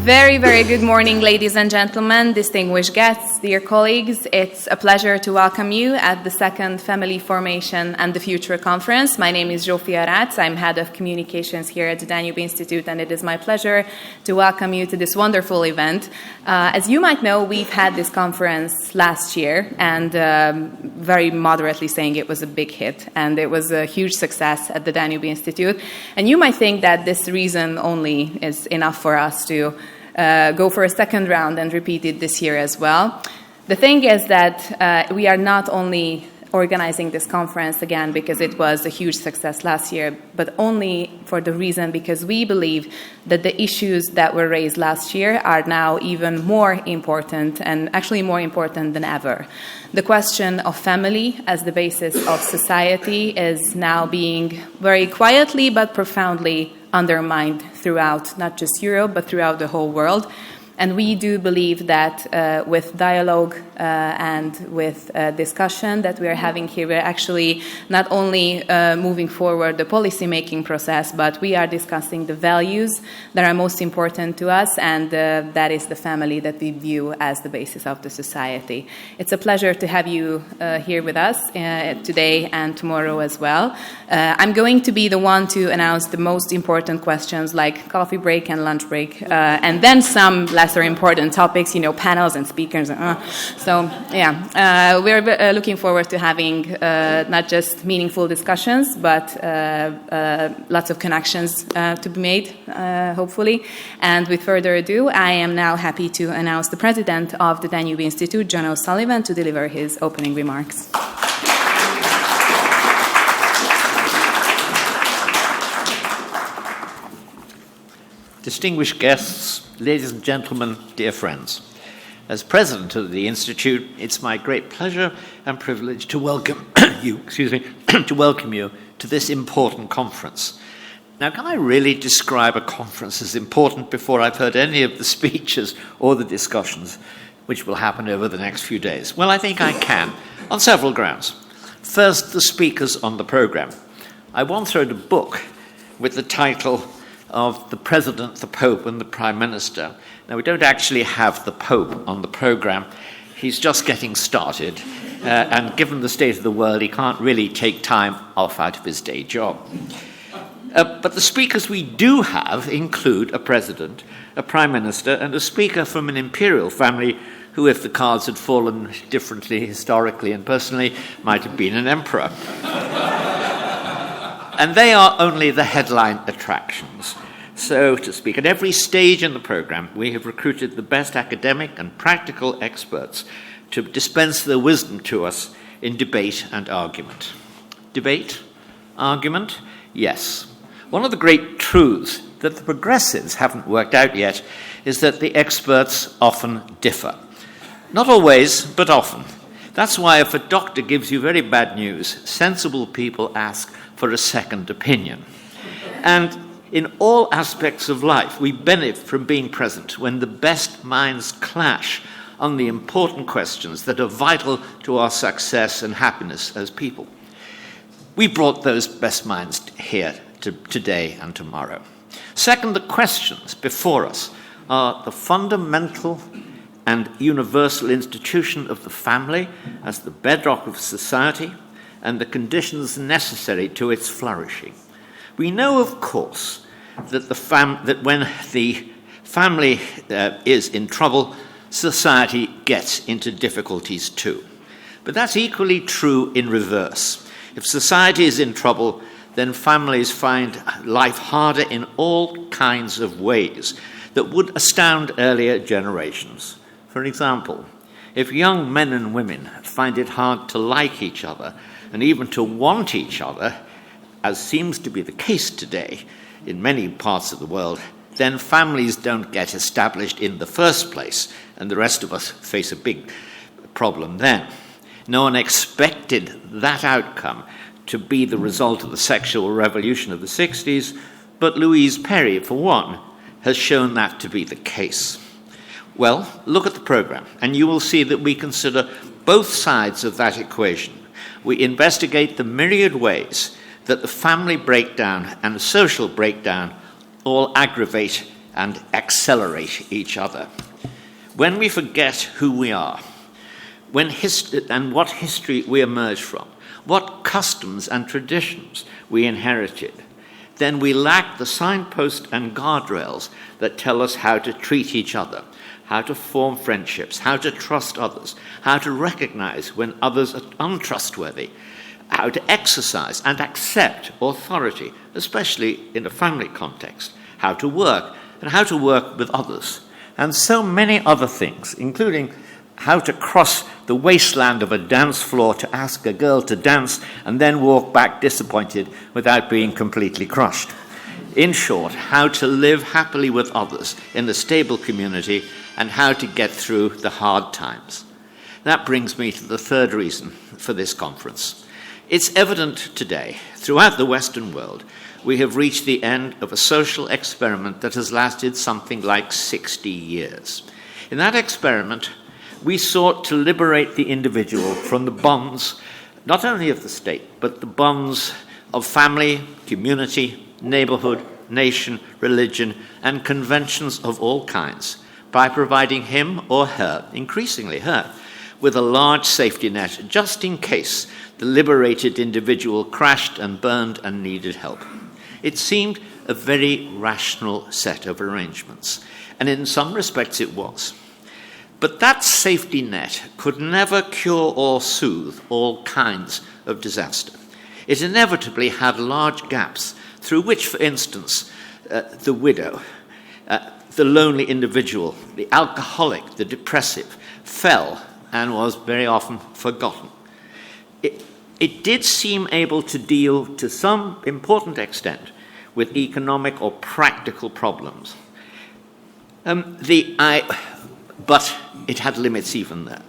Very, very good morning, ladies and gentlemen, distinguished guests, dear colleagues. It's a pleasure to welcome you at the second Family Formation and the Future Conference. My name is Zsófia Rácz. I'm head of communications here at the Danube Institute, and it is my pleasure to welcome you to this wonderful event. As you might know, we've had this conference last year, and very moderately saying it was a big hit, and it was a huge success at the Danube Institute. And you might think that this reason only is enough for us to go for a second round and repeat it this year as well. The thing is that we are not only organizing this conference again because it was a huge success last year, but only for the reason because we believe that the issues that were raised last year are now even more important, and actually more important than ever. The question of family as the basis of society is now being very quietly but profoundly undermined throughout not just Europe but throughout the whole world. And we do believe that with dialogue and with discussion that we are having here, we're actually not only moving forward the policy-making process, but we are discussing the values that are most important to us, and that is the family that we view as the basis of the society. It's a pleasure to have you here with us today and tomorrow as well. I'm going to be the one to announce the most important questions like coffee break and lunch break, and then some lesser important topics, panels and speakers. We're looking forward to having not just meaningful discussions, but lots of connections to be made, hopefully. And with further ado, I am now happy to announce the president of the Danube Institute, John O'Sullivan, to deliver his opening remarks. Distinguished guests, ladies and gentlemen, dear friends. As president of the Institute, it's my great pleasure and privilege to welcome you, to this important conference. Now, can I really describe a conference as important before I've heard any of the speeches or the discussions which will happen over the next few days? Well, I think I can, on several grounds. First, the speakers on the program. I once wrote a book with the title of The President, the Pope, and the Prime Minister. Now, we don't actually have the Pope on the program. He's just getting started, and given the state of the world, he can't really take time off out of his day job. But the speakers we do have include a president, a prime minister, and a speaker from an imperial family who, if the cards had fallen differently historically and personally, might have been an emperor. And they are only the headline attractions. So to speak, at every stage in the program, we have recruited the best academic and practical experts to dispense their wisdom to us in debate and argument. Debate? Argument? Yes. One of the great truths that the progressives haven't worked out yet is that the experts often differ. Not always, but often. That's why if a doctor gives you very bad news, sensible people ask for a second opinion. And in all aspects of life, we benefit from being present when the best minds clash on the important questions that are vital to our success and happiness as people. We brought those best minds here today and tomorrow. Second, the questions before us are the fundamental and universal institution of the family as the bedrock of society and the conditions necessary to its flourishing. We know, of course, that when the family is in trouble, society gets into difficulties too. But that's equally true in reverse. If society is in trouble, then families find life harder in all kinds of ways that would astound earlier generations. For example, if young men and women find it hard to like each other and even to want each other, as seems to be the case today in many parts of the world, then families don't get established in the first place, and the rest of us face a big problem then. No one expected that outcome to be the result of the sexual revolution of the 60s, but Louise Perry, for one, has shown that to be the case. Well, look at the program, and you will see that we consider both sides of that equation. We investigate the myriad ways that the family breakdown and the social breakdown all aggravate and accelerate each other. When we forget who we are, and what history we emerge from, what customs and traditions we inherited, then we lack the signposts and guardrails that tell us how to treat each other, how to form friendships, how to trust others, how to recognize when others are untrustworthy, how to exercise and accept authority, especially in a family context, how to work, and how to work with others, and so many other things, including how to cross the wasteland of a dance floor to ask a girl to dance and then walk back disappointed without being completely crushed. In short, how to live happily with others in a stable community and how to get through the hard times. That brings me to the third reason for this conference. It's evident today, throughout the Western world, we have reached the end of a social experiment that has lasted something like 60 years. In that experiment, we sought to liberate the individual from the bonds, not only of the state, but the bonds of family, community, neighborhood, nation, religion, and conventions of all kinds, by providing him or her, increasingly her, with a large safety net just in case the liberated individual crashed and burned and needed help. It seemed a very rational set of arrangements, and in some respects it was. But that safety net could never cure or soothe all kinds of disaster. It inevitably had large gaps through which, for instance, the widow, the lonely individual, the alcoholic, the depressive, fell and was very often forgotten. It did seem able to deal to some important extent with economic or practical problems. But it had limits even there.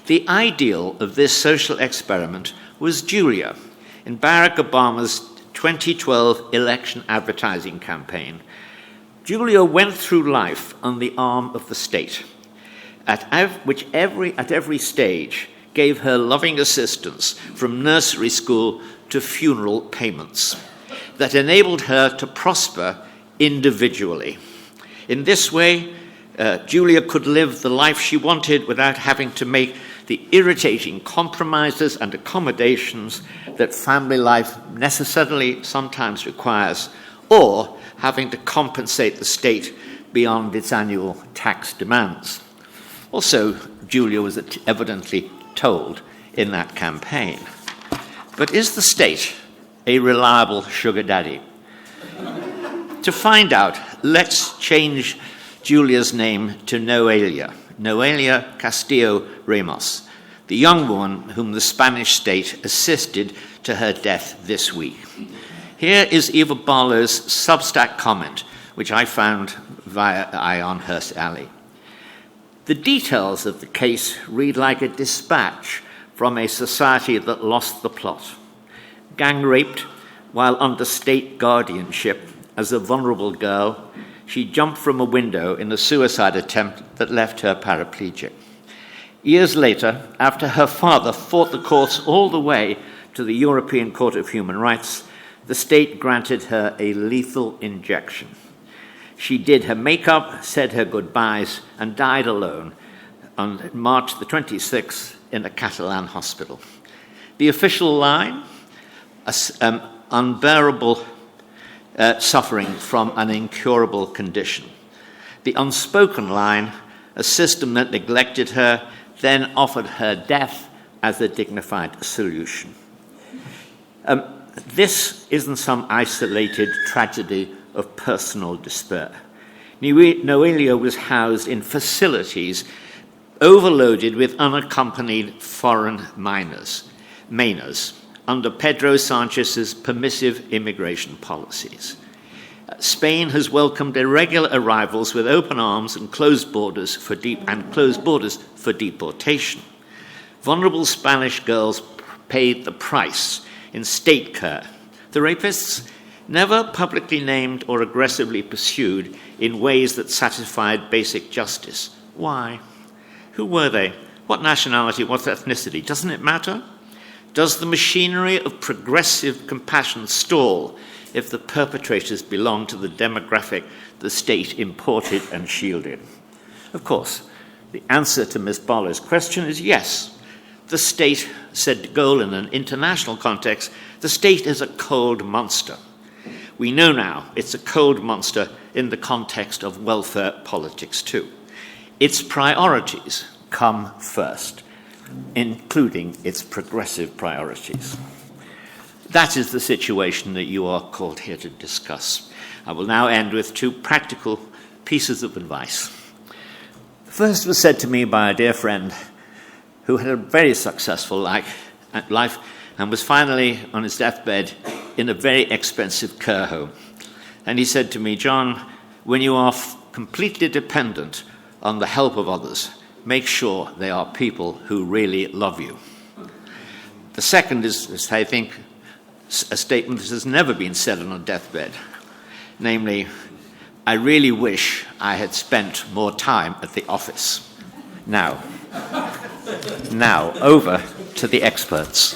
The ideal of this social experiment was Julia in Barack Obama's 2012 election advertising campaign. Julia went through life on the arm of the state, at every stage gave her loving assistance from nursery school to funeral payments that enabled her to prosper individually. In this way, Julia could live the life she wanted without having to make the irritating compromises and accommodations that family life necessarily sometimes requires, or having to compensate the state beyond its annual tax demands. Also, Julia was evidently told in that campaign. But is the state a reliable sugar daddy? To find out, let's change Julia's name to Noelia Castillo Ramos, the young woman whom the Spanish state assisted to her death this week. Here is Eva Barlow's Substack comment, which I found via Ion Hearst Alley. The details of the case read like a dispatch from a society that lost the plot. Gang raped while under state guardianship as a vulnerable girl, she jumped from a window in a suicide attempt that left her paraplegic. Years later, after her father fought the courts all the way to the European Court of Human Rights, the state granted her a lethal injection. She did her makeup, said her goodbyes, and died alone on March the 26th in a Catalan hospital. The official line, unbearable suffering from an incurable condition. The unspoken line, a system that neglected her, then offered her death as a dignified solution. This isn't some isolated tragedy of personal despair. Noelia was housed in facilities overloaded with unaccompanied foreign minors under Pedro Sanchez's permissive immigration policies. Spain has welcomed irregular arrivals with open arms and closed borders for deportation. Vulnerable Spanish girls paid the price in state care. The rapists, never publicly named or aggressively pursued in ways that satisfied basic justice. Why? Who were they? What nationality? What ethnicity? Doesn't it matter? Does the machinery of progressive compassion stall if the perpetrators belong to the demographic the state imported and shielded? Of course, the answer to Ms. Barlow's question is yes. The state, said de Gaulle in an international context, the state is a cold monster. We know now it's a cold monster in the context of welfare politics too. Its priorities come first, including its progressive priorities. That is the situation that you are called here to discuss. I will now end with two practical pieces of advice. The first was said to me by a dear friend who had a very successful life and was finally on his deathbed in a very expensive care home. And he said to me, "John, when you are completely dependent on the help of others, make sure they are people who really love you." The second is, I think, a statement that has never been said on a deathbed, namely, "I really wish I had spent more time at the office." Now, over to the experts.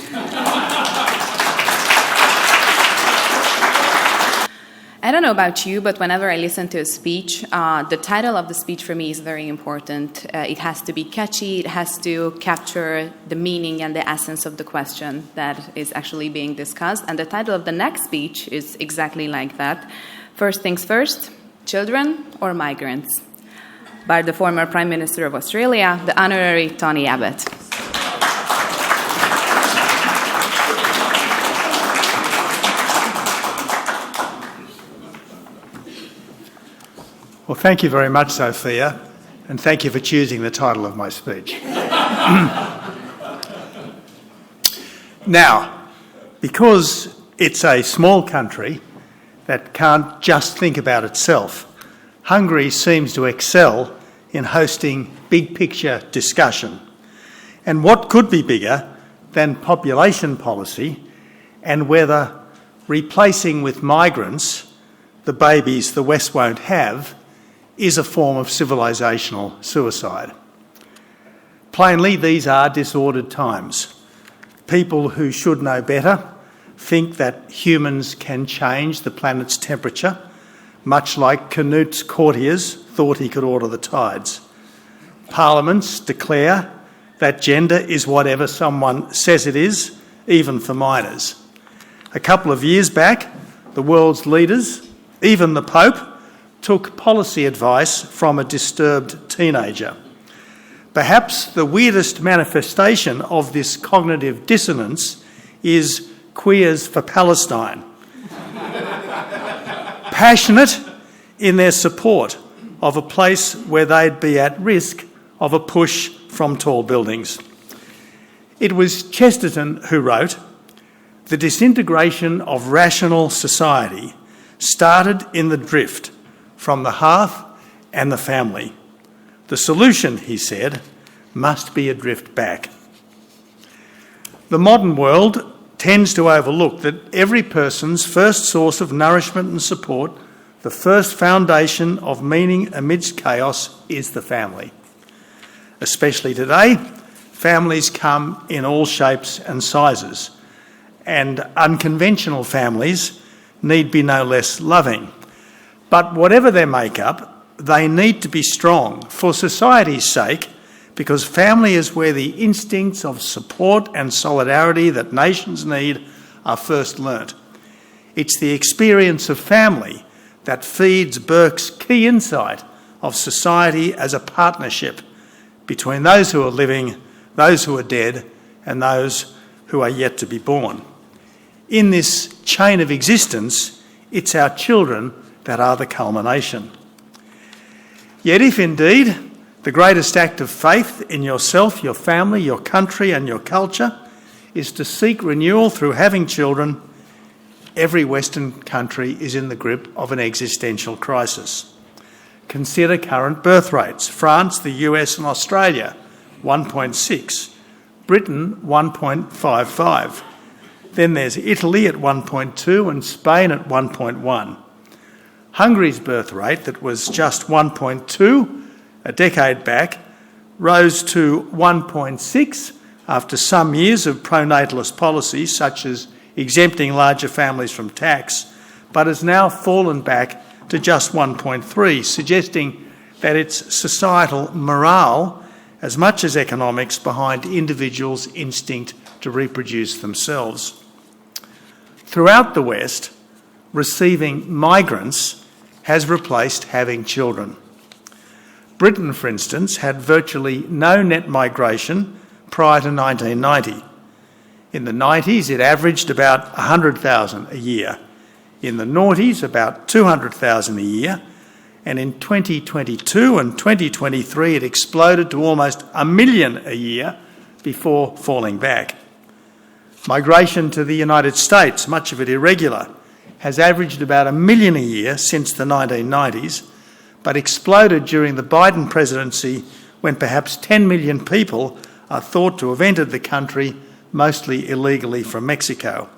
I don't know about you, but whenever I listen to a speech, the title of the speech for me is very important. It has to be catchy, it has to capture the meaning and the essence of the question that is actually being discussed. And the title of the next speech is exactly like that. First things first, children or migrants? By the former Prime Minister of Australia, the Honorary Tony Abbott. Well, thank you very much, Sophia, and thank you for choosing the title of my speech. Now, because it's a small country that can't just think about itself, Hungary seems to excel in hosting big-picture discussion. And what could be bigger than population policy and whether replacing with migrants the babies the West won't have is a form of civilisational suicide. Plainly, these are disordered times. People who should know better think that humans can change the planet's temperature, much like Canute's courtiers thought he could order the tides. Parliaments declare that gender is whatever someone says it is, even for minors. A couple of years back, the world's leaders, even the Pope, took policy advice from a disturbed teenager. Perhaps the weirdest manifestation of this cognitive dissonance is Queers for Palestine. Passionate in their support of a place where they'd be at risk of a push from tall buildings. It was Chesterton who wrote, "The disintegration of rational society started in the drift from the hearth and the family. The solution," he said, "must be a drift back." The modern world tends to overlook that every person's first source of nourishment and support, the first foundation of meaning amidst chaos, is the family. Especially today, families come in all shapes and sizes, and unconventional families need be no less loving. But whatever their makeup, they need to be strong for society's sake, because family is where the instincts of support and solidarity that nations need are first learnt. It's the experience of family that feeds Burke's key insight of society as a partnership between those who are living, those who are dead, and those who are yet to be born. In this chain of existence, it's our children that are the culmination. Yet if indeed the greatest act of faith in yourself, your family, your country and your culture is to seek renewal through having children, every Western country is in the grip of an existential crisis. Consider current birth rates. France, the US and Australia, 1.6. Britain, 1.55. Then there's Italy at 1.2 and Spain at 1.1. Hungary's birth rate, that was just 1.2 a decade back, rose to 1.6 after some years of pronatalist policies, such as exempting larger families from tax, but has now fallen back to just 1.3, suggesting that it's societal morale, as much as economics, behind individuals' instinct to reproduce themselves. Throughout the West, receiving migrants has replaced having children. Britain, for instance, had virtually no net migration prior to 1990. In the 90s, it averaged about 100,000 a year. In the noughties, about 200,000 a year. And in 2022 and 2023, it exploded to almost 1 million a year before falling back. Migration to the United States, much of it irregular, has averaged about 1 million a year since the 1990s, but exploded during the Biden presidency when perhaps 10 million people are thought to have entered the country, mostly illegally from Mexico.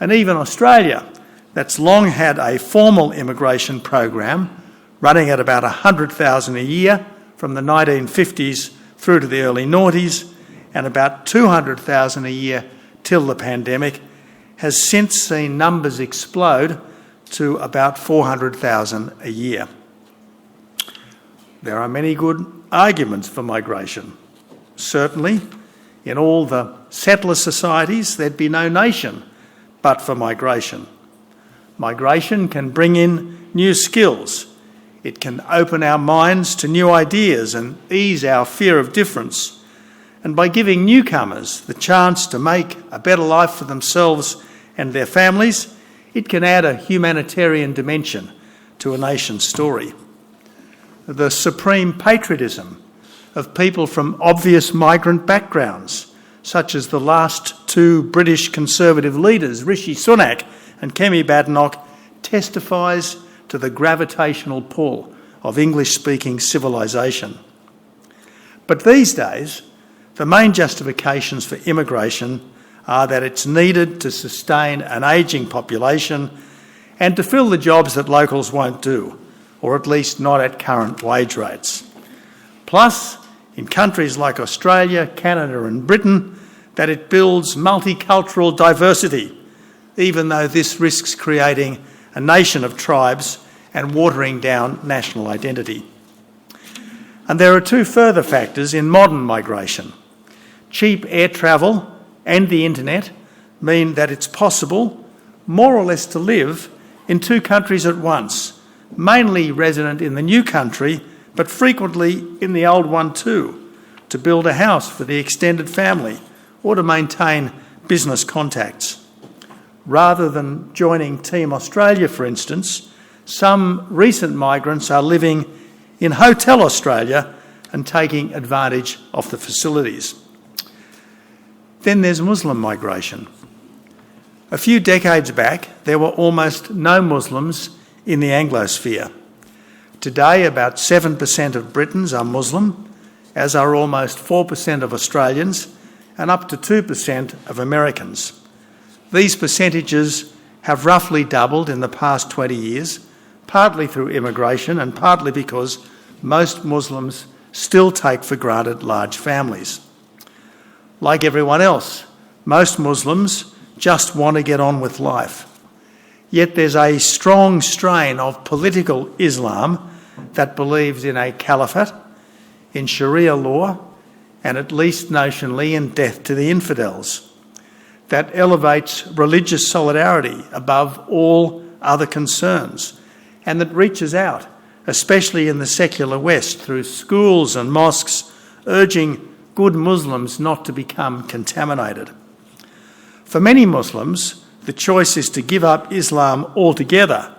And even Australia, that's long had a formal immigration program running at about 100,000 a year from the 1950s through to the early noughties, and about 200,000 a year till the pandemic, has since seen numbers explode to about 400,000 a year. There are many good arguments for migration. Certainly, in all the settler societies, there'd be no nation but for migration. Migration can bring in new skills. It can open our minds to new ideas and ease our fear of difference. And by giving newcomers the chance to make a better life for themselves and their families, it can add a humanitarian dimension to a nation's story. The supreme patriotism of people from obvious migrant backgrounds, such as the last two British Conservative leaders, Rishi Sunak and Kemi Badenoch, testifies to the gravitational pull of English-speaking civilisation. But these days, the main justifications for immigration are that it's needed to sustain an ageing population and to fill the jobs that locals won't do, or at least not at current wage rates. Plus, in countries like Australia, Canada and Britain, that it builds multicultural diversity, even though this risks creating a nation of tribes and watering down national identity. And there are two further factors in modern migration. Cheap air travel and the internet mean that it's possible, more or less, to live in two countries at once, mainly resident in the new country, but frequently in the old one too, to build a house for the extended family or to maintain business contacts. Rather than joining Team Australia, for instance, some recent migrants are living in Hotel Australia and taking advantage of the facilities. Then there's Muslim migration. A few decades back, there were almost no Muslims in the Anglosphere. Today, about 7% of Britons are Muslim, as are almost 4% of Australians and up to 2% of Americans. These percentages have roughly doubled in the past 20 years, partly through immigration and partly because most Muslims still take for granted large families. Like everyone else, most Muslims just want to get on with life. Yet there's a strong strain of political Islam that believes in a caliphate, in Sharia law, and at least notionally in death to the infidels, that elevates religious solidarity above all other concerns, and that reaches out, especially in the secular West, through schools and mosques, urging good Muslims not to become contaminated. For many Muslims, the choice is to give up Islam altogether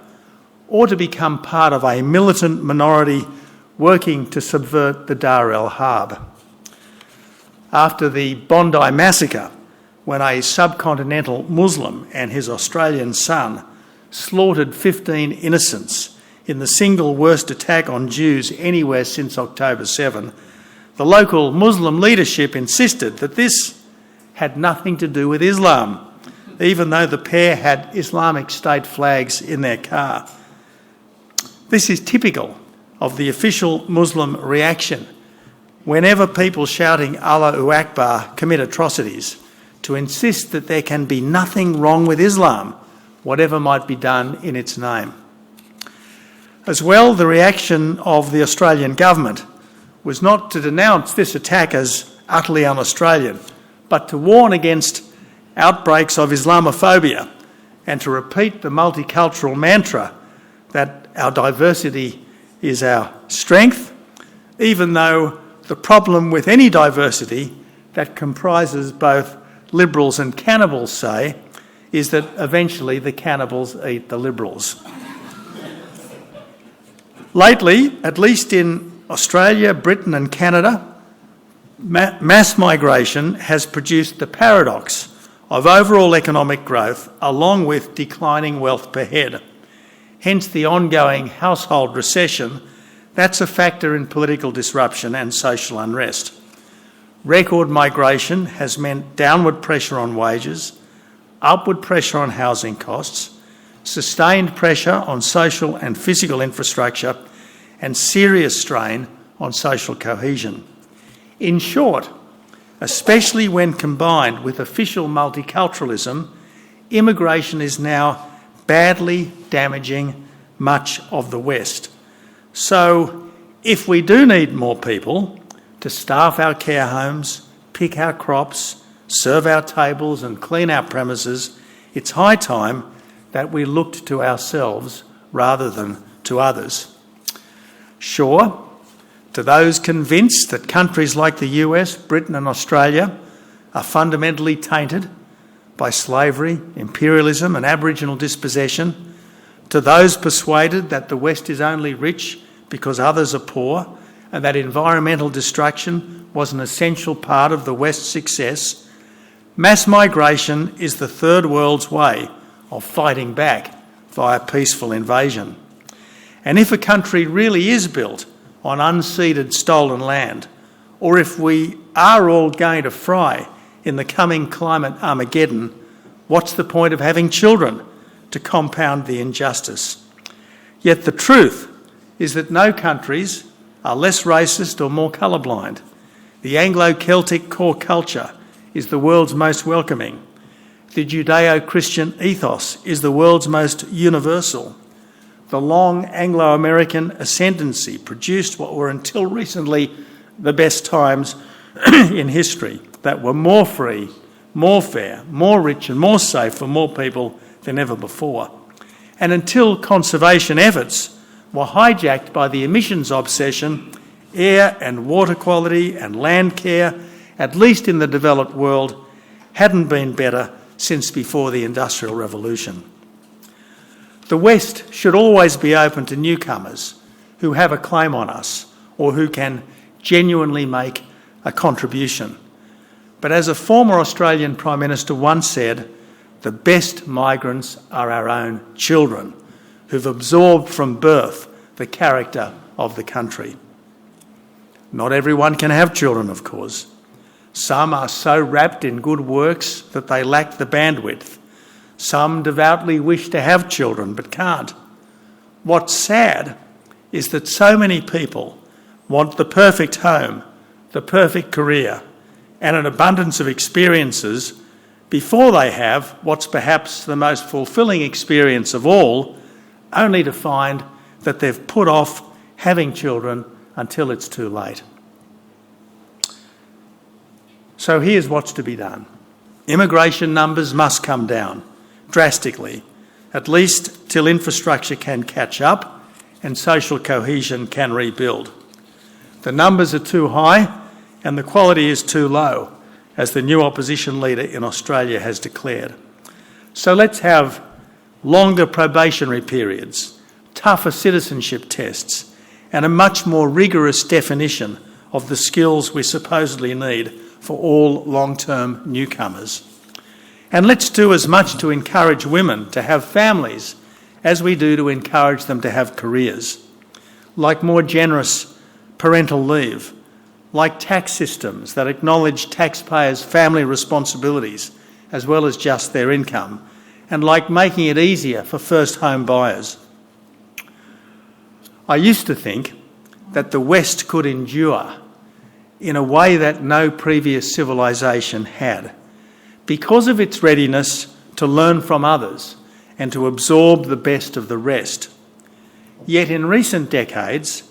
or to become part of a militant minority working to subvert the Dar el-Harb. After the Bondi massacre, when a subcontinental Muslim and his Australian son slaughtered 15 innocents in the single worst attack on Jews anywhere since October 7, the local Muslim leadership insisted that this had nothing to do with Islam, even though the pair had Islamic State flags in their car. This is typical of the official Muslim reaction whenever people shouting Allahu Akbar commit atrocities, to insist that there can be nothing wrong with Islam whatever might be done in its name. As well, the reaction of the Australian government was not to denounce this attack as utterly un-Australian, but to warn against outbreaks of Islamophobia and to repeat the multicultural mantra that our diversity is our strength, even though the problem with any diversity that comprises both liberals and cannibals, say, is that eventually the cannibals eat the liberals. Lately, at least in Australia, Britain and Canada, mass migration has produced the paradox of overall economic growth along with declining wealth per head. Hence the ongoing household recession that's a factor in political disruption and social unrest. Record migration has meant downward pressure on wages, upward pressure on housing costs, sustained pressure on social and physical infrastructure, and serious strain on social cohesion. In short, especially when combined with official multiculturalism, immigration is now badly damaging much of the West. So, if we do need more people to staff our care homes, pick our crops, serve our tables and clean our premises, it's high time that we looked to ourselves rather than to others. Sure, to those convinced that countries like the US, Britain and Australia are fundamentally tainted by slavery, imperialism and Aboriginal dispossession, to those persuaded that the West is only rich because others are poor and that environmental destruction was an essential part of the West's success, mass migration is the third world's way of fighting back via peaceful invasion. And if a country really is built on unceded stolen land, or if we are all going to fry in the coming climate Armageddon, what's the point of having children to compound the injustice? Yet the truth is that no countries are less racist or more colourblind. The Anglo-Celtic core culture is the world's most welcoming. The Judeo-Christian ethos is the world's most universal. The long Anglo-American ascendancy produced what were until recently the best times in history, that were more free, more fair, more rich and more safe for more people than ever before. And until conservation efforts were hijacked by the emissions obsession, air and water quality and land care, at least in the developed world, hadn't been better since before the Industrial Revolution. The West should always be open to newcomers who have a claim on us or who can genuinely make a contribution. But as a former Australian Prime Minister once said, the best migrants are our own children who've absorbed from birth the character of the country. Not everyone can have children, of course. Some are so wrapped in good works that they lack the bandwidth. Some devoutly wish to have children but can't. What's sad is that so many people want the perfect home, the perfect career, and an abundance of experiences before they have what's perhaps the most fulfilling experience of all, only to find that they've put off having children until it's too late. So here's what's to be done. Immigration numbers must come down drastically, at least till infrastructure can catch up and social cohesion can rebuild. The numbers are too high and the quality is too low, as the new opposition leader in Australia has declared. So let's have longer probationary periods, tougher citizenship tests, and a much more rigorous definition of the skills we supposedly need for all long-term newcomers. And let's do as much to encourage women to have families as we do to encourage them to have careers, like more generous parental leave, like tax systems that acknowledge taxpayers' family responsibilities as well as just their income, and like making it easier for first home buyers. I used to think that the West could endure in a way that no previous civilisation had, because of its readiness to learn from others and to absorb the best of the rest. Yet in recent decades,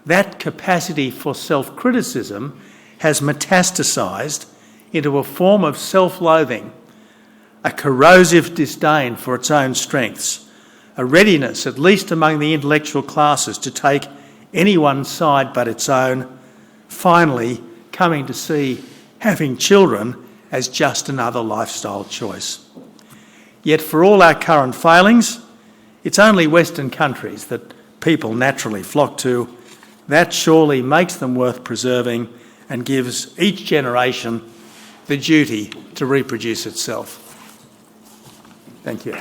that capacity for self-criticism has metastasised into a form of self-loathing, a corrosive disdain for its own strengths, a readiness, at least among the intellectual classes, to take anyone's side but its own, finally coming to see having children as just another lifestyle choice. Yet for all our current failings, it's only Western countries that people naturally flock to. That surely makes them worth preserving and gives each generation the duty to reproduce itself. Thank you.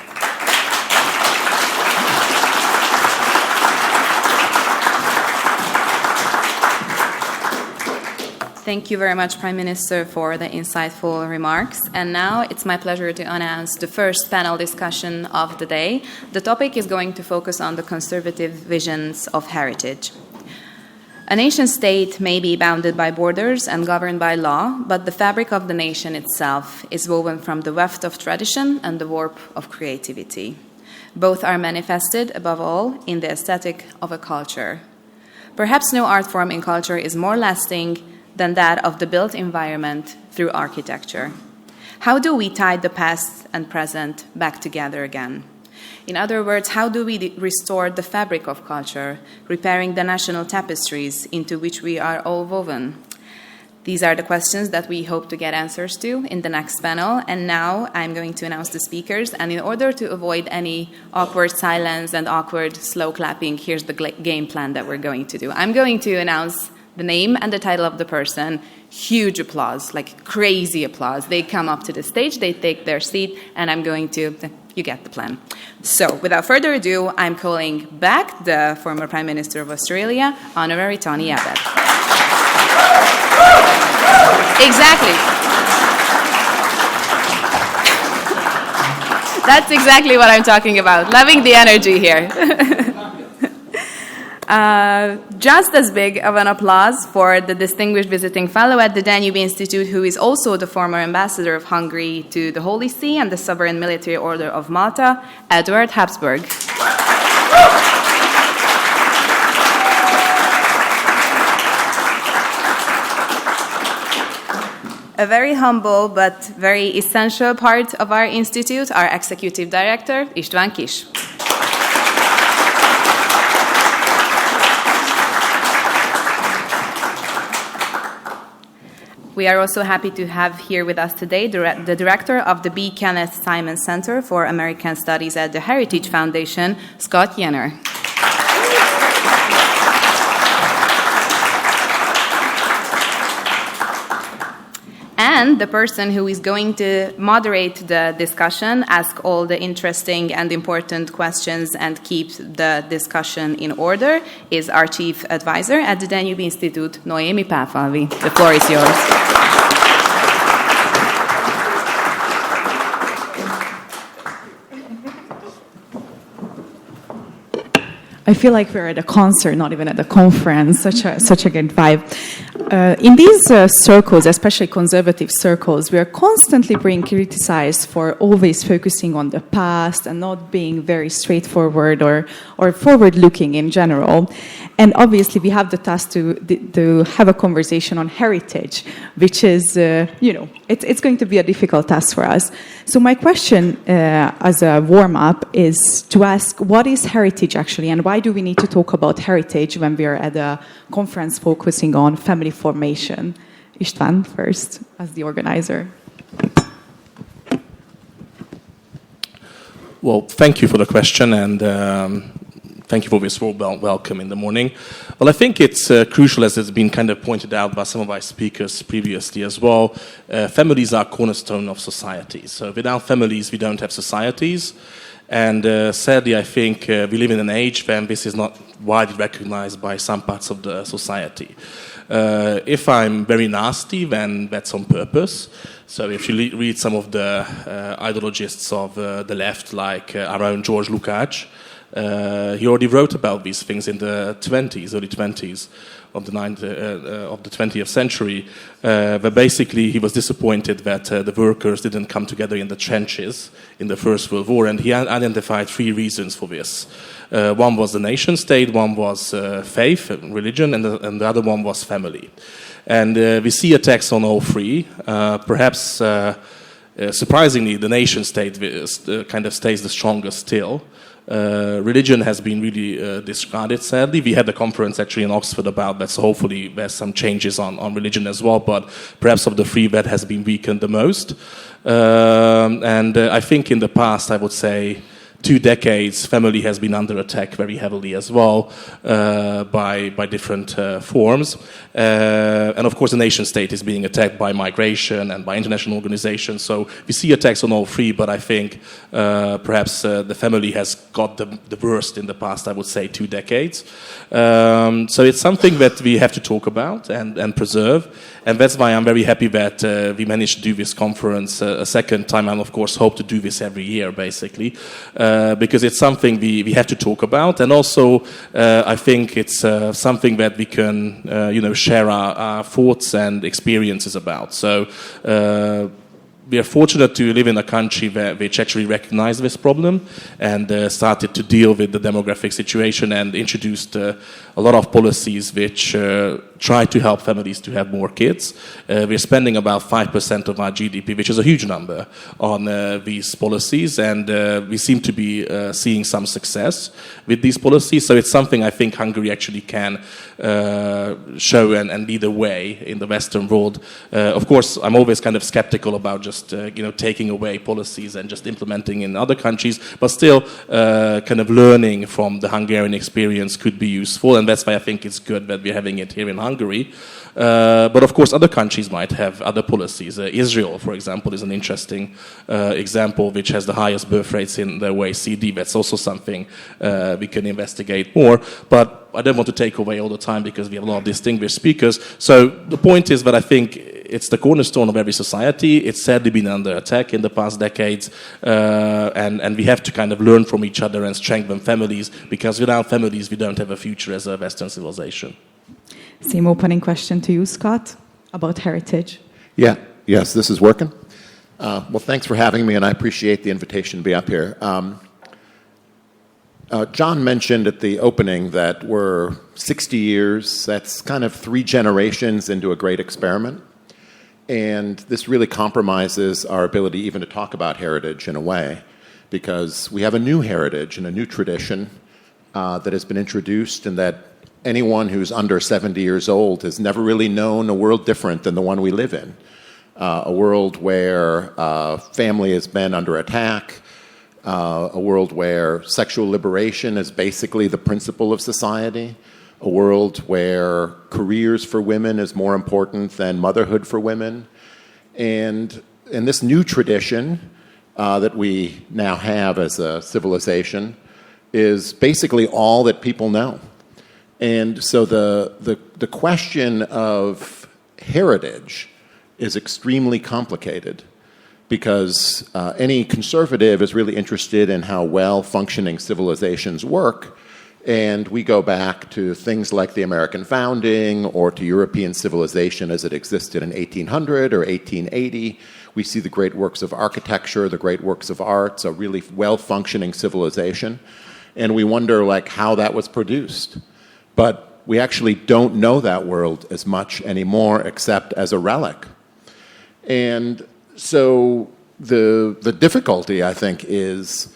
Thank you very much, Prime Minister, for the insightful remarks. And now it's my pleasure to announce the first panel discussion of the day. The topic is going to focus on the conservative visions of heritage. A nation-state may be bounded by borders and governed by law, but the fabric of the nation itself is woven from the weft of tradition and the warp of creativity. Both are manifested, above all, in the aesthetic of a culture. Perhaps no art form in culture is more lasting than that of the built environment through architecture. How do we tie the past and present back together again? In other words, how do we restore the fabric of culture, repairing the national tapestries into which we are all woven? These are the questions that we hope to get answers to in the next panel. And now I'm going to announce the speakers. And in order to avoid any awkward silence and awkward slow clapping, here's the game plan that we're going to do. I'm going to announce the name and the title of the person, huge applause, like crazy applause. They come up to the stage, they take their seat, and I'm going to, you get the plan. So, without further ado, I'm calling back the former Prime Minister of Australia, Honorary Tony Abbott. Exactly. That's exactly what I'm talking about, loving the energy here. Just as big of an applause for the distinguished visiting fellow at the Danube Institute, who is also the former ambassador of Hungary to the Holy See and the Sovereign Military Order of Malta, Edward Habsburg. A very humble but very essential part of our institute, our executive director, István Kis. We are also happy to have here with us today the director of the B. Kenneth Simon Center for American Studies at the Heritage Foundation, Scott Yenner. And the person who is going to moderate the discussion, ask all the interesting and important questions and keep the discussion in order, is our chief advisor at the Danube Institute, Noémi Pálfalvi. The floor is yours. I feel like we're at a concert, not even at a conference. Such a good vibe. In these circles, especially conservative circles, we are constantly being criticized for always focusing on the past and not being very straightforward or forward-looking in general. And obviously, we have the task to have a conversation on heritage, which is, it's going to be a difficult task for us. So my question as a warm-up is to ask, what is heritage actually, and why do we need to talk about heritage when we are at a conference focusing on family formation? István first, as the organizer. Well, thank you for the question, and thank you for this warm welcome in the morning. Well, I think it's crucial, as has been kind of pointed out by some of our speakers previously as well. Families are cornerstone of society. So without families, we don't have societies. And sadly, I think we live in an age when this is not widely recognized by some parts of the society. If I'm very nasty, then that's on purpose. So if you read some of the ideologists of the left, like our own George Lukács, He already wrote about these things in the early 20s of the 20th century, where basically he was disappointed that the workers didn't come together in the trenches in the First World War, and he identified 3 reasons for this. One was the nation state, one was faith, religion, and the other one was family. And we see attacks on all 3. Perhaps surprisingly, the nation state kind of stays the strongest still. Religion has been really discarded, sadly. We had a conference actually in Oxford about that, so hopefully there's some changes on religion as well, but perhaps of the 3 that has been weakened the most. And I think in the past, I would say, 2 decades, family has been under attack very heavily as well by different forms. And of course, the nation state is being attacked by migration and by international organizations. So we see attacks on all 3, but I think perhaps the family has got the worst in the past, I would say, 2 decades. So it's something that we have to talk about and preserve. And that's why I'm very happy that we managed to do this conference a second time, and of course hope to do this every year, basically. Because it's something we have to talk about, and also I think it's something that we can, share our thoughts and experiences about. So we are fortunate to live in a country which actually recognized this problem and started to deal with the demographic situation and introduced a lot of policies which try to help families to have more kids. We're spending about 5% of our GDP, which is a huge number, on these policies, and we seem to be seeing some success with these policies. So it's something I think Hungary actually can show and lead the way in the Western world. Of course, I'm always kind of skeptical about just taking away policies and just implementing in other countries, but still kind of learning from the Hungarian experience could be useful, and that's why I think it's good that we're having it here in Hungary. But of course, other countries might have other policies. Israel, for example, is an interesting example, which has the highest birth rates in the OECD. That's also something we can investigate more. But I don't want to take away all the time because we have a lot of distinguished speakers. So the point is that I think it's the cornerstone of every society. It's sadly been under attack in the past decades. And we have to kind of learn from each other and strengthen families, because without families, we don't have a future as a Western civilization. Same opening question to you, Scott, about heritage. Yes, this is working. Well, thanks for having me, and I appreciate the invitation to be up here. John mentioned at the opening that we're 60 years, that's kind of 3 generations into a great experiment. And this really compromises our ability even to talk about heritage in a way, because we have a new heritage and a new tradition that has been introduced, and that anyone who's under 70 years old has never really known a world different than the one we live in. A world where family has been under attack, a world where sexual liberation is basically the principle of society, a world where careers for women is more important than motherhood for women. And in this new tradition that we now have as a civilization is basically all that people know. And so the question of heritage is extremely complicated, because any conservative is really interested in how well-functioning civilizations work, and we go back to things like the American founding or to European civilization as it existed in 1800 or 1880. We see the great works of architecture, the great works of arts, a really well-functioning civilization, and we wonder how that was produced. But we actually don't know that world as much anymore, except as a relic. And so the difficulty, I think, is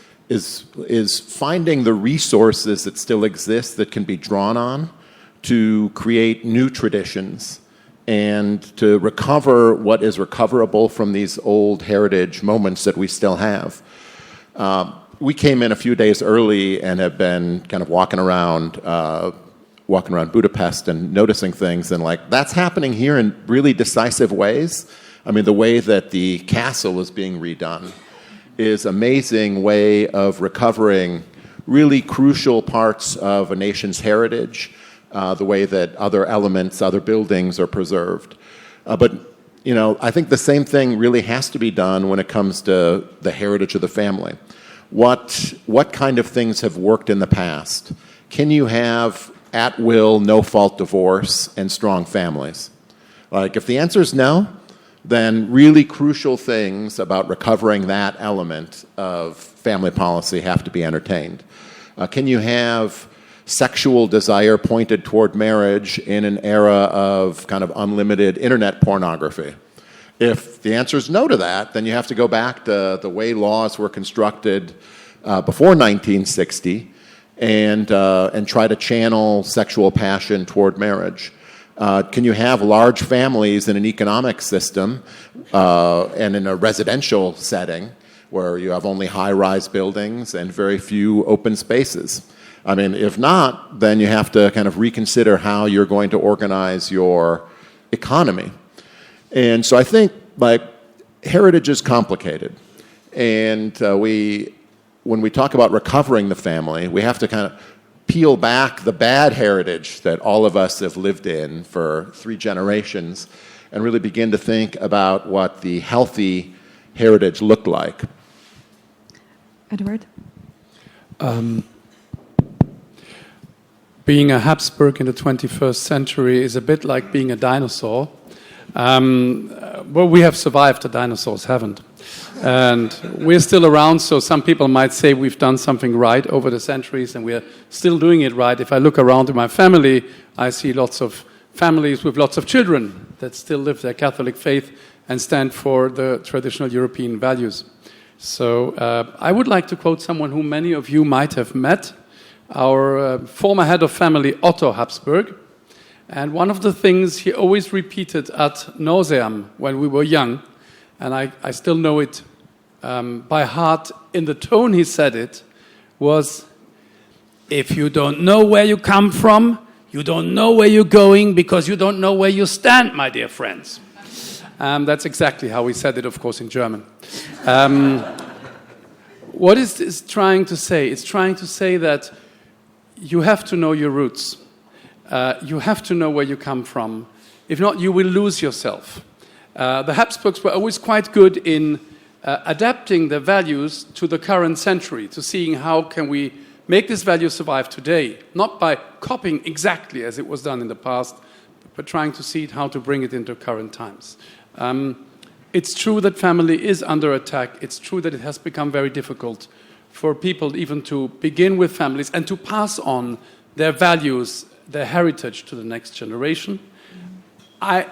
finding the resources that still exist that can be drawn on to create new traditions and to recover what is recoverable from these old heritage moments that we still have. We came in a few days early and have been kind of walking around Budapest and noticing things, and that's happening here in really decisive ways. I mean, the way that the castle is being redone is an amazing way of recovering really crucial parts of a nation's heritage, the way that other elements, other buildings are preserved. But I think the same thing really has to be done when it comes to the heritage of the family. what kind of things have worked in the past? Can you have at-will, no-fault divorce and strong families? Like, if the answer is no, then really crucial things about recovering that element of family policy have to be entertained. Can you have sexual desire pointed toward marriage in an era of kind of unlimited internet pornography? If the answer is no to that, then you have to go back to the way laws were constructed before 1960 and try to channel sexual passion toward marriage. Can you have large families in an economic system and in a residential setting where you have only high-rise buildings and very few open spaces? I mean, if not, then you have to kind of reconsider how you're going to organize your economy. And so I think, like, heritage is complicated. And when we talk about recovering the family, we have to kind of peel back the bad heritage that all of us have lived in for 3 generations and really begin to think about what the healthy heritage looked like. Edward? Being a Habsburg in the 21st century is a bit like being a dinosaur. Well, we have survived, the dinosaurs haven't. And we're still around, so some people might say we've done something right over the centuries and we're still doing it right. If I look around in my family, I see lots of families with lots of children that still live their Catholic faith and stand for the traditional European values. So I would like to quote someone who many of you might have met, our former head of family, Otto Habsburg. And one of the things he always repeated ad nauseam when we were young, and I still know it by heart in the tone he said it, was, if you don't know where you come from, you don't know where you're going because you don't know where you stand, my dear friends. That's exactly how he said it, of course, in German. What is this trying to say? It's trying to say that you have to know your roots. You have to know where you come from. If not, you will lose yourself. The Habsburgs were always quite good in adapting their values to the current century, to seeing how can we make this value survive today, not by copying exactly as it was done in the past, but trying to see how to bring it into current times. It's true that family is under attack. It's true that it has become very difficult for people even to begin with families and to pass on their values, their heritage to the next generation.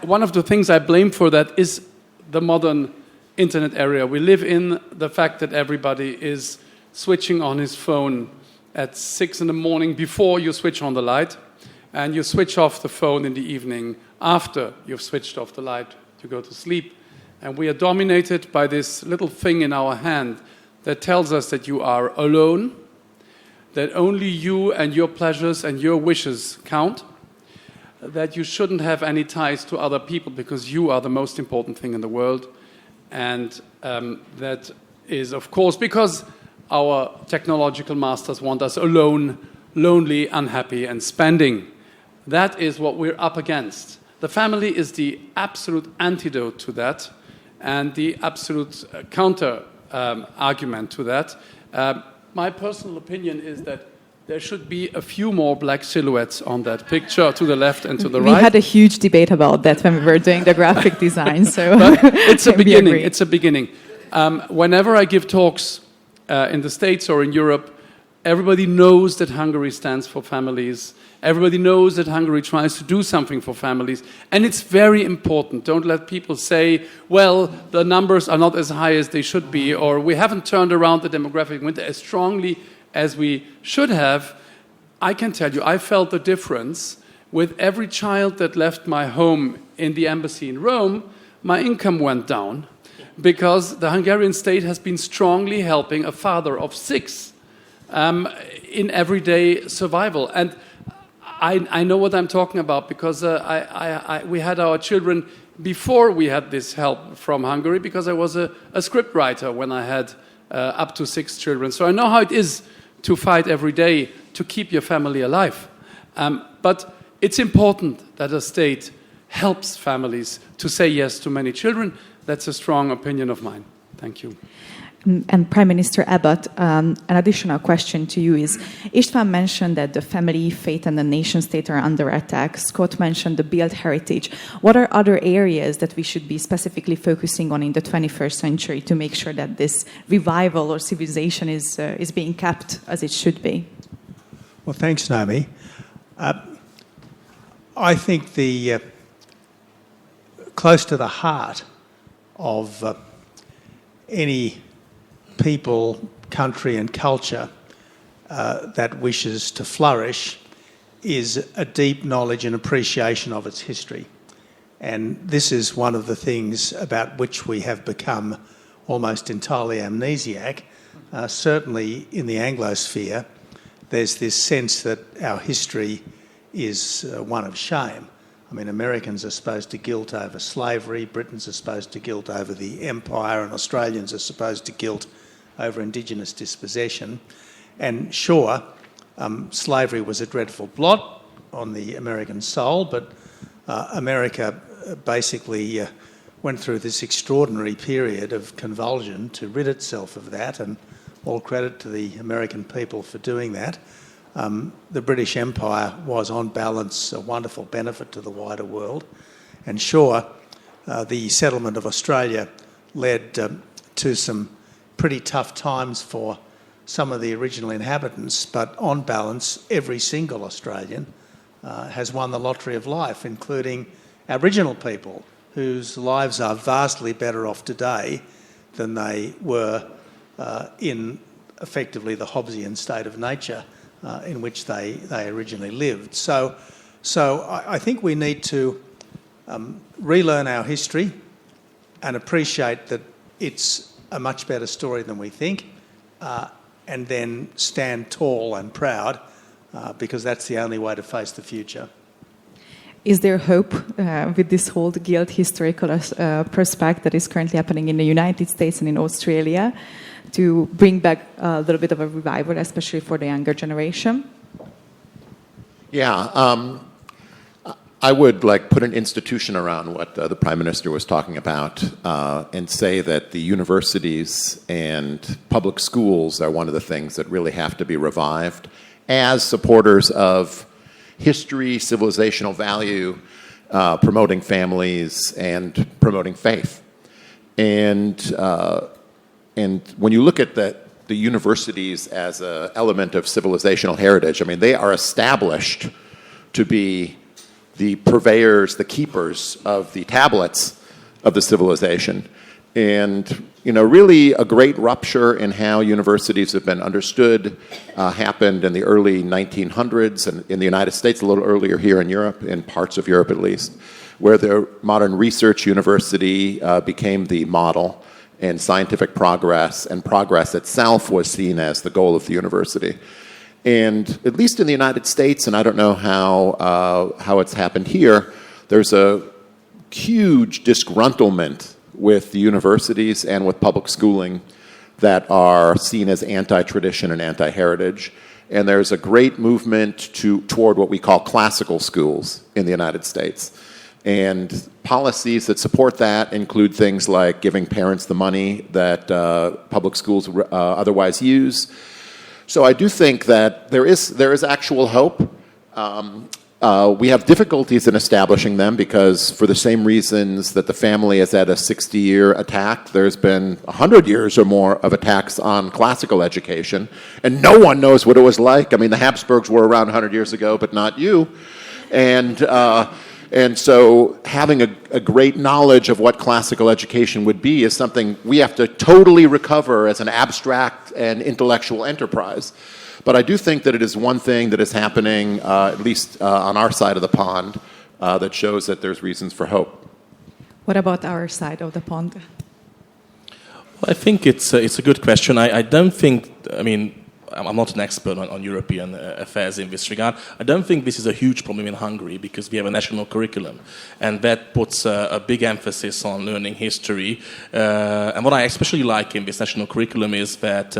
One of the things I blame for that is the modern internet area we live in, the fact that everybody is switching on his phone at 6 in the morning before you switch on the light, and you switch off the phone in the evening after you've switched off the light to go to sleep. And we are dominated by this little thing in our hand that tells us that you are alone, that only you and your pleasures and your wishes count, that you shouldn't have any ties to other people because you are the most important thing in the world. And that is, of course, because our technological masters want us alone, lonely, unhappy, and spending. That is what we're up against. The family is the absolute antidote to that and the absolute counter argument to that. My personal opinion is that there should be a few more black silhouettes on that picture to the left and to the right. We had a huge debate about that when we were doing the graphic design. So it's a beginning. It's a beginning. Whenever I give talks in the States or in Europe, everybody knows that Hungary stands for families. Everybody knows that Hungary tries to do something for families. And it's very important. Don't let people say, well, the numbers are not as high as they should be, or we haven't turned around the demographic winter as strongly as we should have. I can tell you, I felt the difference. With every child that left my home in the embassy in Rome, my income went down because the Hungarian state has been strongly helping a father of 6 in everyday survival. And I know what I'm talking about because we had our children before we had this help from Hungary because I was a script writer when I had up to 6 children. So I know how it is to fight every day to keep your family alive. But it's important that a state helps families to say yes to many children. That's a strong opinion of mine. Thank you. And Prime Minister Abbott, an additional question to you is, István mentioned that the family, faith and the nation state are under attack. Scott mentioned the built heritage. What are other areas that we should be specifically focusing on in the 21st century to make sure that this revival or civilization is being kept as it should be? Well, thanks, Naomi. I think the close to the heart of any people, country and culture that wishes to flourish is a deep knowledge and appreciation of its history. And this is one of the things about which we have become almost entirely amnesiac. Certainly in the Anglosphere, there's this sense that our history is one of shame. I mean, Americans are supposed to guilt over slavery, Britons are supposed to guilt over the empire, and Australians are supposed to guilt over Indigenous dispossession. And sure, slavery was a dreadful blot on the American soul, but America basically went through this extraordinary period of convulsion to rid itself of that, and all credit to the American people for doing that. The British Empire was, on balance, a wonderful benefit to the wider world. And sure, the settlement of Australia led to some pretty tough times for some of the original inhabitants, but on balance, every single Australian has won the lottery of life, including Aboriginal people, whose lives are vastly better off today than they were in effectively the Hobbesian state of nature in which they originally lived. So I think we need to relearn our history and appreciate that it's a much better story than we think, and then stand tall and proud because that's the only way to face the future. Is there hope with this whole guilt historical prospect that is currently happening in the United States and in Australia to bring back a little bit of a revival, especially for the younger generation? Yeah, I would put an institution around what the Prime Minister was talking about and say that the universities and public schools are one of the things that really have to be revived as supporters of history, civilizational value, promoting families and promoting faith. And when you look at the universities as an element of civilizational heritage, I mean, they are established to be the purveyors, the keepers of the tablets of the civilization. And, really a great rupture in how universities have been understood happened in the early 1900s and in the United States, a little earlier here in Europe, in parts of Europe at least, where the modern research university became the model, and scientific progress and progress itself was seen as the goal of the university. And at least in the United States, and I don't know how it's happened here, there's a huge disgruntlement with the universities and with public schooling that are seen as anti-tradition and anti-heritage. And there's a great movement toward what we call classical schools in the United States. And policies that support that include things like giving parents the money that public schools otherwise use. So I do think that there is actual hope. We have difficulties in establishing them because for the same reasons that the family has had a 60-year attack, there's been 100 years or more of attacks on classical education, and no one knows what it was like. I mean, the Habsburgs were around 100 years ago, but not you. And so having a great knowledge of what classical education would be is something we have to totally recover as an abstract and intellectual enterprise. But I do think that it is one thing that is happening, at least on our side of the pond, that shows that there's reasons for hope. What about our side of the pond? Well, I think it's a good question. I don't think, I'm not an expert on European affairs in this regard. I don't think this is a huge problem in Hungary because we have a national curriculum, and that puts a big emphasis on learning history. And what I especially like in this national curriculum is that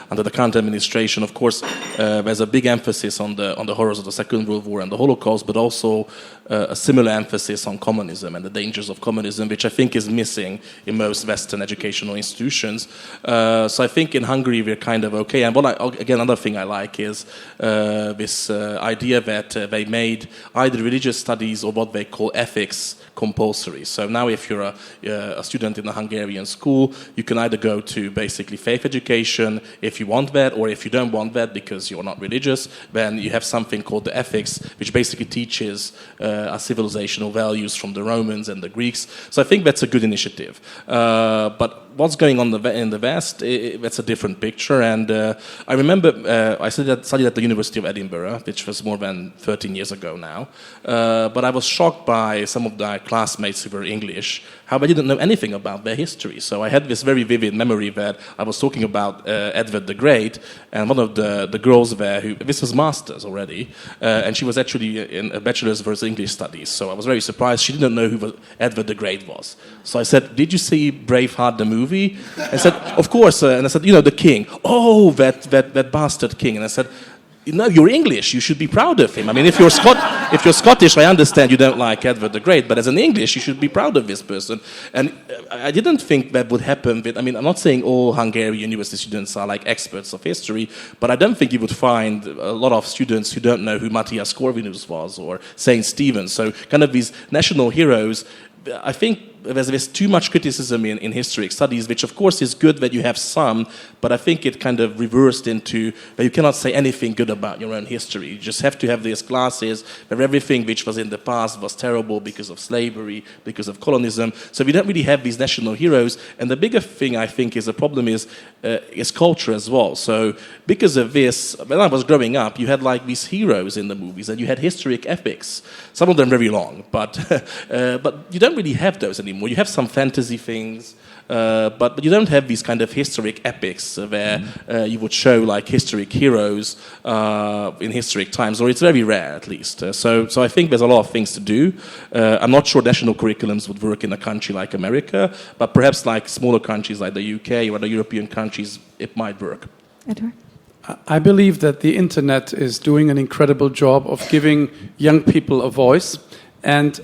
under the current administration, of course, there's a big emphasis on the horrors of the Second World War and the Holocaust, but also a similar emphasis on communism and the dangers of communism, which I think is missing in most Western educational institutions. So I think in Hungary we're kind of okay. And again, another thing I like is this idea that they made either religious studies or what they call ethics compulsory. So now if you're a student in a Hungarian school, you can either go to basically faith education if you want that, or if you don't want that because you're not religious, then you have something called the ethics, which basically teaches our civilizational values from the Romans and the Greeks. So I think that's a good initiative. But what's going on in the West, that's a different picture. And I remember I studied at the University of Edinburgh, which was more than 13 years ago now. But I was shocked by some of my classmates who were English, how they didn't know anything about their history. So I had this very vivid memory that I was talking about Edward the Great, and one of the girls there, this was master's already, and she was actually in a bachelor's of English studies. So I was very surprised. She didn't know who Edward the Great was. So I said, "Did you see Braveheart the movie?" I said, "Of course." And I said, "You know, the king." "Oh, that bastard king." And I said, "No, you're English. You should be proud of him. I mean, if you're Scottish, I understand you don't like Edward the Great, but as an English, you should be proud of this person." And I didn't think that would happen with. I mean, I'm not saying all Hungarian university students are like experts of history, but I don't think you would find a lot of students who don't know who Matthias Corvinus was or Saint Stephen. So, kind of these national heroes. I think there's too much criticism in history studies, which of course is good that you have some, but I think it kind of reversed into that you cannot say anything good about your own history. You just have to have these classes where everything which was in the past was terrible because of slavery, because of colonialism. So we don't really have these national heroes. And the bigger thing I think is a problem is culture as well. So because of this, when I was growing up, you had like these heroes in the movies, and you had historic epics. Some of them very long, but you don't really have those anymore. You have some fantasy things, but you don't have these kind of historic epics where you would show like historic heroes in historic times, or it's very rare at least. So I think there's a lot of things to do. I'm not sure national curriculums would work in a country like America, but perhaps like smaller countries like the UK or other European countries, it might work. Edward? I believe that the internet is doing an incredible job of giving young people a voice. And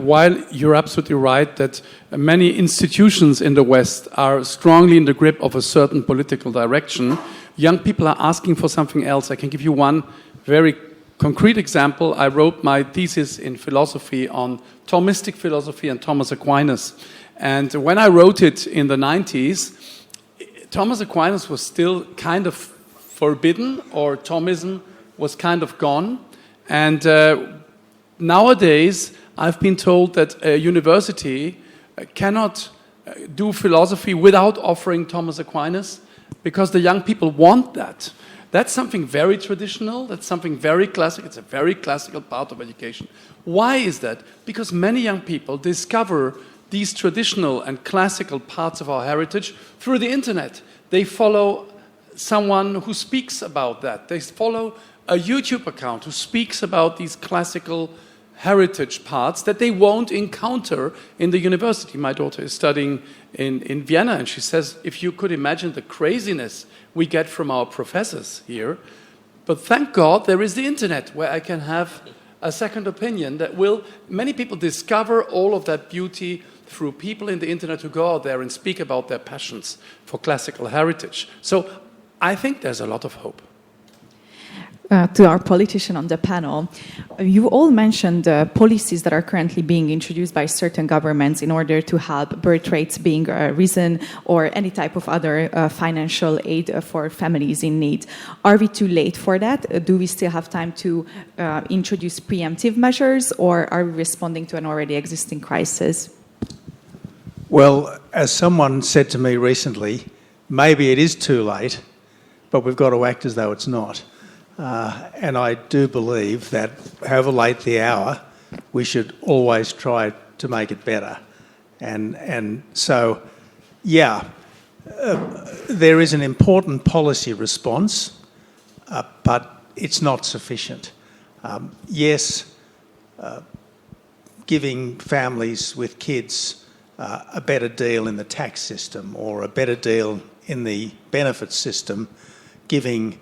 while you're absolutely right that many institutions in the West are strongly in the grip of a certain political direction, young people are asking for something else. I can give you one very concrete example. I wrote my thesis in philosophy on Thomistic philosophy and Thomas Aquinas. And when I wrote it in the 90s, Thomas Aquinas was still kind of forbidden, or Thomism was kind of gone. And nowadays, I've been told that a university cannot do philosophy without offering Thomas Aquinas, because the young people want that. That's something very traditional, that's something very classic, it's a very classical part of education. Why is that? Because many young people discover these traditional and classical parts of our heritage through the internet. They follow someone who speaks about that. They follow a YouTube account who speaks about these classical heritage parts that they won't encounter in the university. My daughter is studying in Vienna, and she says, if you could imagine the craziness we get from our professors here, but thank God there is the internet where I can have a second opinion that will, many people discover all of that beauty through people in the internet who go out there and speak about their passions for classical heritage. So I think there's a lot of hope. To our politician on the panel, you all mentioned policies that are currently being introduced by certain governments in order to help birth rates being risen, or any type of other financial aid for families in need. Are we too late for that? Do we still have time to introduce preemptive measures, or are we responding to an already existing crisis? Well, as someone said to me recently, maybe it is too late, but we've got to act as though it's not. And I do believe that however late the hour, we should always try to make it better. And so, yeah, there is an important policy response but it's not sufficient. Yes, giving families with kids a better deal in the tax system or a better deal in the benefits system, giving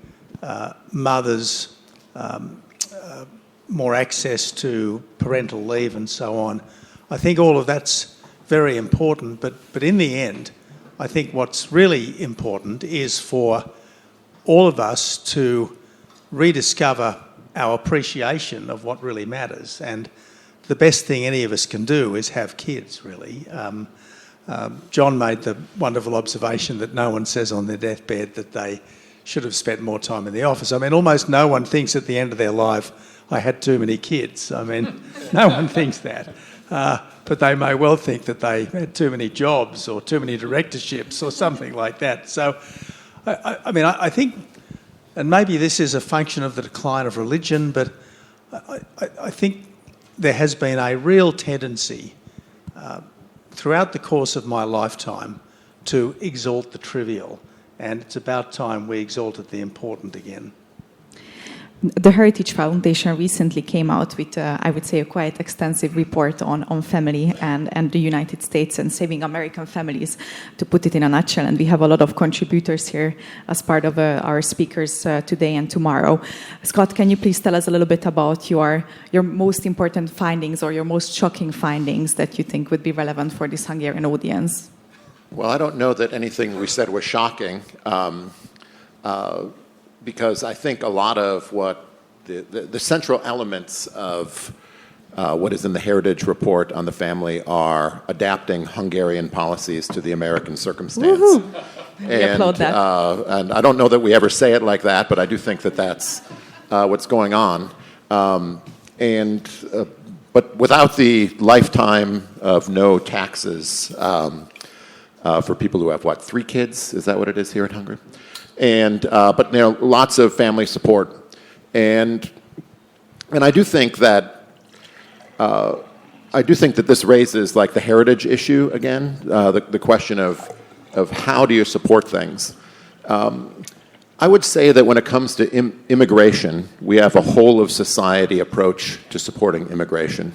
mothers more access to parental leave and so on. I think all of that's very important, but in the end, I think what's really important is for all of us to rediscover our appreciation of what really matters. And the best thing any of us can do is have kids, really. John made the wonderful observation that no one says on their deathbed that they should have spent more time in the office. I mean, almost no one thinks at the end of their life, I had too many kids. I mean, no one thinks that. But they may well think that they had too many jobs or too many directorships or something like that. So, I think, and maybe this is a function of the decline of religion, but I think there has been a real tendency throughout the course of my lifetime to exalt the trivial, and it's about time we exalted the important again. The Heritage Foundation recently came out with, I would say, a quite extensive report on family and the United States and saving American families, to put it in a nutshell. And we have a lot of contributors here as part of our speakers today and tomorrow. Scott, can you please tell us a little bit about your most important findings or your most shocking findings that you think would be relevant for this Hungarian audience? Well, I don't know that anything we said was shocking. Because I think a lot of what the central elements of what is in the Heritage Report on the family are adapting Hungarian policies to the American circumstance. Woohoo! We And, applaud that. And I don't know that we ever say it like that, but I do think that that's what's going on. But without the lifetime of no taxes for people who have, 3 kids? Is that what it is here in Hungary? But there are lots of family support, and I do think that this raises like the heritage issue again, the question of how do you support things. I would say that when it comes to immigration, we have a whole of society approach to supporting immigration.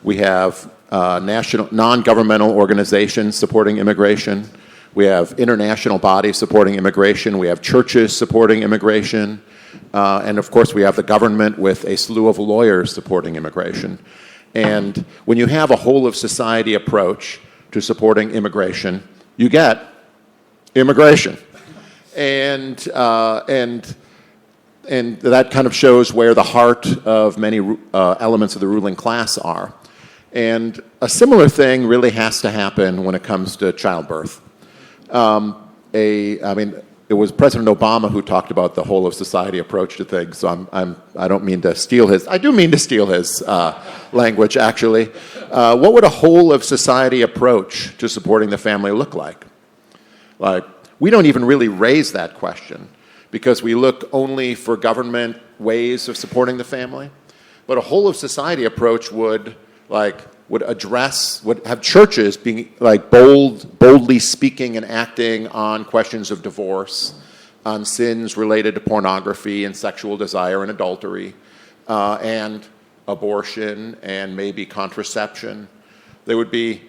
We have national non-governmental organizations supporting immigration. We have international bodies supporting immigration. We have churches supporting immigration. And of course, we have the government with a slew of lawyers supporting immigration. And when you have a whole of society approach to supporting immigration, you get immigration. And that kind of shows where the heart of many elements of the ruling class are. And a similar thing really has to happen when it comes to childbirth. It was President Obama who talked about the whole of society approach to things. So I don't mean to steal his. I do mean to steal his language. Actually, what would a whole of society approach to supporting the family look like? Like, we don't even really raise that question because we look only for government ways of supporting the family. But a whole of society approach would have churches being like boldly speaking and acting on questions of divorce, on sins related to pornography and sexual desire and adultery, and abortion and maybe contraception. There would be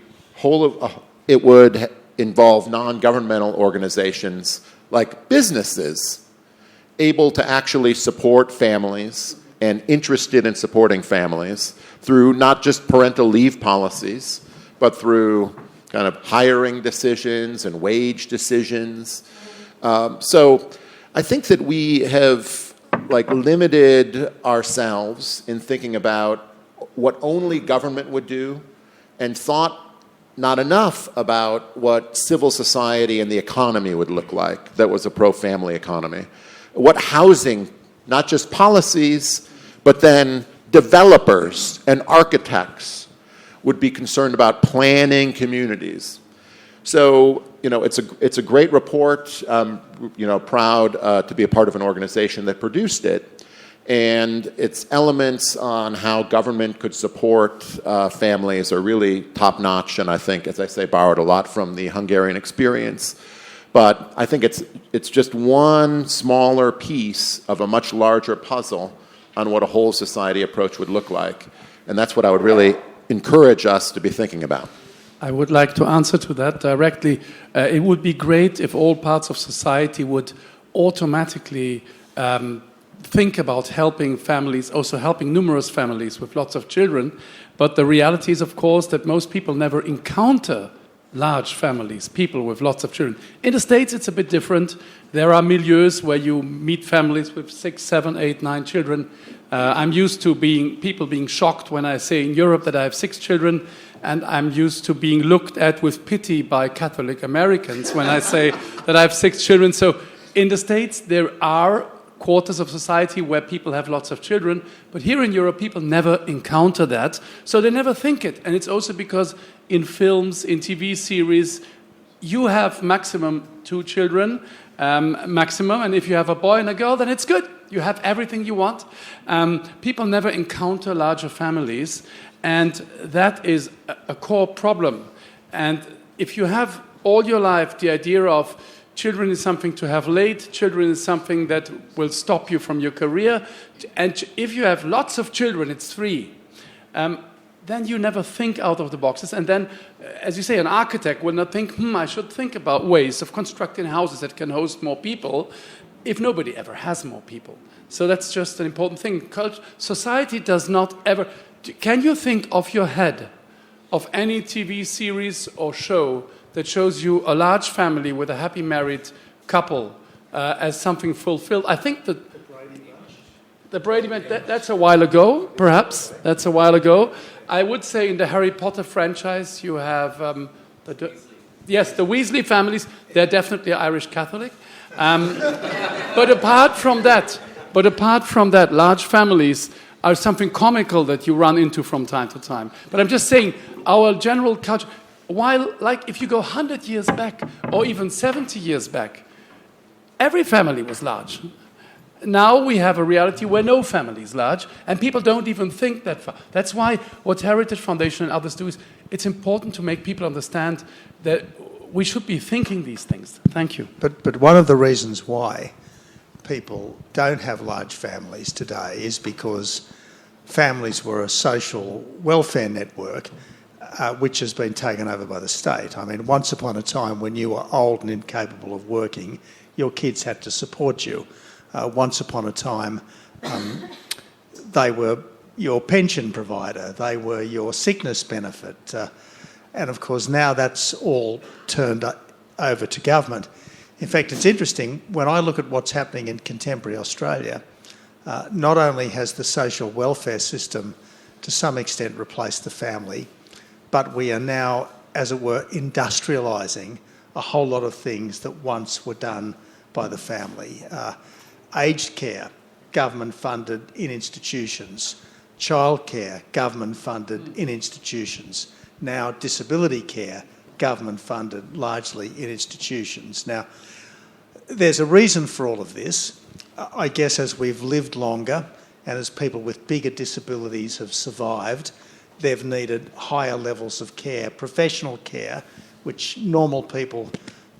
it would involve non-governmental organizations like businesses able to actually support families and interested in supporting families through not just parental leave policies, but through kind of hiring decisions and wage decisions. So I think that we have limited ourselves in thinking about what only government would do and thought not enough about what civil society and the economy would look like that was a pro-family economy. What housing, not just policies, but then developers and architects would be concerned about planning communities. So, it's a great report. Proud to be a part of an organization that produced it. And its elements on how government could support families are really top-notch, and I think, as I say, borrowed a lot from the Hungarian experience. But I think it's just one smaller piece of a much larger puzzle on what a whole society approach would look like. And that's what I would really encourage us to be thinking about. I would like to answer to that directly. It would be great if all parts of society would automatically think about helping families, also helping numerous families with lots of children. But the reality is, of course, that most people never encounter large families, people with lots of children. In the States, it's a bit different. There are milieus where you meet families with 6, 7, 8, 9 children. I'm used to people being shocked when I say in Europe that I have 6 children, and I'm used to being looked at with pity by Catholic Americans when I say that I have 6 children. So in the States, there are quarters of society where people have lots of children, but here in Europe, people never encounter that, so they never think it. And it's also because in films, in TV series, you have maximum 2 children, maximum, and if you have a boy and a girl, then it's good. You have everything you want. People never encounter larger families, and that is a core problem. And if you have all your life the idea of children is something to have late, children is something that will stop you from your career, and if you have lots of children, it's 3, then you never think out of the boxes. And then, as you say, an architect will not think, I should think about ways of constructing houses that can host more people if nobody ever has more people. So that's just an important thing. Society does not ever... Can you think off your head of any TV series or show that shows you a large family with a happy married couple as something fulfilled? I think that... The Brady Bunch, that's a while ago, perhaps. That's a while ago. I would say in the Harry Potter franchise, you have the Weasley families. They're definitely Irish Catholic. But apart from that, large families are something comical that you run into from time to time. But I'm just saying, our general culture, while, like, if you go 100 years back or even 70 years back, every family was large. Now we have a reality where no family is large, and people don't even think that far. That's why what Heritage Foundation and others do is it's important to make people understand that we should be thinking these things. Thank you. But one of the reasons why people don't have large families today is because families were a social welfare network which has been taken over by the state. I mean, once upon a time when you were old and incapable of working, your kids had to support you. Once upon a time, they were your pension provider, they were your sickness benefit. And of course, now that's all turned over to government. In fact, it's interesting, when I look at what's happening in contemporary Australia, not only has the social welfare system to some extent replaced the family, but we are now, as it were, industrialising a whole lot of things that once were done by the family. Aged care, government funded in institutions. Childcare, government funded in institutions. Now disability care, government funded largely in institutions. Now, there's a reason for all of this. I guess as we've lived longer and as people with bigger disabilities have survived, they've needed higher levels of care, professional care, which normal people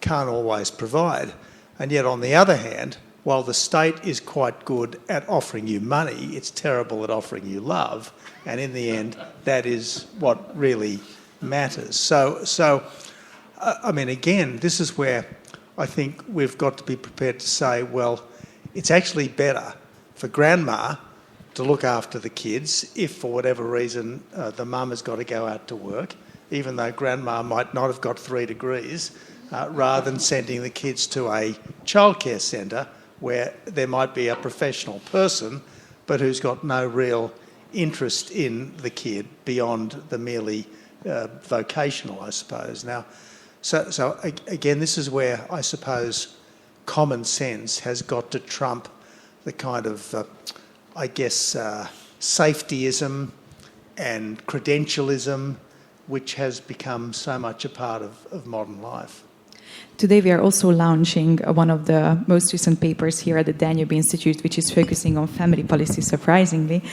can't always provide. And yet, on the other hand, while the state is quite good at offering you money, it's terrible at offering you love. And in the end, that is what really matters. So I mean, again, this is where I think we've got to be prepared to say, well, it's actually better for grandma to look after the kids if, for whatever reason, the mum has got to go out to work, even though grandma might not have got 3 degrees, rather than sending the kids to a childcare centre where there might be a professional person but who's got no real interest in the kid beyond the merely vocational, I suppose. Now, so again, this is where I suppose common sense has got to trump the kind of, safetyism and credentialism which has become so much a part of modern life. Today we are also launching one of the most recent papers here at the Danube Institute, which is focusing on family policy, surprisingly.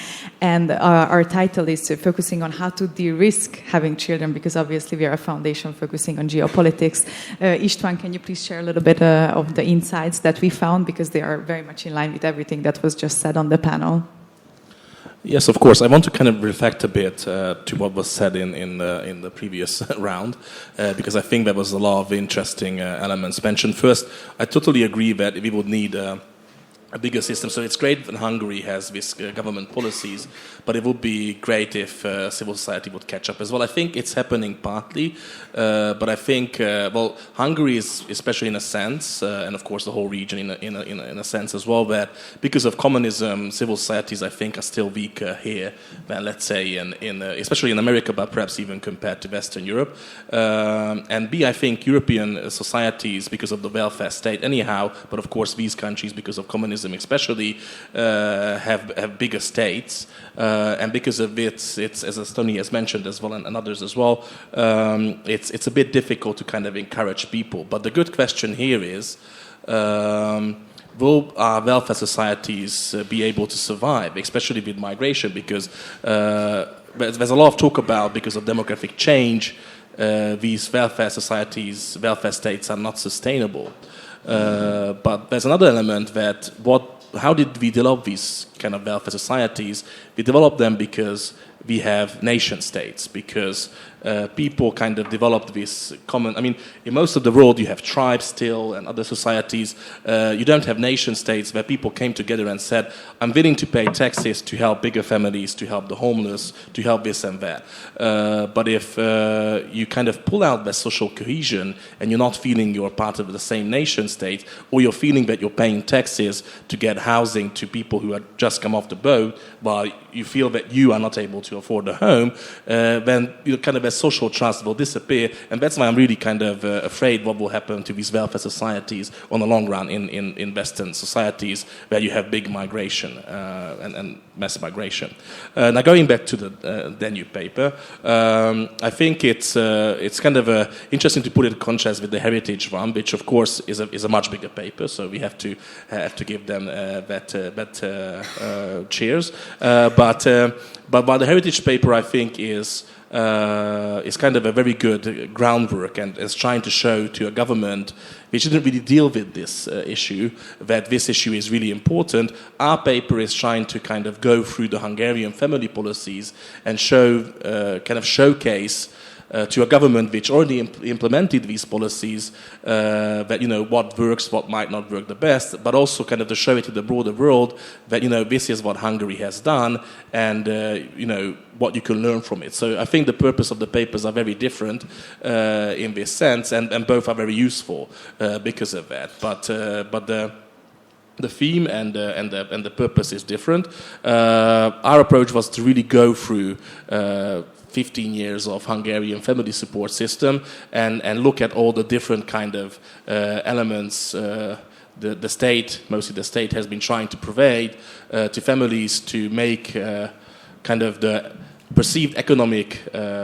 And our title is focusing on how to de-risk having children, because obviously we are a foundation focusing on geopolitics. István, can you please share a little bit of the insights that we found, because they are very much in line with everything that was just said on the panel? Yes, of course. I want to kind of reflect a bit to what was said in the previous round, because I think there was a lot of interesting elements mentioned. First, I totally agree that we would need a bigger system. So it's great that Hungary has these government policies, but it would be great if civil society would catch up as well. I think it's happening partly, but I think, Hungary is, especially in a sense, and of course the whole region in a sense as well, that because of communism, civil societies, I think, are still weaker here than, let's say, especially in America, but perhaps even compared to Western Europe. And B, I think European societies, because of the welfare state anyhow, but of course these countries, because of communism especially, have bigger states, and because of it's as Tony has mentioned as well, and others as well, it's a bit difficult to kind of encourage people. But the good question here is, will our welfare societies be able to survive, especially with migration? Because there's a lot of talk about, because of demographic change, these welfare societies, welfare states are not sustainable. But there's another element that how did we develop these kind of welfare societies? We developed them because we have nation states, because people kind of developed this common... I mean, in most of the world you have tribes still and other societies. You don't have nation states where people came together and said, I'm willing to pay taxes to help bigger families, to help the homeless, to help this and that. But if you kind of pull out the social cohesion and you're not feeling you're part of the same nation state, or you're feeling that you're paying taxes to get housing to people who have just come off the boat, while you feel that you are not able to afford a home, then you kind of social trust will disappear, and that's why I'm really kind of afraid what will happen to these welfare societies on the long run in Western societies where you have big migration and mass migration. Now going back to the Danube paper, I think it's kind of interesting to put it in contrast with the heritage one, which of course is a much bigger paper, so we have to give them that cheers. But while the heritage paper, I think, is kind of a very good groundwork and is trying to show to a government which didn't really deal with this issue that this issue is really important. Our paper is trying to kind of go through the Hungarian family policies and showcase to a government which already implemented these policies, that, what works, what might not work the best, but also kind of to show it to the broader world that, this is what Hungary has done, and, what you can learn from it. So I think the purpose of the papers are very different in this sense, and both are very useful because of that. But the theme and the purpose is different. Our approach was to really go through 15 years of Hungarian family support system and look at all the different kind of elements the state, mostly the state, has been trying to provide to families to make kind of the perceived economic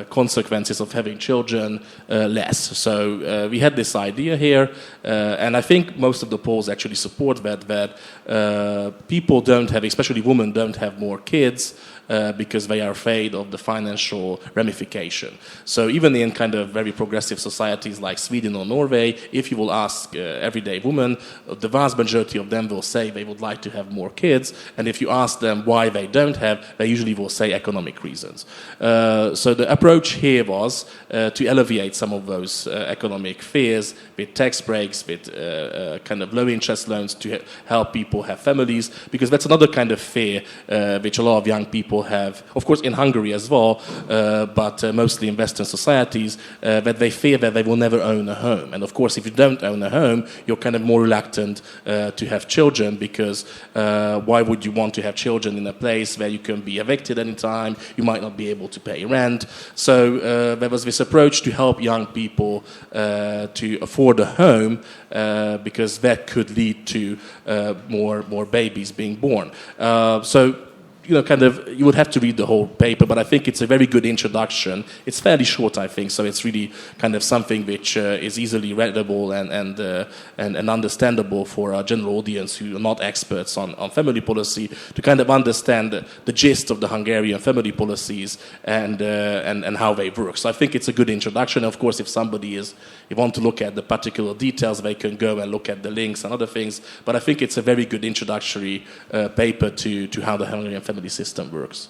consequences of having children less. So we had this idea here, and I think most of the polls actually support that people don't have, especially women, don't have more kids because they are afraid of the financial ramification. So even in kind of very progressive societies like Sweden or Norway, if you will ask everyday women, the vast majority of them will say they would like to have more kids, and if you ask them why they don't have, they usually will say economic reasons. So the approach here was to alleviate some of those economic fears with tax breaks, with kind of low interest loans to help people have families, because that's another kind of fear which a lot of young people have, of course in Hungary as well, but mostly in Western societies, that they fear that they will never own a home. And of course, if you don't own a home, you're kind of more reluctant to have children, because why would you want to have children in a place where you can be evicted anytime, you might not be able to pay rent. So there was this approach to help young people to afford a home, because that could lead to more babies being born. So you would have to read the whole paper, but I think it's a very good introduction. It's fairly short, I think, so it's really kind of something which is easily readable and understandable for a general audience who are not experts on family policy to kind of understand the gist of the Hungarian family policies and how they work. So I think it's a good introduction. Of course, if somebody want to look at the particular details, they can go and look at the links and other things. But I think it's a very good introductory paper to how the Hungarian family system works.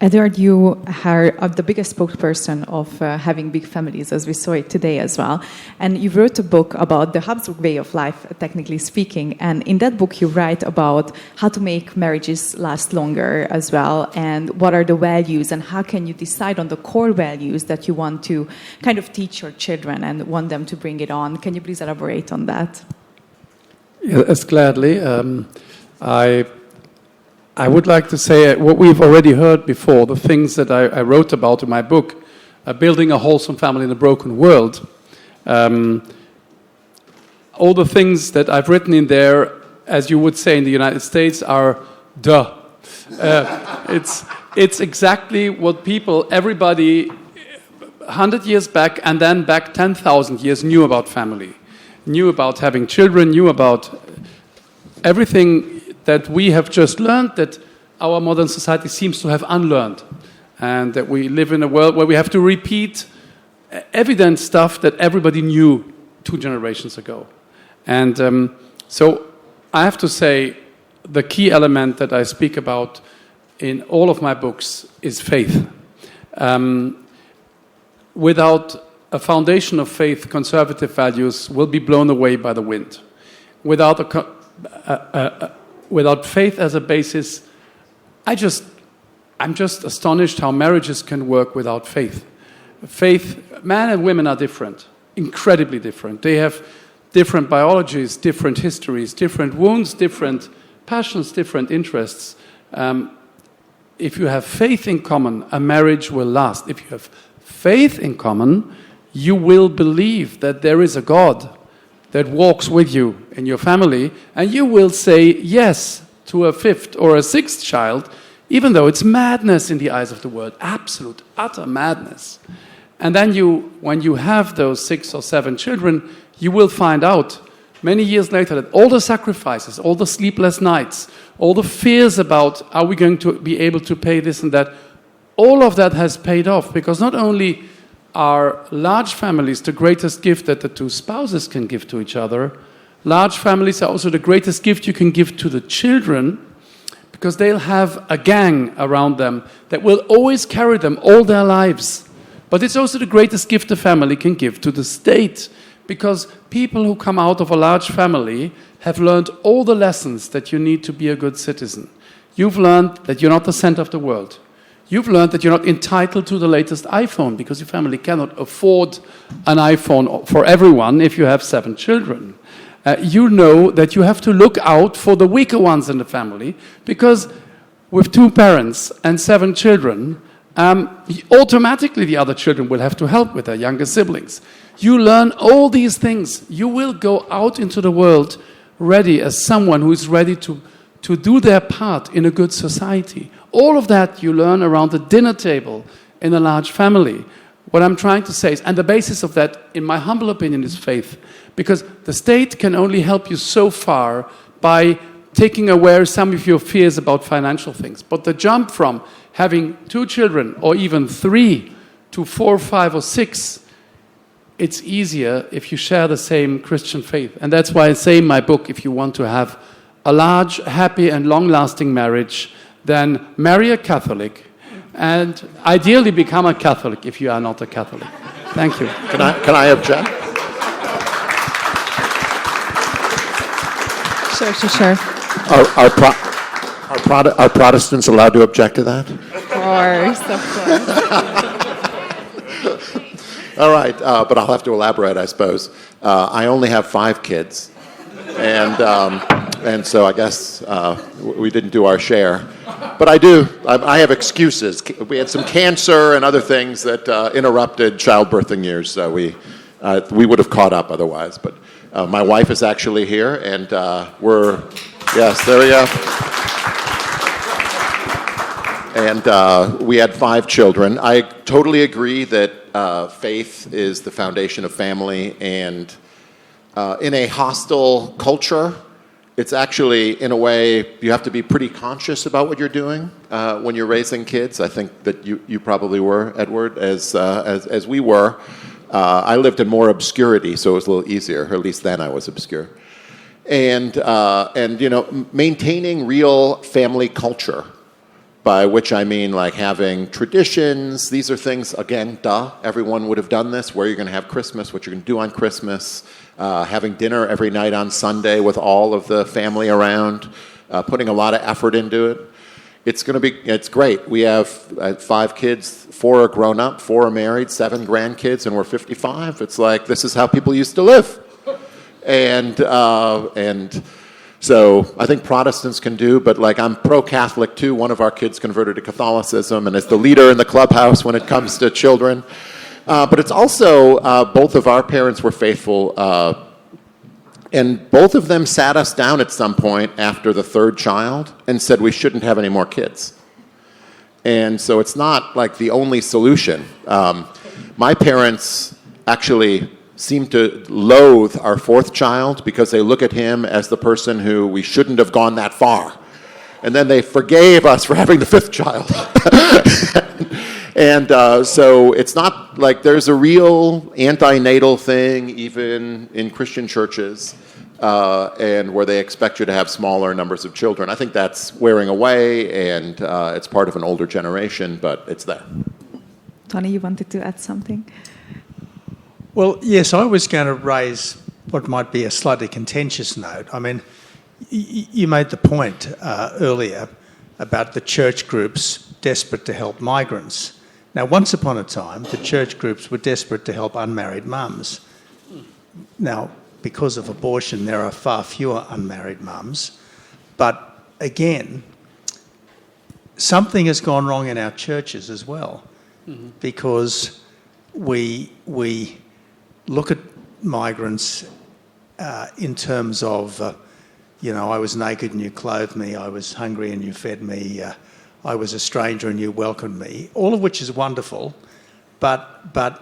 Edward, you are the biggest spokesperson of having big families, as we saw it today as well. And you wrote a book about the Habsburg way of life, technically speaking. And in that book, you write about how to make marriages last longer as well, and what are the values, and how can you decide on the core values that you want to kind of teach your children and want them to bring it on. Can you please elaborate on that? Yes, gladly. I would like to say what we've already heard before, the things that I wrote about in my book, Building a Wholesome Family in a Broken World. All the things that I've written in there, as you would say in the United States, are duh. It's exactly what everybody 100 years back and then back 10,000 years knew about family, knew about having children, knew about everything that we have just learned, that our modern society seems to have unlearned, and that we live in a world where we have to repeat evident stuff that everybody knew 2 generations ago. And so I have to say the key element that I speak about in all of my books is faith. Without a foundation of faith, conservative values will be blown away by the wind. Without faith as a basis, I'm just astonished how marriages can work without faith. Faith, men and women are different, incredibly different. They have different biologies, different histories, different wounds, different passions, different interests. If you have faith in common, a marriage will last. If you have faith in common, you will believe that there is a God that walks with you in your family, and you will say yes to a 5th or a 6th child, even though it's madness in the eyes of the world, absolute, utter madness. And then when you have those 6 or 7 children, you will find out many years later that all the sacrifices, all the sleepless nights, all the fears about are we going to be able to pay this and that, all of that has paid off, because not only are large families the greatest gift that the 2 spouses can give to each other, large families are also the greatest gift you can give to the children, because they'll have a gang around them that will always carry them all their lives. But it's also the greatest gift a family can give to the state, because people who come out of a large family have learned all the lessons that you need to be a good citizen. You've learned that you're not the center of the world. You've learned that you're not entitled to the latest iPhone, because your family cannot afford an iPhone for everyone if you have 7 children. You know that you have to look out for the weaker ones in the family, because with 2 parents and 7 children, automatically the other children will have to help with their younger siblings. You learn all these things. You will go out into the world ready as someone who is ready to do their part in a good society. All of that you learn around the dinner table in a large family. What I'm trying to say is, and the basis of that, in my humble opinion, is faith. Because the state can only help you so far by taking away some of your fears about financial things. But the jump from having 2 children, or even 3, to 4, 5, or 6, it's easier if you share the same Christian faith. And that's why I say in my book, if you want to have a large, happy, and long-lasting marriage, then marry a Catholic, and ideally become a Catholic if you are not a Catholic. Thank you. Can I object? Sure. Are Protestants allowed to object to that? Of course. All right, but I'll have to elaborate, I suppose. I only have 5 kids, and so I guess we didn't do our share. But I do. I have excuses. We had some cancer and other things that interrupted childbirthing years, so we would have caught up otherwise. But my wife is actually here, and yes, there we go. And we had 5 children. I totally agree that faith is the foundation of family, and in a hostile culture, it's actually, in a way, you have to be pretty conscious about what you're doing when you're raising kids. I think that you probably were, Edward, as we were. I lived in more obscurity, so it was a little easier, or at least then I was obscure. And maintaining real family culture, by which I mean like having traditions. These are things, again, everyone would have done this, where you're going to have Christmas, what you're going to do on Christmas, having dinner every night on Sunday with all of the family around, putting a lot of effort into it. It's great. We have 5 kids, 4 are grown up, 4 are married, 7 grandkids, and we're 55. It's like, this is how people used to live. And so I think Protestants can do, but like I'm pro-Catholic too. One of our kids converted to Catholicism and is the leader in the clubhouse when it comes to children. But it's also, both of our parents were faithful, and both of them sat us down at some point after the 3rd child and said we shouldn't have any more kids. And so it's not like the only solution. My parents actually seem to loathe our 4th child because they look at him as the person who we shouldn't have gone that far. And then they forgave us for having the 5th child. And so it's not like there's a real anti-natal thing even in Christian churches, and where they expect you to have smaller numbers of children. I think that's wearing away, and it's part of an older generation, but it's there. Tony, you wanted to add something? Well, yes, I was going to raise what might be a slightly contentious note. I mean, you made the point earlier about the church groups desperate to help migrants. Now, once upon a time, the church groups were desperate to help unmarried mums. Now, because of abortion, there are far fewer unmarried mums. But again, something has gone wrong in our churches as well, because we look at migrants in terms of, I was naked and you clothed me, I was hungry and you fed me, I was a stranger and you welcomed me, all of which is wonderful, but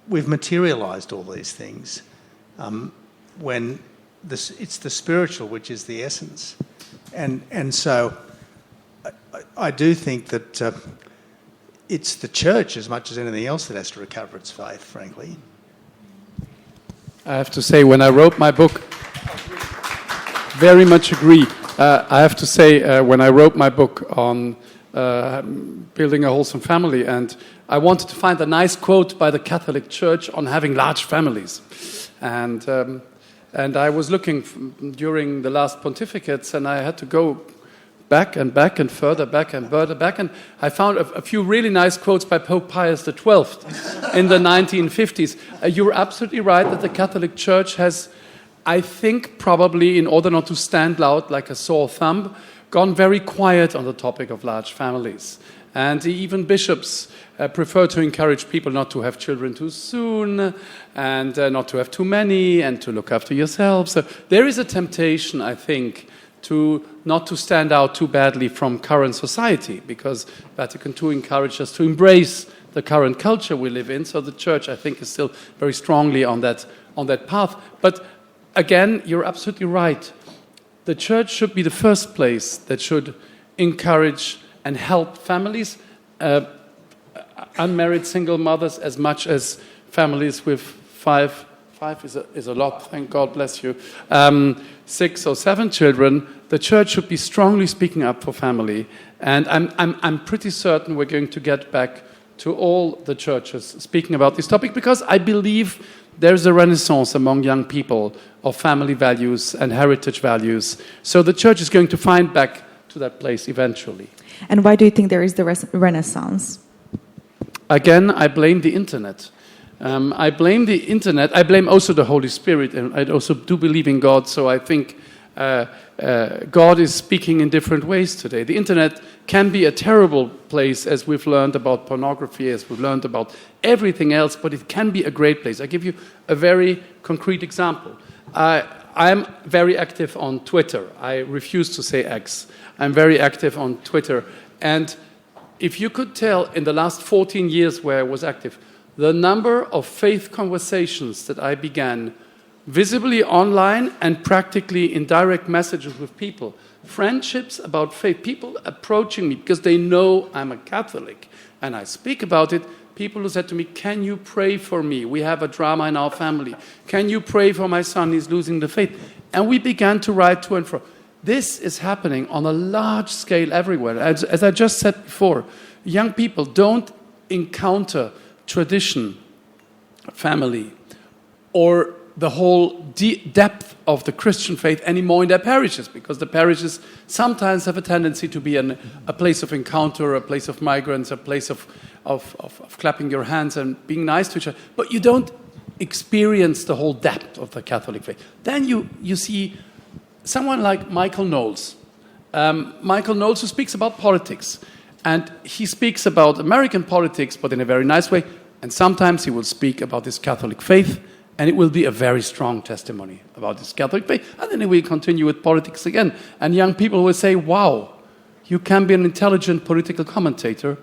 we've materialised all these things when it's the spiritual which is the essence. And so I do think that it's the church as much as anything else that has to recover its faith, frankly. I have to say, when I wrote my book, very much agree. I have to say, when I wrote my book on building a wholesome family, and I wanted to find a nice quote by the Catholic Church on having large families. And I was looking during the last pontificates, and I had to go back and further back, and I found a few really nice quotes by Pope Pius XII in the 1950s. You're absolutely right that the Catholic Church has, I think, probably in order not to stand out like a sore thumb, gone very quiet on the topic of large families. And even bishops prefer to encourage people not to have children too soon, and not to have too many, and to look after yourselves. So there is a temptation, I think, not to stand out too badly from current society, because Vatican II encouraged us to embrace the current culture we live in. So the Church, I think, is still very strongly on that path. But again, you're absolutely right. The Church should be the first place that should encourage and help families, unmarried single mothers, as much as families with five is a lot, thank God, bless you, 6 or 7 children. The Church should be strongly speaking up for family, and I'm pretty certain we're going to get back to all the churches speaking about this topic, because I believe there's a renaissance among young people of family values and heritage values. So the Church is going to find back to that place eventually. And why do you think there is the renaissance? Again, I blame the internet. I blame the internet. I blame also the Holy Spirit, and I also do believe in God, so I think God is speaking in different ways today. The internet can be a terrible place, as we've learned about pornography, as we've learned about everything else, but it can be a great place. I give you a very concrete example. I'm very active on Twitter. I refuse to say X. I'm very active on Twitter. And if you could tell in the last 14 years where I was active, the number of faith conversations that I began visibly online and practically in direct messages with people, friendships about faith, people approaching me because they know I'm a Catholic and I speak about it, people who said to me, can you pray for me? We have a drama in our family. Can you pray for my son? He's losing the faith. And we began to write to and fro. This is happening on a large scale everywhere. As I just said before, young people don't encounter tradition, family, or the whole depth of the Christian faith anymore in their parishes, because the parishes sometimes have a tendency to be a place of encounter, a place of migrants, a place of clapping your hands and being nice to each other. But you don't experience the whole depth of the Catholic faith. Then you see someone like Michael Knowles. Michael Knowles, who speaks about politics. And he speaks about American politics, but in a very nice way. And sometimes he will speak about his Catholic faith, and it will be a very strong testimony about his Catholic faith. And then he will continue with politics again. And young people will say, wow, you can be an intelligent political commentator,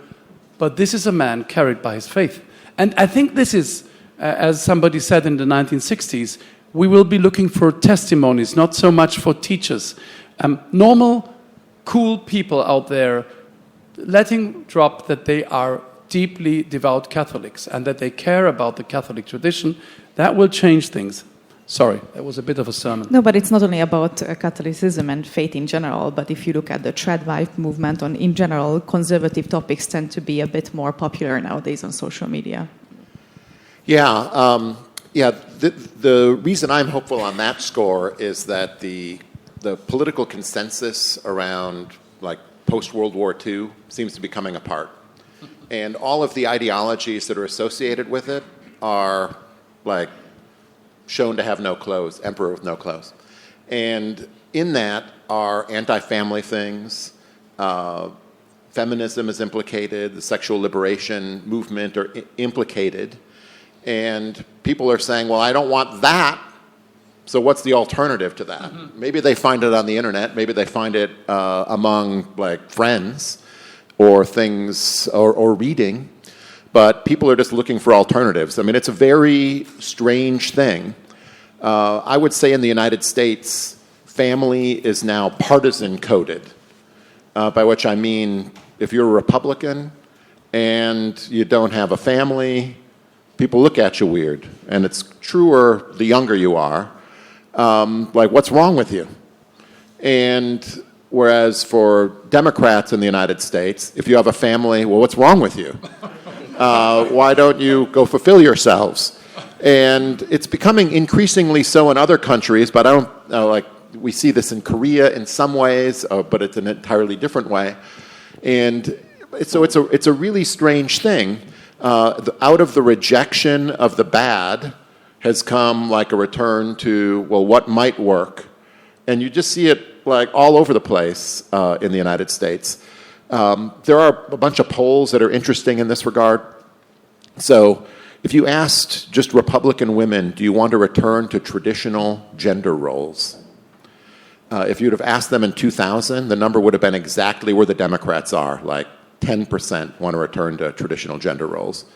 but this is a man carried by his faith. And I think this is, as somebody said in the 1960s, we will be looking for testimonies, not so much for teachers. Normal, cool people out there letting drop that they are deeply devout Catholics and that they care about the Catholic tradition, that will change things. Sorry, that was a bit of a sermon. No, but it's not only about Catholicism and faith in general, but if you look at the trad-wife movement, in general, conservative topics tend to be a bit more popular nowadays on social media. Yeah, the reason I'm hopeful on that score is that the political consensus around like post-World War II seems to be coming apart. And all of the ideologies that are associated with it are like shown to have no clothes, emperor with no clothes. And in that are anti-family things, feminism is implicated, the sexual liberation movement are implicated. And people are saying, well, I don't want that, so what's the alternative to that? Mm-hmm. Maybe they find it on the internet, maybe they find it among like friends or things or reading, but people are just looking for alternatives. I mean, it's a very strange thing. I would say in the United States, family is now partisan coded, by which I mean if you're a Republican and you don't have a family, people look at you weird. And it's truer the younger you are. Like, what's wrong with you? And whereas for Democrats in the United States, if you have a family, well, what's wrong with you? Why don't you go fulfill yourselves? And it's becoming increasingly so in other countries, but I don't like we see this in Korea in some ways, but it's an entirely different way. And so it's a really strange thing. Out of the rejection of the bad has come like a return to, well, what might work? And you just see it like all over the place in the United States. There are a bunch of polls that are interesting in this regard. So if you asked just Republican women, do you want to return to traditional gender roles? If you'd have asked them in 2000, the number would have been exactly where the Democrats are, like 10% want to return to traditional gender roles.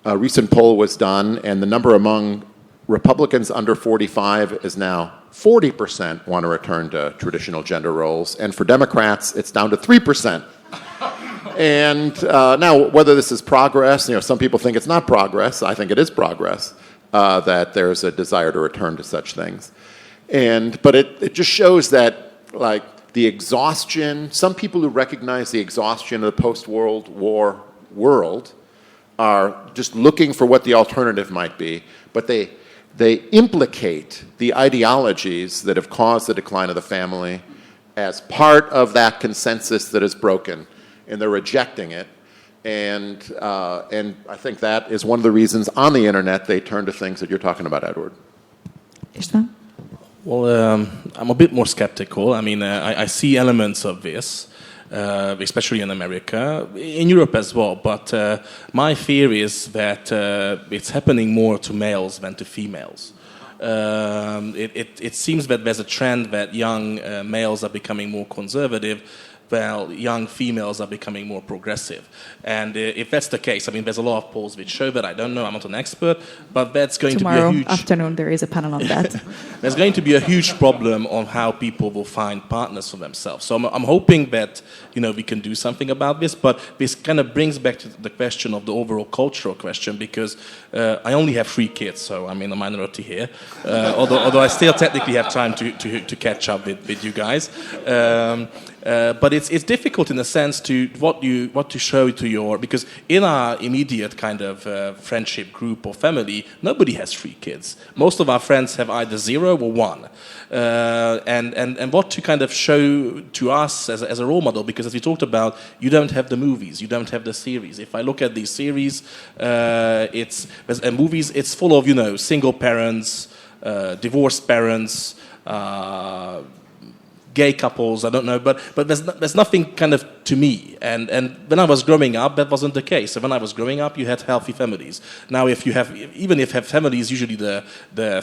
A recent poll was done, and the number among Republicans under 45 is now 40% want to return to traditional gender roles, and for Democrats, it's down to 3%. And now, whether this is progress, some people think it's not progress. I think it is progress, that there's a desire to return to such things. But it just shows that, like, the exhaustion, some people who recognize the exhaustion of the post-World War world are just looking for what the alternative might be, but they implicate the ideologies that have caused the decline of the family as part of that consensus that is broken, and they're rejecting it. And I think that is one of the reasons on the internet they turn to things that you're talking about, Edward. István? Well, I'm a bit more skeptical. I mean, I see elements of this, especially in America, in Europe as well. But my fear is that it's happening more to males than to females. It seems that there's a trend that young males are becoming more conservative, well, young females are becoming more progressive. And if that's the case, I mean, there's a lot of polls which show that. I don't know, I'm not an expert, but that's going to be a huge... Tomorrow afternoon there is a panel on that. There's going to be a huge problem on how people will find partners for themselves. So I'm hoping that, we can do something about this, but this kind of brings back to the question of the overall cultural question, because I only have 3 kids, so I'm in a minority here, although I still technically have time to catch up with you guys. But it's difficult in a sense to what to show to your, because in our immediate kind of friendship group or family, nobody has 3 kids. Most of our friends have either 0 or 1. And what to kind of show to us as a role model, because as we talked about, you don't have the movies, you don't have the series. If I look at these series, movies, it's full of, single parents, divorced parents, gay couples, I don't know, but there's nothing kind of to me. And when I was growing up, that wasn't the case. So when I was growing up, you had healthy families. Now, if you have families, usually the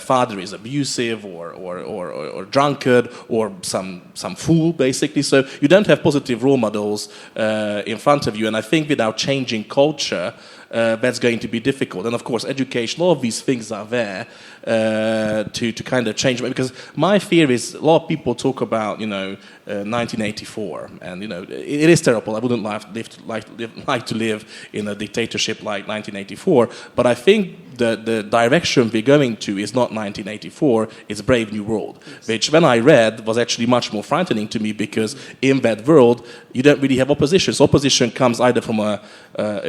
father is abusive or drunkard or some fool, basically. So you don't have positive role models in front of you. And I think without changing culture, that's going to be difficult. And of course, education, all of these things are there to kind of change. Because my fear is, a lot of people talk about, 1984, and it is terrible. I wouldn't like to live in a dictatorship like 1984. But I think the direction we're going to is not 1984. It's Brave New World, which when I read was actually much more frightening to me, because in that world you don't really have opposition. So opposition comes either from a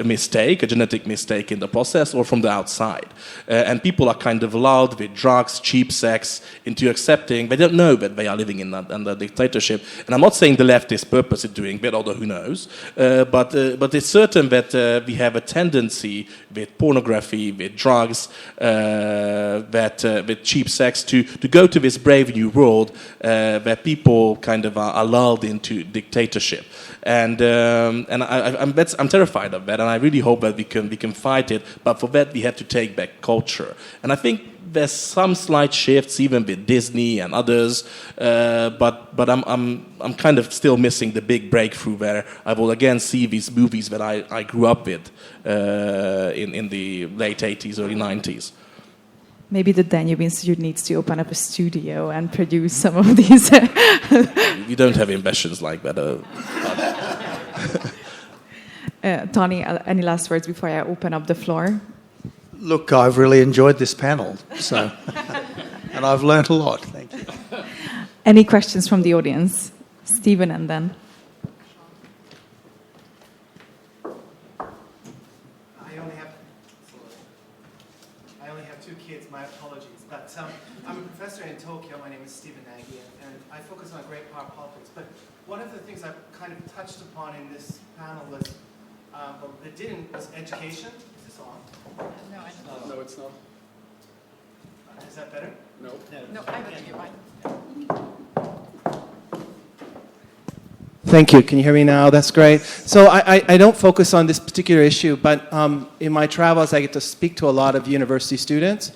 mistake, a genetic mistake in the process, or from the outside. And people are kind of lulled with drugs, cheap sex, into accepting. They don't know that they are living in under dictatorship. And I'm not saying the left is purposely doing that, although who knows. But it's certain that we have a tendency with pornography, with drugs, with cheap sex, to go to this brave new world where people kind of are lulled into dictatorship. And I'm terrified of that, and I really hope that we can fight it. But for that, we have to take back culture. And I think there's some slight shifts, even with Disney and others. But I'm kind of still missing the big breakthrough where I will again see these movies that I grew up with in the late 80s, early 90s. Maybe the Danube Institute needs to open up a studio and produce some of these. We don't have ambitions like that. Tony, any last words before I open up the floor? Look, I've really enjoyed this panel, and I've learnt a lot. Thank you. Any questions from the audience? Stephen and then. I only have 2 kids, my apologies. But I'm a professor in Tokyo. My name is Stephen Nagy, and I focus on great power politics. But one of the things I've kind of touched upon in this panel was, but it didn't, was education. Is this on? No, it's not. Is that better? No. No, I will give you mine. Thank you. Can you hear me now? That's great. So I don't focus on this particular issue, but in my travels I get to speak to a lot of university students.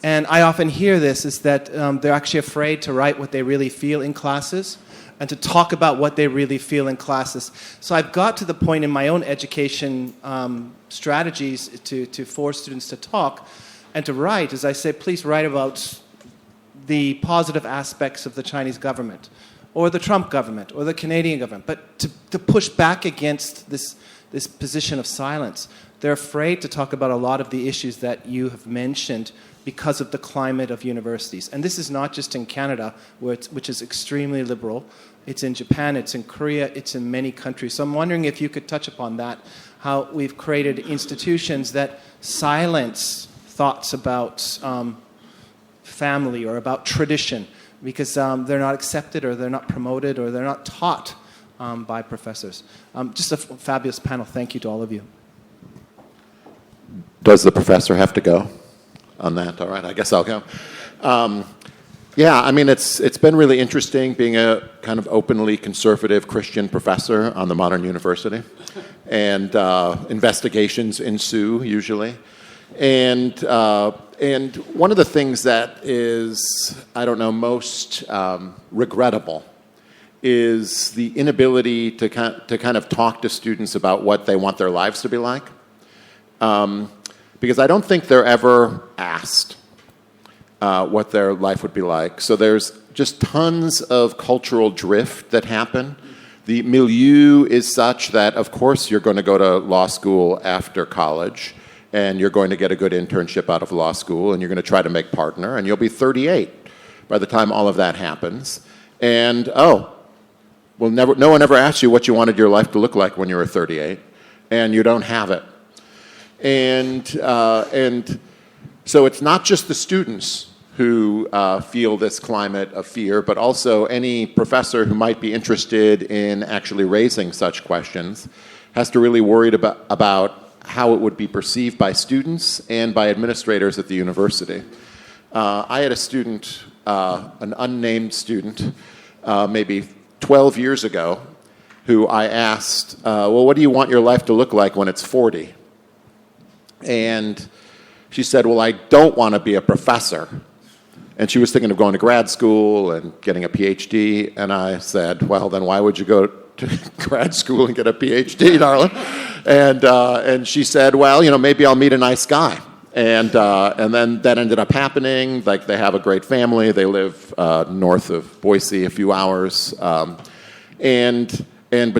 And I often hear this, is that they're actually afraid to write what they really feel in classes and to talk about what they really feel in classes. So I've got to the point in my own education strategies to force students to talk and to write, as I say, please write about the positive aspects of the Chinese government or the Trump government or the Canadian government, but to push back against this position of silence. They're afraid to talk about a lot of the issues that you have mentioned because of the climate of universities. And this is not just in Canada, which is extremely liberal. It's in Japan, it's in Korea, it's in many countries. So I'm wondering if you could touch upon that, how we've created institutions that silence thoughts about family or about tradition because they're not accepted or they're not promoted or they're not taught by professors. Just a fabulous panel. Thank you to all of you. Does the professor have to go on that? All right, I guess I'll go. Yeah, I mean, it's been really interesting being a kind of openly conservative Christian professor on the Modern University. And investigations ensue, usually. And one of the things that is, I don't know, most regrettable is the inability to kind of talk to students about what they want their lives to be like. Because I don't think they're ever asked what their life would be like. So there's just tons of cultural drift that happen. The milieu is such that, of course, you're going to go to law school after college, and you're going to get a good internship out of law school, and you're going to try to make partner, and you'll be 38 by the time all of that happens. And, no one ever asked you what you wanted your life to look like when you were 38, and you don't have it. And so it's not just the students who feel this climate of fear, but also any professor who might be interested in actually raising such questions has to really worry about how it would be perceived by students and by administrators at the university. I had a student, an unnamed student, maybe 12 years ago, who I asked, well, what do you want your life to look like when it's 40? And she said, well, I don't want to be a professor. And she was thinking of going to grad school and getting a PhD. And I said, well, then why would you go to grad school and get a PhD, darling? And she said, well, maybe I'll meet a nice guy. And then that ended up happening. Like, they have a great family. They live north of Boise, a few hours. But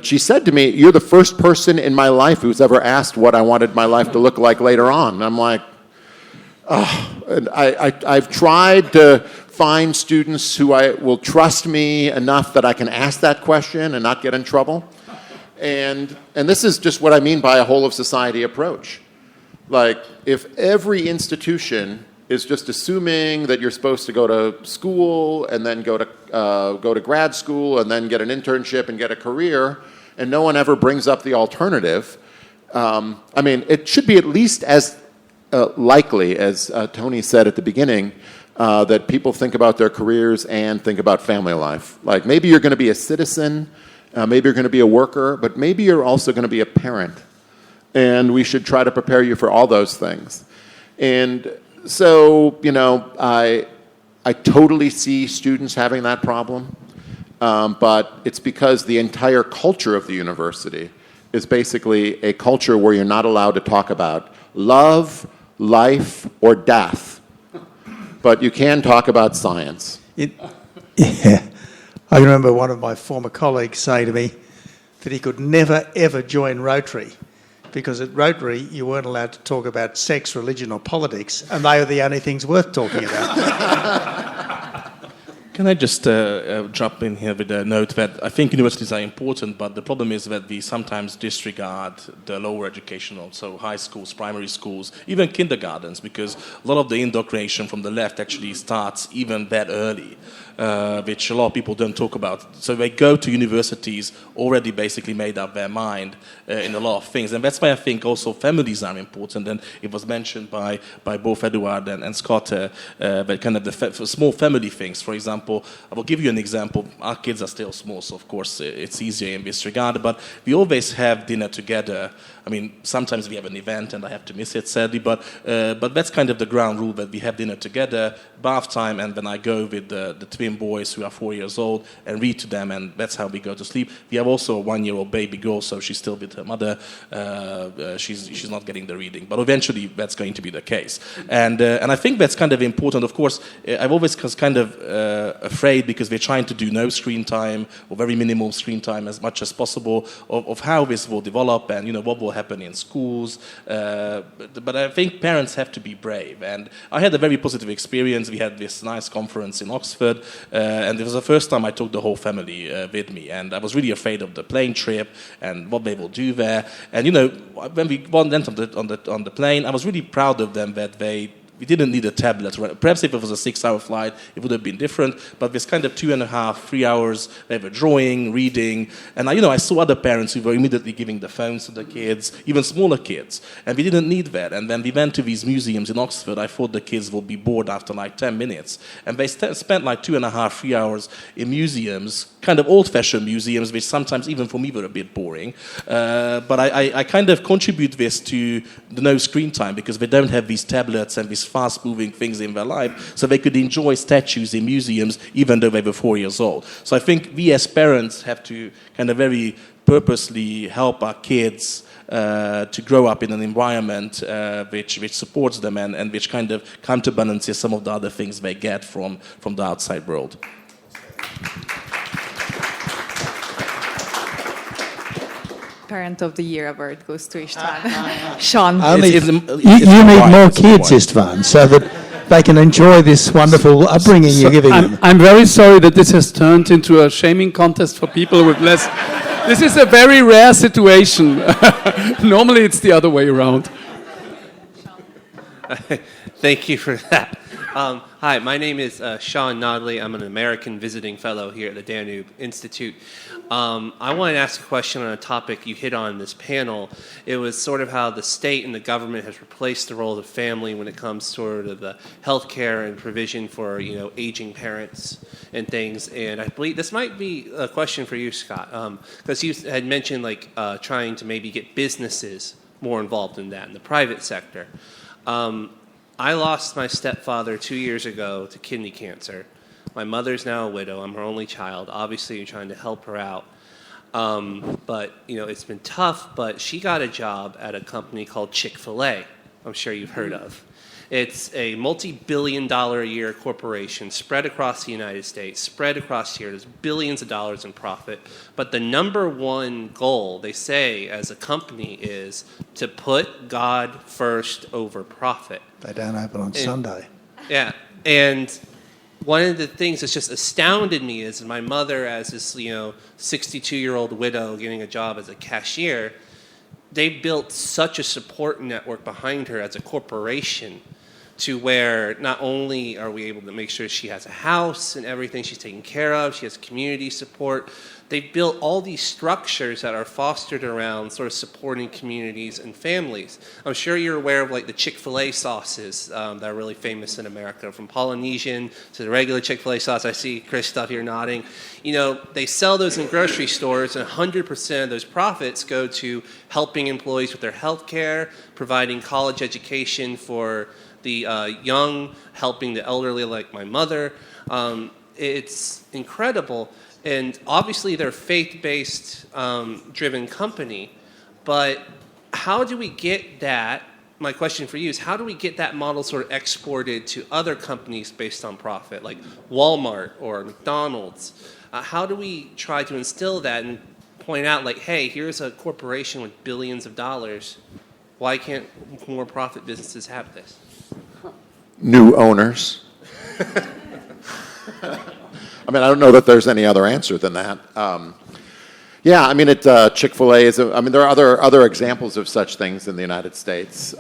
she said to me, you're the first person in my life who's ever asked what I wanted my life to look like later on. And I'm like, and I've tried to find students who will trust me enough that I can ask that question and not get in trouble. And this is just what I mean by a whole of society approach. Like, if every institution is just assuming that you're supposed to go to school and then go to grad school and then get an internship and get a career, and no one ever brings up the alternative, it should be at least as likely, as Tony said at the beginning, that people think about their careers and think about family life. Like, maybe you're going to be a citizen, maybe you're going to be a worker, but maybe you're also going to be a parent. And we should try to prepare you for all those things. And so, I totally see students having that problem, but it's because the entire culture of the university is basically a culture where you're not allowed to talk about love, life, or death, but you can talk about science. Yeah. I remember one of my former colleagues saying to me that he could never, ever join Rotary, because at Rotary you weren't allowed to talk about sex, religion, or politics, and they were the only things worth talking about. Can I just drop in here with a note that I think universities are important, but the problem is that we sometimes disregard the lower educational, so high schools, primary schools, even kindergartens, because a lot of the indoctrination from the left actually starts even that early, which a lot of people don't talk about. So they go to universities already basically made up their mind in a lot of things. And that's why I think also families are important. And it was mentioned by both Eduard and Scott, that kind of the small family things. For example, I will give you an example. Our kids are still small, so of course it's easier in this regard. But we always have dinner together. I mean, sometimes we have an event and I have to miss it, sadly, but that's kind of the ground rule, that we have dinner together, bath time, and then I go with the twin boys who are 4 years old and read to them, and that's how we go to sleep. We have also a 1-year-old baby girl, so she's still with her mother. She's not getting the reading, but eventually that's going to be the case. And I think that's kind of important. Of course, I've always kind of afraid, because we're trying to do no screen time or very minimal screen time as much as possible, of how this will develop and what will happen in schools, but I think parents have to be brave. And I had a very positive experience. We had this nice conference in Oxford, and it was the first time I took the whole family with me, and I was really afraid of the plane trip and what they will do there. And when we went on the plane, I was really proud of them that we didn't need a tablet. Perhaps if it was a 6-hour flight, it would have been different. But this kind of 2.5, 3 hours, they were drawing, reading. And I saw other parents who were immediately giving the phones to the kids, even smaller kids. And we didn't need that. And when we went to these museums in Oxford, I thought the kids would be bored after like 10 minutes. And they spent like 2.5, 3 hours in museums, kind of old-fashioned museums, which sometimes even for me were a bit boring. But I kind of contribute this to the no screen time, because they don't have these tablets and these fast-moving things in their life, so they could enjoy statues in museums even though they were 4 years old. So I think we as parents have to kind of very purposely help our kids to grow up in an environment which supports them and which kind of counterbalances some of the other things they get from the outside world. Parent of the Year award goes to István. Sean. You need more kids, István, so that they can enjoy this wonderful upbringing you're giving them. I'm very sorry that this has turned into a shaming contest for people with less. This is a very rare situation. Normally it's the other way around. Thank you for that. Hi, my name is Sean Nodley. I'm an American visiting fellow here at the Danube Institute. I wanted to ask a question on a topic you hit on in this panel. It was sort of how the state and the government has replaced the role of the family when it comes sort of the healthcare and provision for, aging parents and things. And I believe this might be a question for you, Scott, because you had mentioned trying to maybe get businesses more involved in that in the private sector. I lost my stepfather 2 years ago to kidney cancer. My mother's now a widow. I'm her only child. Obviously, you're trying to help her out. But, it's been tough, but she got a job at a company called Chick-fil-A, I'm sure you've heard of. It's a multi-billion-dollar-a-year corporation spread across the United States, spread across here. There's billions of dollars in profit. But the number one goal, they say, as a company is to put God first over profit. They don't open on Sunday. Yeah, and one of the things that's just astounded me is my mother, as this 62-year-old widow getting a job as a cashier, they built such a support network behind her as a corporation to where not only are we able to make sure she has a house and everything she's taken care of, she has community support. They've built all these structures that are fostered around sort of supporting communities and families. I'm sure you're aware of the Chick-fil-A sauces that are really famous in America, from Polynesian to the regular Chick-fil-A sauce. I see Christoph here nodding. They sell those in grocery stores, and 100% of those profits go to helping employees with their health care, providing college education for the young, helping the elderly like my mother. It's incredible. And obviously they're a faith-based driven company, but how do we get that? My question for you is, how do we get that model sort of exported to other companies based on profit, like Walmart or McDonald's? How do we try to instill that and point out, hey, here's a corporation with billions of dollars. Why can't more profit businesses have this? New owners. I don't know that there's any other answer than that. Chick-fil-A is. There are other examples of such things in the United States.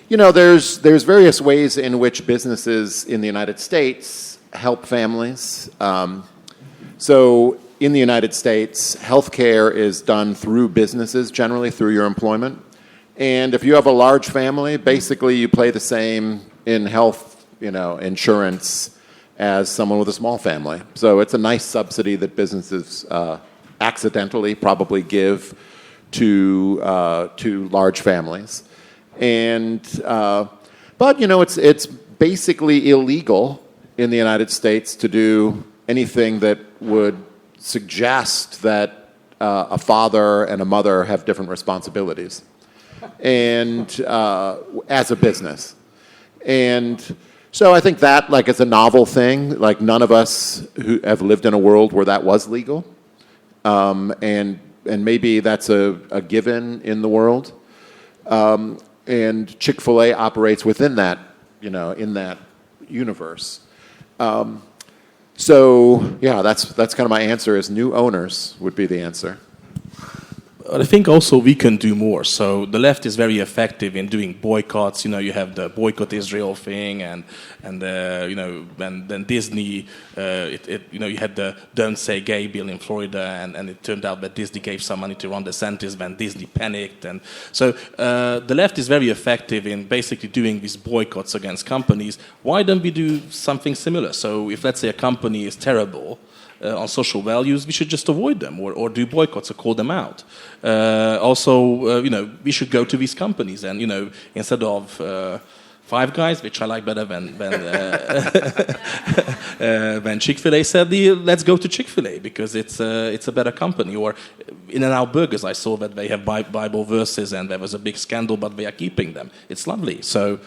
There's various ways in which businesses in the United States help families. So in the United States, healthcare is done through businesses, generally through your employment. And if you have a large family, basically you pay the same in health, insurance as someone with a small family. So it's a nice subsidy that businesses accidentally probably give to large families. And it's basically illegal in the United States to do anything that would suggest that a father and a mother have different responsibilities, and as a business. And so I think that is a novel thing. None of us who have lived in a world where that was legal, and maybe that's a given in the world. And Chick-fil-A operates within that, in that universe. That's kind of my answer. Is new owners would be the answer. I think also we can do more. So the left is very effective in doing boycotts. You have the boycott Israel thing, and then Disney. You had the Don't Say Gay bill in Florida, and it turned out that Disney gave some money to Ron DeSantis when Disney panicked, and so the left is very effective in basically doing these boycotts against companies. Why don't we do something similar? So if, let's say, a company is terrible on social values, we should just avoid them or do boycotts or call them out. We should go to these companies and, instead of Five Guys, which I like better than Chick-fil-A, said, let's go to Chick-fil-A because it's a better company. Or In-N-Out Burgers, I saw that they have Bible verses and there was a big scandal, but they are keeping them. It's lovely. So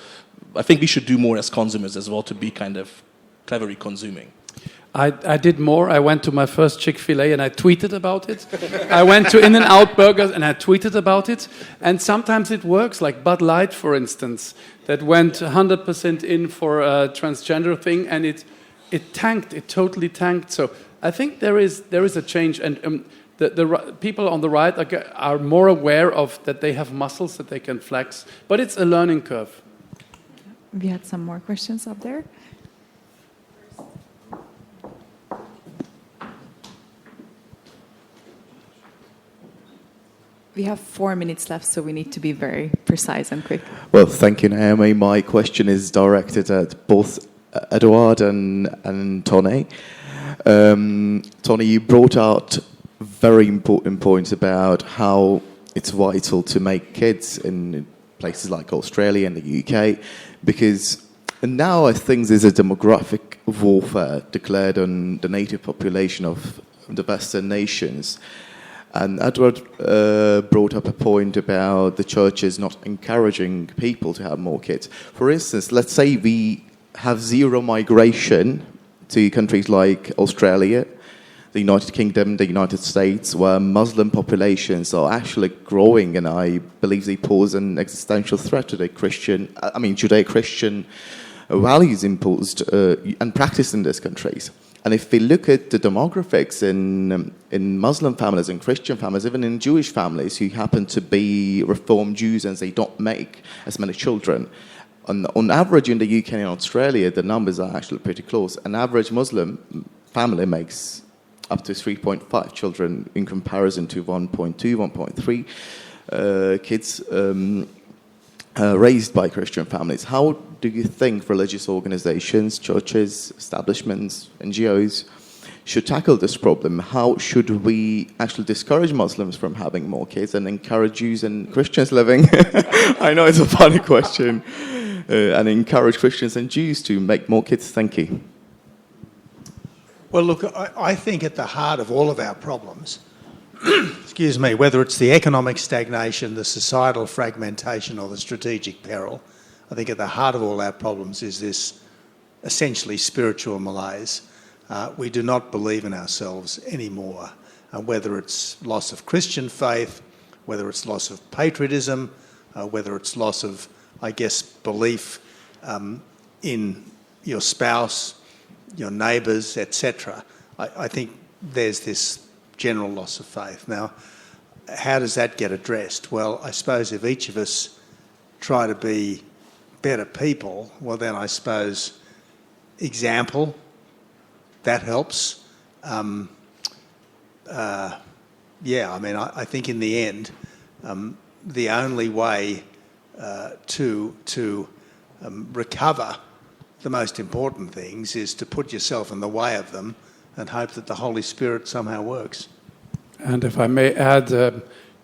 I think we should do more as consumers as well to be kind of cleverly consuming. I did more. I went to my first Chick-fil-A and I tweeted about it. I went to In-N-Out Burgers and I tweeted about it. And sometimes it works, like Bud Light, for instance, that went 100% in for a transgender thing, and it tanked. It totally tanked. So I think there is a change, and the people on the right are more aware of that they have muscles that they can flex. But it's a learning curve. We had some more questions up there. We have 4 minutes left, so we need to be very precise and quick. Well, thank you, Naomi. My question is directed at both Eduard and Tony. Tony, you brought out very important points about how it's vital to make kids in places like Australia and the UK, because now I think there's a demographic warfare declared on the native population of the Western nations. And Edward brought up a point about the churches not encouraging people to have more kids. For instance, let's say we have zero migration to countries like Australia, the United Kingdom, the United States, where Muslim populations are actually growing, and I believe they pose an existential threat to the Judeo-Christian values imposed and practiced in these countries. And if we look at the demographics in Muslim families and Christian families, even in Jewish families who happen to be Reformed Jews and they don't make as many children, on average in the UK and Australia, the numbers are actually pretty close. An average Muslim family makes up to 3.5 children in comparison to 1.2, 1.3 kids raised by Christian families. How do you think religious organizations, churches, establishments, NGOs should tackle this problem? How should we actually discourage Muslims from having more kids and encourage Jews and Christians living? I know it's a funny question. And encourage Christians and Jews to make more kids. Thank you. Well, look, I think at the heart of all of our problems, excuse me, whether it's the economic stagnation, the societal fragmentation, or the strategic peril, I think at the heart of all our problems is this essentially spiritual malaise. We do not believe in ourselves anymore, whether it's loss of Christian faith, whether it's loss of patriotism, whether it's loss of, I guess, belief in your spouse, your neighbours, etc. I think there's this general loss of faith. Now, how does that get addressed? Well, I suppose if each of us try to be better people, well then I suppose example, that helps. I think in the end, the only way to recover the most important things is to put yourself in the way of them and hope that the Holy Spirit somehow works. And if I may add,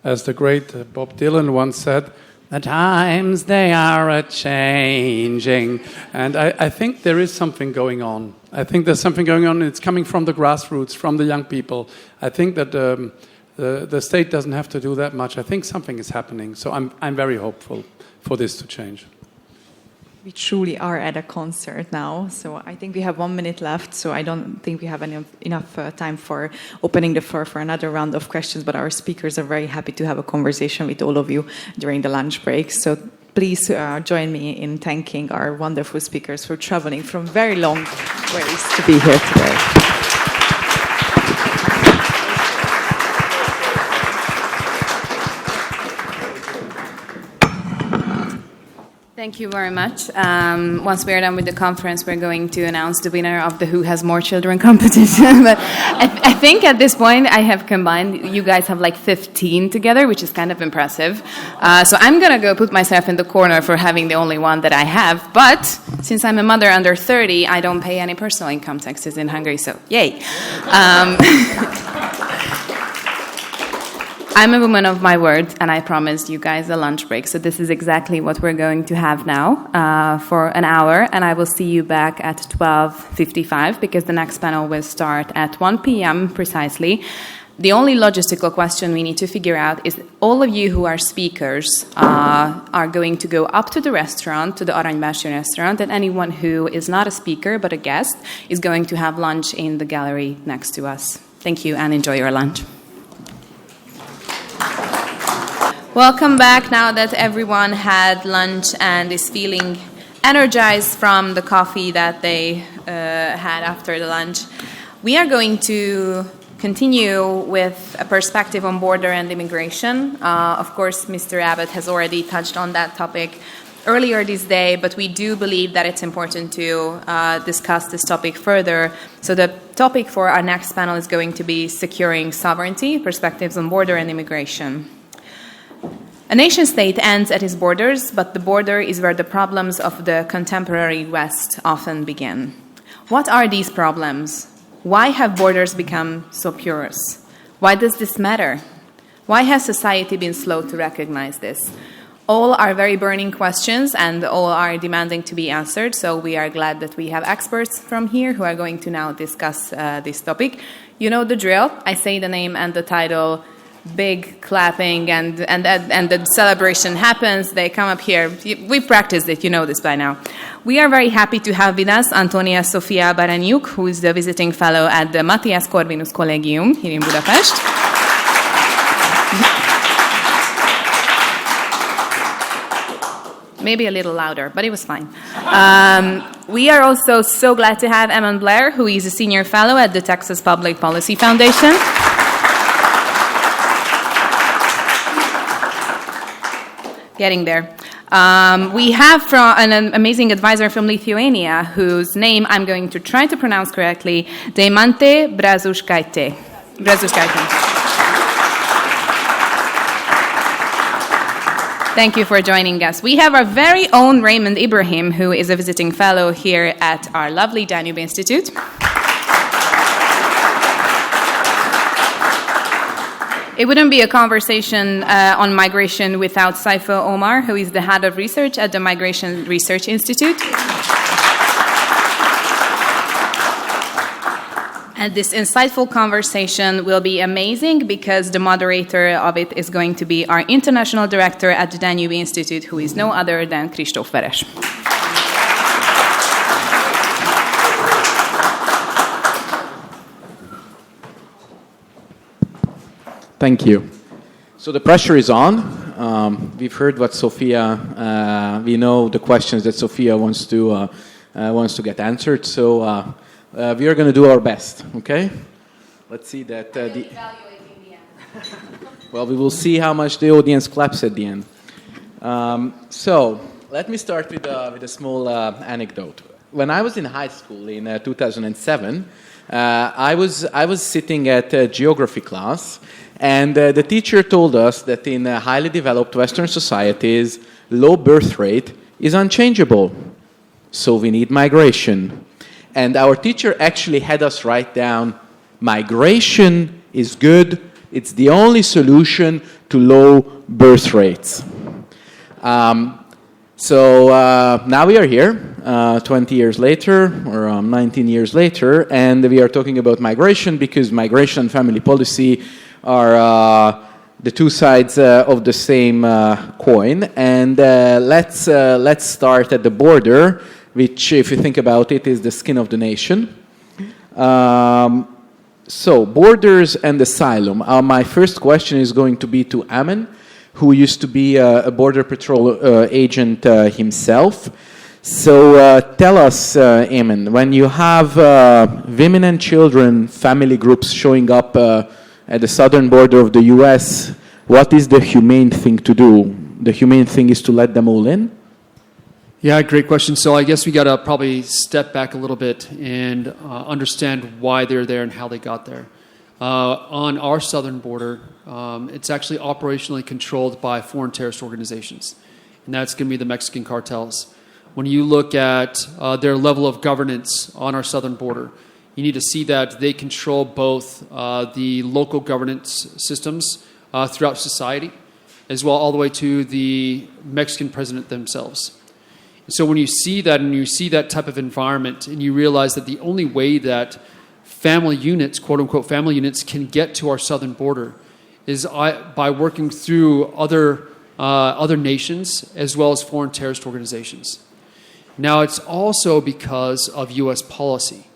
as the great Bob Dylan once said, the times they are a-changing. And I think there is something going on. I think there's something going on, and it's coming from the grassroots, from the young people. I think that the state doesn't have to do that much. I think something is happening. So I'm very hopeful for this to change. We truly are at a concert now, so I think we have 1 minute left, so I don't think we have enough time for opening the floor for another round of questions, but our speakers are very happy to have a conversation with all of you during the lunch break. So please join me in thanking our wonderful speakers for traveling from very long ways to be here today. Thank you very much. Once we're done with the conference, we're going to announce the winner of the Who Has More Children competition. But I think at this point I have combined, you guys have like 15 together, which is kind of impressive. So I'm going to go put myself in the corner for having the only one that I have. But since I'm a mother under 30, I don't pay any personal income taxes in Hungary, so yay. I'm a woman of my word, and I promised you guys a lunch break. So this is exactly what we're going to have now for an hour, and I will see you back at 12:55 because the next panel will start at 1 p.m. precisely. The only logistical question we need to figure out is all of you who are speakers are going to go up to the restaurant, to the Aranybástya restaurant, and anyone who is not a speaker but a guest is going to have lunch in the gallery next to us. Thank you and enjoy your lunch. Welcome back now that everyone had lunch and is feeling energized from the coffee that they had after the lunch. We are going to continue with a perspective on border and immigration. Of course, Mr. Abbott has already touched on that topic earlier this day, but we do believe that it's important to discuss this topic further. So the topic for our next panel is going to be securing sovereignty, perspectives on border and immigration. A nation-state ends at its borders, but the border is where the problems of the contemporary West often begin. What are these problems? Why have borders become so porous? Why does this matter? Why has society been slow to recognize this? All are very burning questions and all are demanding to be answered, so we are glad that we have experts from here who are going to now discuss this topic. You know the drill. I say the name and the title, big clapping, and the celebration happens. They come up here. We've practiced it. You know this by now. We are very happy to have with us Antonia Sofia Baranyuk, who is the visiting fellow at the Matthias Corvinus Collegium here in Budapest. Maybe a little louder, but it was fine. We are also so glad to have Eamon Blair, who is a senior fellow at the Texas Public Policy Foundation. Getting there. We have from an amazing advisor from Lithuania, whose name I'm going to try to pronounce correctly, Deimante Brazuškaitė. Thank you for joining us. We have our very own Raymond Ibrahim, who is a visiting fellow here at our lovely Danube Institute. It wouldn't be a conversation on migration without Saifo Omar, who is the head of research at the Migration Research Institute. And this insightful conversation will be amazing because the moderator of it is going to be our international director at the Danube Institute, who is no other than Kristóf Veres. Thank you. So the pressure is on. We've heard what Sofia. We know the questions that Sofia wants to get answered. So we are going to do our best. Okay. Let's see that. Well, we will see how much the audience claps at the end. So let me start with a small anecdote. When I was in high school in 2007, I was sitting at geography class. And the teacher told us that in highly developed Western societies, low birth rate is unchangeable. So we need migration. And our teacher actually had us write down, migration is good. It's the only solution to low birth rates. So now we are here, 20 years later, or 19 years later, and we are talking about migration because migration and family policy are the two sides of the same coin. And let's start at the border, which, if you think about it, is the skin of the nation. So, borders and asylum. My first question is going to be to Eamon, who used to be a border patrol agent himself. So tell us, Eamon, when you have women and children, family groups showing up at the southern border of the US, what is the humane thing to do? The humane thing is to let them all in? Yeah, great question. So I guess we got to probably step back a little bit and understand why they're there and how they got there. On our southern border, it's actually operationally controlled by foreign terrorist organizations, and that's going to be the Mexican cartels. When you look at their level of governance on our southern border, you need to see that they control both the local governance systems throughout society, as well all the way to the Mexican president themselves. So when you see that and you see that type of environment and you realize that the only way that family units, quote-unquote family units, can get to our southern border is by working through other nations as well as foreign terrorist organizations. Now, it's also because of U.S. policy.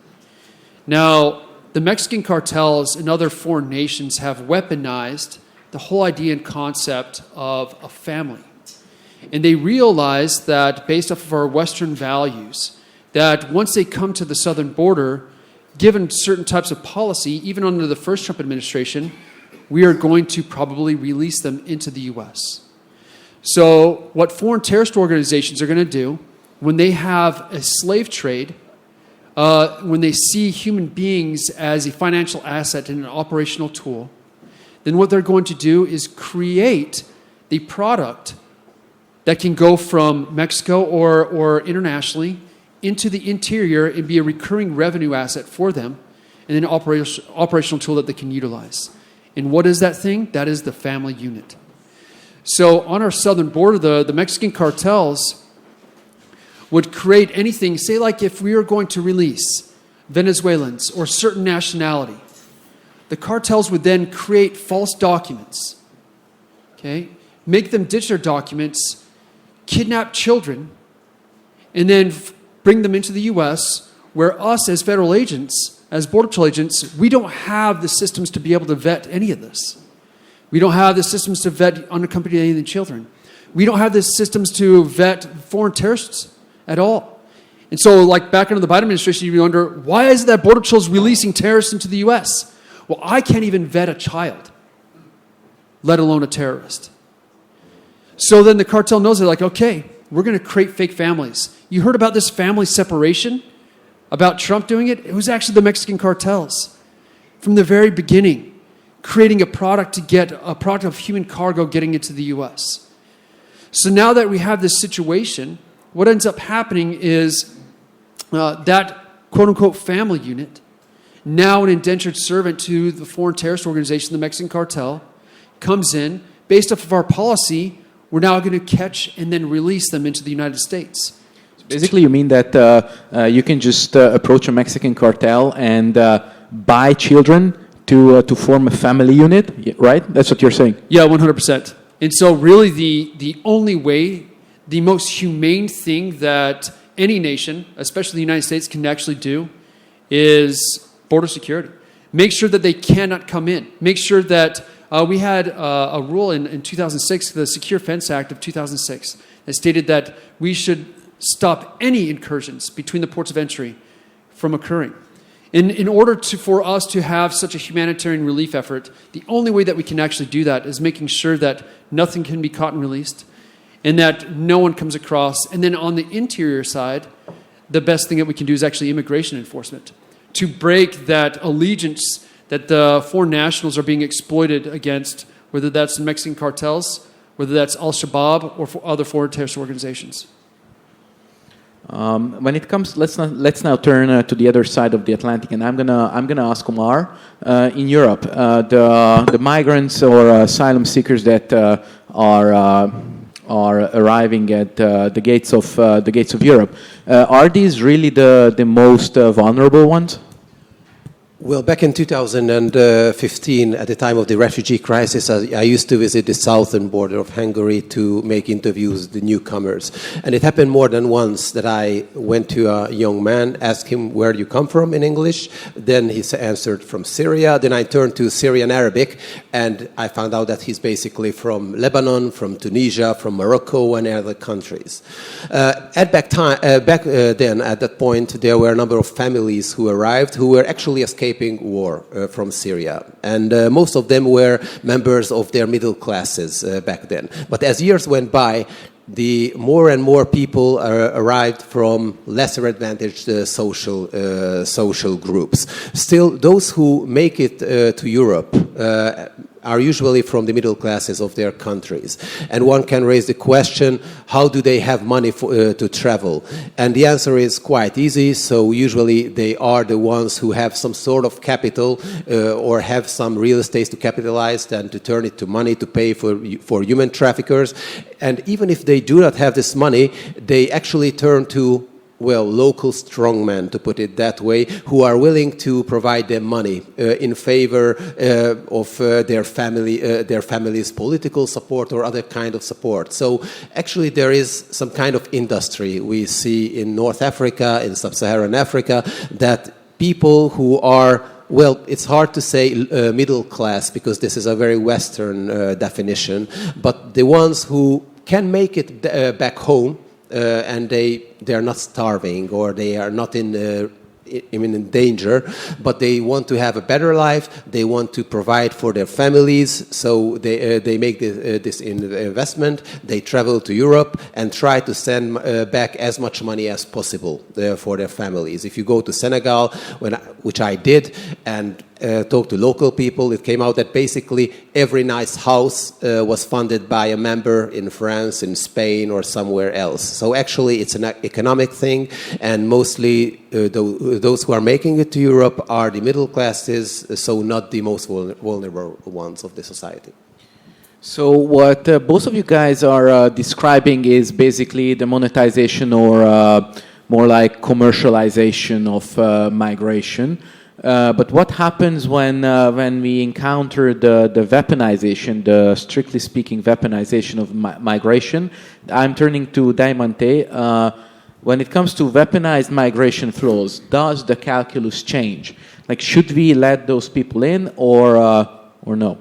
Now, the Mexican cartels and other foreign nations have weaponized the whole idea and concept of a family. And they realize that based off of our Western values, that once they come to the southern border, given certain types of policy, even under the first Trump administration, we are going to probably release them into the U.S. So what foreign terrorist organizations are going to do when they have a slave trade, when they see human beings as a financial asset and an operational tool, then what they're going to do is create the product that can go from Mexico or internationally into the interior and be a recurring revenue asset for them, and an operational tool that they can utilize. And what is that thing? That is the family unit. So on our southern border, the Mexican cartels would create anything, say like if we were going to release Venezuelans or certain nationality, the cartels would then create false documents, okay, make them ditch their documents, kidnap children, and then bring them into the U.S., where us as federal agents, as Border Patrol agents, we don't have the systems to be able to vet any of this. We don't have the systems to vet unaccompanied alien children. We don't have the systems to vet foreign terrorists at all. And so, like back under the Biden administration, you wonder, why is it that Border Patrol is releasing terrorists into the U.S.? Well, I can't even vet a child, let alone a terrorist. So then the cartel knows, they're like, okay, we're going to create fake families. You heard about this family separation, about Trump doing it? It was actually the Mexican cartels. From the very beginning, creating a product of human cargo getting into the U.S. So now that we have this situation, what ends up happening is that quote-unquote family unit, now an indentured servant to the foreign terrorist organization, the Mexican cartel, comes in. Based off of our policy, we're now going to catch and then release them into the United States. So basically, you mean that you can just approach a Mexican cartel and buy children to form a family unit, right? That's what you're saying? Yeah, 100%. And so really the only way, the most humane thing that any nation, especially the United States, can actually do is border security. Make sure that they cannot come in. Make sure that we had a rule in 2006, the Secure Fence Act of 2006, that stated that we should stop any incursions between the ports of entry from occurring. In order for us to have such a humanitarian relief effort, the only way that we can actually do that is making sure that nothing can be caught and released, and that no one comes across. And then on the interior side, the best thing that we can do is actually immigration enforcement, to break that allegiance that the foreign nationals are being exploited against, whether that's the Mexican cartels, whether that's Al-Shabaab, or for other foreign terrorist organizations. When it comes, let's now turn to the other side of the Atlantic, and I'm gonna ask Omar. In Europe, the migrants or asylum seekers that are arriving at the gates of Europe, are these really the most vulnerable ones? Well, back in 2015, at the time of the refugee crisis, I used to visit the southern border of Hungary to make interviews with the newcomers. And it happened more than once that I went to a young man, asked him, where do you come from in English? Then he answered from Syria. Then I turned to Syrian Arabic, and I found out that he's basically from Lebanon, from Tunisia, from Morocco, and other countries. Back then, at that point, there were a number of families who arrived who were actually escaping war from Syria. And most of them were members of their middle classes back then. But as years went by, the more and more people arrived from lesser advantaged social groups. Still, those who make it to Europe are usually from the middle classes of their countries. And one can raise the question, how do they have money to travel? And the answer is quite easy. So usually they are the ones who have some sort of capital or have some real estate to capitalize and to turn it to money to pay for human traffickers. And even if they do not have this money, they actually turn to local strongmen, to put it that way, who are willing to provide them money in favor of their family's political support or other kind of support. So actually there is some kind of industry we see in North Africa, in Sub-Saharan Africa, that people who are, it's hard to say middle class because this is a very Western definition, but the ones who can make it back home, and they are not starving or they are not in imminent danger, but they want to have a better life, they want to provide for their families, so they make this investment, they travel to Europe and try to send back as much money as possible for their families. If you go to Senegal, which I did, and talked to local people, it came out that basically every nice house was funded by a member in France, in Spain, or somewhere else. So actually it's an economic thing, and mostly those who are making it to Europe are the middle classes, so not the most vulnerable ones of the society. So what both of you guys are describing is basically the monetization or more like commercialization of migration. But what happens when we encounter the weaponization, the strictly speaking weaponization of migration? I'm turning to Diamante. When it comes to weaponized migration flows, does the calculus change? Like, should we let those people in or no?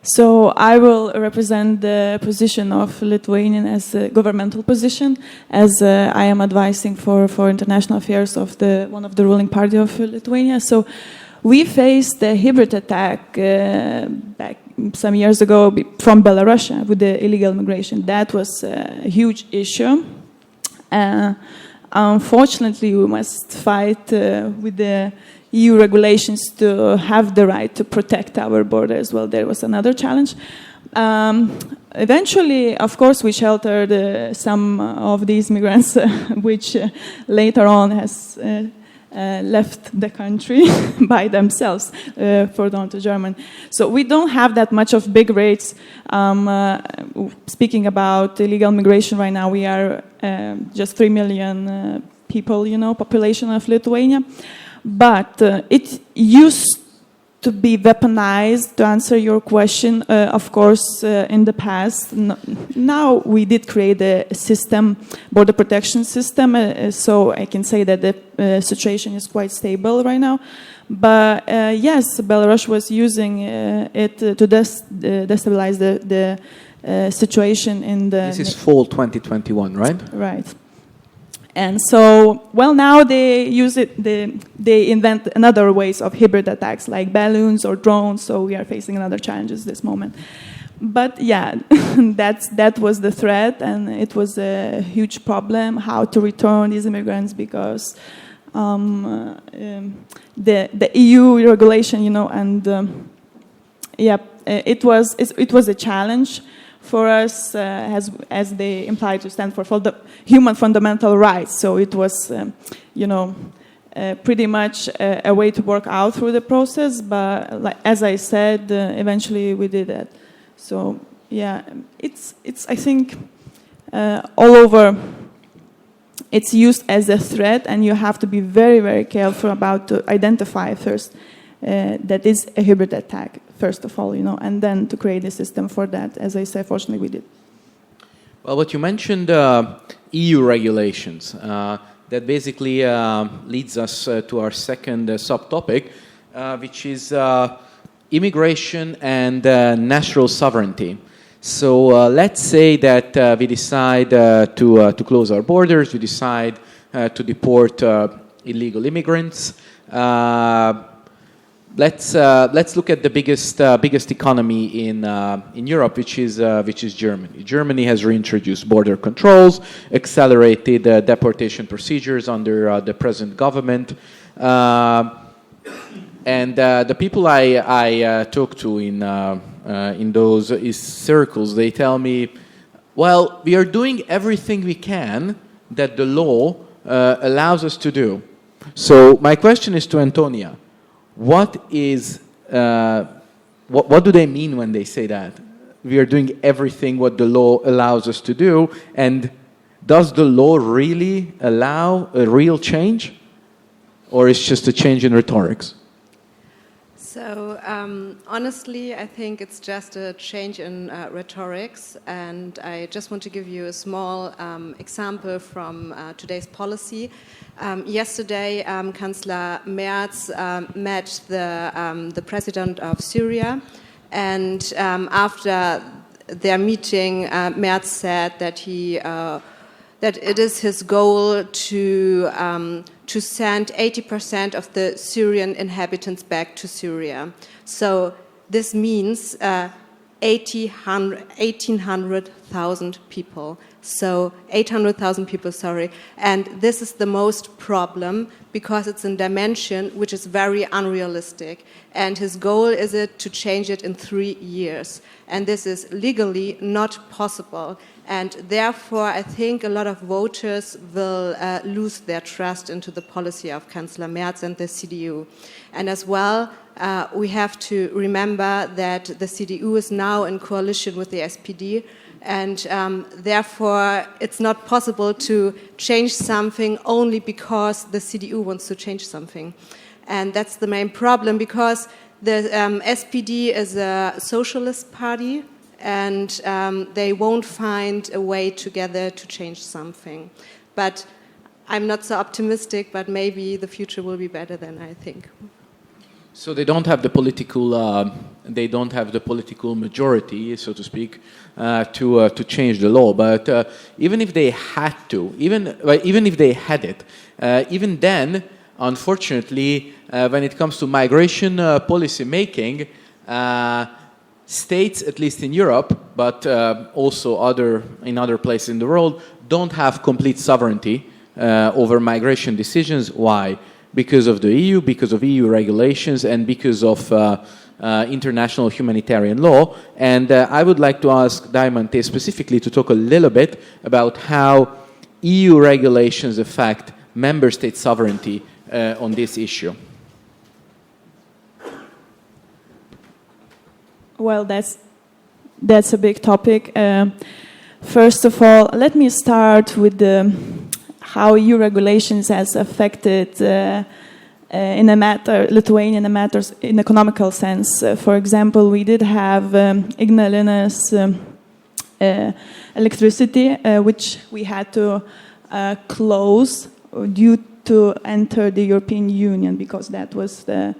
So I will represent the position of Lithuanian as a governmental position, as I am advising for international affairs of one of the ruling party of Lithuania. So we faced a hybrid attack back some years ago from Belarus with the illegal migration. That was a huge issue. Unfortunately, we must fight with the EU regulations to have the right to protect our borders. Well, there was another challenge. Eventually, of course, we sheltered some of these migrants, which later on has left the country by themselves for down to Germany. So we don't have that much of big rates. Speaking about illegal migration right now, we are just 3 million people, population of Lithuania. But it used to be weaponized, to answer your question, of course, in the past. Now we did create a system, border protection system, so I can say that the situation is quite stable right now. But yes, Belarus was using it to destabilize the situation in the... This is fall 2021, right? Right. And so, now they use it, they invent another ways of hybrid attacks, like balloons or drones, so we are facing another challenges this moment. But yeah, that was the threat, and it was a huge problem, how to return these immigrants, because the EU regulation, and it was a challenge for us, as they imply to stand for human fundamental rights. So it was, pretty much a way to work out through the process. But as I said, eventually we did that. So yeah, it's I think all over. It's used as a threat, and you have to be very, very careful about to identify first that is a hybrid attack, first of all, and then to create a system for that. As I said, fortunately, we did. Well, what you mentioned, EU regulations, that basically leads us to our second subtopic, which is immigration and national sovereignty. So let's say that we decide to close our borders, we decide to deport illegal immigrants. Let's look at the biggest economy in Europe, which is Germany. Germany has reintroduced border controls, accelerated deportation procedures under the present government. And the people I talk to in those circles, they tell me, well, we are doing everything we can that the law allows us to do. So my question is to Antonia. What do they mean when they say that? We are doing everything what the law allows us to do, and does the law really allow a real change? Or it's just a change in rhetorics? So honestly, I think it's just a change in rhetorics, and I just want to give you a small example from today's policy. Yesterday, Chancellor Merz met the president of Syria, and after their meeting, Merz said that that it is his goal to send 80% of the Syrian inhabitants back to Syria. So this means 800,000 people. So 800,000 people, sorry. And this is the most problem because it's a dimension which is very unrealistic. And his goal is to change it in 3 years. And this is legally not possible. And therefore, I think a lot of voters will lose their trust into the policy of Chancellor Merz and the CDU. And as well, we have to remember that the CDU is now in coalition with the SPD, and therefore it's not possible to change something only because the CDU wants to change something. And that's the main problem, because the SPD is a socialist party, and they won't find a way together to change something. But I'm not so optimistic, but maybe the future will be better than I think. So they don't have the political majority, so to speak, to change the law. But even if they had to, even if they had it, even then, unfortunately, when it comes to migration policy making, states, at least in Europe, but also in other places in the world, don't have complete sovereignty over migration decisions. Why? Because of the EU, because of EU regulations, and because of international humanitarian law. And I would like to ask Diamante specifically to talk a little bit about how EU regulations affect member state sovereignty on this issue. Well, that's a big topic. First of all, let me start with how EU regulations has affected Lithuanian matters in economical sense. For example, we did have Ignalina's electricity, which we had to close due to enter the European Union, because that was that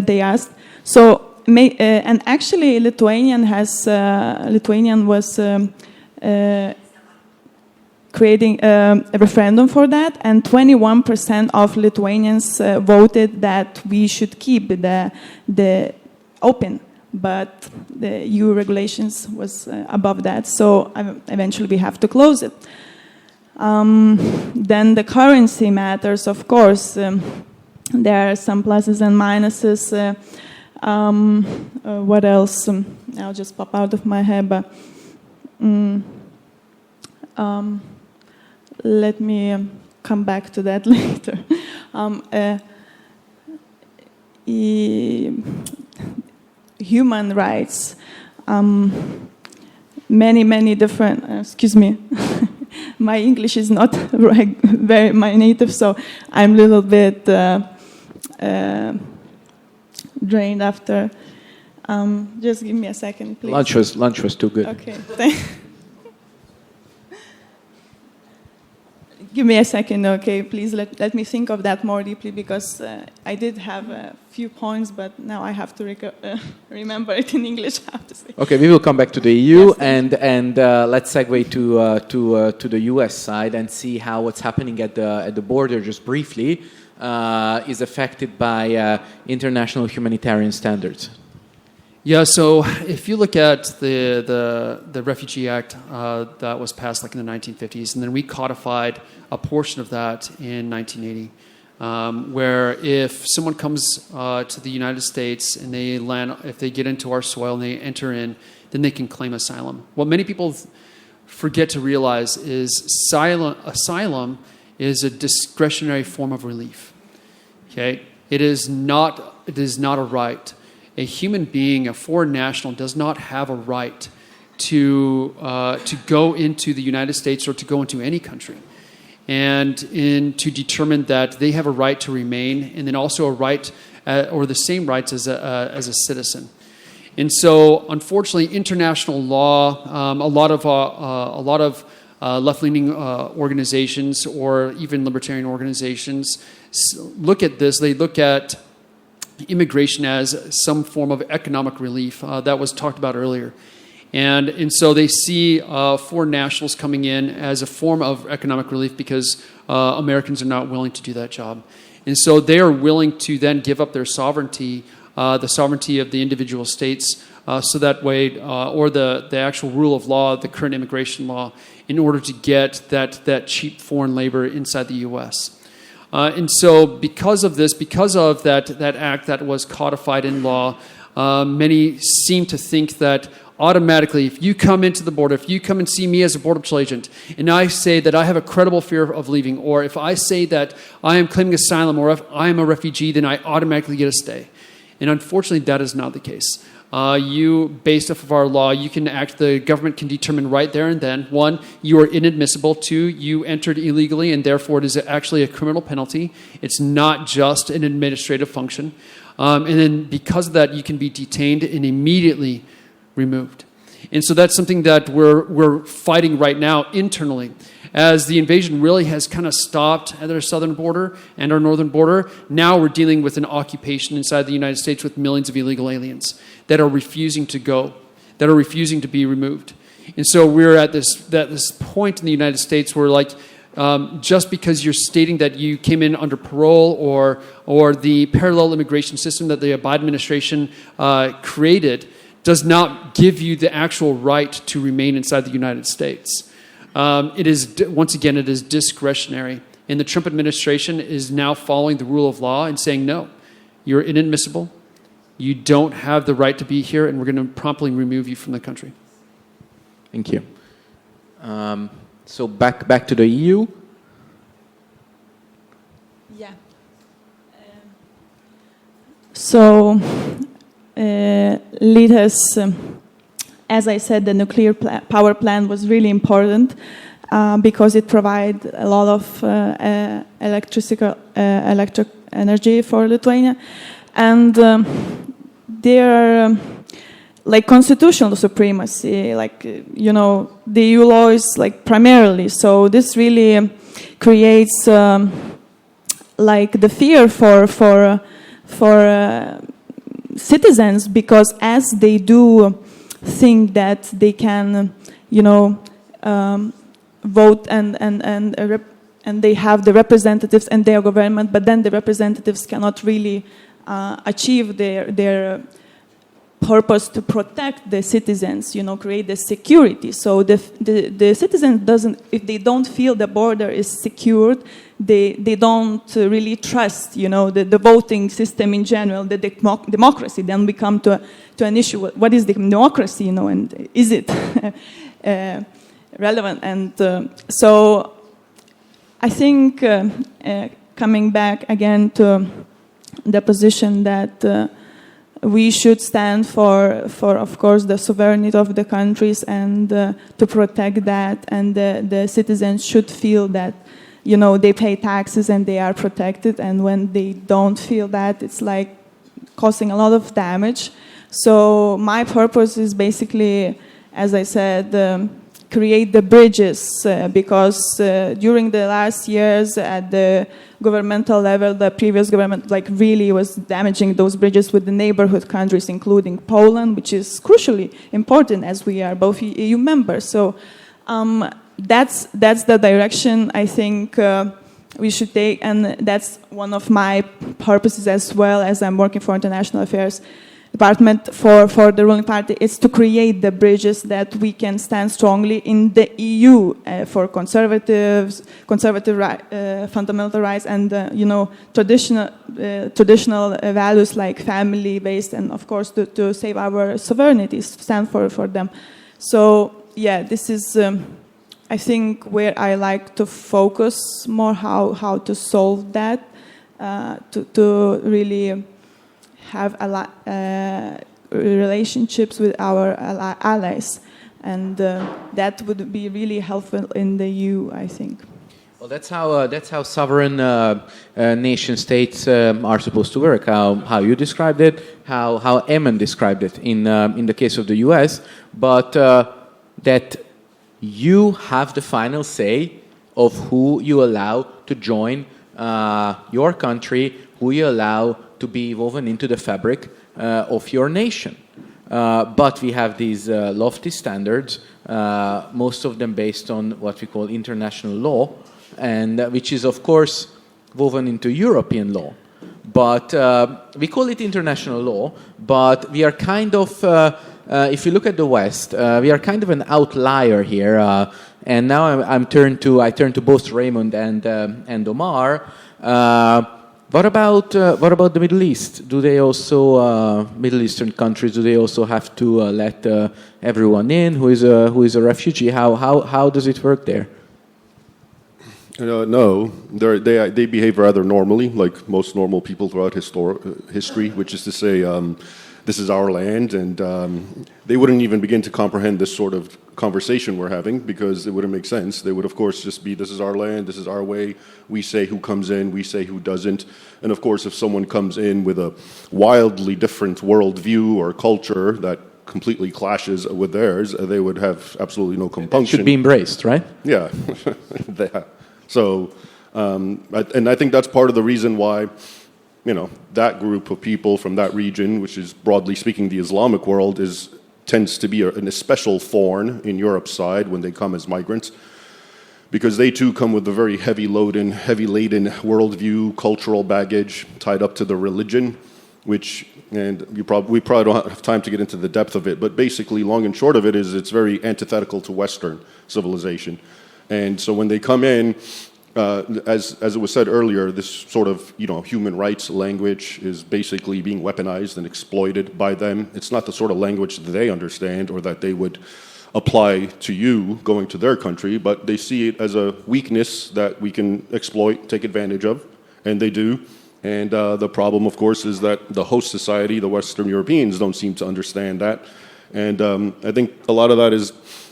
they asked. So, and actually, Lithuanian was creating a referendum for that, and 21% of Lithuanians voted that we should keep the open, but the EU regulations was above that. So eventually, we have to close it. Then the currency matters, of course. There are some pluses and minuses. What else? I'll just pop out of my head. But let me come back to that later. Human rights. Many different. Excuse me. My English is not very my native, so I'm a little bit drained after. Just give me a second, please. Lunch was too good. Okay. Give me a second, okay? Please let me think of that more deeply, because I did have a few points, but now I have to remember it in English. I have to say. Okay, we will come back to the EU, yes, and let's segue to the US side and see how what's happening at the border, just briefly, is affected by international humanitarian standards. Yeah, so if you look at the Refugee Act that was passed like in the 1950s, and then we codified a portion of that in 1980, where if someone comes to the United States and they land, if they get into our soil and they enter in, then they can claim asylum. What many people forget to realize is asylum is a discretionary form of relief. Okay, it is not a right. A human being, a foreign national, does not have a right to go into the United States or to go into any country, and to determine that they have a right to remain, and then also a right or the same rights as a citizen. And so, unfortunately, international law, a lot of left-leaning organizations or even libertarian organizations look at this. They look at immigration as some form of economic relief that was talked about earlier. And so they see foreign nationals coming in as a form of economic relief because Americans are not willing to do that job. And so they are willing to then give up their sovereignty, the sovereignty of the individual states, so that way, or the actual rule of law, the current immigration law, in order to get that cheap foreign labor inside the U.S. And so because of this, because of that act that was codified in law, many seem to think that automatically, if you come into the border, if you come and see me as a Border Patrol agent, and I say that I have a credible fear of leaving, or if I say that I am claiming asylum, or if I am a refugee, then I automatically get a stay. And unfortunately, that is not the case. Based off of our law, the government can determine right there and then, 1, you are inadmissible, 2, you entered illegally, and therefore it is actually a criminal penalty. It's not just an administrative function. And then because of that, you can be detained and immediately removed. And so that's something that we're fighting right now internally. As the invasion really has kind of stopped at our southern border and our northern border, now we're dealing with an occupation inside the United States with millions of illegal aliens that are refusing to go, that are refusing to be removed. And so we're at this point in the United States where, like, just because you're stating that you came in under parole or the parallel immigration system that the Biden administration created does not give you the actual right to remain inside the United States. It is, once again, it is discretionary. And the Trump administration is now following the rule of law and saying, no, you're inadmissible. You don't have the right to be here, and we're going to promptly remove you from the country. Thank you. So back to the EU. Yeah. So lead us, as I said, the nuclear power plant was really important because it provides a lot of electric energy for Lithuania. And there are like constitutional supremacy, like, the EU law is like primarily. So this really creates like the fear for citizens, because as they do think that they can, vote and they have the representatives and their government, but then the representatives cannot really achieve their purpose to protect the citizens, create the security. So the citizen doesn't, if they don't feel the border is secured, they don't really trust, the voting system in general, the democracy. Then we come to an issue: what is the democracy, and is it relevant? And so I think coming back again to the position that we should stand for, of course, the sovereignty of the countries and to protect that, and the citizens should feel that, they pay taxes and they are protected, and when they don't feel that, it's like causing a lot of damage. So my purpose is basically, as I said, create the bridges, because during the last years at the governmental level, the previous government really was damaging those bridges with the neighborhood countries, including Poland, which is crucially important as we are both EU members. So that's the direction I think we should take, and that's one of my purposes as well, as I'm working for international affairs, department for the ruling party is to create the bridges that we can stand strongly in the EU for conservative fundamental rights and traditional values like family-based, and of course to save our sovereignty, stand for them. So yeah, this is I think where I like to focus more, how to solve that, to really have relationships with our allies, and that would be really helpful in the EU, I think. Well, that's how sovereign nation states are supposed to work. How you described it, how Eamon described it in the case of the U.S., but that you have the final say of who you allow to join your country, who you allow to be woven into the fabric of your nation. But we have these lofty standards, most of them based on what we call international law, and which is, of course, woven into European law. But we call it international law, but we are kind of, if you look at the West, we are kind of an outlier here. And now I turn to both Raymond and Omar. What about the Middle East? Do they also Middle Eastern countries? Do they also have to let everyone in who is a refugee? How does it work there? No, they behave rather normally, like most normal people throughout history, which is to say, this is our land, and they wouldn't even begin to comprehend this sort of conversation we're having, because it wouldn't make sense. They would, of course, just be, this is our land, this is our way, we say who comes in, we say who doesn't. And of course, if someone comes in with a wildly different worldview or culture that completely clashes with theirs, they would have absolutely no compunction. It should be embraced, right? Yeah. So, and I think that's part of the reason why, that group of people from that region, which is broadly speaking the Islamic world, tends to be an especial thorn in Europe's side when they come as migrants, because they too come with a very heavy-laden worldview, cultural baggage tied up to the religion, and we probably don't have time to get into the depth of it, but basically, long and short of it is it's very antithetical to Western civilization. And so when they come in, as it was said earlier, this sort of human rights language is basically being weaponized and exploited by them. It's not the sort of language that they understand or that they would apply to you going to their country, but they see it as a weakness that we can exploit, take advantage of, and they do. And the problem, of course, is that the host society, the Western Europeans, don't seem to understand that. And I think a lot of that is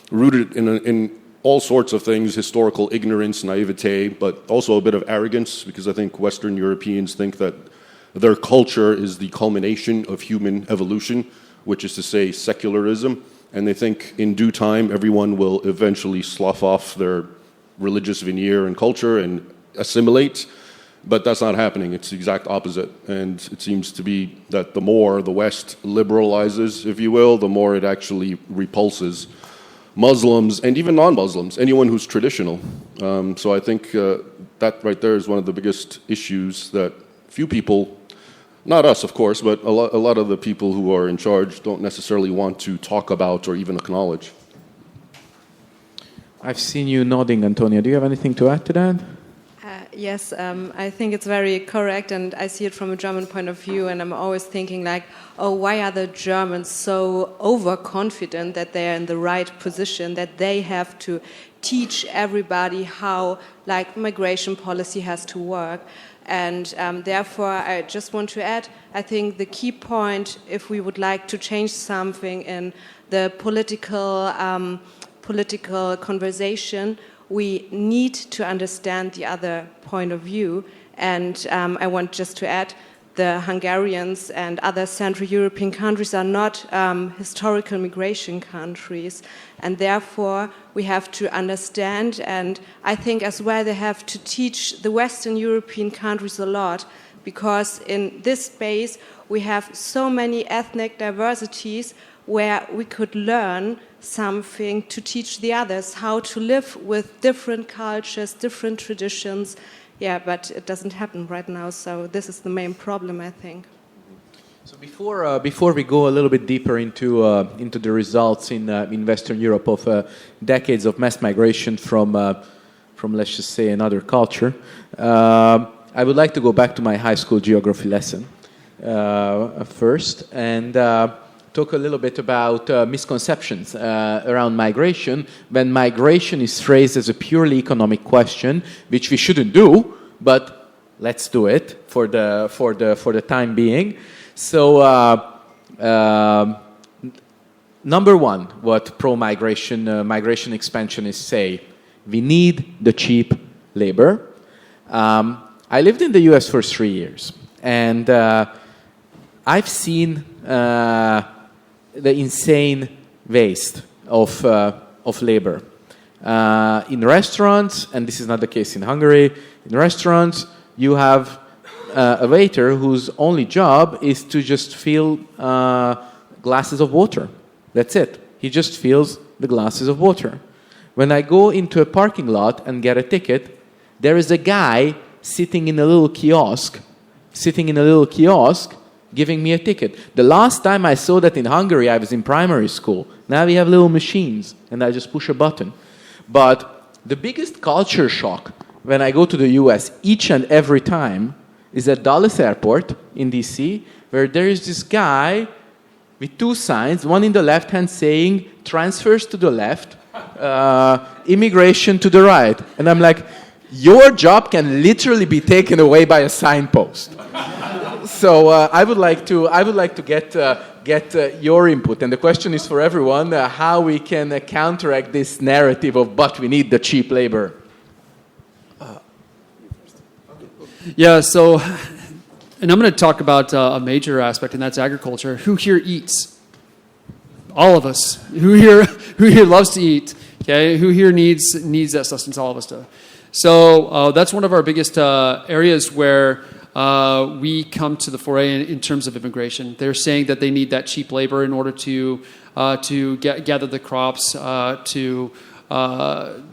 rooted in all sorts of things, historical ignorance, naivete, but also a bit of arrogance, because I think Western Europeans think that their culture is the culmination of human evolution, which is to say secularism, and they think in due time everyone will eventually slough off their religious veneer and culture and assimilate, but that's not happening. It's the exact opposite, and it seems to be that the more the West liberalizes, if you will, the more it actually repulses Muslims and even non-Muslims, anyone who's traditional. So I think that right there is one of the biggest issues that few people, not us of course, but a lot of the people who are in charge don't necessarily want to talk about or even acknowledge. I've seen you nodding, Antonia. Do you have anything to add to that? Yes, I think it's very correct, and I see it from a German point of view, and I'm always thinking like, oh, why are the Germans so overconfident that they're in the right position, that they have to teach everybody how migration policy has to work? And therefore, I just want to add, I think the key point, if we would like to change something in the political conversation, we need to understand the other point of view. And I want just to add, the Hungarians and other Central European countries are not historical migration countries. And therefore, we have to understand, and I think as well they have to teach the Western European countries a lot, because in this space we have so many ethnic diversities where we could learn something to teach the others how to live with different cultures, different traditions. Yeah, but it doesn't happen right now, so this is the main problem, I think. So before we go a little bit deeper into the results in Western Europe of decades of mass migration from let's just say another culture, I would like to go back to my high school geography lesson first and talk a little bit about misconceptions around migration when migration is phrased as a purely economic question, which we shouldn't do, but let's do it for the time being. So, number one, what pro-migration migration expansionists say, we need the cheap labor. I lived in the US for 3 years, and I've seen the insane waste of labor. In restaurants, and this is not the case in Hungary, in restaurants, you have a waiter whose only job is to just fill glasses of water. That's it. He just fills the glasses of water. When I go into a parking lot and get a ticket, there is a guy sitting in a little kiosk giving me a ticket. The last time I saw that in Hungary, I was in primary school. Now we have little machines, and I just push a button. But the biggest culture shock when I go to the US each and every time is at Dulles Airport in DC, where there is this guy with two signs, one in the left hand saying transfers to the left, immigration to the right. And I'm like, your job can literally be taken away by a signpost. So I would like to get your input. And the question is for everyone, how we can counteract this narrative of, but we need the cheap labor. Yeah, so, and I'm going to talk about a major aspect, and that's agriculture. Who here eats? All of us. Who here loves to eat? Okay, who here needs that sustenance? All of us do. So that's one of our biggest areas where we come to the foray in terms of immigration. They're saying that they need that cheap labor in order to gather the crops, to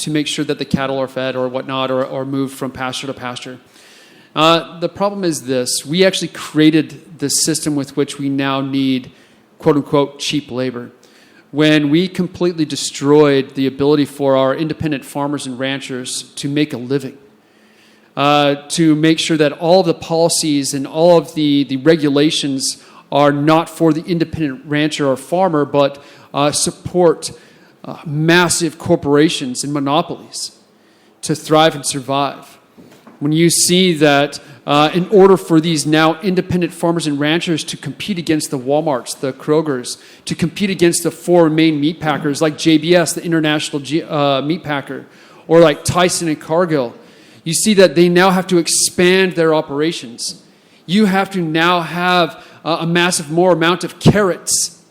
make sure that the cattle are fed or whatnot, or moved from pasture to pasture. The problem is this. We actually created the system with which we now need, quote-unquote, cheap labor. When we completely destroyed the ability for our independent farmers and ranchers to make a living, to make sure that all of the policies and all of the regulations are not for the independent rancher or farmer, but support massive corporations and monopolies to thrive and survive. When you see that in order for these now independent farmers and ranchers to compete against the Walmarts, the Krogers, to compete against the four main meat packers like JBS, the international meat packer, or like Tyson and Cargill, you see that they now have to expand their operations. You have to now have a massive more amount of carrots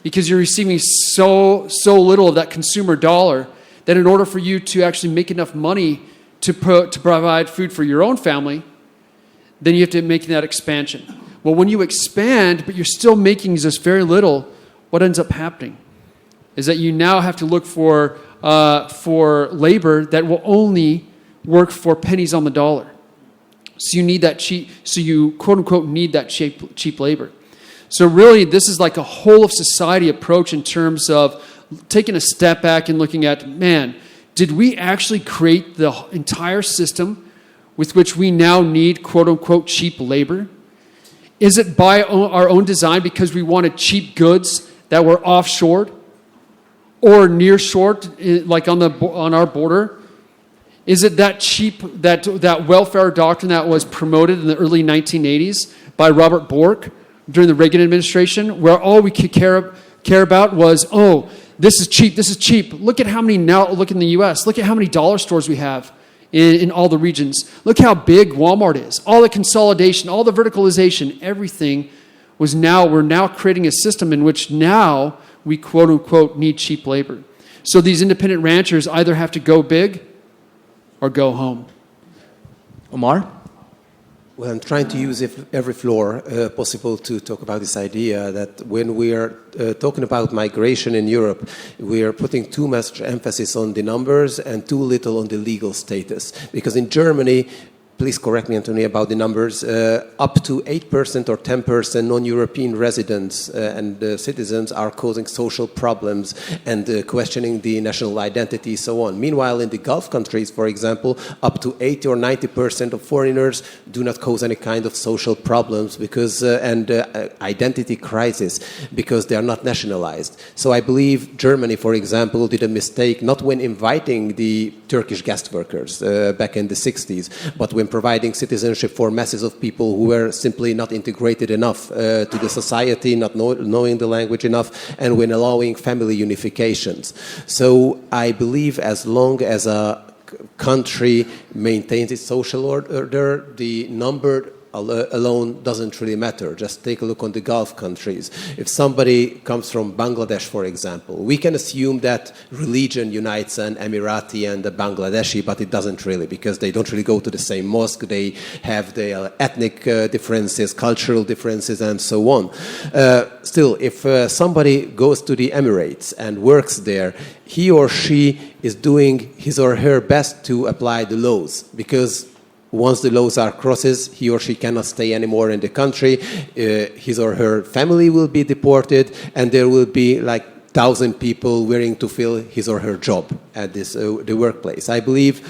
because you're receiving so little of that consumer dollar that in order for you to actually make enough money to provide food for your own family, then you have to make that expansion. Well, when you expand, but you're still making just very little, what ends up happening is that you now have to look for labor that will only work for pennies on the dollar. So you need that quote unquote need that cheap labor. So really, this is like a whole of society approach in terms of taking a step back and looking at, man, did we actually create the entire system with which we now need quote-unquote cheap labor? Is it by our own design because we wanted cheap goods that were offshored or nearshored, like on our border? Is it that cheap, that welfare doctrine that was promoted in the early 1980s by Robert Bork during the Reagan administration, where all we could care about was, oh, this is cheap. Look at how many now, look in the U.S., look at how many dollar stores we have in all the regions. Look how big Walmart is. All the consolidation, all the verticalization, everything we're now creating a system in which now we quote unquote need cheap labor. So these independent ranchers either have to go big or go home. Omar? Well, I'm trying to use every floor possible to talk about this idea that when we are talking about migration in Europe, we are putting too much emphasis on the numbers and too little on the legal status. Because in Germany, please correct me, Anthony, about the numbers, up to 8% or 10% non-European residents and citizens are causing social problems and questioning the national identity, so on. Meanwhile, in the Gulf countries, for example, up to 80 or 90% of foreigners do not cause any kind of social problems because and identity crisis because they are not nationalized. So I believe Germany, for example, did a mistake not when inviting the Turkish guest workers back in the 60s, but when providing citizenship for masses of people who were simply not integrated enough to the society, not knowing the language enough, and when allowing family unifications. So I believe as long as a country maintains its social order, the number alone doesn't really matter. Just take a look on the Gulf countries. If somebody comes from Bangladesh, for example, we can assume that religion unites an Emirati and a Bangladeshi, but it doesn't really, because they don't really go to the same mosque. They have their ethnic differences, cultural differences, and so on. Still, if somebody goes to the Emirates and works there, he or she is doing his or her best to apply the laws, because once the laws are crossed, he or she cannot stay anymore in the country. His or her family will be deported, and there will be like 1,000 people willing to fill his or her job at this the workplace. I believe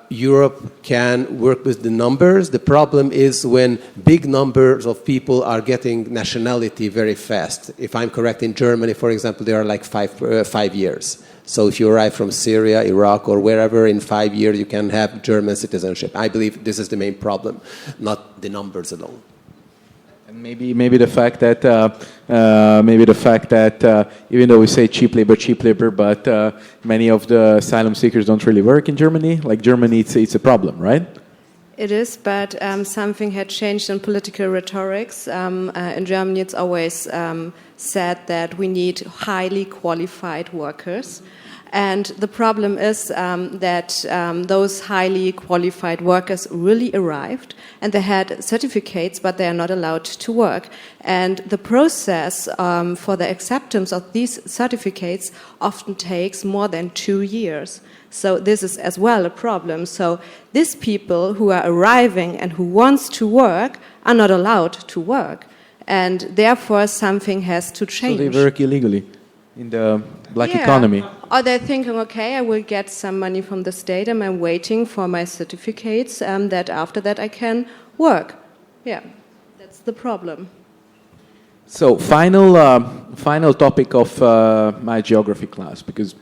Europe can work with the numbers. The problem is when big numbers of people are getting nationality very fast. If I'm correct, in Germany, for example, there are like 5 years. So if you arrive from Syria, Iraq, or wherever, in 5 years you can have German citizenship. I believe this is the main problem, not the numbers alone. And maybe the fact that even though we say cheap labor, but many of the asylum seekers don't really work in Germany. Like Germany, it's a problem, right? It is, but something had changed in political rhetorics. In Germany, it's always said that we need highly qualified workers. And the problem is that those highly qualified workers really arrived, and they had certificates, but they are not allowed to work. And the process for the acceptance of these certificates often takes more than 2 years. So this is as well a problem. So these people who are arriving and who wants to work are not allowed to work. And therefore something has to change. So they work illegally in the black economy. Or they're thinking, okay, I will get some money from the state and I'm waiting for my certificates that after that I can work. Yeah, that's the problem. So final topic of my geography class, because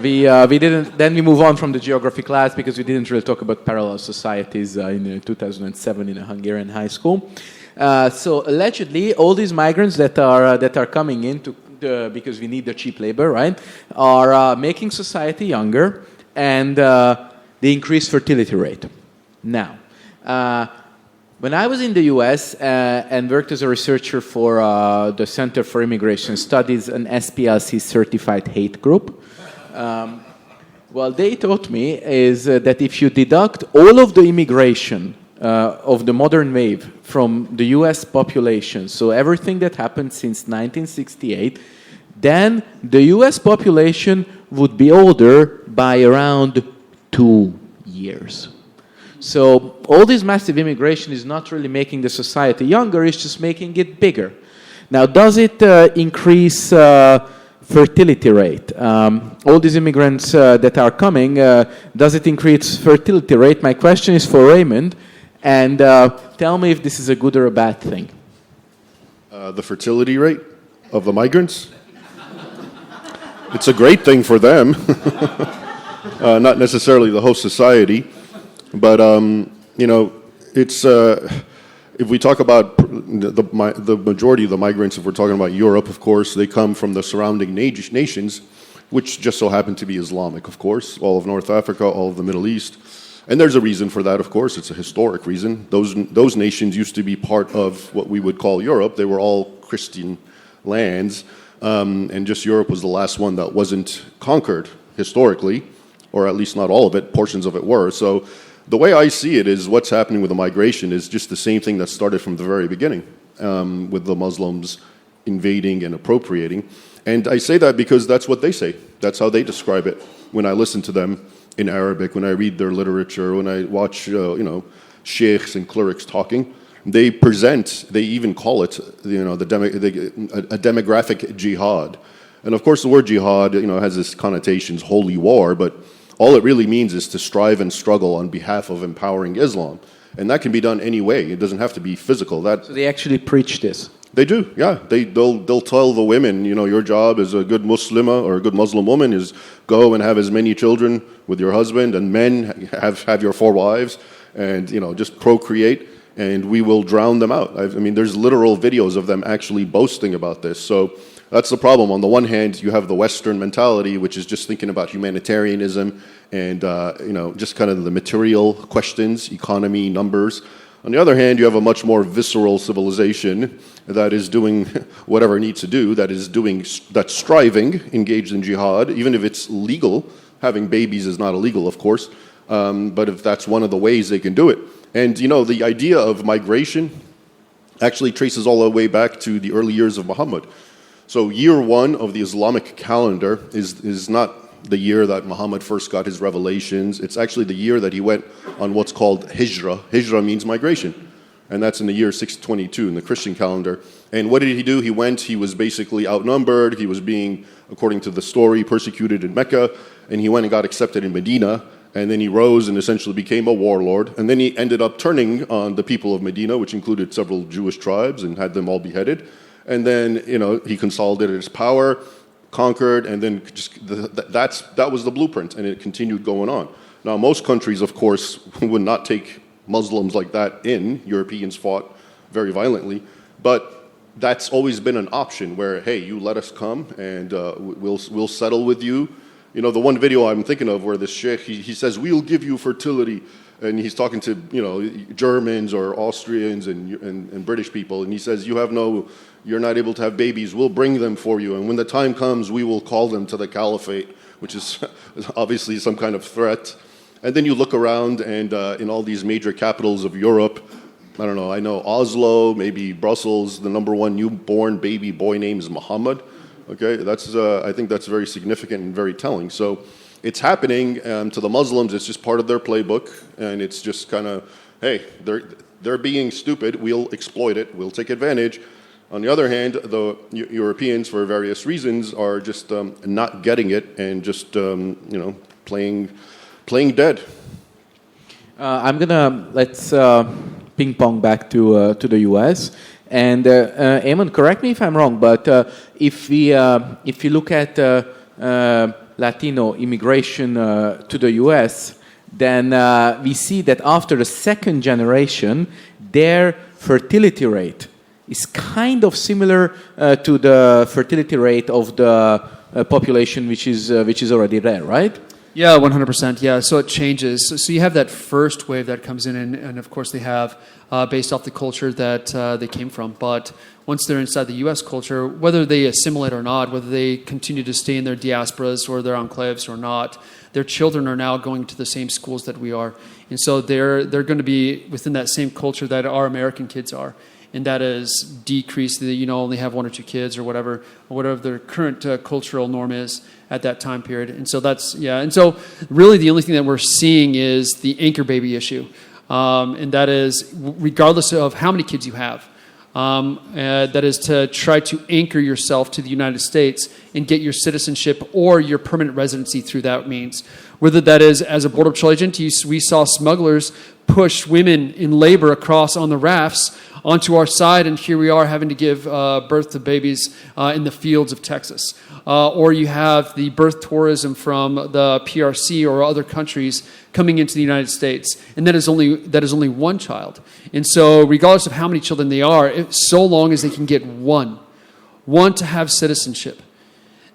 we didn't. Then we move on from the geography class because we didn't really talk about parallel societies in 2007 in a Hungarian high school. So allegedly, all these migrants that are coming in because we need the cheap labor, right, are making society younger, and they increase fertility rate. Now, when I was in the U.S. And worked as a researcher for the Center for Immigration Studies, an SPLC certified hate group. Well, they taught me is that if you deduct all of the immigration of the modern wave from the U.S. population, so everything that happened since 1968, then the U.S. population would be older by around 2 years. So all this massive immigration is not really making the society younger, it's just making it bigger. Now, does it increase fertility rate? All these immigrants that are coming, does it increase fertility rate? My question is for Raymond, and tell me if this is a good or a bad thing. The fertility rate of the migrants? It's a great thing for them, not necessarily the host society, but it's if we talk about the majority of the migrants, if we're talking about Europe, of course, they come from the surrounding nations, which just so happen to be Islamic, of course, all of North Africa, all of the Middle East. And there's a reason for that, of course. It's a historic reason. Those nations used to be part of what we would call Europe. They were all Christian lands, and just Europe was the last one that wasn't conquered historically, or at least not all of it. Portions of it were. So the way I see it is what's happening with the migration is just the same thing that started from the very beginning, with the Muslims invading and appropriating. And I say that because that's what they say. That's how they describe it when I listen to them. in Arabic, when I read their literature, when I watch, sheikhs and clerics talking, they even call it, a demographic jihad. And of course, the word jihad, has this connotations, holy war, but all it really means is to strive and struggle on behalf of empowering Islam. And that can be done any way. It doesn't have to be physical. So they actually preach this? They do, yeah. They'll tell the women, your job as a good Muslima or a good Muslim woman is go and have as many children with your husband, and men have your 4 wives, and just procreate, and we will drown them out. There's literal videos of them actually boasting about this. So that's the problem. On the one hand, you have the Western mentality, which is just thinking about humanitarianism and just kind of the material questions, economy, numbers. On the other hand, you have a much more visceral civilization that is doing whatever it needs to do, that's striving, engaged in jihad, even if it's legal. Having babies is not illegal, of course, but if that's one of the ways they can do it. And the idea of migration actually traces all the way back to the early years of Muhammad. So year 1 of the Islamic calendar is not the year that Muhammad first got his revelations. It's actually the year that he went on what's called hijrah. Hijrah means migration. And that's in the year 622 in the Christian calendar. And what did he do? He was basically outnumbered. He was being, according to the story, persecuted in Mecca. And he went and got accepted in Medina. And then he rose and essentially became a warlord. And then he ended up turning on the people of Medina, which included several Jewish tribes, and had them all beheaded. And then, he consolidated his power, conquered, and then that was the blueprint, and it continued going on. Now, most countries, of course, would not take Muslims like that in. Europeans fought very violently, but that's always been an option where, hey, you let us come, and we'll settle with you. The one video I'm thinking of where this sheikh, he says, we'll give you fertility. And he's talking to, Germans or Austrians and British people, and he says, you're not able to have babies, we'll bring them for you, and when the time comes, we will call them to the caliphate, which is obviously some kind of threat. And then you look around, and in all these major capitals of Europe, I don't know, I know Oslo, maybe Brussels, the number 1 newborn baby boy name is Muhammad. Okay, I think that's very significant and very telling. So it's happening to the Muslims. It's just part of their playbook, and it's just kind of, hey, they're being stupid. We'll exploit it. We'll take advantage. On the other hand, the Europeans, for various reasons, are just not getting it and just playing dead. Let's ping pong back to the U.S. And Eamon, correct me if I'm wrong, but if you look at Latino immigration to the U.S., then we see that after the second generation, their fertility rate is kind of similar to the fertility rate of the population which is already there, right? Yeah, 100%. Yeah, so it changes. So you have that first wave that comes in, and of course they have based off the culture that they came from. But once they're inside the U.S. culture, whether they assimilate or not, whether they continue to stay in their diasporas or their enclaves or not, their children are now going to the same schools that we are, and so they're going to be within that same culture that our American kids are. And that is decreased, only have 1 or 2 kids or whatever their current cultural norm is at that time period. And so and so really the only thing that we're seeing is the anchor baby issue. And that is, regardless of how many kids you have, that is to try to anchor yourself to the United States and get your citizenship or your permanent residency through that means. Whether that is as a Border Patrol agent, we saw smugglers push women in labor across on the rafts onto our side, and here we are having to give birth to babies in the fields of Texas. Or you have the birth tourism from the PRC or other countries coming into the United States, and that is only one child. And so regardless of how many children they are, so long as they can get one to have citizenship,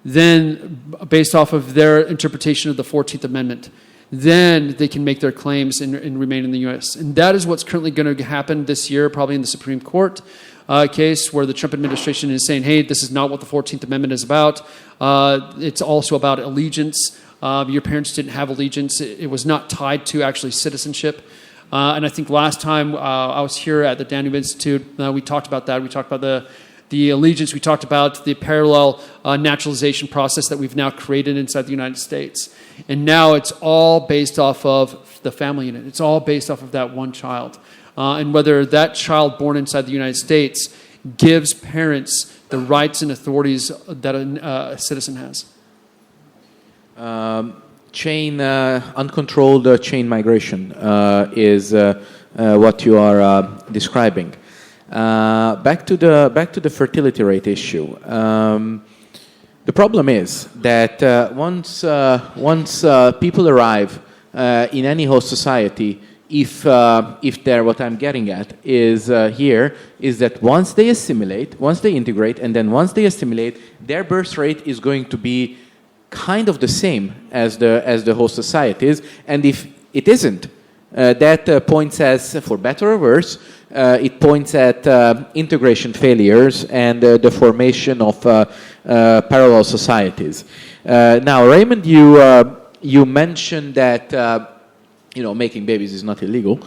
then based off of their interpretation of the 14th Amendment, then they can make their claims and remain in the U.S. And that is what's currently going to happen this year, probably in the Supreme Court case, where the Trump administration is saying, hey, this is not what the 14th Amendment is about. It's also about allegiance. Your parents didn't have allegiance. It was not tied to actually citizenship. And I think last time I was here at the Danube Institute, we talked about that. We talked about the allegiance. We talked about the parallel naturalization process that we've now created inside the United States. And now it's all based off of the family unit. It's all based off of that one child. And whether that child born inside the United States gives parents the rights and authorities that a citizen has. Uncontrolled chain migration is what you are describing. Back to the fertility rate issue. The problem is that once people arrive in any host society, if they're what I'm getting at is that once they assimilate, once they integrate, and then once they assimilate, their birth rate is going to be kind of the same as the host societies, and if it isn't, that points as, for better or worse, it points at integration failures and the formation of parallel societies. Now, Raymond, you mentioned that making babies is not illegal,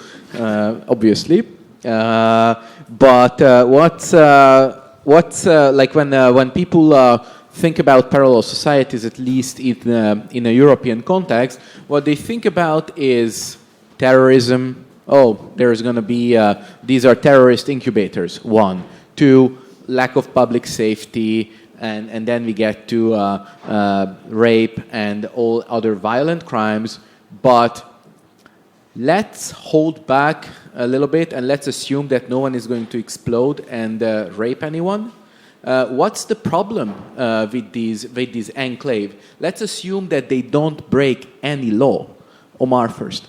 obviously, but what's like when people think about parallel societies, at least in a European context, what they think about is terrorism. Oh, there's going to be, these are terrorist incubators, 1. 2, lack of public safety, and then we get to rape and all other violent crimes. But let's hold back a little bit and let's assume that no one is going to explode and rape anyone. What's the problem with these enclave? Let's assume that they don't break any law. Omar first.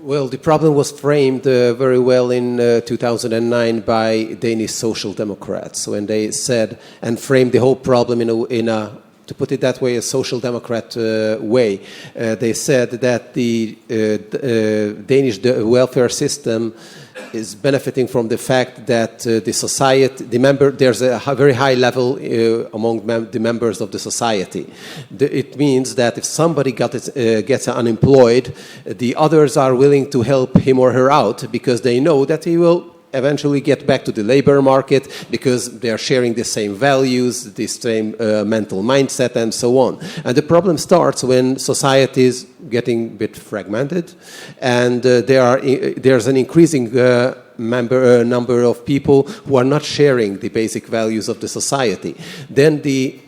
Well, the problem was framed very well in 2009 by Danish social democrats when they said and framed the whole problem in a to put it that way, a social democrat way. They said that the Danish welfare system is benefiting from the fact that the society, there's a very high level among the members of the society. It means that if somebody gets unemployed, the others are willing to help him or her out because they know that he will eventually get back to the labor market because they are sharing the same values, the same mental mindset, and so on. And the problem starts when society is getting a bit fragmented, and there's an increasing number of people who are not sharing the basic values of the society. Then the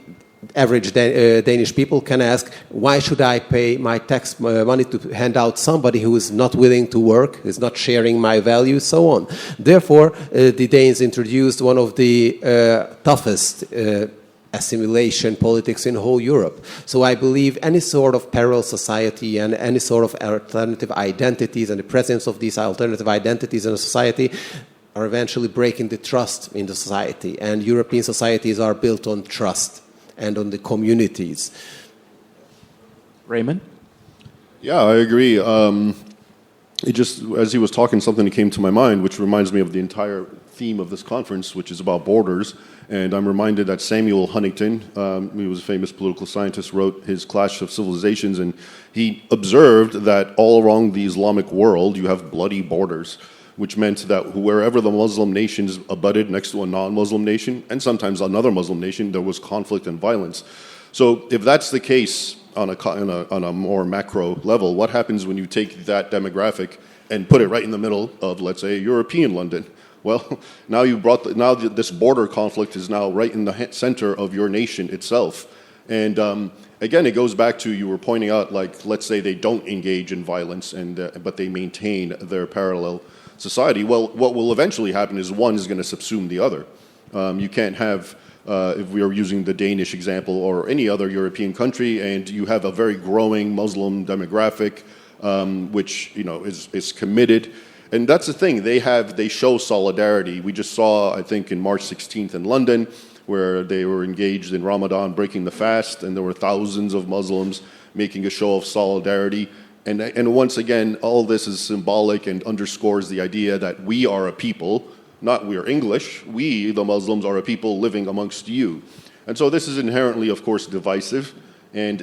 average Danish people can ask, why should I pay my tax money to hand out somebody who is not willing to work, is not sharing my values, so on. Therefore, the Danes introduced one of the toughest assimilation politics in whole Europe. So I believe any sort of parallel society and any sort of alternative identities and the presence of these alternative identities in a society are eventually breaking the trust in the society. And European societies are built on trust and on the communities. Raymond? Yeah, I agree. It just, as he was talking, something came to my mind, which reminds me of the entire theme of this conference, which is about borders. And I'm reminded that Samuel Huntington, he was a famous political scientist, wrote his Clash of Civilizations, and he observed that all around the Islamic world you have bloody borders, which meant that wherever the Muslim nations abutted next to a non-Muslim nation, and sometimes another Muslim nation, there was conflict and violence. So if that's the case on a more macro level, what happens when you take that demographic and put it right in the middle of, let's say, European London? Well, now this border conflict is now right in the center of your nation itself. And again, it goes back to, you were pointing out, like, let's say they don't engage in violence, but they maintain their parallel society. Well, what will eventually happen is one is going to subsume the other. You can't have, if we are using the Danish example or any other European country, and you have a very growing Muslim demographic, which is committed. And that's the thing, they show solidarity. We just saw, I think, in March 16th in London, where they were engaged in Ramadan, breaking the fast, and there were thousands of Muslims making a show of solidarity. And once again, all this is symbolic and underscores the idea that we are a people, not we are English, we, the Muslims, are a people living amongst you. And so this is inherently, of course, divisive. And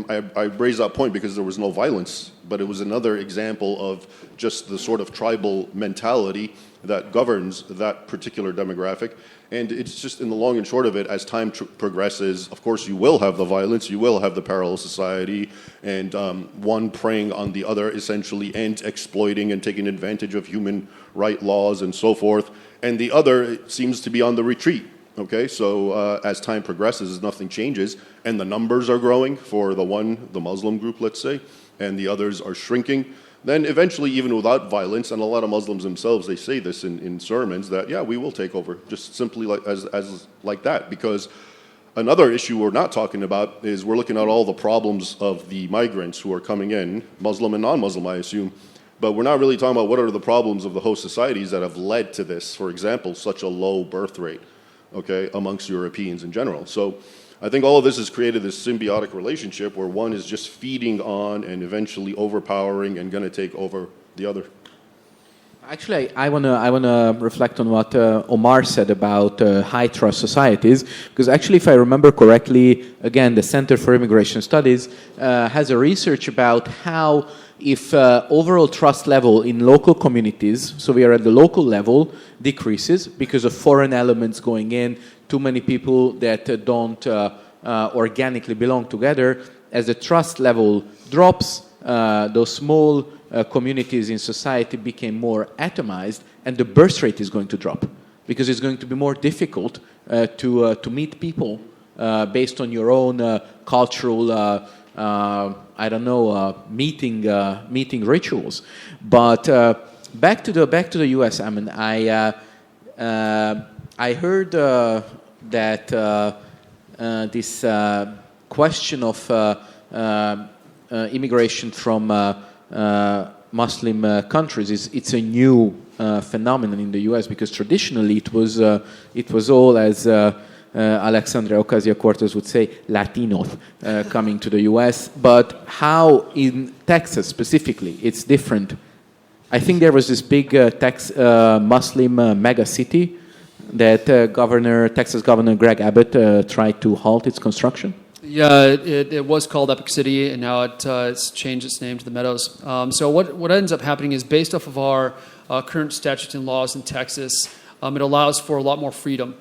I raise that point because there was no violence, but it was another example of just the sort of tribal mentality that governs that particular demographic. And it's just, in the long and short of it, as time progresses, of course you will have the violence, you will have the parallel society, and one preying on the other essentially, and exploiting and taking advantage of human right laws and so forth. And the other seems to be on the retreat. Okay, so as time progresses, nothing changes, and the numbers are growing for the Muslim group, let's say, and the others are shrinking. Then eventually, even without violence, and a lot of Muslims themselves, they say this in sermons, that, yeah, we will take over, just simply like that. Because another issue we're not talking about is we're looking at all the problems of the migrants who are coming in, Muslim and non-Muslim, I assume, but we're not really talking about what are the problems of the host societies that have led to this, for example, such a low birth rate, okay, amongst Europeans in general. So I think all of this has created this symbiotic relationship where one is just feeding on and eventually overpowering and going to take over the other. Actually, I wanna reflect on what Omar said about high trust societies, because actually, if I remember correctly, again, the Center for Immigration Studies has a research about how if overall trust level in local communities, so we are at the local level, decreases because of foreign elements going in, too many people that don't organically belong together. As the trust level drops, those small communities in society became more atomized, and the birth rate is going to drop because it's going to be more difficult to meet people based on your own cultural meeting rituals. But back to the U.S. I mean, I heard that this question of immigration from Muslim countries it's a new phenomenon in the U.S. because traditionally it was all, as Alexandria Ocasio-Cortez would say, Latinos coming to the U.S. But how in Texas specifically it's different? I think there was this big Muslim mega city that Texas Governor Greg Abbott tried to halt its construction. Yeah, it was called Epic City, and now it's changed its name to the Meadows. So what ends up happening is based off of our current statutes and laws in Texas, it allows for a lot more freedom.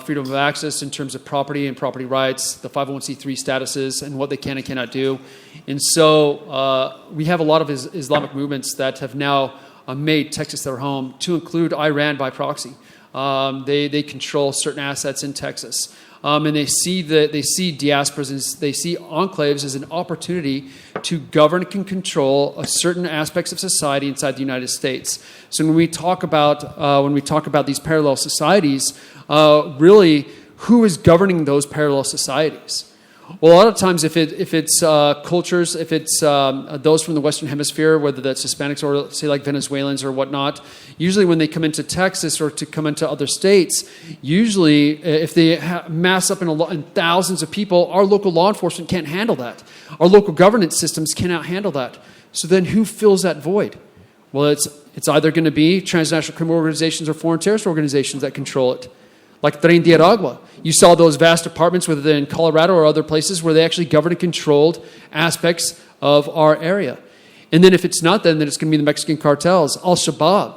Freedom of access in terms of property and property rights, the 501c3 statuses, and what they can and cannot do. And so we have a lot of Islamic movements that have now made Texas their home, to include Iran by proxy. They control certain assets in Texas. And they see diasporas and they see enclaves as an opportunity to govern and control certain aspects of society inside the United States. So when we talk about these parallel societies, really, who is governing those parallel societies? Well, a lot of times, if it's cultures, if it's those from the Western Hemisphere, whether that's Hispanics or say like Venezuelans or whatnot, usually when they come into Texas or to come into other states, usually if they mass up in thousands of people, our local law enforcement can't handle that. Our local governance systems cannot handle that. So then, who fills that void? Well, it's either going to be transnational criminal organizations or foreign terrorist organizations that control it. Like Tren de Aragua. You saw those vast apartments, whether they're in Colorado or other places, where they actually governed and controlled aspects of our area. And then if it's not then it's going to be the Mexican cartels, Al-Shabaab,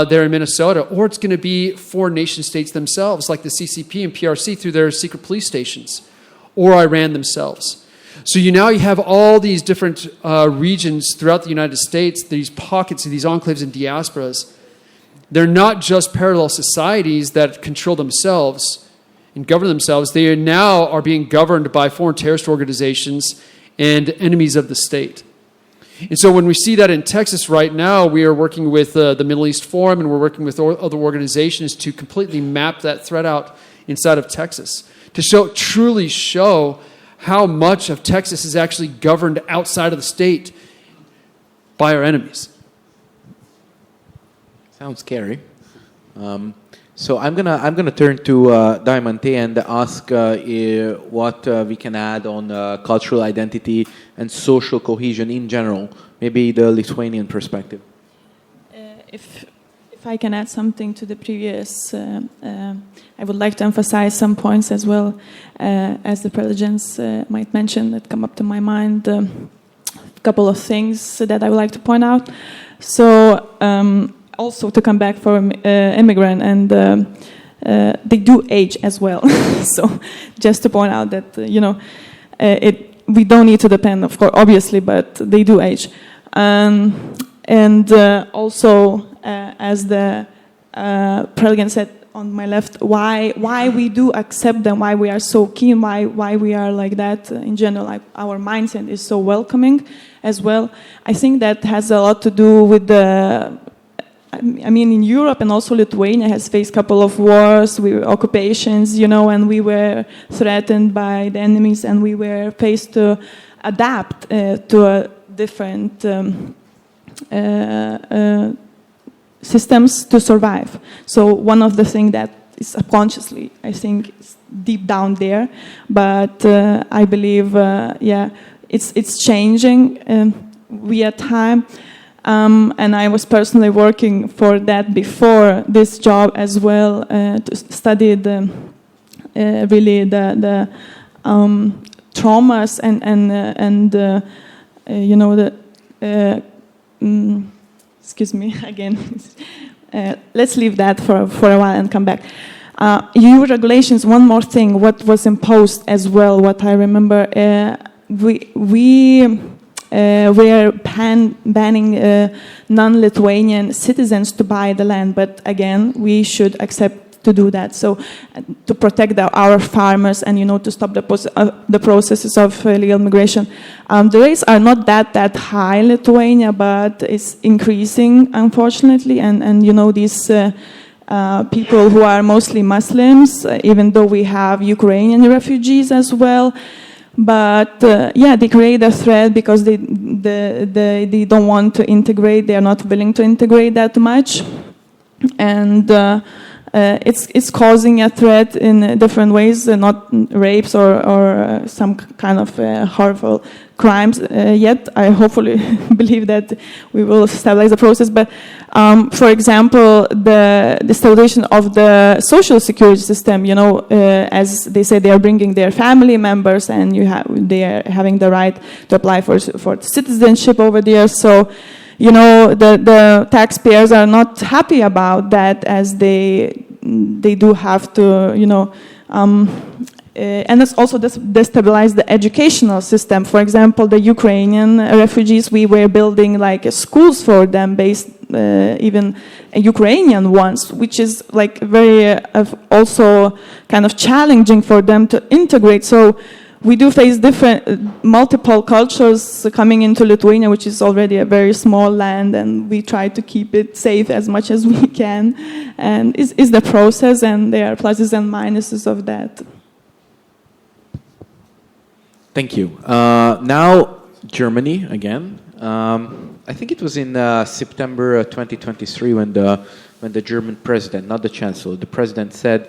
there in Minnesota, or it's going to be foreign nation states themselves, like the CCP and PRC through their secret police stations, or Iran themselves. So you have all these different regions throughout the United States, these pockets of these enclaves and diasporas. They're not just parallel societies that control themselves and govern themselves. They are being governed by foreign terrorist organizations and enemies of the state. And so when we see that in Texas right now, we are working with the Middle East Forum, and we're working with other organizations to completely map that threat out inside of Texas, to truly show how much of Texas is actually governed outside of the state by our enemies. Sounds scary. So I'm gonna turn to Diamante and ask what we can add on cultural identity and social cohesion in general. Maybe the Lithuanian perspective. If if I can add something to the previous, I would like to emphasize some points as well, as the prelegents might mention that come up to my mind. A couple of things that I would like to point out. So also to come back from immigrant, and they do age as well. So just to point out that we don't need to depend, of course, obviously, but they do age. And also, as the prelegent said on my left, why we do accept them, why we are so keen, why we are like that in general, like our mindset is so welcoming as well. I think that has a lot to do with the, I mean, in Europe and also Lithuania has faced a couple of wars, occupations, and we were threatened by the enemies, and we were faced to adapt to a different systems to survive. So one of the things that is subconsciously, I think, is deep down there, but I believe, it's changing via time. And I was personally working for that before this job as well, to study the traumas and excuse me again. Let's leave that for a while and come back. EU regulations. One more thing. What was imposed as well? What I remember, we were banning non-Lithuanian citizens to buy the land, but again, we should accept to do that. So, to protect our farmers and to stop the processes of illegal migration. The rates are not that high in Lithuania, but it's increasing, unfortunately. And these people who are mostly Muslims, even though we have Ukrainian refugees as well. But they create a threat because they don't want to integrate. They are not willing to integrate that much, and it's causing a threat in different ways. Not rapes or some kind of horrible crimes yet. I hopefully believe that we will stabilize the process. But for example, the stabilization of the social security system, as they say, they are bringing their family members, and they are having the right to apply for citizenship over there. So, the taxpayers are not happy about that, as they do have to, and it's also destabilize the educational system. For example, the Ukrainian refugees, we were building schools for them based even Ukrainian ones, which is very also kind of challenging for them to integrate. So we do face multiple cultures coming into Lithuania, which is already a very small land, and we try to keep it safe as much as we can. And it's the process, and there are pluses and minuses of that. Thank you. Now, Germany again. I think it was in September 2023 when the German president, not the chancellor, the president said,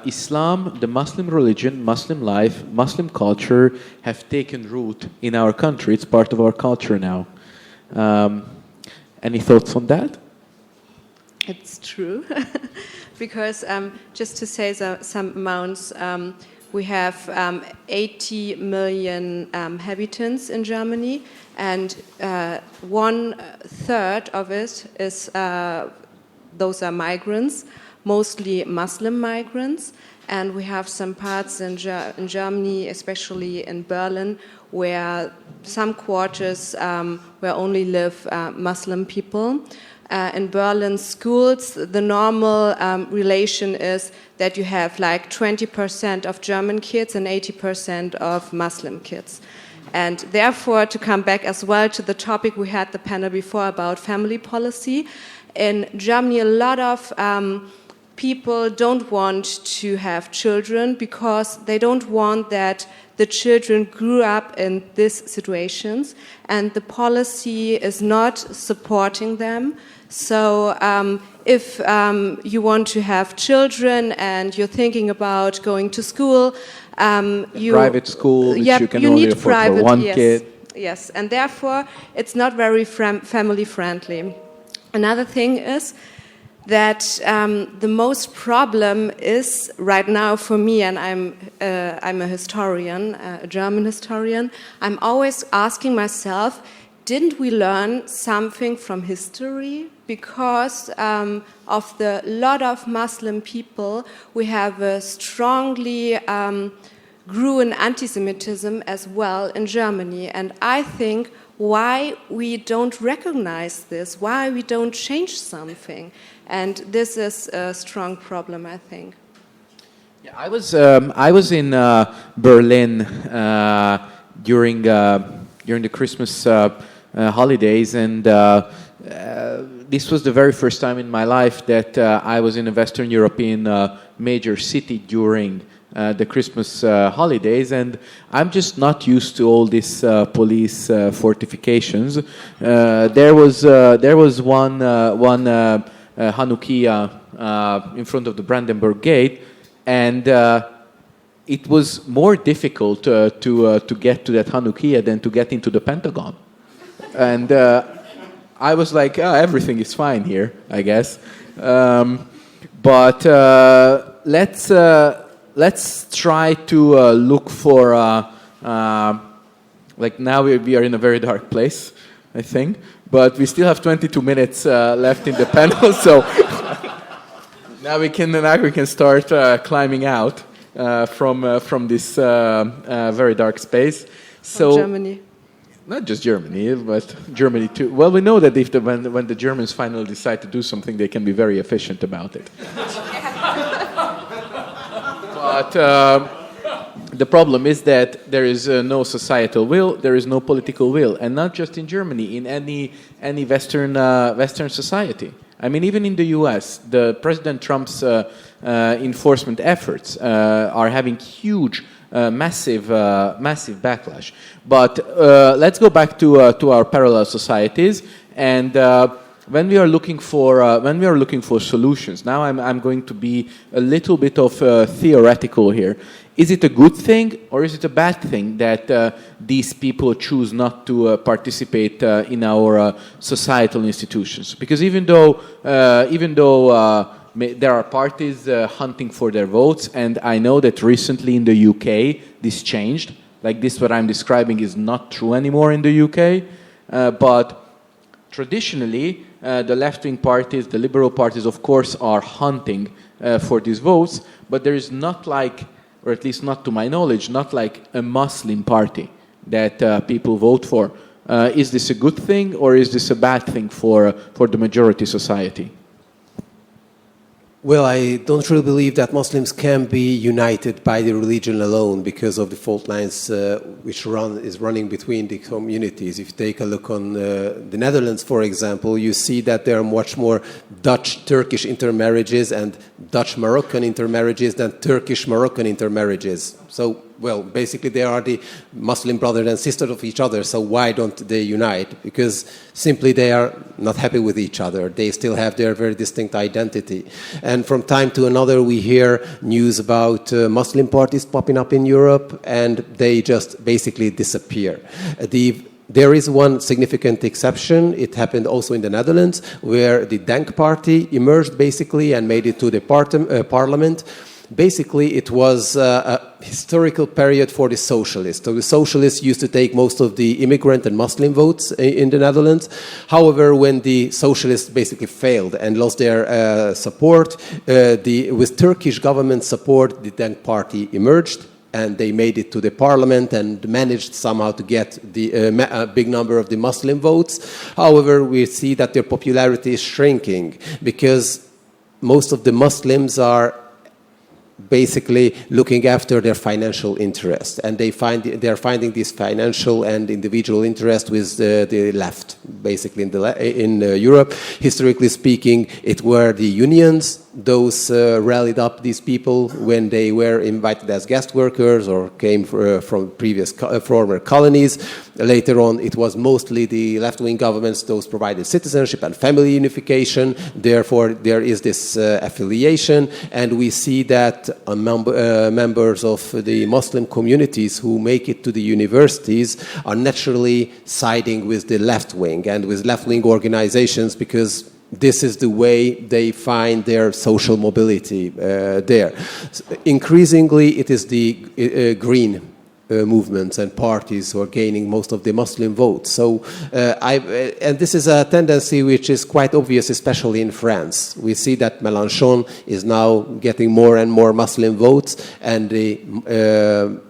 Islam, the Muslim religion, Muslim life, Muslim culture have taken root in our country. It's part of our culture now. Any thoughts on that? It's true. Because just to say some amounts, we have 80 million inhabitants in Germany, and 1/3 of it is those are migrants, mostly Muslim migrants. And we have some parts in Germany, especially in Berlin, where some quarters where only live Muslim people. In Berlin schools, the normal relation is that you have 20% of German kids and 80% of Muslim kids. And therefore, to come back as well to the topic we had the panel before about family policy, in Germany a lot of people don't want to have children because they don't want that the children grew up in these situations, and the policy is not supporting them. So if you want to have children and you're thinking about going to school, private school, which you can only afford for one kid. Yes, and therefore it's not very family friendly. Another thing is that the most problem is right now for me, and I'm a historian, a German historian, I'm always asking myself, didn't we learn something from history? Because of the lot of Muslim people, we have a strongly grew in anti-Semitism as well in Germany. And I think why we don't recognize this, why we don't change something. And this is a strong problem, I think. Yeah, I was in Berlin during the Christmas holidays, and this was the very first time in my life that I was in a Western European major city during the Christmas holidays, and I'm just not used to all these police fortifications. There was one Hanukkah in front of the Brandenburg Gate, and it was more difficult to get to that Hanukkah than to get into the Pentagon. And I was like, oh, everything is fine here, I guess. But let's try to look for, like now we are in a very dark place, I think. But we still have 22 minutes left in the panel, so now we can start climbing out from this very dark space. So Germany. Not just Germany, but Germany too. Well, we know that when the Germans finally decide to do something, they can be very efficient about it. But the problem is that there is no societal will, there is no political will, and not just in Germany, in any Western society. I mean, even in the U.S., the President Trump's enforcement efforts are having huge, massive backlash. But let's go back to our parallel societies, and when we are looking for solutions. Now I'm going to be a little bit of theoretical here. Is it a good thing or is it a bad thing that these people choose not to participate in our societal institutions? Because even though there are parties hunting for their votes, and I know that recently in the UK this changed. Like this, what I'm describing is not true anymore in the UK, but traditionally, the left-wing parties, the liberal parties, of course, are hunting for these votes, but there is not like, or at least not to my knowledge, not like a Muslim party that people vote for. Is this a good thing or is this a bad thing for the majority society? Well, I don't really believe that Muslims can be united by the religion alone because of the fault lines which is running between the communities. If you take a look on the Netherlands, for example, you see that there are much more Dutch-Turkish intermarriages and Dutch-Moroccan intermarriages than Turkish-Moroccan intermarriages. So, well, basically they are the Muslim brothers and sisters of each other, so why don't they unite? Because simply they are not happy with each other. They still have their very distinct identity. And from time to another we hear news about Muslim parties popping up in Europe, and they just basically disappear. There is one significant exception. It happened also in the Netherlands, where the Denk party emerged basically and made it to the parliament. Basically, it was a historical period for the socialists. So the socialists used to take most of the immigrant and Muslim votes in the Netherlands. However, when the socialists basically failed and lost their support, with Turkish government support, the Denk party emerged. And they made it to the parliament and managed somehow to get a big number of the Muslim votes. However, we see that their popularity is shrinking because most of the Muslims are basically looking after their financial interest, and they are finding this financial and individual interest with the left, basically in Europe. Historically speaking, it were the unions. Those rallied up these people when they were invited as guest workers or came from previous former colonies. Later on, it was mostly the left-wing governments. Those provided citizenship and family unification. Therefore, there is this affiliation, and we see that members of the Muslim communities who make it to the universities are naturally siding with the left wing and with left-wing organizations because this is the way they find their social mobility there. Increasingly, it is the green movements and parties who are gaining most of the Muslim votes. So, and this is a tendency which is quite obvious, especially in France. We see that Mélenchon is now getting more and more Muslim votes, and the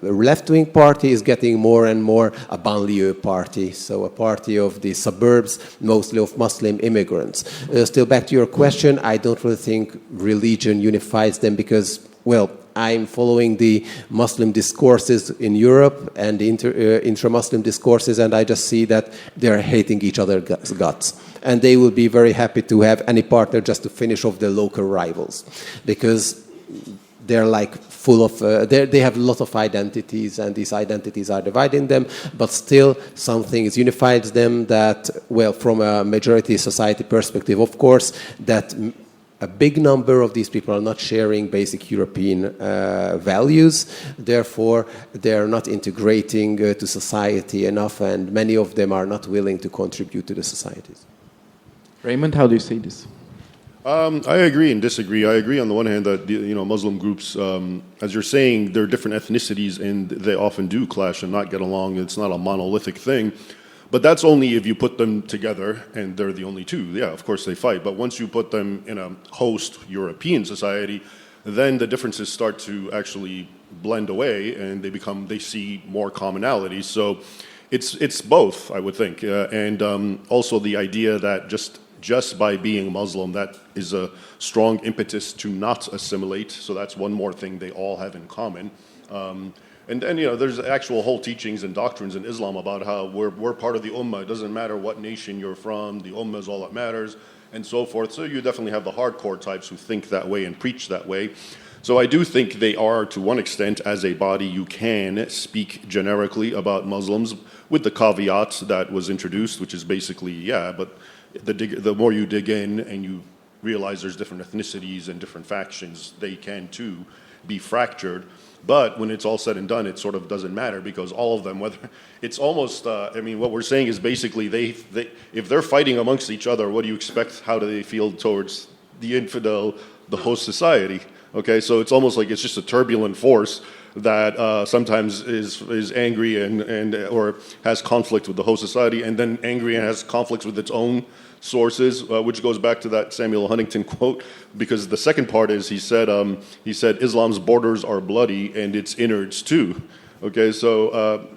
left-wing party is getting more and more a banlieue party, so a party of the suburbs, mostly of Muslim immigrants. Still back to your question, I don't really think religion unifies them because, well, I'm following the Muslim discourses in Europe and the intra-Muslim discourses, and I just see that they're hating each other's guts. And they will be very happy to have any partner just to finish off their local rivals, because they're like full of, they have a lot of identities, and these identities are dividing them, but still something is unifies them that, well, from a majority society perspective, of course, that a big number of these people are not sharing basic European values. Therefore, they are not integrating to society enough, and many of them are not willing to contribute to the societies. Raymond, how do you see this? I agree and disagree. I agree on the one hand that Muslim groups, as you're saying, they're different ethnicities and they often do clash and not get along. It's not a monolithic thing. But that's only if you put them together and they're the only two. Yeah, of course they fight. But once you put them in a host European society, then the differences start to actually blend away and they see more commonalities. So it's both, I would think. And also the idea that just by being Muslim, that is a strong impetus to not assimilate. So that's one more thing they all have in common. And then, there's actual whole teachings and doctrines in Islam about how we're part of the Ummah. It doesn't matter what nation you're from. The Ummah is all that matters, and so forth. So you definitely have the hardcore types who think that way and preach that way. So I do think they are, to one extent, as a body, you can speak generically about Muslims with the caveat that was introduced, which is basically, but the more you dig in and you realize there's different ethnicities and different factions, they can too be fractured. But when it's all said and done, it sort of doesn't matter because all of them, whether it's almost, what we're saying is basically if they're fighting amongst each other, what do you expect? How do they feel towards the infidel, the host society? Okay, so it's almost like it's just a turbulent force that sometimes is angry and or has conflict with the host society, and then angry and has conflicts with its own sources, which goes back to that Samuel Huntington quote, because the second part is he said Islam's borders are bloody and its innards too. Okay, so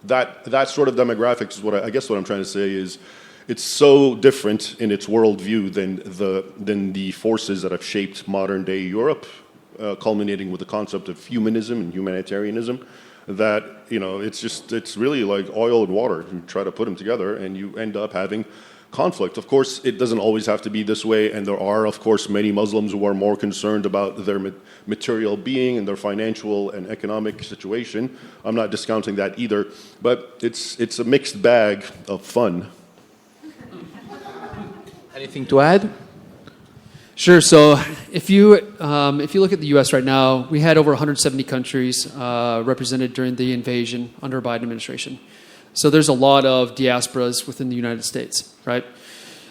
that sort of demographics is what I'm trying to say is it's so different in its worldview than the forces that have shaped modern day Europe, culminating with the concept of humanism and humanitarianism. That it's really like oil and water. You try to put them together, and you end up having conflict. Of course, it doesn't always have to be this way, and there are, of course, many Muslims who are more concerned about their material being and their financial and economic situation. I'm not discounting that either, but it's a mixed bag of fun. Anything to add? Sure. So if you look at the U.S. right now, we had over 170 countries represented during the invasion under Biden administration. So there's a lot of diasporas within the United States, right?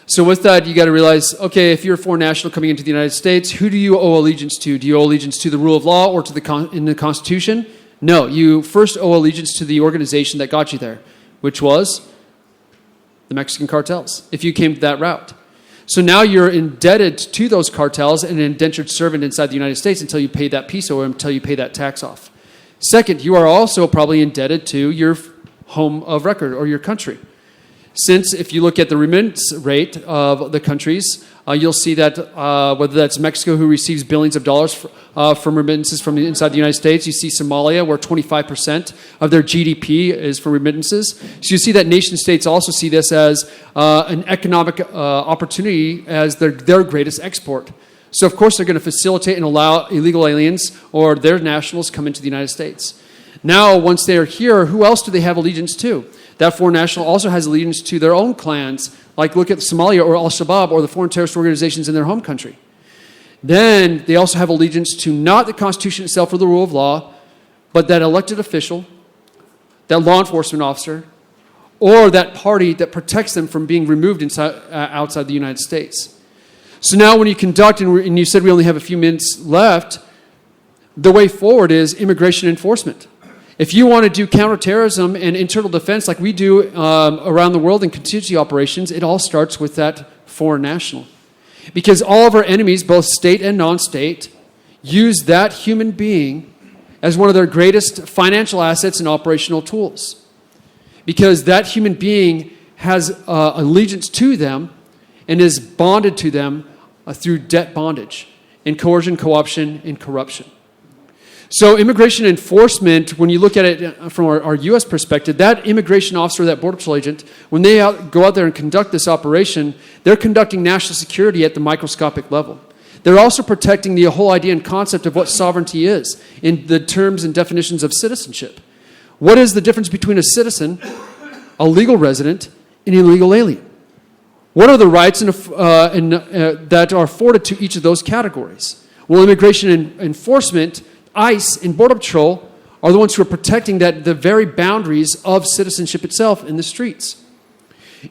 So with that, you got to realize, okay, if you're a foreign national coming into the United States, who do you owe allegiance to? Do you owe allegiance to the rule of law or to in the Constitution? No, you first owe allegiance to the organization that got you there, which was the Mexican cartels, if you came that route. So now you're indebted to those cartels and an indentured servant inside the United States until you pay that peso or until you pay that tax off. Second, you are also probably indebted to your home of record or your country. Since if you look at the remittance rate of the countries, you'll see that whether that's Mexico, who receives billions of dollars from remittances from inside the United States, you see Somalia, where 25% of their GDP is for remittances. So you see that nation states also see this as an economic opportunity as their greatest export. So of course they're going to facilitate and allow illegal aliens or their nationals come into the United States. Now, once they're here, who else do they have allegiance to? That foreign national also has allegiance to their own clans, like look at Somalia or Al-Shabaab or the foreign terrorist organizations in their home country. Then they also have allegiance to not the Constitution itself or the rule of law, but that elected official, that law enforcement officer, or that party that protects them from being removed outside the United States. So now when you conduct, and you said we only have a few minutes left, the way forward is immigration enforcement. If you want to do counterterrorism and internal defense like we do around the world in contingency operations, it all starts with that foreign national. Because all of our enemies, both state and non-state, use that human being as one of their greatest financial assets and operational tools. Because that human being has allegiance to them and is bonded to them through debt bondage and coercion, co-option, and corruption. So immigration enforcement, when you look at it from our U.S. perspective, that immigration officer, that Border Patrol agent, when they go out there and conduct this operation, they're conducting national security at the microscopic level. They're also protecting the whole idea and concept of what sovereignty is in the terms and definitions of citizenship. What is the difference between a citizen, a legal resident, and an illegal alien? What are the rights that are afforded to each of those categories? Well, immigration enforcement, ICE and Border Patrol are the ones who are protecting the very boundaries of citizenship itself in the streets.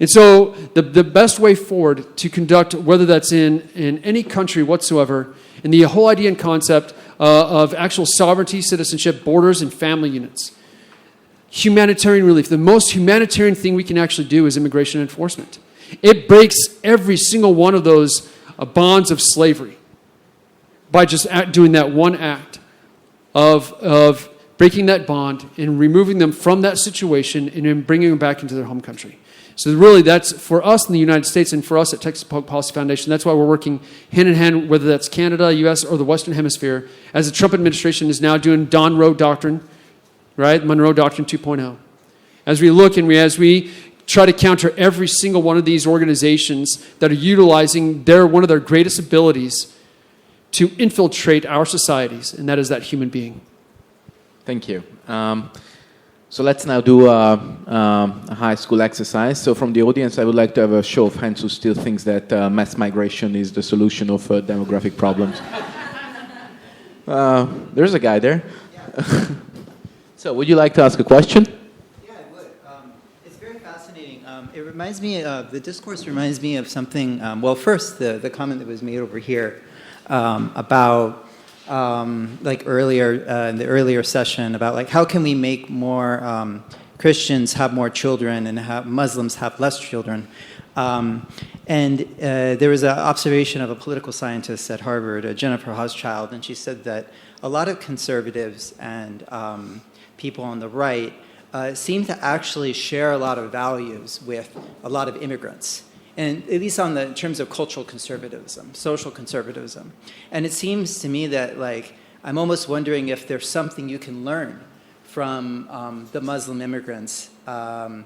And so the best way forward to conduct, whether that's in any country whatsoever, in the whole idea and concept of actual sovereignty, citizenship, borders, and family units. Humanitarian relief. The most humanitarian thing we can actually do is immigration enforcement. It breaks every single one of those bonds of slavery by just doing that one act of breaking that bond and removing them from that situation and then bringing them back into their home country. So really that's for us in the United States and for us at Texas Public Policy Foundation, that's why we're working hand in hand, whether that's Canada, US, or the Western Hemisphere, as the Trump administration is now doing Don Road Doctrine, right? Monroe Doctrine 2.0. As we look and as we try to counter every single one of these organizations that are utilizing one of their greatest abilities to infiltrate our societies, and that is that human being. Thank you. So let's now do a high school exercise. So from the audience, I would like to have a show of hands who still thinks that mass migration is the solution of demographic problems. There's a guy there. So would you like to ask a question? Yeah, I would. It's very fascinating. It reminds me of, the discourse reminds me of something, well, first, the comment that was made over here about like earlier in the earlier session about like how can we make more Christians have more children and have Muslims have less children, and there was an observation of a political scientist at Harvard, Jennifer Hochschild, and she said that a lot of conservatives and people on the right seem to actually share a lot of values with a lot of immigrants. And at least in terms of cultural conservatism, social conservatism. And it seems to me that, like, I'm almost wondering if there's something you can learn from the Muslim immigrants and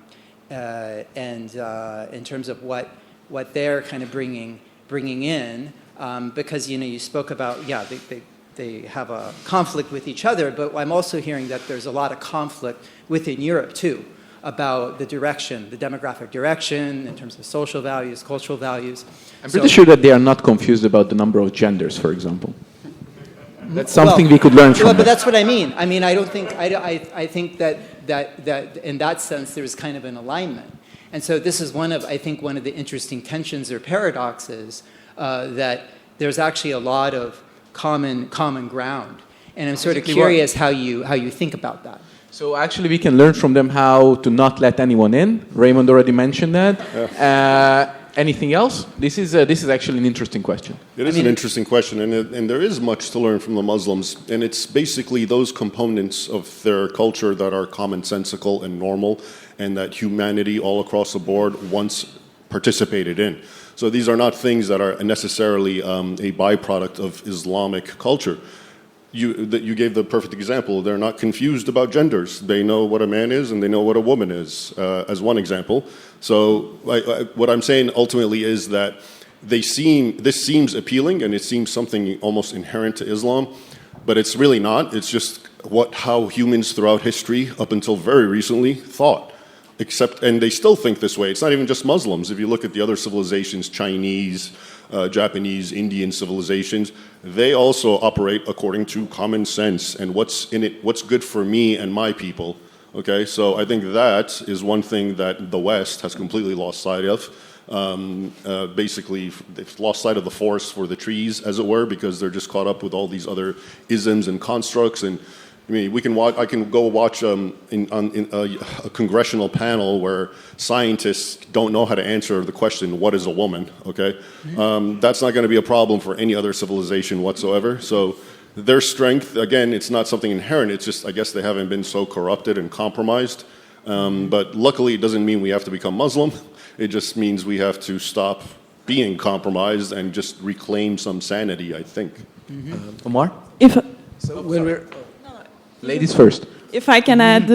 in terms of what they're kind of bringing in, because, you know, you spoke about, they have a conflict with each other, but I'm also hearing that there's a lot of conflict within Europe, too, about the direction, the demographic direction, in terms of social values, cultural values. I'm pretty sure that they are not confused about the number of genders, for example. That's something we could learn from. But that's what I mean. I mean, I don't think, I think that in that sense, there's kind of an alignment. And so this is one of the interesting tensions or paradoxes that there's actually a lot of common ground. And I'm sort of curious how you think about that. So actually we can learn from them how to not let anyone in. Raymond already mentioned that. Anything else? This is actually an interesting question. It is an interesting question, and there is much to learn from the Muslims, and it's basically those components of their culture that are commonsensical and normal, and that humanity all across the board once participated in. So these are not things that are necessarily a byproduct of Islamic culture. You gave the perfect example. They're not confused about genders. They know what a man is and they know what a woman is, as one example. So what I'm saying ultimately is that this seems appealing and it seems something almost inherent to Islam, but it's really not. It's just how humans throughout history, up until very recently, thought. And they still think this way. It's not even just Muslims. If you look at the other civilizations, Chinese, Japanese, Indian civilizations, they also operate according to common sense and what's good for me and my people. Okay, so I think that is one thing that the West has completely lost sight of. basically they've lost sight of the forest for the trees, as it were, because they're just caught up with all these other isms and constructs. And I mean, I can go watch a congressional panel where scientists don't know how to answer the question, what is a woman, okay? That's not going to be a problem for any other civilization whatsoever. So their strength, again, it's not something inherent. It's just, I guess they haven't been so corrupted and compromised. But luckily, it doesn't mean we have to become Muslim. It just means we have to stop being compromised and just reclaim some sanity, I think. Omar? So when we're... Ladies first. If I can add,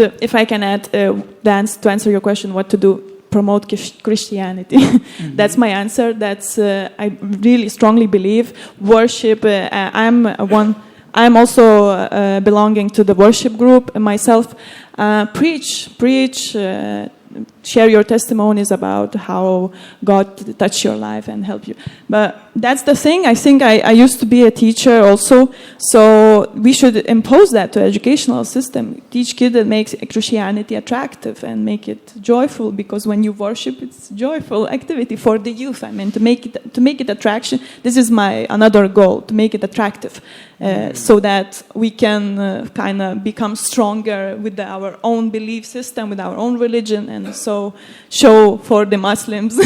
Dance, to answer your question, what to do, promote Christianity. That's my answer. That's I really strongly believe worship. I'm also belonging to the worship group myself. Preach. Share your testimonies about how God touched your life and helped you. But that's the thing. I think I used to be a teacher also, so we should impose that to educational system. Teach kids that makes Christianity attractive and make it joyful, because when you worship, it's joyful activity for the youth. I mean, to make it attraction. This is my another goal, to make it attractive, so that we can kind of become stronger with our own belief system, with our own religion, and so show for the Muslims,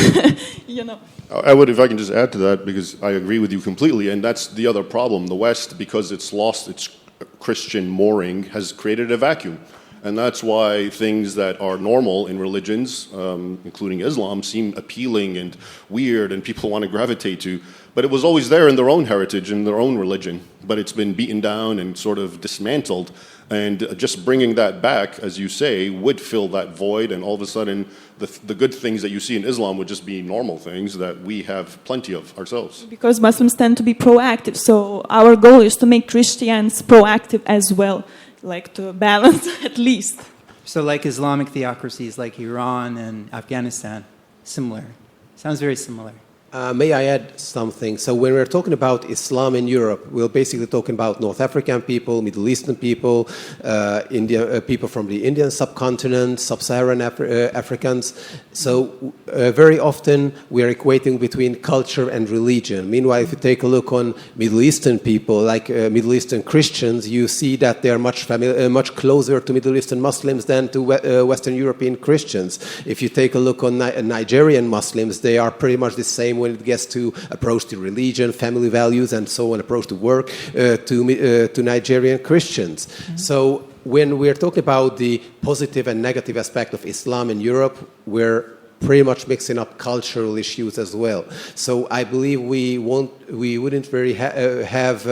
I would, if I can just add to that, because I agree with you completely, and that's the other problem. The West, because it's lost its Christian mooring, has created a vacuum. And that's why things that are normal in religions, including Islam, seem appealing and weird and people want to gravitate to. But it was always there in their own heritage, in their own religion. But it's been beaten down and sort of dismantled. And just bringing that back, as you say, would fill that void. And all of a sudden, the good things that you see in Islam would just be normal things that we have plenty of ourselves. Because Muslims tend to be proactive. So our goal is to make Christians proactive as well. Like to balance at least. So like Islamic theocracies like Iran and Afghanistan, similar. Sounds very similar. May I add something? So when we're talking about Islam in Europe, we're basically talking about North African people, Middle Eastern people, people from the Indian subcontinent, Sub-Saharan Africans. So very often we're equating between culture and religion. Meanwhile, if you take a look on Middle Eastern people, like Middle Eastern Christians, you see that they're much closer to Middle Eastern Muslims than to Western European Christians. If you take a look on Nigerian Muslims, they are pretty much the same when it gets to approach to religion, family values, and so on, approach to work, to Nigerian Christians. Mm-hmm. So when we're talking about the positive and negative aspect of Islam in Europe, we're pretty much mixing up cultural issues as well. So I believe we wouldn't very have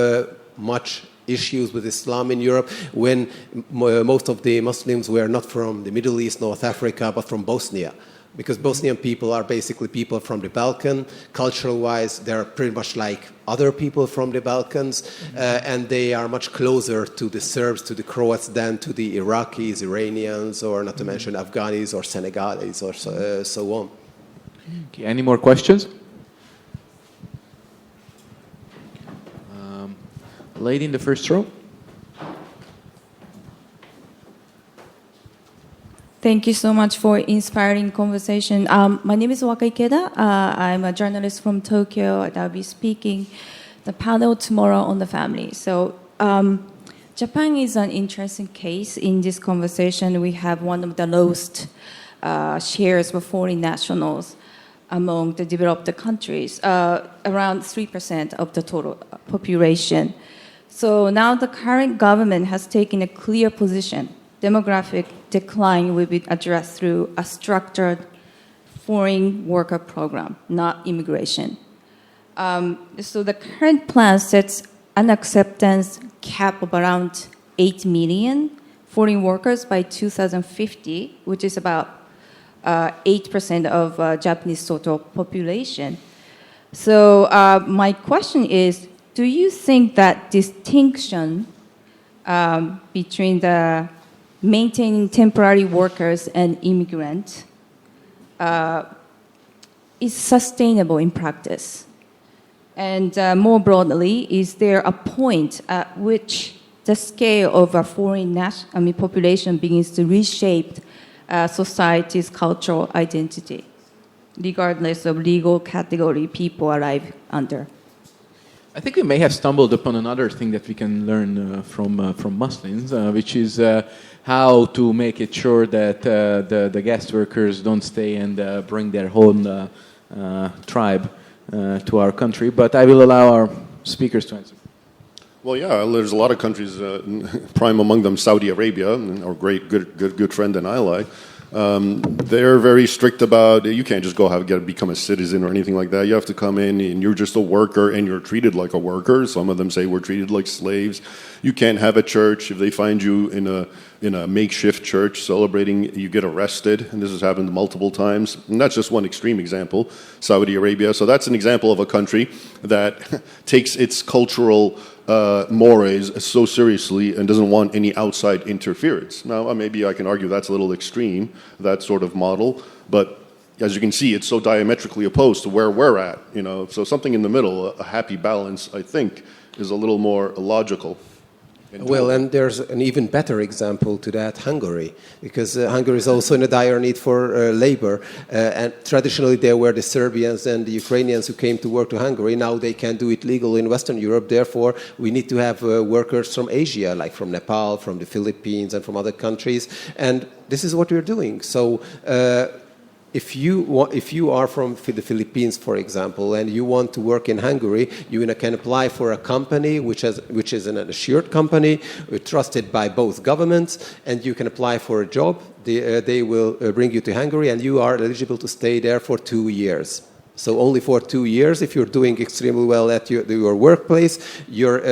much issues with Islam in Europe when most of the Muslims were not from the Middle East, North Africa, but from Bosnia. Because Bosnian people are basically people from the Balkan. Cultural-wise, they're pretty much like other people from the Balkans, and they are much closer to the Serbs, to the Croats, than to the Iraqis, Iranians, or not to mention Afghanis or Senegalese, or so on. Okay, any more questions? Lady in the first row. Thank you so much for inspiring conversation. My name is Waka Ikeda. I'm a journalist from Tokyo, and I'll be speaking the panel tomorrow on the family. So Japan is an interesting case in this conversation. We have one of the lowest shares of foreign nationals among the developed countries, around 3% of the total population. So now the current government has taken a clear position. Demographic decline will be addressed through a structured foreign worker program, not immigration. So the current plan sets an acceptance cap of around 8 million foreign workers by 2050, which is about 8% of Japanese total population. So my question is, do you think that distinction between the maintaining temporary workers and immigrants is sustainable in practice? And more broadly, is there a point at which the scale of a foreign population begins to reshape society's cultural identity? regardless of legal category people arrive under. I think we may have stumbled upon another thing that we can learn from Muslims, which is how to make it sure that the guest workers don't stay and bring their whole tribe to our country. But I will allow our speakers to answer. Well, yeah, there's a lot of countries, prime among them Saudi Arabia, our great, good friend and ally. They're very strict about, you can't just become a citizen or anything like that. You have to come in and you're just a worker and you're treated like a worker. Some of them say we're treated like slaves. You can't have a church. If they find you in a makeshift church celebrating, you get arrested. And this has happened multiple times. And that's just one extreme example, Saudi Arabia. So that's an example of a country that takes its cultural mores so seriously and doesn't want any outside interference. Now, maybe I can argue that's a little extreme, that sort of model, but as you can see, it's so diametrically opposed to where we're at, So something in the middle, a happy balance, I think, is a little more logical. Well, and there's an even better example to that, Hungary, because Hungary is also in a dire need for labor. And traditionally, there were the Serbians and the Ukrainians who came to work to Hungary. Now they can do it legally in Western Europe. Therefore, we need to have workers from Asia, like from Nepal, from the Philippines, and from other countries. And this is what we're doing. So if you are from the Philippines, for example, and you want to work in Hungary, you can apply for a company which is an assured company, trusted by both governments, and you can apply for a job. They will bring you to Hungary, and you are eligible to stay there for 2 years. So only for 2 years, if you're doing extremely well at your workplace, your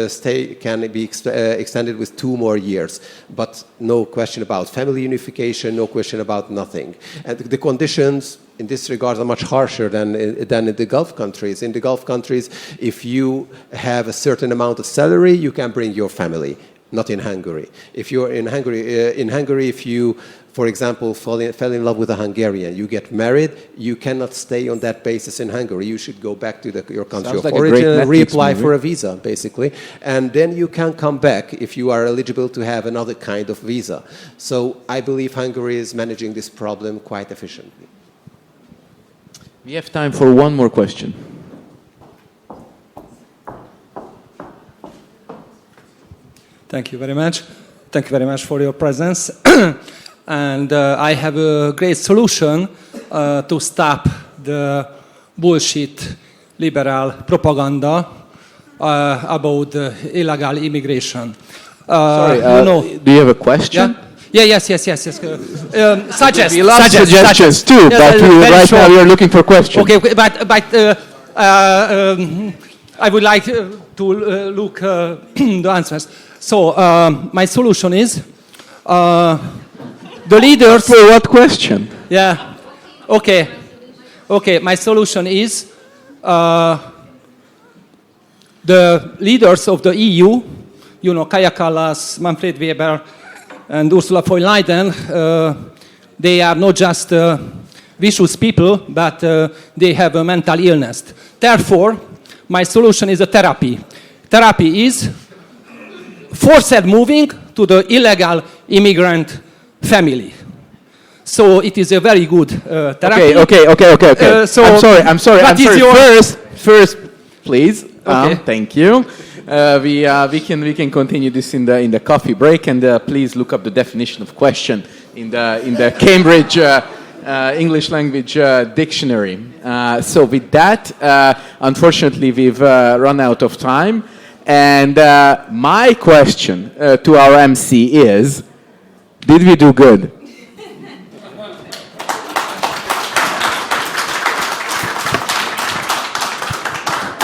stay can be extended with 2 more years. But no question about family unification, no question about nothing. And the conditions in this regard are much harsher than in the Gulf countries. In the Gulf countries, if you have a certain amount of salary, you can bring your family. Not in Hungary. If you're in Hungary, if you, for example, fell in love with a Hungarian, you get married, you cannot stay on that basis in Hungary. You should go back to your country of origin and reapply for a visa, basically. And then you can come back if you are eligible to have another kind of visa. So I believe Hungary is managing this problem quite efficiently. We have time for one more question. Thank you very much. Thank you very much for your presence. And I have a great solution to stop the bullshit liberal propaganda about illegal immigration. Sorry, do you have a question? Yeah? Yes. Suggest. We love suggestions too, but right now we are looking for questions. Okay, but I would like to look the answers. So my solution is the leaders. For what question? Yeah. Okay. My solution is the leaders of the EU, Kaja Kallas, Manfred Weber, and Ursula von der Leyen. They are not just vicious people, but they have a mental illness. Therefore, my solution is a therapy. Therapy is forced moving to the illegal immigrant family. So it is a very good therapy. Okay. So I'm sorry. First, please. Okay. Thank you. We can continue this in the coffee break, and please look up the definition of question in the Cambridge English language dictionary. So with that, unfortunately, we've run out of time. And my question to our MC is, did we do good?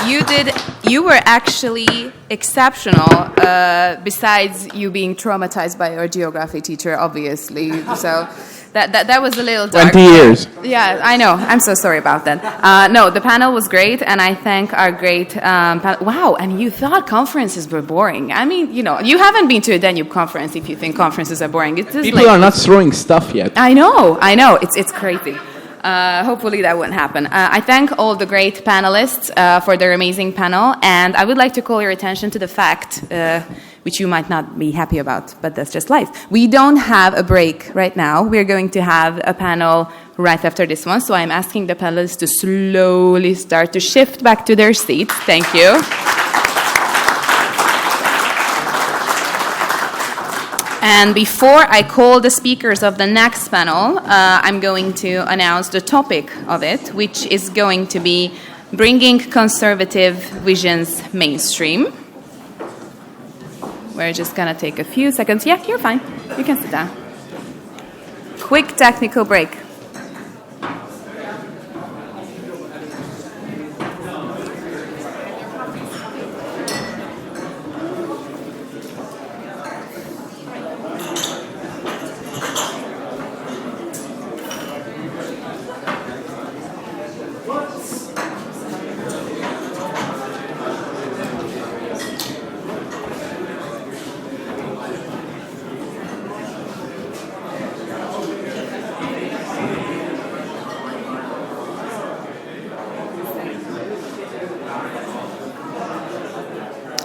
You did. You were actually exceptional, besides you being traumatized by your geography teacher, obviously. So that was a little dark. 20 years. Yeah, I know. I'm so sorry about that. No, the panel was great, and I thank our great panel. Wow, and you thought conferences were boring. I mean, you haven't been to a Danube conference if you think conferences are boring. People are not throwing stuff yet. I know. It's crazy. Hopefully that won't happen. I thank all the great panelists for their amazing panel, and I would like to call your attention to the fact, which you might not be happy about, but that's just life. We don't have a break right now. We're going to have a panel right after this one. So I'm asking the panelists to slowly start to shift back to their seats. Thank you. And before I call the speakers of the next panel, I'm going to announce the topic of it, which is going to be bringing conservative visions mainstream. We're just going to take a few seconds. Yeah, you're fine. You can sit down. Quick technical break.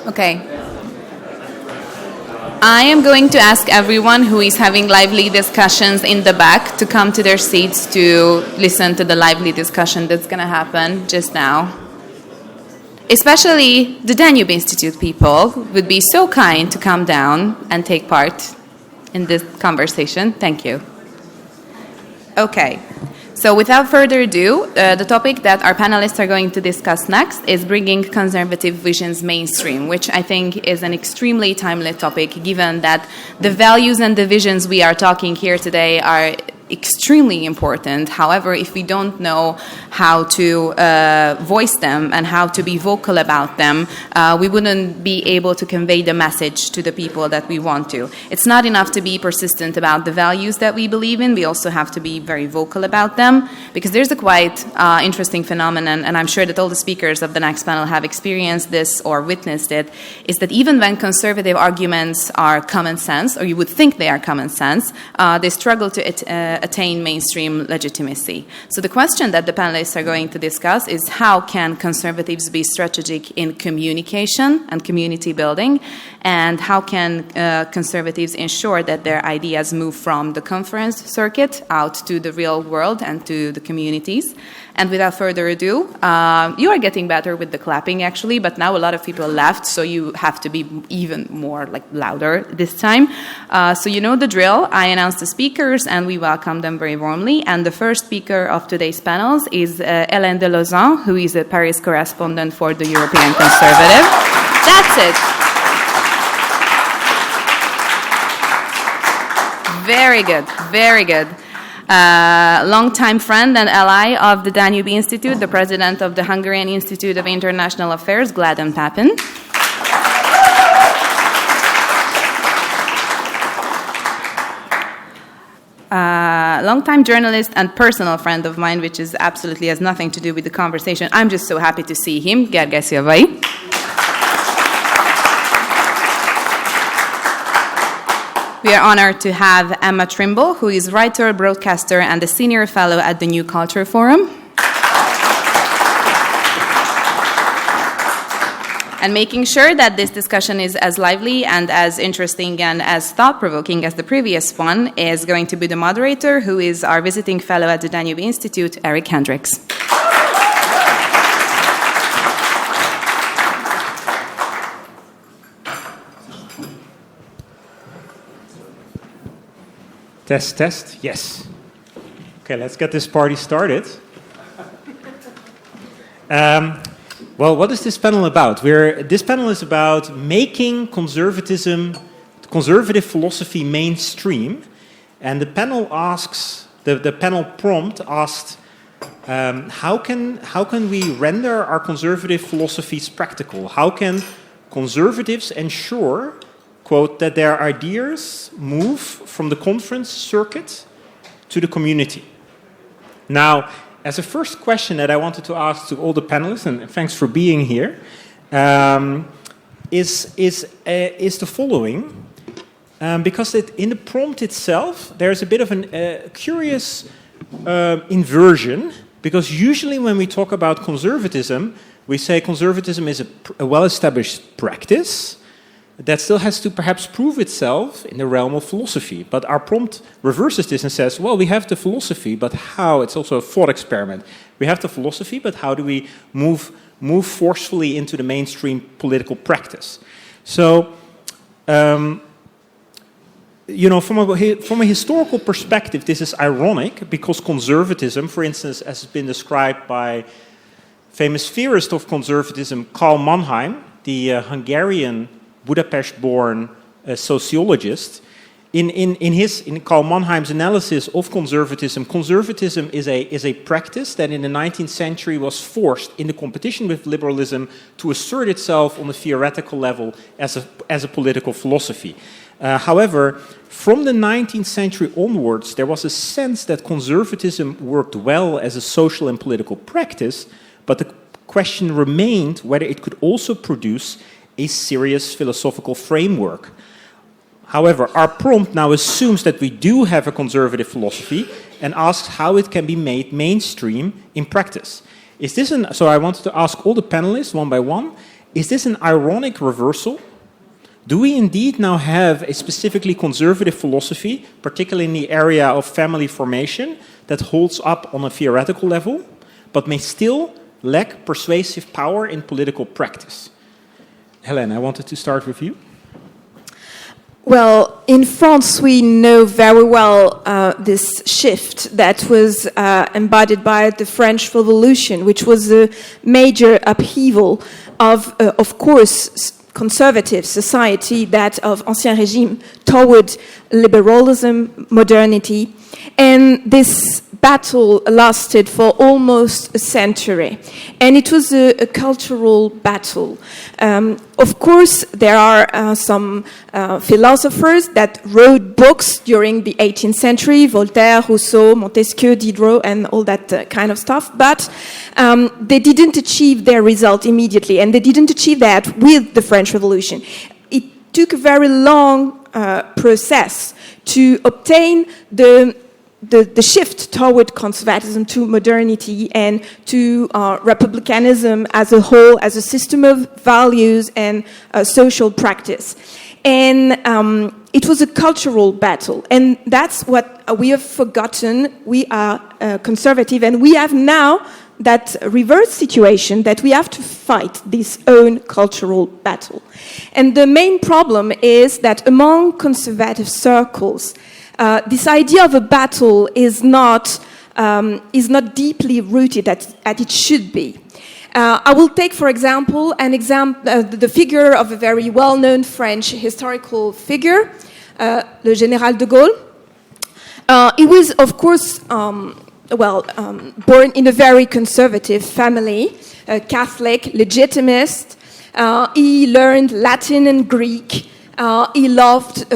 Okay. I am going to ask everyone who is having lively discussions in the back to come to their seats to listen to the lively discussion that's going to happen just now. Especially the Danube Institute people would be so kind to come down and take part in this conversation. Thank you. Okay. So without further ado, the topic that our panelists are going to discuss next is bringing conservative visions mainstream, which I think is an extremely timely topic, given that the values and the visions we are talking here today are extremely important. However, if we don't know how to voice them and how to be vocal about them, we wouldn't be able to convey the message to the people that we want to. It's not enough to be persistent about the values that we believe in. We also have to be very vocal about them, because there's a quite interesting phenomenon, and I'm sure that all the speakers of the next panel have experienced this or witnessed it, is that even when conservative arguments are common sense, or you would think they are common sense, they struggle to attain mainstream legitimacy. So the question that the panelists are going to discuss is how can conservatives be strategic in communication and community building, and how can conservatives ensure that their ideas move from the conference circuit out to the real world and to the communities. And without further ado, you are getting better with the clapping actually, but now a lot of people left, so you have to be even more louder this time. So you know the drill. I announce the speakers and we welcome them very warmly. And the first speaker of today's panels is Hélène de Lausanne, who is a Paris correspondent for the European Conservative. That's it. Very good, very good. Longtime friend and ally of the Danube Institute, the president of the Hungarian Institute of International Affairs, Gladden Papin. Longtime journalist and personal friend of mine, which is absolutely has nothing to do with the conversation. I'm just so happy to see him, Gergely Szilvai. We are honored to have Emma Trimble, who is writer, broadcaster, and a senior fellow at the New Culture Forum. And making sure that this discussion is as lively and as interesting and as thought-provoking as the previous one is going to be the moderator, who is our visiting fellow at the Danube Institute, Eric Hendricks. Test, test, yes. Okay, let's get this party started. Well, what is this panel about? This panel is about making conservative philosophy mainstream. And the panel asks, the panel prompt asked, how can we render our conservative philosophies practical? How can conservatives ensure, quote, that their ideas move from the conference circuit to the community? Now, as a first question that I wanted to ask to all the panelists, and thanks for being here, is the following. Because in the prompt itself, there's a bit of a curious inversion, because usually when we talk about conservatism, we say conservatism is a well-established practice. that still has to perhaps prove itself in the realm of philosophy. But our prompt reverses this and says, well, we have the philosophy, but how? It's also a thought experiment. We have the philosophy, but how do we move forcefully into the mainstream political practice? So, from a historical perspective, this is ironic because conservatism, for instance, as has been described by famous theorist of conservatism, Karl Mannheim, the Hungarian Budapest-born sociologist, in Karl Mannheim's analysis of conservatism, conservatism is a practice that in the 19th century was forced in the competition with liberalism to assert itself on a theoretical level as a political philosophy. However, from the 19th century onwards, there was a sense that conservatism worked well as a social and political practice, but the question remained whether it could also produce a serious philosophical framework. However, our prompt now assumes that we do have a conservative philosophy and asks how it can be made mainstream in practice. So I wanted to ask all the panelists one by one, is this an ironic reversal? Do we indeed now have a specifically conservative philosophy, particularly in the area of family formation, that holds up on a theoretical level, but may still lack persuasive power in political practice? Hélène, I wanted to start with you. Well, in France, we know very well this shift that was embodied by the French Revolution, which was a major upheaval of course, conservative society, that of Ancien Régime, toward liberalism, modernity. And this battle lasted for almost a century. And it was a cultural battle. Of course, there are some philosophers that wrote books during the 18th century, Voltaire, Rousseau, Montesquieu, Diderot, and all that kind of stuff. But they didn't achieve their result immediately. And they didn't achieve that with the French Revolution. It took a very long process to obtain the shift toward conservatism, to modernity, and to republicanism as a whole, as a system of values and social practice. And it was a cultural battle. And that's what we have forgotten. We are conservative, and we have now that reverse situation that we have to fight this own cultural battle. And the main problem is that among conservative circles, this idea of a battle is not deeply rooted as it should be. I will take, for example, the figure of a very well-known French historical figure, le Général de Gaulle. He was, of course, born in a very conservative family, Catholic, legitimist. He learned Latin and Greek. He loved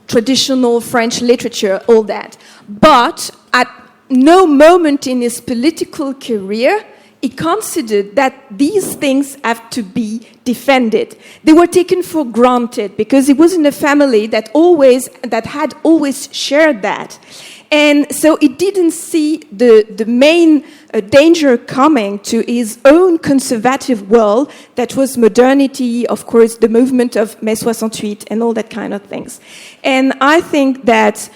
traditional French literature, all that. But at no moment in his political career, he considered that these things have to be defended. They were taken for granted because he was in a family that had always shared that. And so he didn't see the main danger coming to his own conservative world, that was modernity, of course, the movement of Mai 68 and all that kind of things. And I think that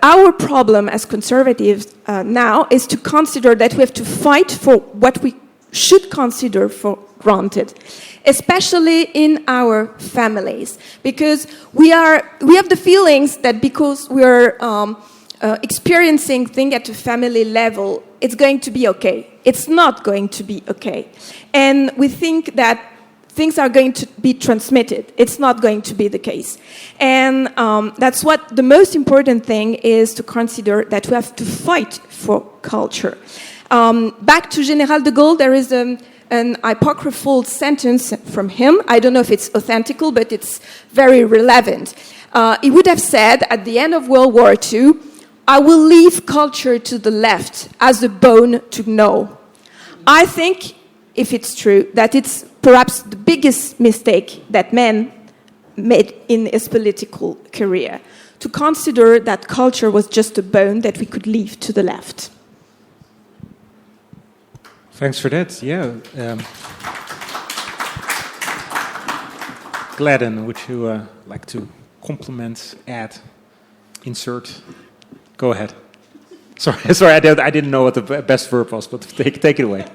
our problem as conservatives now is to consider that we have to fight for what we should consider for granted, especially in our families, because we have the feelings that because we're experiencing things at a family level, it's going to be okay. It's not going to be okay. And we think that things are going to be transmitted. It's not going to be the case. And that's what the most important thing is, to consider that we have to fight for culture. Back to Général de Gaulle, there is an apocryphal sentence from him. I don't know if it's authentic, but it's very relevant. He would have said at the end of World War II, I will leave culture to the left as a bone to gnaw. I think, if it's true, that it's perhaps the biggest mistake that man made in his political career, to consider that culture was just a bone that we could leave to the left. Thanks for that. Yeah. Gladden, would you like to compliment, add, insert? Go ahead. Sorry, I didn't know what the best verb was, but take it away.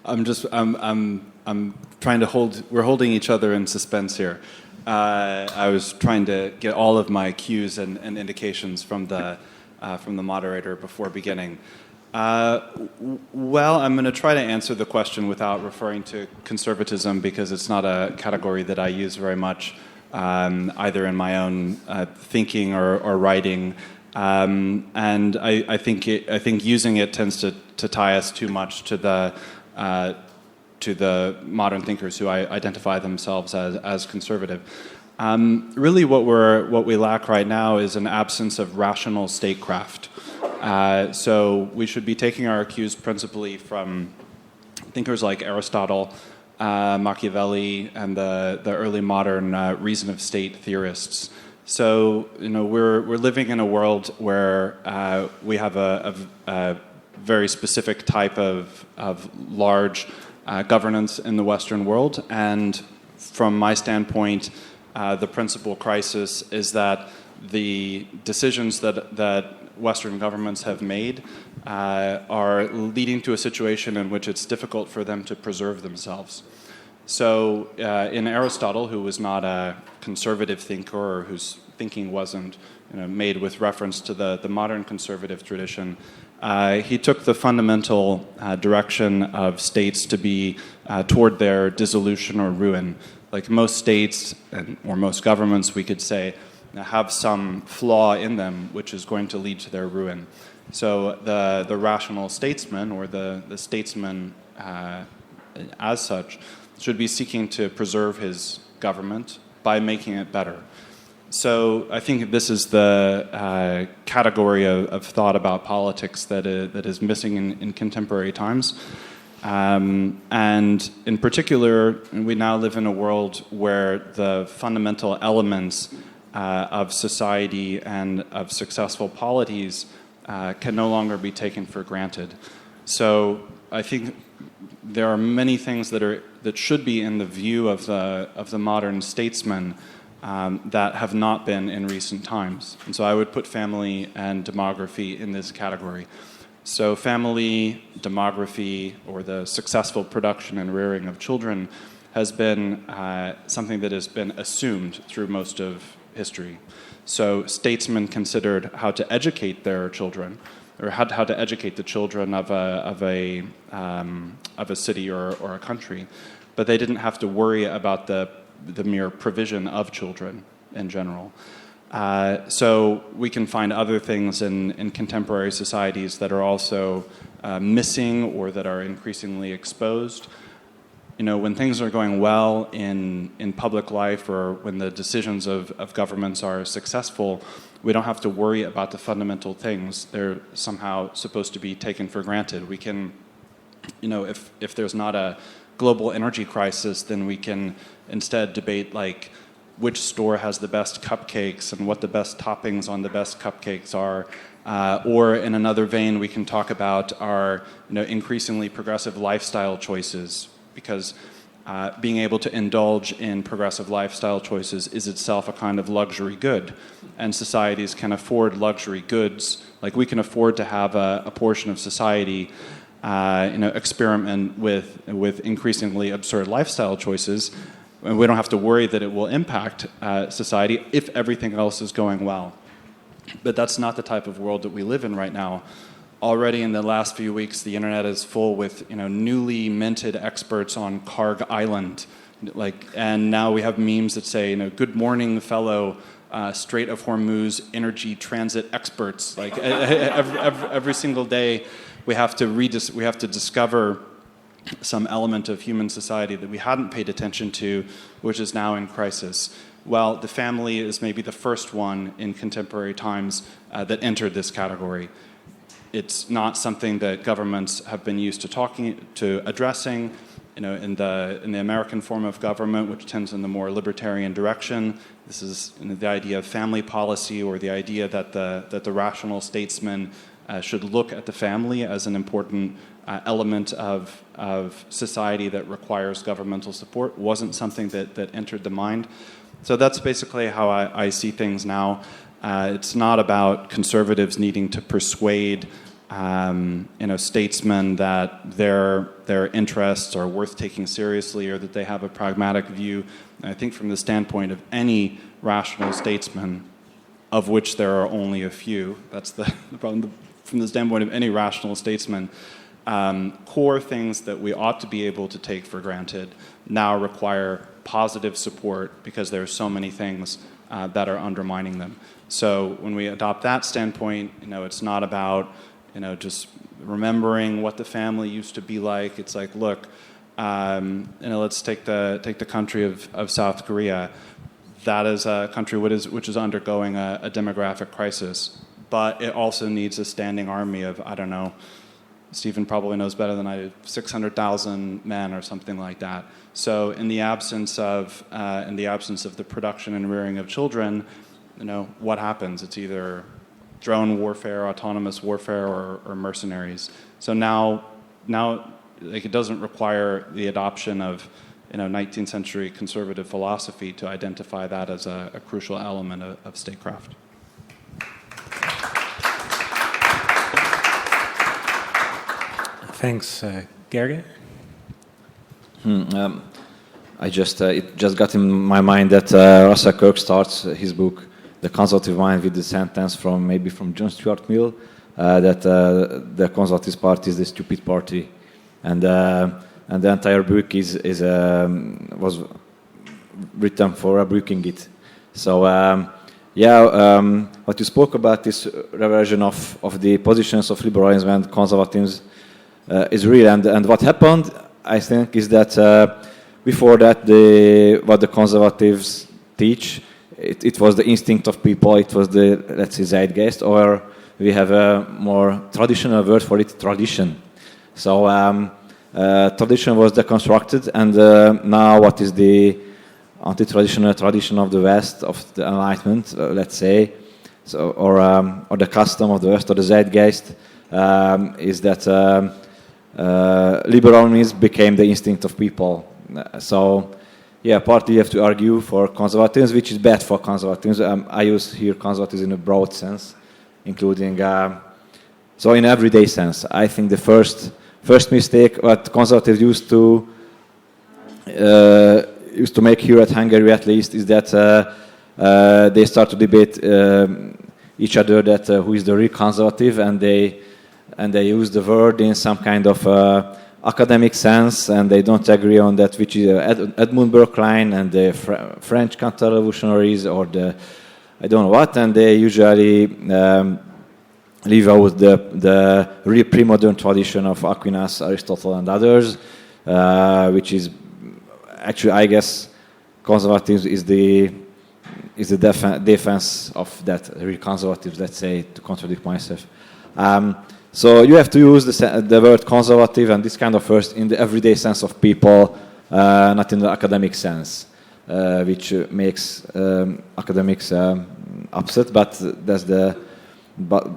I'm trying to hold. We're holding each other in suspense here. I was trying to get all of my cues and indications from the moderator before beginning. Well, I'm going to try to answer the question without referring to conservatism because it's not a category that I use very much, either in my own thinking or writing. And I think using it tends to tie us too much to the modern thinkers who identify themselves as conservative. Really, what we lack right now is an absence of rational statecraft. So we should be taking our cues principally from thinkers like Aristotle, Machiavelli, and the early modern reason of state theorists. So we're living in a world where we have a very specific type of large governance in the Western world, and from my standpoint, the principal crisis is that the decisions that Western governments have made are leading to a situation in which it's difficult for them to preserve themselves. So in Aristotle, who was not a conservative thinker or whose thinking wasn't made with reference to the modern conservative tradition, he took the fundamental direction of states to be toward their dissolution or ruin. Like most states, or most governments, we could say, have some flaw in them which is going to lead to their ruin. So the rational statesman, or the statesman as such, should be seeking to preserve his government by making it better. So I think this is the category of thought about politics that is missing in contemporary times. And in particular, we now live in a world where the fundamental elements of society and of successful polities can no longer be taken for granted. So I think there are many things that should be in the view of the modern statesman that have not been in recent times. And so I would put family and demography in this category. So family, demography, or the successful production and rearing of children has been something that has been assumed through most of history. So statesmen considered how to educate their children, or how to educate the children of a city or a country, but they didn't have to worry about the mere provision of children in general. So we can find other things in contemporary societies that are also missing or that are increasingly exposed. When things are going well in public life, or when the decisions of governments are successful, we don't have to worry about the fundamental things. They're somehow supposed to be taken for granted. We can, if there's not a global energy crisis, then we can instead debate which store has the best cupcakes and what the best toppings on the best cupcakes are. Or in another vein, we can talk about our increasingly progressive lifestyle choices, because being able to indulge in progressive lifestyle choices is itself a kind of luxury good. And societies can afford luxury goods. Like we can afford to have a portion of society experiment with increasingly absurd lifestyle choices. And we don't have to worry that it will impact society if everything else is going well. But that's not the type of world that we live in right now. Already in the last few weeks, the internet is full with newly minted experts on Karg Island, and now we have memes that say, "Good morning, fellow Strait of Hormuz energy transit experts." Every single day, we have to discover some element of human society that we hadn't paid attention to, which is now in crisis. Well, the family is maybe the first one in contemporary times that entered this category. It's not something that governments have been used to addressing. In the American form of government, which tends in the more libertarian direction, this is the idea of family policy, or the idea that the rational statesman should look at the family as an important element of society that requires governmental support wasn't something that entered the mind. So that's basically how I see things now. It's not about conservatives needing to persuade statesmen that their interests are worth taking seriously or that they have a pragmatic view. And I think from the standpoint of any rational statesman, of which there are only a few, that's the problem. From the standpoint of any rational statesman, core things that we ought to be able to take for granted now require positive support because there are so many things that are undermining them. So when we adopt that standpoint, it's not about just remembering what the family used to be like. It's like, look, let's take the country of South Korea. That is a country which is undergoing a demographic crisis, but it also needs a standing army of, I don't know, Stephen probably knows better than I do, 600,000 men or something like that. So in the absence of the production and rearing of children, what happens? It's either drone warfare, autonomous warfare, or mercenaries. So now, like, it doesn't require the adoption of 19th century conservative philosophy to identify that as a crucial element of statecraft. Thanks, Gerge. It just got in my mind that Russell Kirk starts his book, The Conservative Mind, with the sentence from John Stuart Mill that the Conservative Party is the stupid party, and the entire book was written for rebuking it. So what you spoke about, this reversion of the positions of liberalism and conservatism is real, and what happened, I think, is that before that what the conservatives teach, it was the instinct of people, it was the, let's say, zeitgeist, or we have a more traditional word for it, tradition. So tradition was deconstructed, and now what is the anti-traditional tradition of the West, of the Enlightenment, let's say, so, or the custom of the West, or the zeitgeist, is that liberalism became the instinct of people. So, partly you have to argue for conservatism, which is bad for conservatism. I use here conservatism in a broad sense, including, so in everyday sense. I think the first mistake what conservatives used to make here at Hungary, at least, is that they start to debate each other that who is the real conservative, and they use the word in some kind of academic sense, and they don't agree on that, which is Edmund Burke-Klein and the French counter-revolutionaries, or the I don't know what, and they usually leave out the real pre-modern tradition of Aquinas, Aristotle, and others, which is actually, I guess, conservatism is the defense of that real conservatives, let's say, to contradict myself. So you have to use the word conservative and this kind of words in the everyday sense of people, not in the academic sense, which makes academics upset. But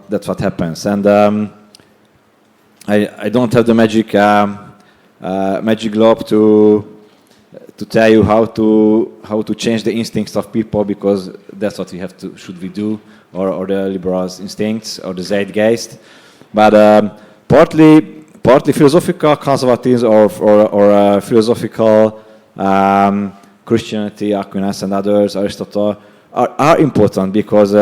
that's what happens. And I don't have the magic globe to tell you how to change the instincts of people, because that's what should we do, or the liberals' instincts, or the zeitgeist. But partly philosophical conservatism or philosophical Christianity, Aquinas and others, Aristotle, are important, because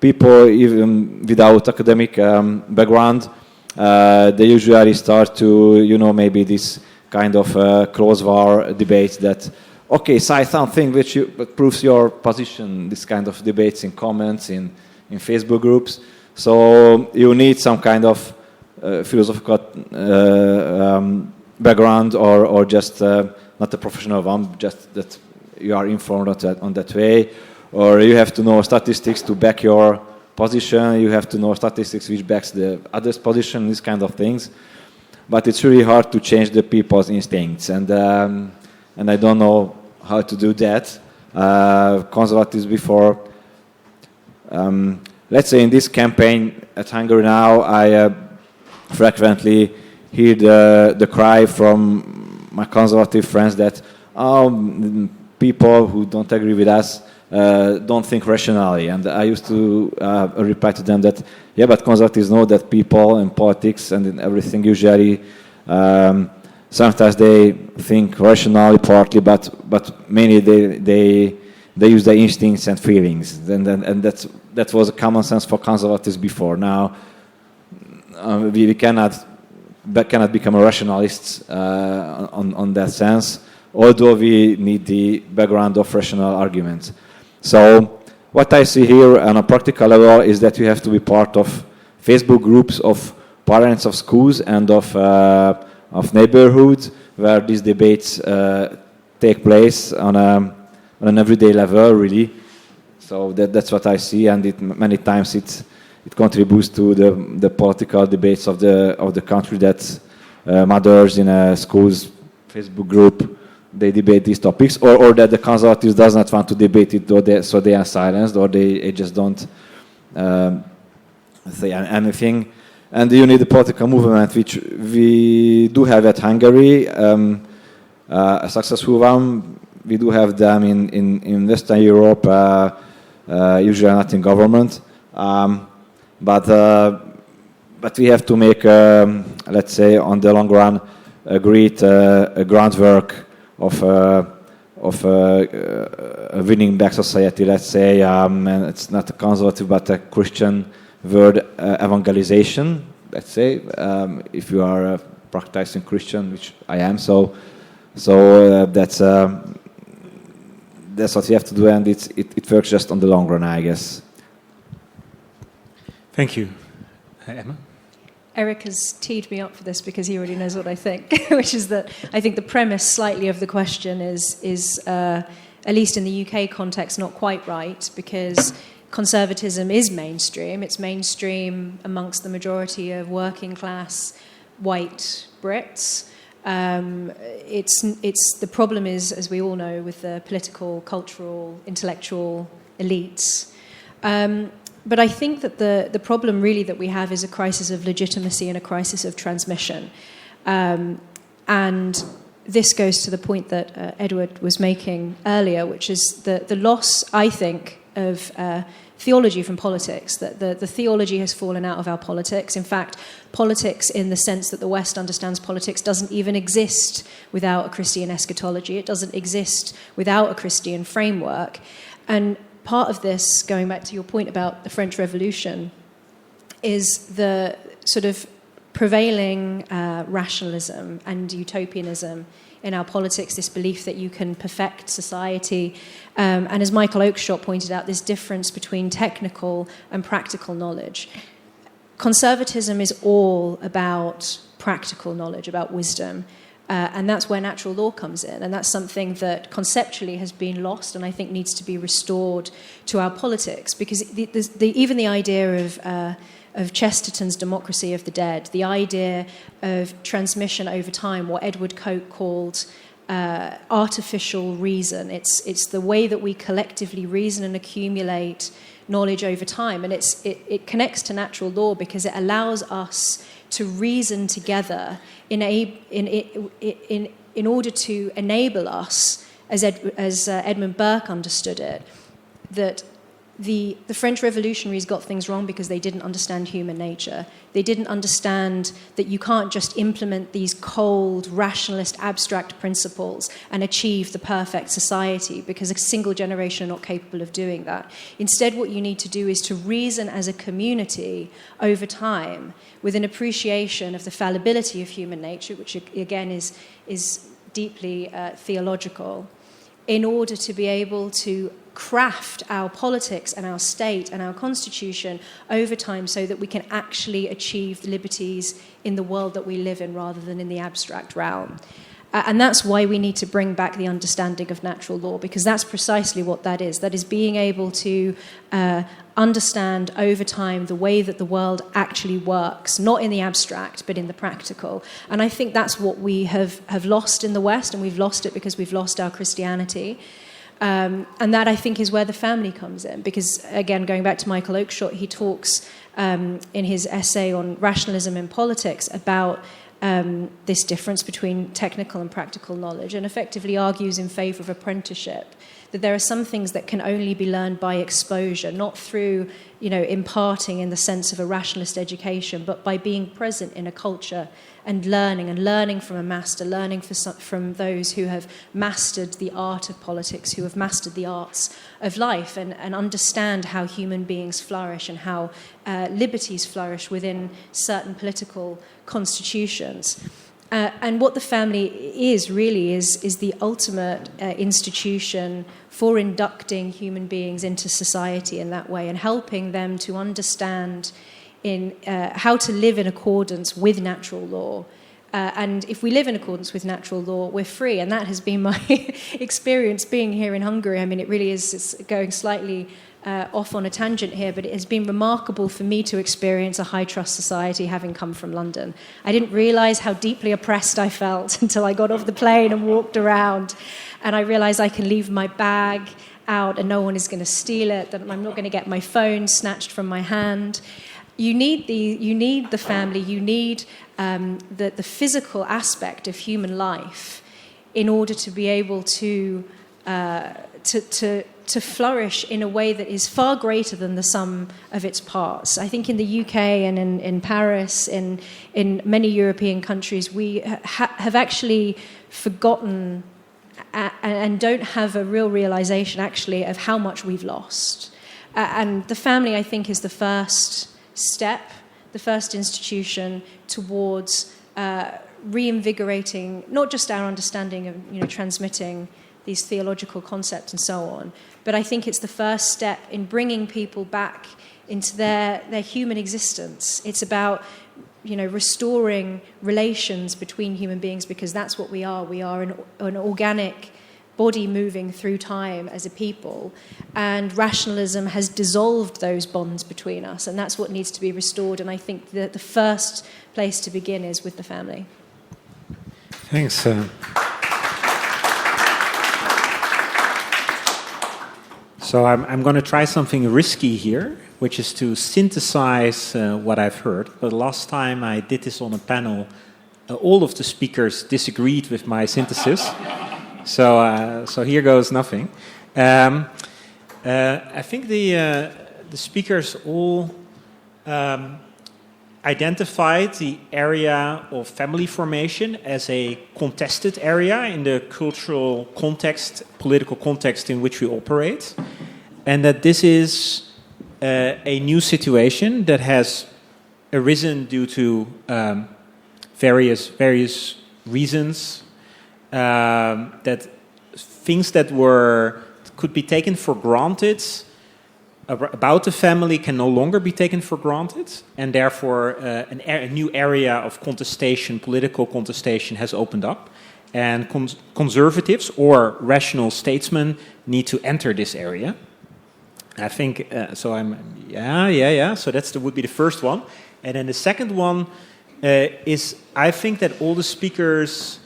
people, even without academic background, they usually start to, maybe this kind of close war debates that, okay, say something which proves your position, this kind of debates in comments, in Facebook groups. So you need some kind of philosophical background, or just not a professional one, just that you are informed on that way, or you have to know statistics to back your position. You have to know statistics which backs the other's position, these kind of things. But it's really hard to change the people's instincts, and I don't know how to do that. Conservatives before. Let's say in this campaign at Hungary now, I frequently hear the cry from my conservative friends that people who don't agree with us don't think rationally. And I used to reply to them that, yeah, but conservatives know that people in politics and in everything usually sometimes they think rationally partly, but mainly they use their instincts and feelings. And that was a common sense for conservatives before. Now we cannot become a rationalists on that sense, although we need the background of rational arguments. So what I see here on a practical level is that you have to be part of Facebook groups of parents of schools and of neighborhoods where these debates take place on an everyday level, really. So that's what I see, and many times it contributes to the political debates of the country. That mothers in a school's Facebook group, they debate these topics, or that the conservatives does not want to debate it, so they are silenced, or they just don't say anything. And you need a political movement, which we do have at Hungary, a successful one. We do have them in Western Europe, usually not in government. But we have to make, let's say, on the long run, a great groundwork of a winning back society, let's say. And it's not a conservative but a Christian word, evangelization, let's say, if you are a practicing Christian, which I am. So that's what you have to do, and it works just on the long run, I guess. Thank you. Emma? Eric has teed me up for this because he already knows what I think, which is that I think the premise slightly of the question is at least in the UK context, not quite right, because conservatism is mainstream. It's mainstream amongst the majority of working class white Brits. It's the problem is, as we all know, with the political, cultural, intellectual elites. But I think that the problem really that we have is a crisis of legitimacy and a crisis of transmission. And this goes to the point that Edward was making earlier, which is the loss, I think, of theology from politics, that the theology has fallen out of our politics. In fact, politics in the sense that the West understands politics doesn't even exist without a Christian eschatology. It doesn't exist without a Christian framework. And part of this, going back to your point about the French Revolution, is the sort of prevailing rationalism and utopianism in our politics, this belief that you can perfect society. And as Michael Oakeshott pointed out, this difference between technical and practical knowledge. Conservatism is all about practical knowledge, about wisdom. And that's where natural law comes in. And that's something that conceptually has been lost and I think needs to be restored to our politics. Because even the idea of Chesterton's Democracy of the Dead, the idea of transmission over time, what Edward Coke called artificial reason. It's the way that we collectively reason and accumulate knowledge over time. And it connects to natural law because it allows us to reason together in order to enable us, as Edmund Burke understood it, that the French revolutionaries got things wrong because they didn't understand human nature. They didn't understand that you can't just implement these cold, rationalist, abstract principles and achieve the perfect society, because a single generation are not capable of doing that. Instead, what you need to do is to reason as a community over time with an appreciation of the fallibility of human nature, which again is deeply theological, in order to be able to craft our politics and our state and our constitution over time so that we can actually achieve the liberties in the world that we live in rather than in the abstract realm. And that's why we need to bring back the understanding of natural law, because that's precisely what that is. That is being able to understand over time the way that the world actually works, not in the abstract, but in the practical. And I think that's what we have lost in the West, and we've lost it because we've lost our Christianity. And that, I think, is where the family comes in. Because, again, going back to Michael Oakeshott, he talks in his essay on rationalism in politics about this difference between technical and practical knowledge, and effectively argues in favour of apprenticeship, that there are some things that can only be learned by exposure, not through, imparting in the sense of a rationalist education, but by being present in a culture and learning from a master, learning from those who have mastered the art of politics, who have mastered the arts of life, and understand how human beings flourish and how liberties flourish within certain political constitutions. And what the family is the ultimate institution for inducting human beings into society in that way and helping them to understand how to live in accordance with natural law. And if we live in accordance with natural law, we're free. And that has been my experience being here in Hungary. I mean, it really is, it's going slightly off on a tangent here, but it has been remarkable for me to experience a high-trust society having come from London. I didn't realise how deeply oppressed I felt until I got off the plane and walked around. And I realised I can leave my bag out and no one is going to steal it, that I'm not going to get my phone snatched from my hand. You need the family, you need the physical aspect of human life in order to be able to flourish in a way that is far greater than the sum of its parts. I think in the UK and in Paris, in many European countries, we have actually forgotten and don't have a real realization actually of how much we've lost. And the family, I think, is the first step, the first institution towards reinvigorating not just our understanding of transmitting these theological concepts and so on, but I think it's the first step in bringing people back into their human existence. It's about restoring relations between human beings, because that's what we are. We are an organic body moving through time as a people, and rationalism has dissolved those bonds between us, and that's what needs to be restored. And I think that the first place to begin is with the family. Thanks. So I'm going to try something risky here, which is to synthesize what I've heard. But last time I did this on a panel, all of the speakers disagreed with my synthesis. So here goes nothing. I think the speakers all identified the area of family formation as a contested area in the cultural context, political context in which we operate, and that this is a new situation that has arisen due to various reasons. That things that could be taken for granted about the family can no longer be taken for granted, and therefore a new area of contestation, political contestation, has opened up, and conservatives or rational statesmen need to enter this area. I think so. So would be the first one, and then the second one is I think that all the speakers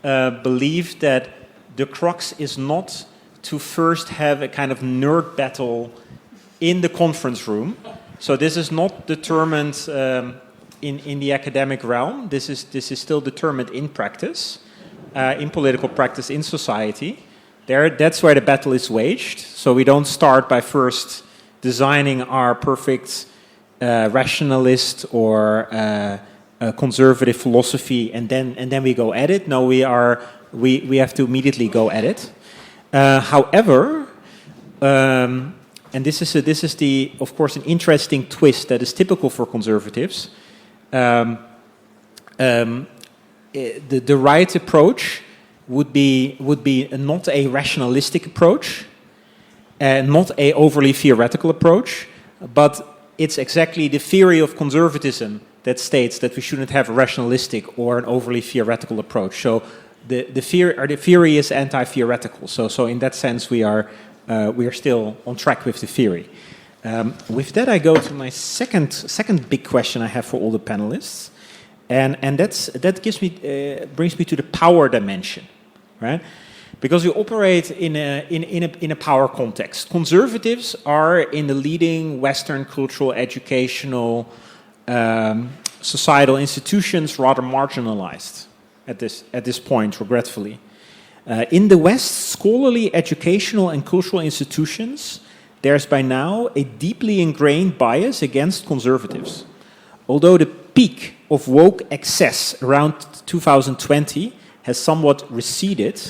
believe that the crux is not to first have a kind of nerd battle in the conference room. So this is not determined in the academic realm. This is still determined in practice, in political practice, in society. That's where the battle is waged. So we don't start by first designing our perfect rationalist or conservative philosophy and then we go at it. No, we have to immediately go at it. However, and this is of course an interesting twist that is typical for conservatives. The right approach would be not a rationalistic approach, not a overly theoretical approach, but it's exactly the theory of conservatism that states that we shouldn't have a rationalistic or an overly theoretical approach. So the theory is anti-theoretical. So in that sense, we are still on track with the theory. With that, I go to my second big question I have for all the panelists, and that brings me to the power dimension, right? Because we operate in a power context. Conservatives are in the leading Western cultural, educational societal institutions rather marginalized at this point, regretfully. In the West, scholarly, educational, and cultural institutions, there's by now a deeply ingrained bias against conservatives. Although the peak of woke excess around 2020 has somewhat receded,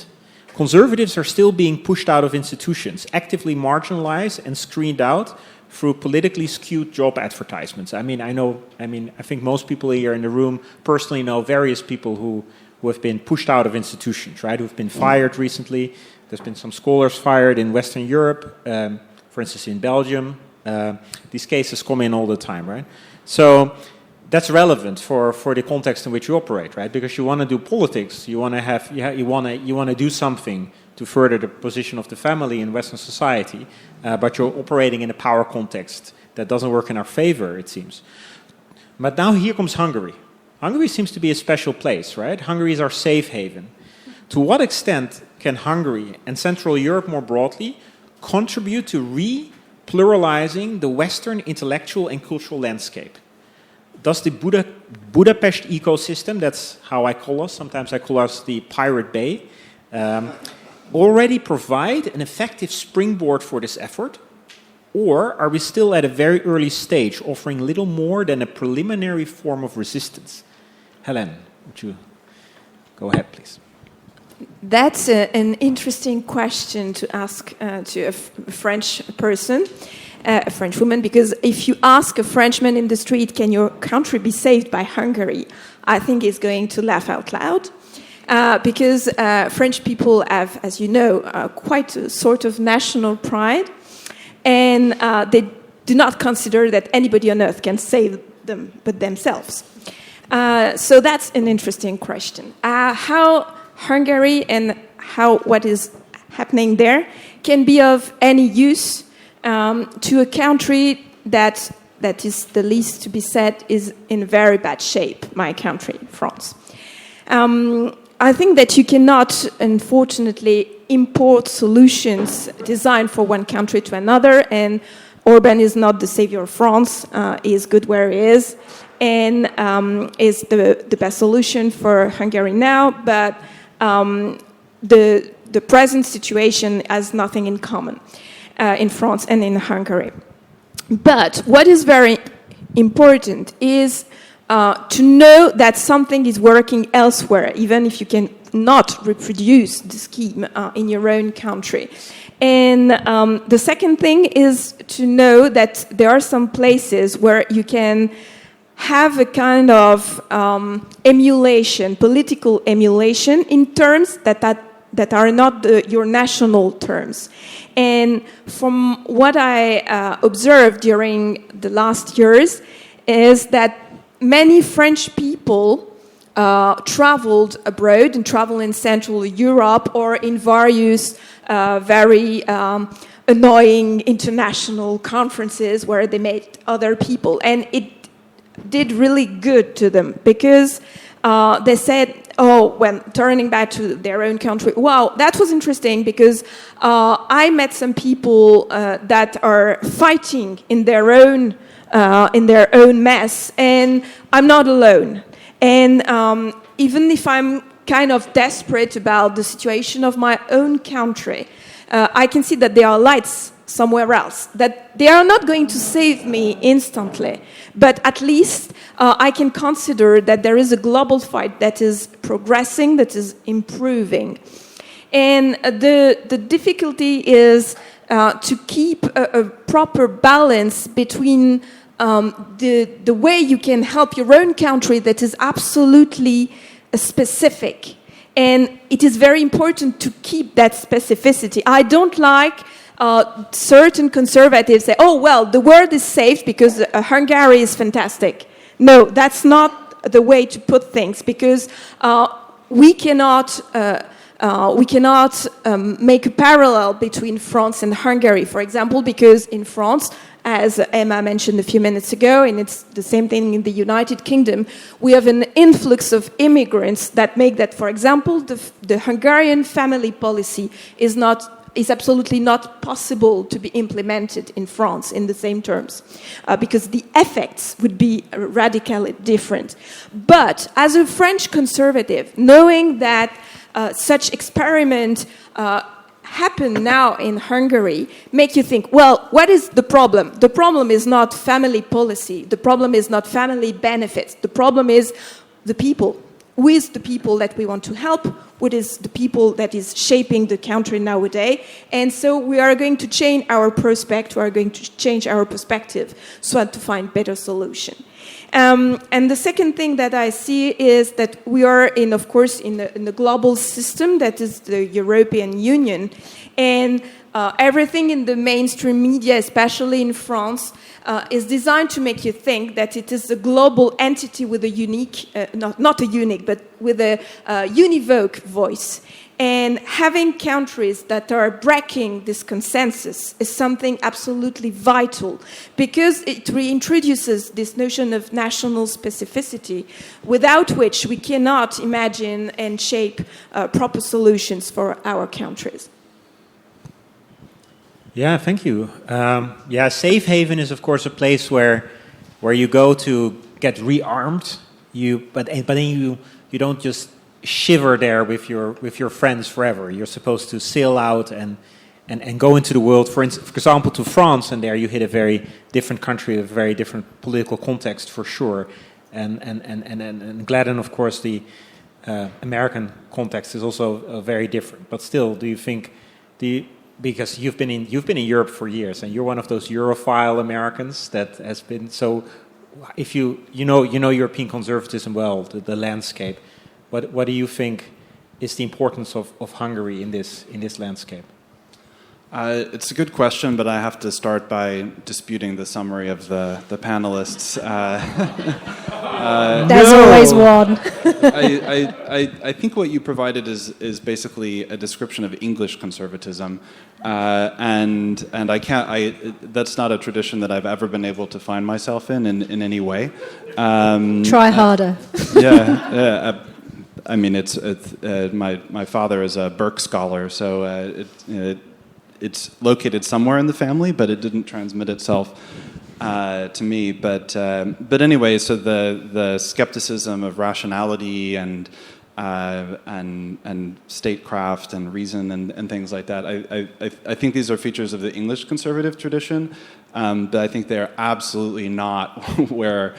conservatives are still being pushed out of institutions, actively marginalized and screened out through politically skewed job advertisements. I think most people here in the room personally know various people who have been pushed out of institutions, right? Who've been fired recently. There's been some scholars fired in Western Europe, for instance, in Belgium. These cases come in all the time, right? So that's relevant for the context in which you operate, right? Because you want to do politics, you want to do something to further the position of the family in Western society, but you're operating in a power context that doesn't work in our favor, it seems. But now here comes Hungary. Hungary seems to be a special place, right? Hungary is our safe haven. To what extent can Hungary and Central Europe more broadly contribute to re-pluralizing the Western intellectual and cultural landscape? Does the Budapest ecosystem, that's how I call us, sometimes I call us the Pirate Bay, already provide an effective springboard for this effort? Or are we still at a very early stage, offering little more than a preliminary form of resistance? Hélène, would you go ahead, please? That's an interesting question to ask to a French person, a French woman, because if you ask a Frenchman in the street, can your country be saved by Hungary? I think he's going to laugh out loud. Because French people have, as you know, quite a sort of national pride, and they do not consider that anybody on earth can save them but themselves. So that's an interesting question. How Hungary and what is happening there can be of any use to a country that is the least to be said is in very bad shape, my country, France. I think that you cannot, unfortunately, import solutions designed for one country to another, and Orban is not the savior of France. He is good where he is, and is the best solution for Hungary now, but the present situation has nothing in common in France and in Hungary. But what is very important is to know that something is working elsewhere, even if you can not reproduce the scheme in your own country. And the second thing is to know that there are some places where you can have a kind of emulation, political emulation, in terms that are not your national terms. And from what I observed during the last years is that many French people traveled abroad and travel in Central Europe or in various very annoying international conferences where they met other people. And it did really good to them because they said, when turning back to their own country, wow, that was interesting because I met some people that are fighting in their own mess, and I'm not alone. And even if I'm kind of desperate about the situation of my own country, I can see that there are lights somewhere else, that they are not going to save me instantly, but at least I can consider that there is a global fight that is progressing, that is improving. And the difficulty is to keep a proper balance between the way you can help your own country that is absolutely specific. And it is very important to keep that specificity. I don't like certain conservatives say, the world is safe because Hungary is fantastic. No, that's not the way to put things, because we cannot make a parallel between France and Hungary, for example, because in France, as Emma mentioned a few minutes ago, and it's the same thing in the United Kingdom, we have an influx of immigrants that make that, for example, the Hungarian family policy is not is absolutely not possible to be implemented in France in the same terms, because the effects would be radically different. But as a French conservative, knowing that such experiment happen now in Hungary, make you think, well, what is the problem? The problem is not family policy. The problem is not family benefits. The problem is the people. Who is the people that we want to help? What is the people that is shaping the country nowadays? And so we are going to change our perspective. We are going to change our perspective so as to find better solution. And the second thing that I see is that we are in the global system that is the European Union, and everything in the mainstream media, especially in France, is designed to make you think that it is a global entity with a unique, not a unique, but with a univoque voice. And having countries that are breaking this consensus is something absolutely vital, because it reintroduces this notion of national specificity, without which we cannot imagine and shape proper solutions for our countries. Yeah, thank you. Safe haven is of course a place where you go to get rearmed. But then you don't just shiver there with your friends forever. You're supposed to sail out and go into the world. For example, to France, and there you hit a very different country, a very different political context for sure. And Gladden, of course, the American context is also very different. But still, do you think because you've been in Europe for years, and you're one of those Europhile Americans that has been so. If you know European conservatism well, the landscape. What do you think is the importance of Hungary in this landscape? It's a good question, but I have to start by disputing the summary of the panelists. There's always one. I think what you provided is basically a description of English conservatism, and I can't. That's not a tradition that I've ever been able to find myself in any way. Try harder. Yeah. I mean, it's my father is a Burke scholar, so it's located somewhere in the family, but it didn't transmit itself to me. But anyway, so the skepticism of rationality and statecraft and reason and things like that. I think these are features of the English conservative tradition, but I think they're absolutely not where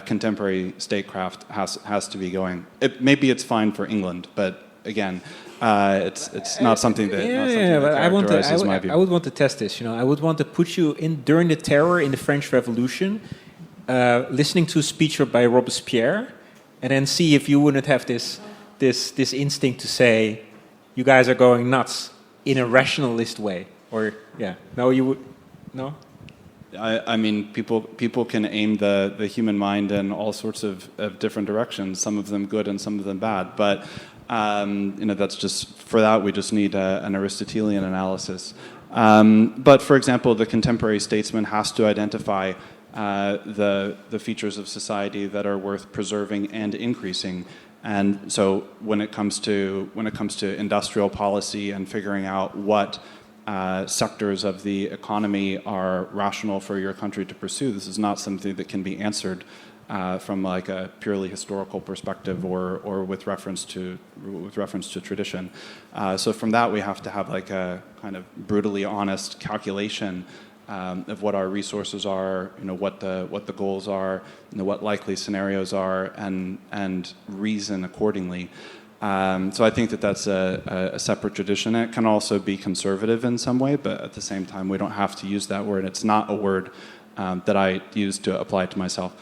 contemporary statecraft has to be going. Maybe it's fine for England, but again, it's not something that characterizes my view. I would want to test this. I would want to put you in during the terror in the French Revolution, listening to a speech by Robespierre, and then see if you wouldn't have this instinct to say, you guys are going nuts in a rationalist way, or no, you would no. I mean, people can aim the human mind in all sorts of different directions. Some of them good and some of them bad. But that's just for that we just need an Aristotelian analysis. But for example, the contemporary statesman has to identify the features of society that are worth preserving and increasing. And so when it comes to industrial policy and figuring out what sectors of the economy are rational for your country to pursue, this is not something that can be answered from like a purely historical perspective or with reference to tradition. So from that we have to have like a kind of brutally honest calculation of what our resources are, what the goals are, what likely scenarios are, and reason accordingly. So I think that's a separate tradition. It can also be conservative in some way, but at the same time, we don't have to use that word. It's not a word that I use to apply to myself.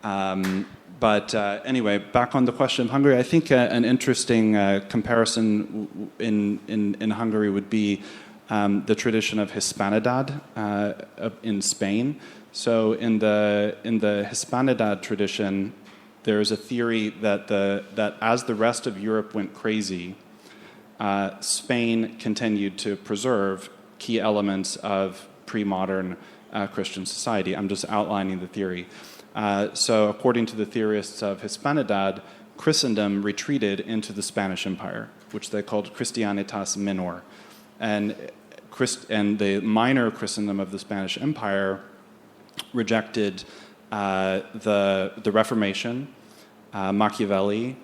But anyway, back on the question of Hungary, I think an interesting comparison in Hungary would be the tradition of Hispanidad in Spain. So in the Hispanidad tradition, there is a theory that as the rest of Europe went crazy, Spain continued to preserve key elements of pre-modern Christian society. I'm just outlining the theory. So according to the theorists of Hispanidad, Christendom retreated into the Spanish Empire, which they called Christianitas Minor. And the minor Christendom of the Spanish Empire rejected the Reformation, Machiavelli,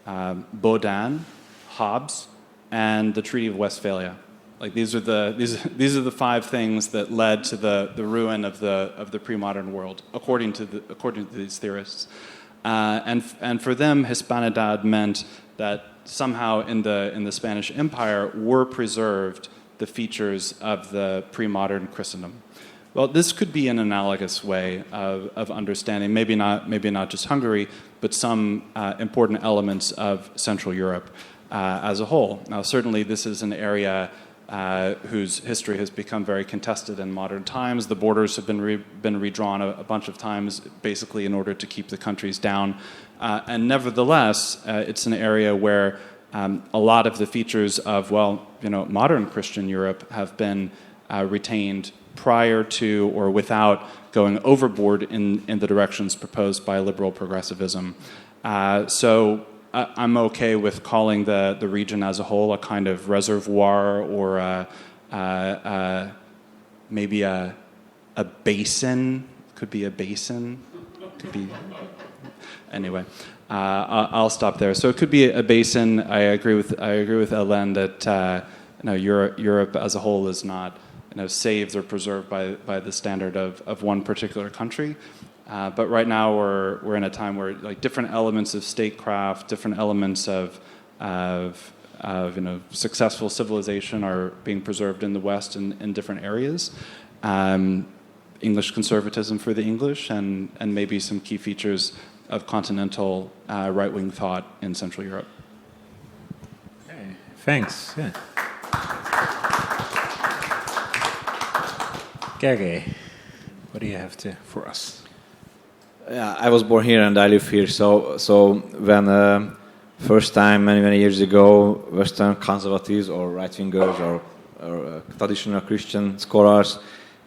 Baudin, Hobbes, and the Treaty of Westphalia. Like these are the 5 things that led to the ruin of the pre-modern world, according to these theorists. And for them, Hispanidad meant that somehow in the Spanish Empire were preserved the features of the pre-modern Christendom. Well, this could be an analogous way of understanding, maybe not just Hungary, but some important elements of Central Europe as a whole. Now, certainly this is an area whose history has become very contested in modern times. The borders have been redrawn a bunch of times, basically in order to keep the countries down. And nevertheless, it's an area where a lot of the features of, modern Christian Europe have been retained prior to or without going overboard in the directions proposed by liberal progressivism. So I'm okay with calling the region as a whole a kind of reservoir or maybe a basin. Could be a basin. Could be. Anyway, I'll stop there. So it could be a basin. I agree with Hélène that Europe as a whole is not saved or preserved by the standard of one particular country. But right now we're in a time where different elements of statecraft, different elements of successful civilization are being preserved in the West in different areas. English conservatism for the English, and maybe some key features of continental right-wing thought in Central Europe. Okay, thanks. Yeah. Gage, what do you have for us? Yeah, I was born here and I live here. So when first time many years ago, Western conservatives or right-wingers or traditional Christian scholars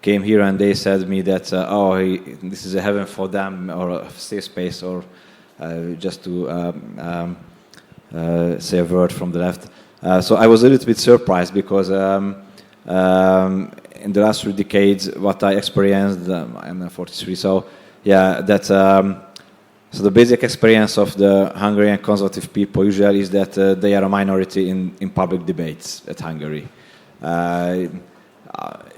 came here and they said to me that this is a heaven for them or a safe space or just to say a word from the left. So I was a little bit surprised because in the last 3 decades, what I experienced, I'm 43, so yeah, that's so the basic experience of the Hungarian conservative people usually is that they are a minority in public debates at Hungary.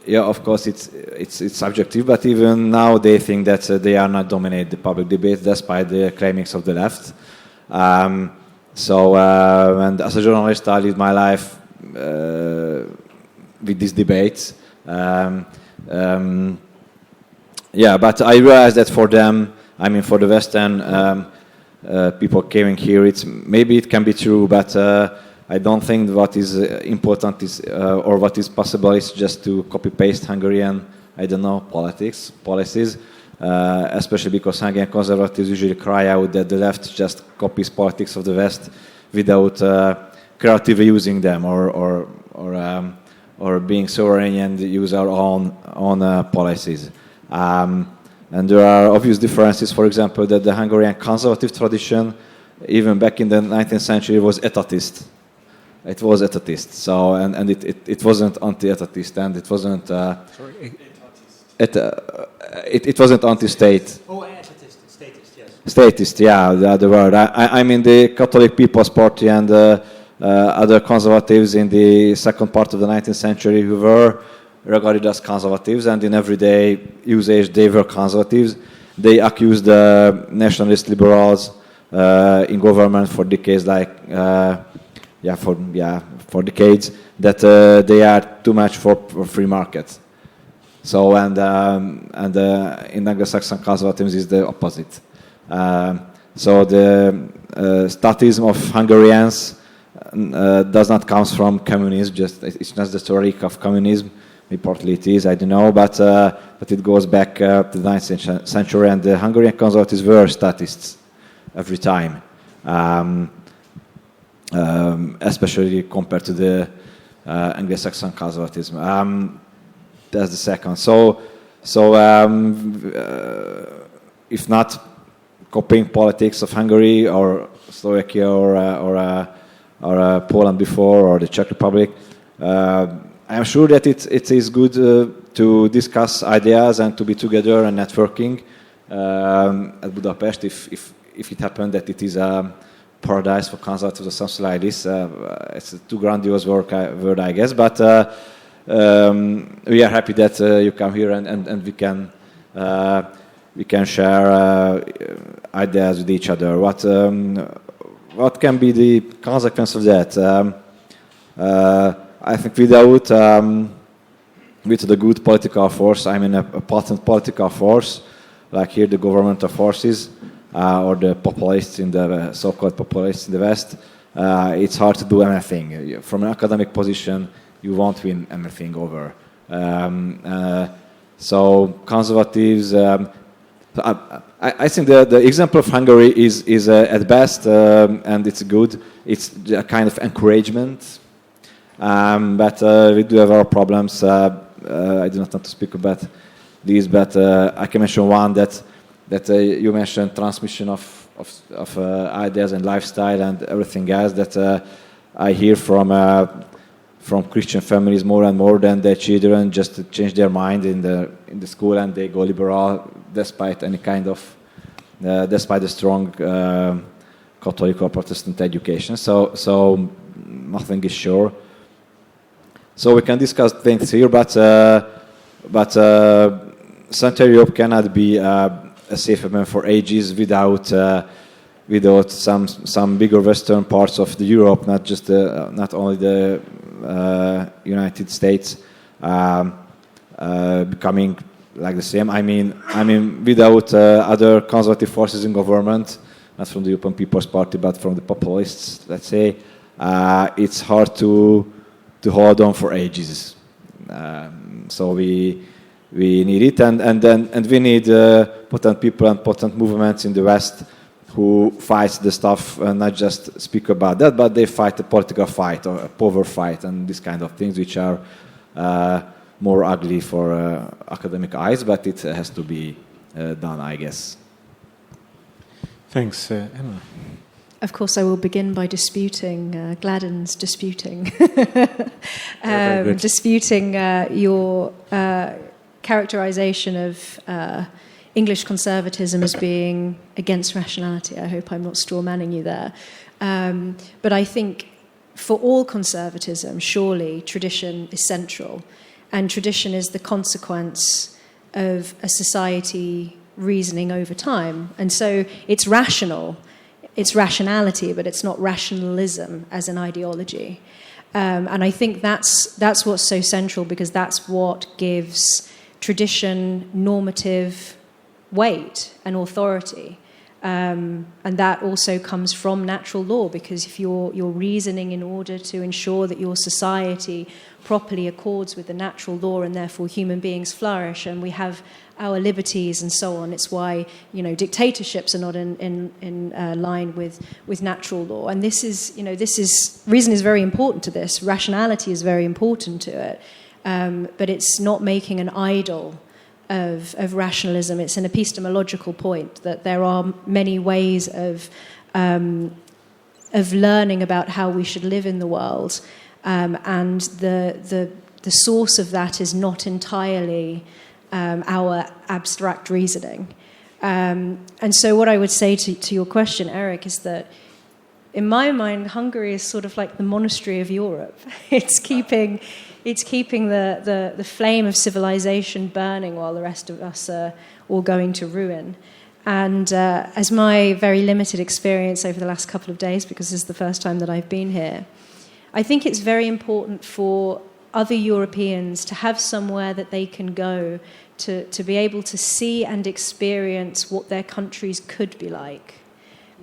Yeah, of course, it's subjective, but even now they think that they are not dominate the public debate, despite the claimings of the left. And as a journalist, I live my life with these debates. But I realized that for them, for the Western people coming here, maybe it can be true, but I don't think what is important is or what is possible is just to copy-paste Hungarian, policies, especially because Hungarian conservatives usually cry out that the left just copies politics of the West without creatively using them or being sovereign and use our own policies. And there are obvious differences. For example, that the Hungarian conservative tradition, even back in the 19th century, was etatist. It was etatist. So, and it wasn't anti-etatist, and it wasn't. It wasn't anti-state. Oh, etatist, statist, yes. Statist, yeah, the word. I mean the Catholic People's Party and other conservatives in the second part of the 19th century who were regarded as conservatives, and in everyday usage they were conservatives. They accused the nationalist liberals in government for decades, for decades, that they are too much for free market. So in Anglo-Saxon conservatism is the opposite. So the statism of Hungarians does not come from communism. It's not the story of communism. Partly it is, I don't know, but it goes back to the 19th century, and the Hungarian conservatives were statists every time, especially compared to the Anglo-Saxon conservatism. That's the second. So if not copying politics of Hungary or Slovakia or Poland before or the Czech Republic, I'm sure that it is good to discuss ideas and to be together and networking at Budapest. If it happened that it is a paradise for consultants or something like this, it's a too grandiose word, I guess. But we are happy that you come here and we can share ideas with each other. What can be the consequence of that? I think with the good political force, I mean a potent political force, like here the governmental forces or the populists in the so-called populists in the West, it's hard to do anything. From an academic position, you won't win anything over. So conservatives. I think the example of Hungary is at best, and it's good. It's a kind of encouragement. But we do have our problems. I do not want to speak about these, but I can mention one that you mentioned: transmission of ideas and lifestyle and everything else. That I hear from Christian families more and more than their children just change their mind in the school and they go liberal despite any kind of despite the strong Catholic or Protestant education. So nothing is sure. So we can discuss things here, but Central Europe cannot be a safe haven for ages without some bigger Western parts of the Europe, not only the United States, becoming like the same. I mean, without other conservative forces in government, not from the European People's Party, but from the populists, let's say, it's hard to hold on for ages. So we need it, and we need potent people and potent movements in the West who fights the stuff and not just speak about that, but they fight a political fight or a power fight and these kind of things, which are more ugly for academic eyes, but it has to be done, I guess. Thanks, Emma. Of course, I will begin by disputing Gladden's disputing your characterization of English conservatism as being against rationality. I hope I'm not straw-manning you there. But I think for all conservatism, surely tradition is central. And tradition is the consequence of a society reasoning over time. And so it's rational. It's rationality, but it's not rationalism as an ideology. And I think that's what's so central, because that's what gives tradition normative weight and authority. And that also comes from natural law, because if you're reasoning in order to ensure that your society properly accords with the natural law and therefore human beings flourish and we have our liberties and so on, it's why dictatorships are not in line with natural law. And reason is very important to this. Rationality is very important to it, but it's not making an idol of rationalism. It's an epistemological point that there are many ways of learning about how we should live in the world, and the source of that is not entirely our abstract reasoning. And so what I would say to your question, Eric, is that in my mind, Hungary is sort of like the monastery of Europe. It's keeping the flame of civilization burning while the rest of us are all going to ruin. And as my very limited experience over the last couple of days, because this is the first time that I've been here, I think it's very important for other Europeans to have somewhere that they can go to be able to see and experience what their countries could be like.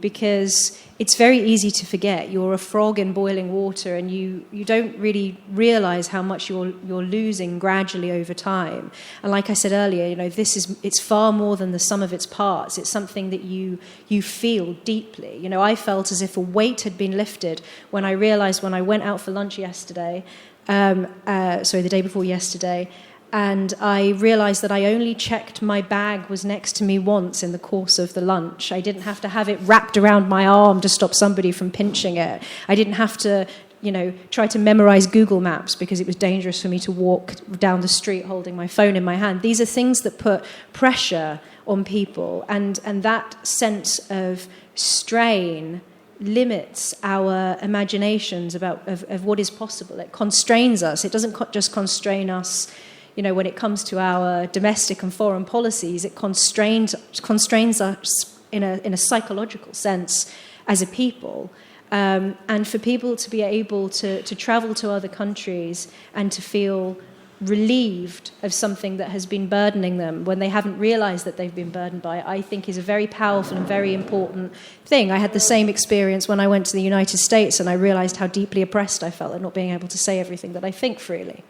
Because it's very easy to forget. You're a frog in boiling water, and you don't really realize how much you're losing gradually over time. And like I said earlier, it's far more than the sum of its parts. It's something that you feel deeply. I felt as if a weight had been lifted when I realized, when I went out for lunch yesterday, the day before yesterday, and I realised that I only checked my bag was next to me once in the course of the lunch. I didn't have to have it wrapped around my arm to stop somebody from pinching it. I didn't have to try to memorize Google Maps because it was dangerous for me to walk down the street holding my phone in my hand. These are things that put pressure on people, and that sense of strain limits our imaginations of what is possible. It constrains us. It doesn't just constrain us, when it comes to our domestic and foreign policies. It constrains us in a psychological sense as a people. And for people to be able to travel to other countries and to feel relieved of something that has been burdening them when they haven't realized that they've been burdened by it, I think is a very powerful and very important thing. I had the same experience when I went to the United States, and I realized how deeply oppressed I felt at not being able to say everything that I think freely.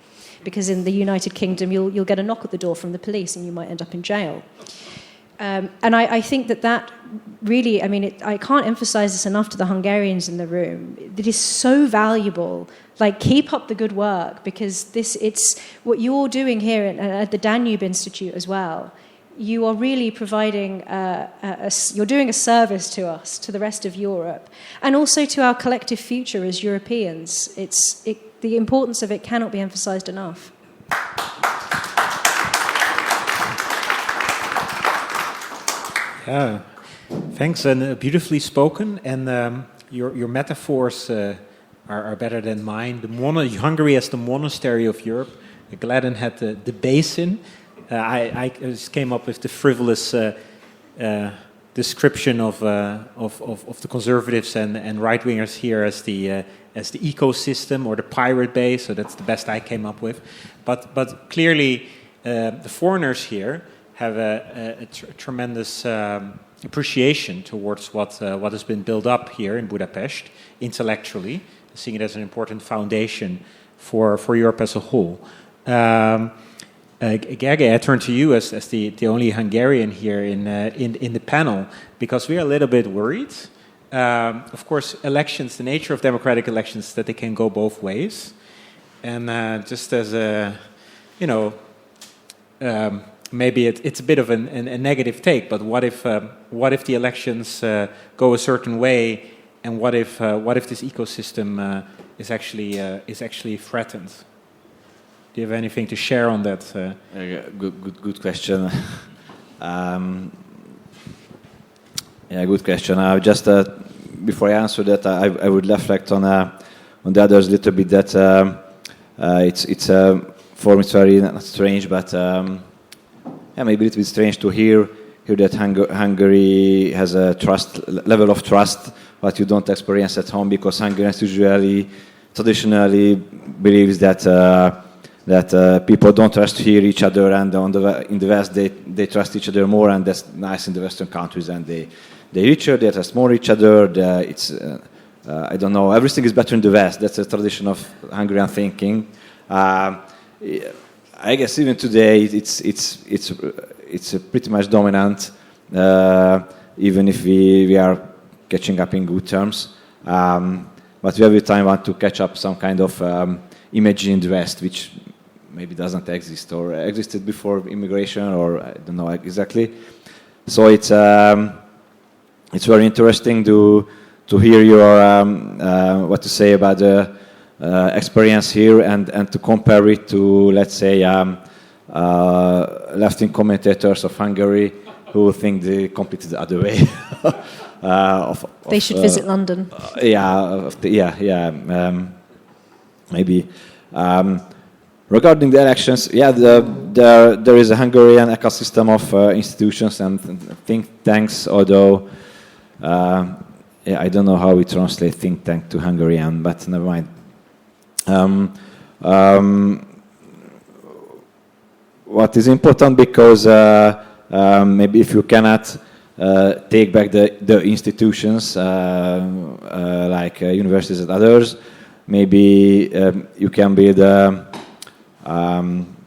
Because in the United Kingdom, you'll get a knock at the door from the police and you might end up in jail. And I think that really, I can't emphasize this enough to the Hungarians in the room. It is so valuable. Like, keep up the good work, because it's what you're doing here at the Danube Institute as well. You are really providing, you're doing a service to us, to the rest of Europe, and also to our collective future as Europeans. The importance of it cannot be emphasized enough. Yeah, thanks, and beautifully spoken. And your metaphors are better than mine. Hungary as the monastery of Europe. Gladden had the basin. I just came up with the frivolous description of the conservatives and right wingers here as the ecosystem or the pirate bay. So that's the best I came up with. But clearly, the foreigners here have a tremendous appreciation towards what has been built up here in Budapest intellectually, seeing it as an important foundation for Europe as a whole. Gergely, I turn to you as the only Hungarian here in the panel, because we are a little bit worried. Of course, elections, the nature of democratic elections, that they can go both ways. And just as a, maybe it's a bit of a negative take, but what if the elections go a certain way, and what if this ecosystem is actually threatened? Do you have anything to share on that? Good question. Good question. Just before I answer that, I would reflect on the others a little bit. That it's for me it's very not strange, but maybe a little bit strange to hear that Hungary has a level of trust, but you don't experience at home, because Hungarians traditionally believes that people don't trust to hear each other, and in the West they trust each other more, and that's nice in the Western countries, and they richer, they trust more each other. I don't know, everything is better in the West. That's a tradition of Hungarian thinking. I guess even today it's pretty much dominant, even if we are catching up in good terms. But we every time want to catch up some kind of image in the West, which maybe doesn't exist or existed before immigration, or I don't know exactly. So it's very interesting to hear your what to say about the experience here, and to compare it to, let's say, left-wing commentators of Hungary who think they completely the other way. They should visit London. Maybe. Regarding the elections, there is a Hungarian ecosystem of institutions and think tanks, although I don't know how we translate think tank to Hungarian, but never mind. What is important, because maybe if you cannot take back the institutions like universities and others, maybe you can build a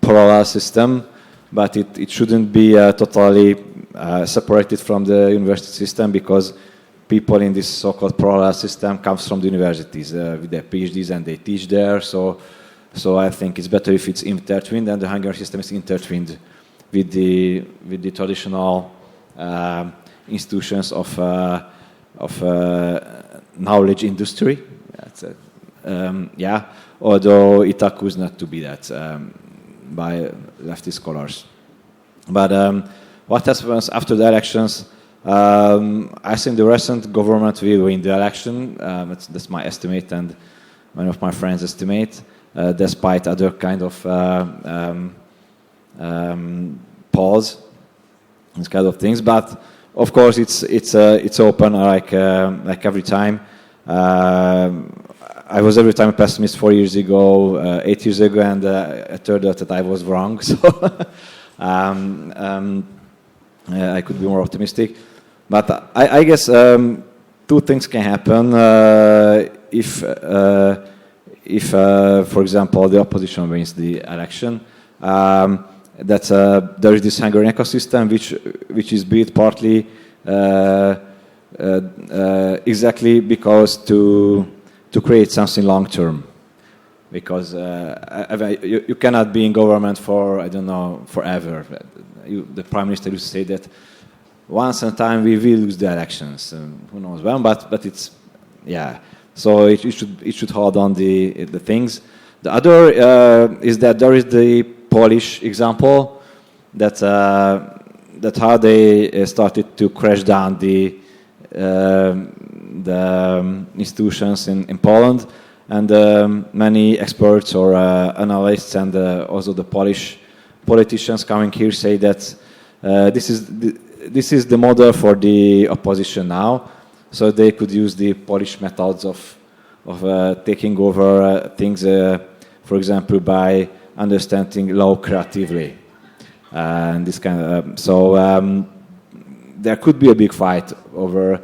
parallel system, but it shouldn't be totally separated from the university system, because people in this so-called parallel system comes from the universities with their PhDs, and they teach there. So I think it's better if it's intertwined, and the Hungarian system is intertwined with the traditional institutions of knowledge industry. although it accused not to be that by leftist scholars. But what happens after the elections? I think the recent government will win the election. That's my estimate and one of my friends' estimate, despite other kind of polls, these kind of things. But of course, it's open like every time. I was every time a pessimist 4 years ago, 8 years ago, and it turned out that I was wrong. So I could be more optimistic. But I guess two things can happen if, for example, the opposition wins the election. That there is this Hungarian ecosystem which is built partly exactly because to create something long term. Because you cannot be in government for, I don't know, forever. The Prime Minister used to say that once in time we will lose the elections. Who knows when? But it's So it should hold on the things. The other is that there is the Polish example that how they started to crash down the institutions in Poland, and many experts or analysts and also the Polish politicians coming here say that this is the model for the opposition now, so they could use the Polish methods of taking over things, for example, by understanding law creatively, and this kind of. There could be a big fight over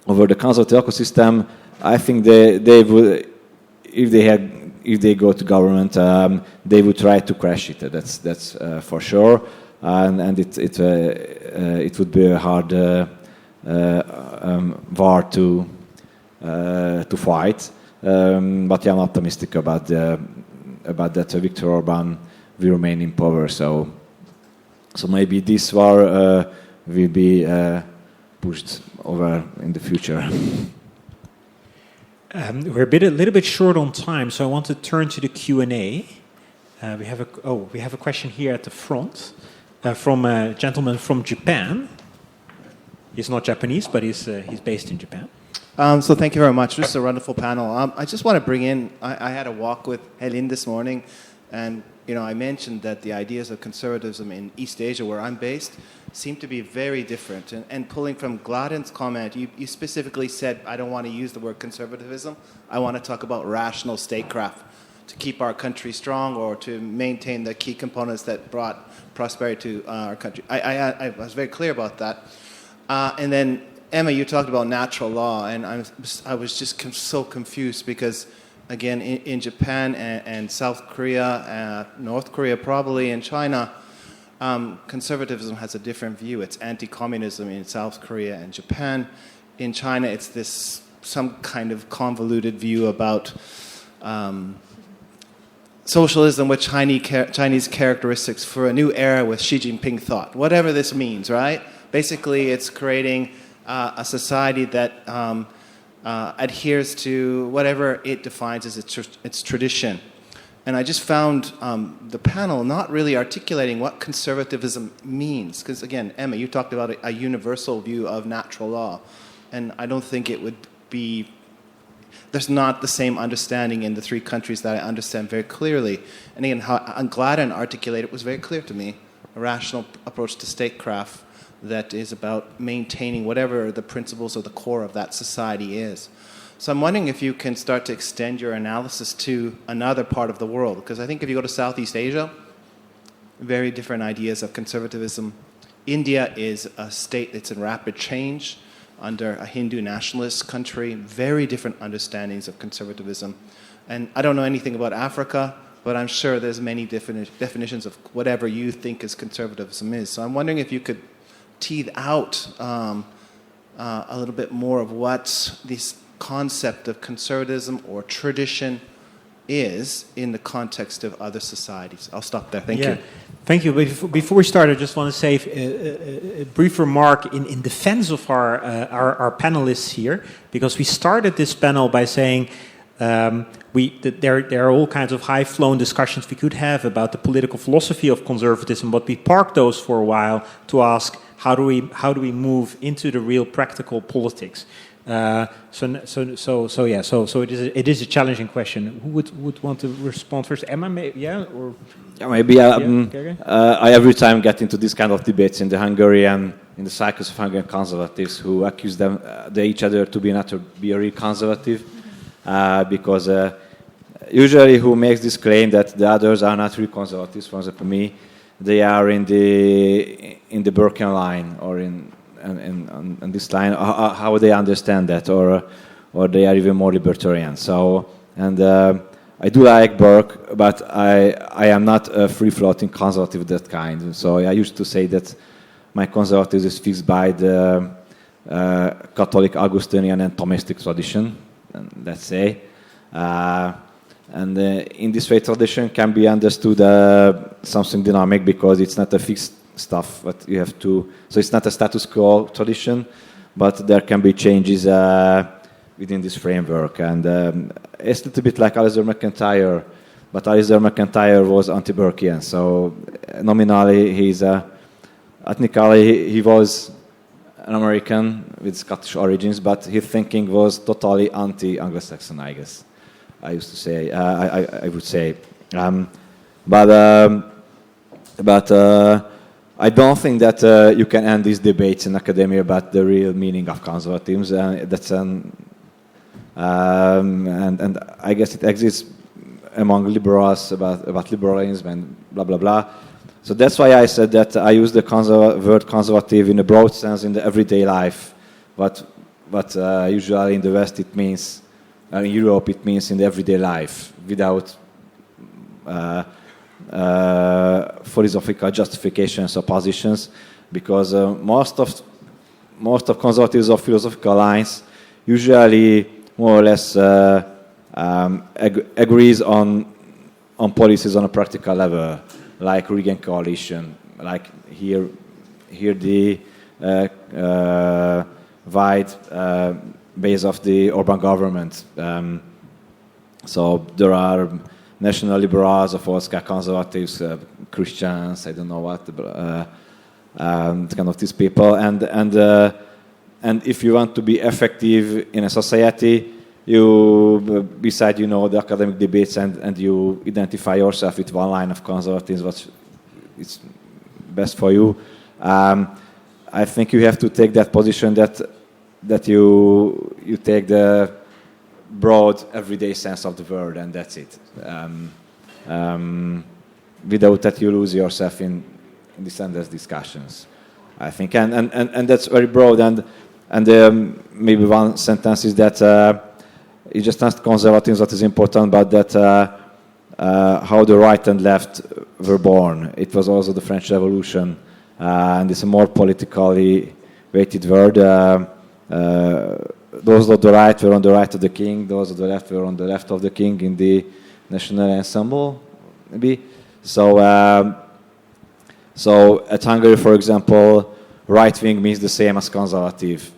the consultative ecosystem. I think they would, if they go to government, they would try to crash it. That's for sure, and it would be a hard war to fight. But I'm optimistic about that Viktor Orban will remain in power. So maybe this war will be pushed over in the future. We're a little bit short on time, so I want to turn to the Q&A. We have a question here at the front from a gentleman from Japan. He's not Japanese, but he's based in Japan. So thank you very much. Just a wonderful panel. I just want to bring in, I had a walk with Helin this morning, and I mentioned that the ideas of conservatism in East Asia, where I'm based, seem to be very different. And pulling from Gladden's comment, you specifically said, I don't want to use the word conservatism. I want to talk about rational statecraft to keep our country strong or to maintain the key components that brought prosperity to our country. I was very clear about that. And then, Emma, you talked about natural law, and I was just so confused because, again, in Japan and South Korea, North Korea probably, and China, conservatism has a different view. It's anti-communism in South Korea and Japan. In China, it's some kind of convoluted view about socialism with Chinese characteristics for a new era with Xi Jinping thought. Whatever this means, right? Basically, it's creating a society that adheres to whatever it defines as its tradition. And I just found the panel not really articulating what conservatism means. Because again, Emma, you talked about a universal view of natural law. And I don't think it would be, there's not the same understanding in the three countries that I understand very clearly. And again, how Gladden articulated was very clear to me, a rational approach to statecraft that is about maintaining whatever the principles or the core of that society is. So I'm wondering if you can start to extend your analysis to another part of the world, because I think if you go to Southeast Asia, very different ideas of conservatism. India is a state that's in rapid change under a Hindu nationalist country, very different understandings of conservatism. And I don't know anything about Africa, but I'm sure there's many definitions of whatever you think is conservatism is. So I'm wondering if you could tease out a little bit more of what this concept of conservatism or tradition is in the context of other societies. I'll stop there. Thank you. Thank you. Before we start, I just want to say a brief remark in defense of our panelists here, because we started this panel by saying There are all kinds of high-flown discussions we could have about the political philosophy of conservatism, but we park those for a while to ask how do we move into the real practical politics. So it is a challenging question. Who would want to respond first? Emma, maybe. I every time get into this kind of debates in the Hungarian, in the cycles of Hungarian conservatives who accuse each other to be a real conservative, because usually who makes this claim that the others are not real conservatives, for example me, they are in the Burkean line or on this line. How they understand that, or they are even more libertarian. So, and I do like Burke, but I am not a free-floating conservative of that kind. So I used to say that my conservatism is fixed by the Catholic, Augustinian, and Thomistic tradition, let's say. And in this way, tradition can be understood something dynamic because it's not a fixed stuff, but you have to. So it's not a status quo tradition, but there can be changes within this framework. And it's a little bit like Alistair McIntyre, but Alistair McIntyre was anti-Burkean. So nominally, ethnically he was an American with Scottish origins, but his thinking was totally anti-Anglo-Saxon, I guess. I used to say, I would say, but I don't think that you can end these debates in academia about the real meaning of conservatism. And I guess it exists among liberals about liberalism and blah blah blah. So that's why I said that I use the word conservative in a broad sense in the everyday life, but usually in the West it means. In Europe, it means in the everyday life, without philosophical justifications or positions, because most of conservatives of philosophical lines usually more or less agrees on policies on a practical level, like Reagan coalition, like here the wide base of the Orban government. So there are national liberals, of course, conservatives, Christians, I don't know what, kind of these people. And if you want to be effective in a society, you, beside the academic debates and you identify yourself with one line of conservatism, what is best for you. I think you have to take that position that you take the broad everyday sense of the word, and that's it. Without that, you lose yourself in these endless discussions, I think, and that's very broad. And maybe one sentence is that it's just not conservatism that is important, but that how the right and left were born. It was also the French Revolution, and it's a more politically weighted word. Those of the right were on the right of the king, those of the left were on the left of the king in the national ensemble, maybe. So at Hungary, for example, right wing means the same as conservative,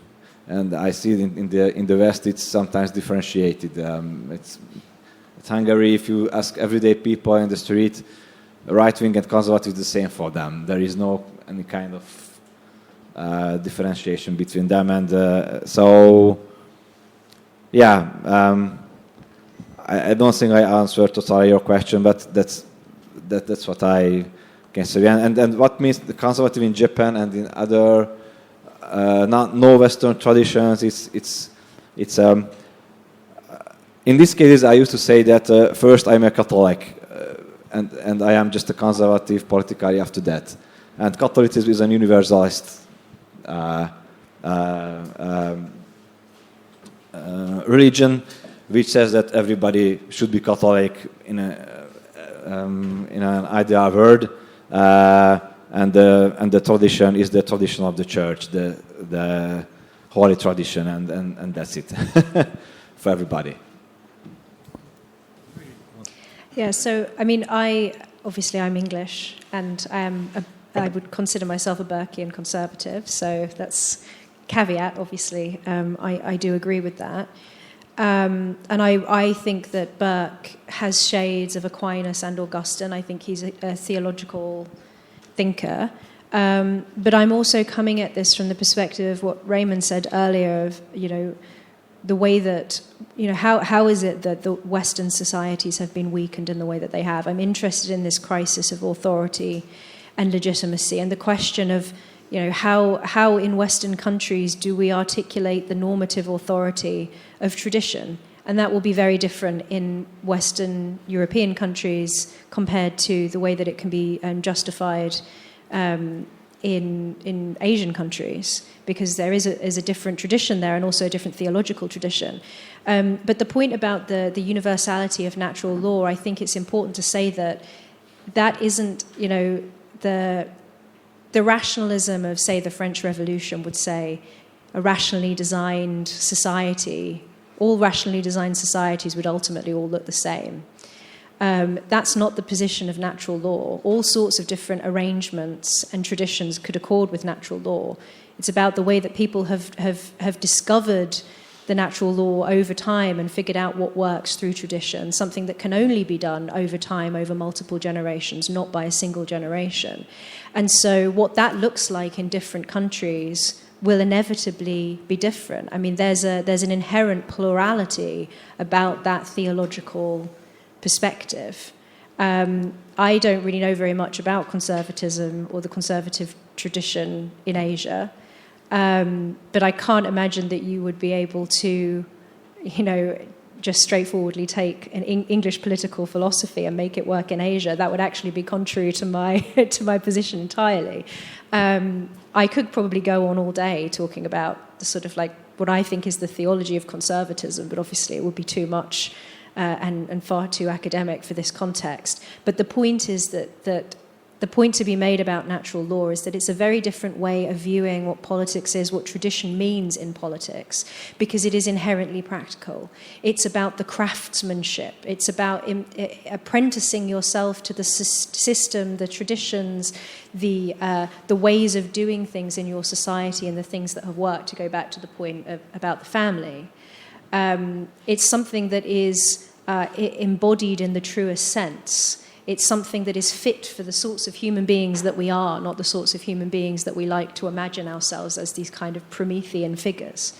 and I see it in the West it's sometimes differentiated. At Hungary, if you ask everyday people in the street, right wing and conservative is the same for them. There is no any kind of differentiation between them, and I don't think I answered totally your question, but that's what I can say. And what means the conservative in Japan and in other no Western traditions? It's in these cases I used to say that first I'm a Catholic, and I am just a conservative politically after that, and Catholicism is an universalist religion, which says that everybody should be Catholic in an ideal world, and the tradition is the tradition of the church, the holy tradition, and that's it for everybody. Yeah. So I mean, obviously I'm English, and I would consider myself a Burkean conservative, so that's caveat, obviously. I do agree with that. And I think that Burke has shades of Aquinas and Augustine. I think he's a theological thinker. But I'm also coming at this from the perspective of what Raymond said earlier of, the way that, how is it that the Western societies have been weakened in the way that they have? I'm interested in this crisis of authority and legitimacy and the question of, how in Western countries do we articulate the normative authority of tradition? And that will be very different in Western European countries compared to the way that it can be justified in Asian countries, because there is a different tradition there and also a different theological tradition. But the point about the universality of natural law, I think it's important to say that isn't, the rationalism of, say, the French Revolution would say a rationally designed society, all rationally designed societies would ultimately all look the same. That's not the position of natural law. All sorts of different arrangements and traditions could accord with natural law. It's about the way that people have discovered the natural law over time and figured out what works through tradition, something that can only be done over time, over multiple generations, not by a single generation. And so what that looks like in different countries will inevitably be different. I mean, there's an inherent plurality about that theological perspective. I don't really know very much about conservatism or the conservative tradition in Asia, but I can't imagine that you would be able to, just straightforwardly take an English political philosophy and make it work in Asia. That would actually be contrary to my position entirely. I could probably go on all day talking about the sort of like what I think is the theology of conservatism, but obviously it would be too much and far too academic for this context. But the point is that the point to be made about natural law is that it's a very different way of viewing what politics is, what tradition means in politics, because it is inherently practical. It's about the craftsmanship. It's about apprenticing yourself to the system, the traditions, the ways of doing things in your society and the things that have worked, to go back to the point about the family. It's something that is embodied in the truest sense. It's something that is fit for the sorts of human beings that we are, not the sorts of human beings that we like to imagine ourselves as these kind of Promethean figures.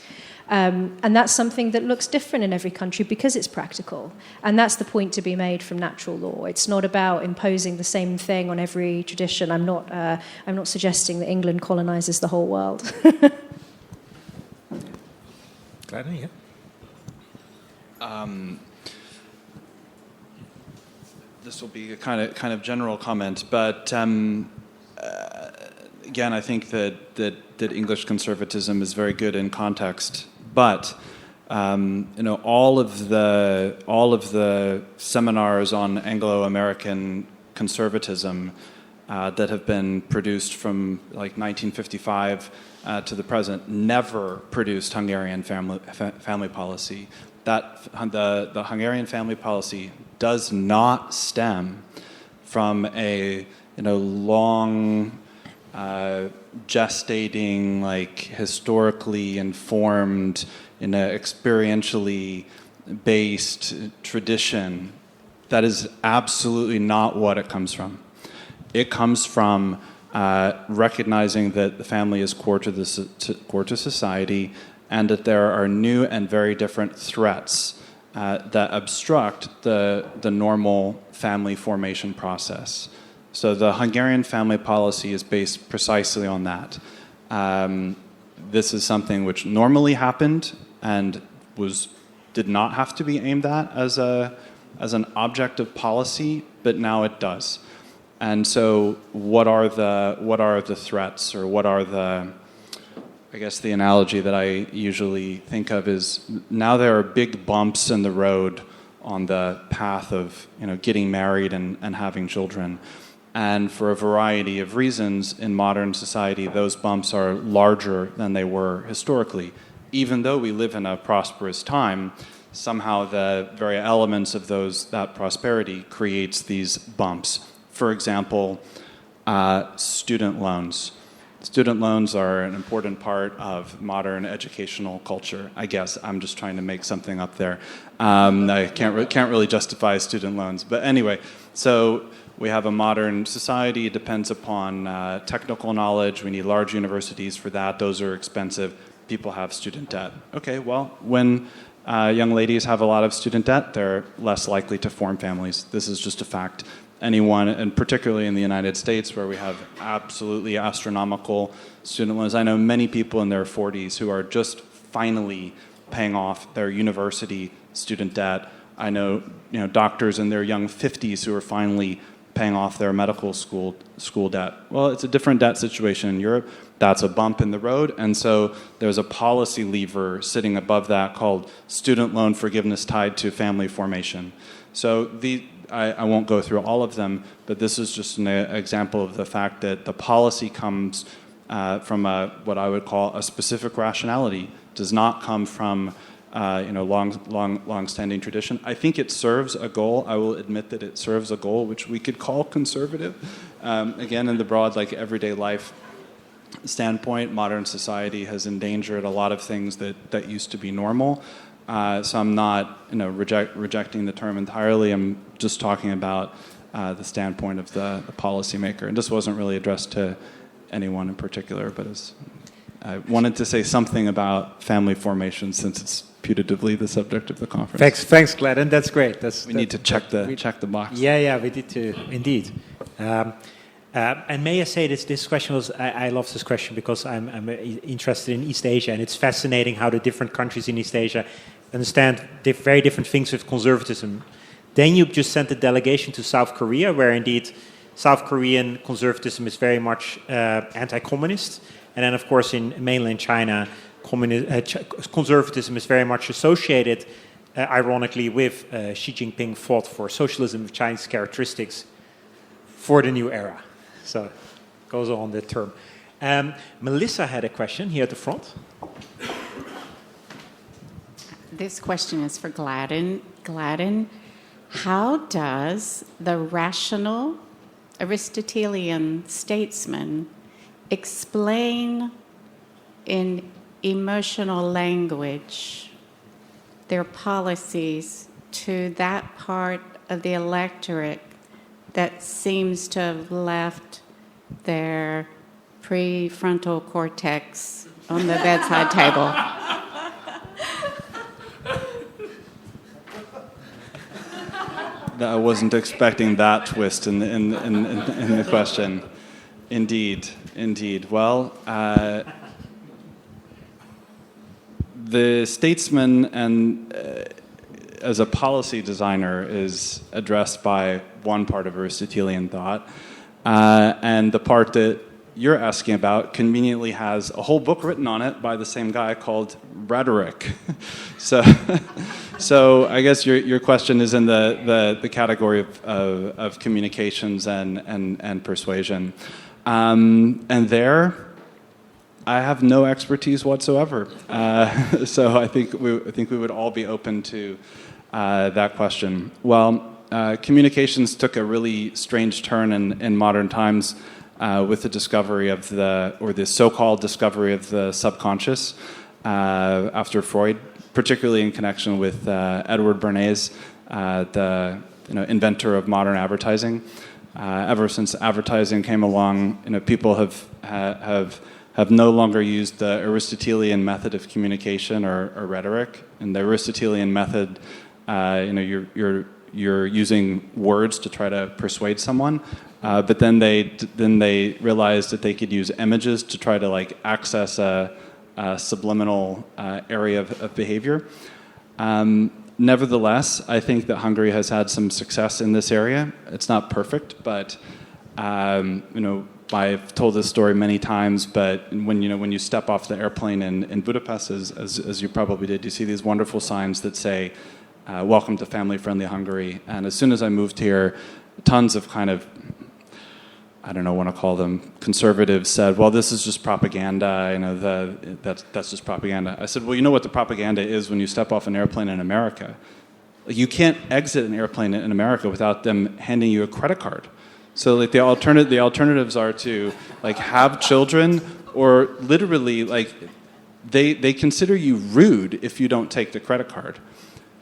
And that's something that looks different in every country because it's practical. And that's the point to be made from natural law. It's not about imposing the same thing on every tradition. I'm not suggesting that England colonizes the whole world. Gladney, yeah. This will be a kind of general comment, but again, I think that English conservatism is very good in context. But all of the seminars on Anglo-American conservatism that have been produced from like 1955 to the present never produced Hungarian family policy. That the Hungarian family policy does not stem from a long gestating, like historically informed, experientially based tradition. That is absolutely not what it comes from. It comes from recognizing that the family is core to society, and that there are new and very different threats that obstruct the normal family formation process. So the Hungarian family policy is based precisely on that. This is something which normally happened and did not have to be aimed at as an object of policy, but now it does. And so what are the threats, or what are I guess the analogy that I usually think of is, now there are big bumps in the road on the path of getting married and having children. And for a variety of reasons in modern society, those bumps are larger than they were historically. Even though we live in a prosperous time, somehow the very elements of that prosperity creates these bumps. For example, student loans. student loans are an important part of modern educational culture. I guess I'm just trying to make something up there. I can't really justify student loans, but anyway. So we have a modern society. It depends upon technical knowledge. We need large universities for that. Those are expensive. People have student debt. Okay, well, when young ladies have a lot of student debt, they're less likely to form families. This is just a fact. Anyone, and particularly in the United States, where we have absolutely astronomical student loans. I know many people in their 40s who are just finally paying off their university student debt. I know, doctors in their young 50s who are finally paying off their medical school debt. Well, it's a different debt situation in Europe. That's a bump in the road, and so there's a policy lever sitting above that called student loan forgiveness tied to family formation. So I won't go through all of them, but this is just an example of the fact that the policy comes from what I would call a specific rationality. Does not come from long-standing tradition. I think it serves a goal. I will admit that it serves a goal which we could call conservative. Again, in the broad, everyday life standpoint, modern society has endangered a lot of things that used to be normal. So I'm not, rejecting the term entirely. I'm just talking about the standpoint of the policymaker. And this wasn't really addressed to anyone in particular, but I wanted to say something about family formation since it's putatively the subject of the conference. Thanks, Gladden. That's great. We need to check the box. Yeah, we did too, indeed. And may I say this question was, I love this question because I'm interested in East Asia, and it's fascinating how the different countries in East Asia understand very different things with conservatism. Then you just sent a delegation to South Korea, where indeed South Korean conservatism is very much anti-communist. And then, of course, in mainland China, conservatism is very much associated, ironically, with Xi Jinping fought for socialism with Chinese characteristics for the new era. So it goes on that term. Melissa had a question here at the front. This question is for Gladden. Gladden, how does the rational Aristotelian statesman explain in emotional language their policies to that part of the electorate that seems to have left their prefrontal cortex on the bedside table? I wasn't expecting that twist in the question. Indeed. Well, the statesman and as a policy designer is addressed by one part of Aristotelian thought, and the part that you're asking about conveniently has a whole book written on it by the same guy called rhetoric. So I guess your question is in the category of communications and persuasion, and there I have no expertise whatsoever. So I think we would all be open to that question. Well, communications took a really strange turn in modern times with the discovery of the so-called discovery of the subconscious after Freud, particularly in connection with Edward Bernays, the inventor of modern advertising. Ever since advertising came along, people have no longer used the Aristotelian method of communication or rhetoric. In the Aristotelian method, you're using words to try to persuade someone, but then they realized that they could use images to try to access a subliminal area of behavior. Nevertheless, I think that Hungary has had some success in this area. It's not perfect, but I've told this story many times. But when you step off the airplane in Budapest, as you probably did, you see these wonderful signs that say, "Welcome to family-friendly Hungary." And as soon as I moved here, tons of I don't know what to call them, conservatives said, "Well, this is just propaganda. That's just propaganda." I said, "Well, you know what the propaganda is when you step off an airplane in America? You can't exit an airplane in America without them handing you a credit card. So like the alternatives are to like have children, or literally like they consider you rude if you don't take the credit card.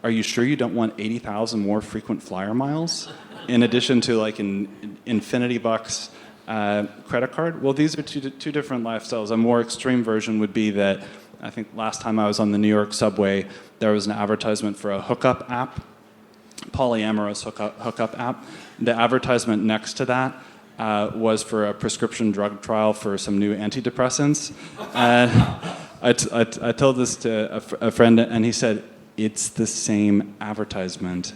Are you sure you don't want 80,000 more frequent flyer miles in addition to like an infinity bucks credit card? Well, these are two different lifestyles. A more extreme version would be that I think last time I was on the New York subway, there was an advertisement for a hookup app, polyamorous hookup app. The advertisement next to that was for a prescription drug trial for some new antidepressants. I told this to a friend, and he said, "It's the same advertisement."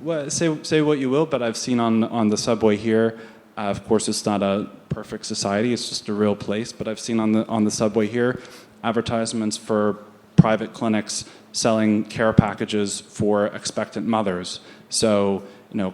Well, say what you will, but I've seen on the subway here. Of course, it's not a perfect society; it's just a real place. But I've seen on the subway here advertisements for private clinics selling care packages for expectant mothers. So,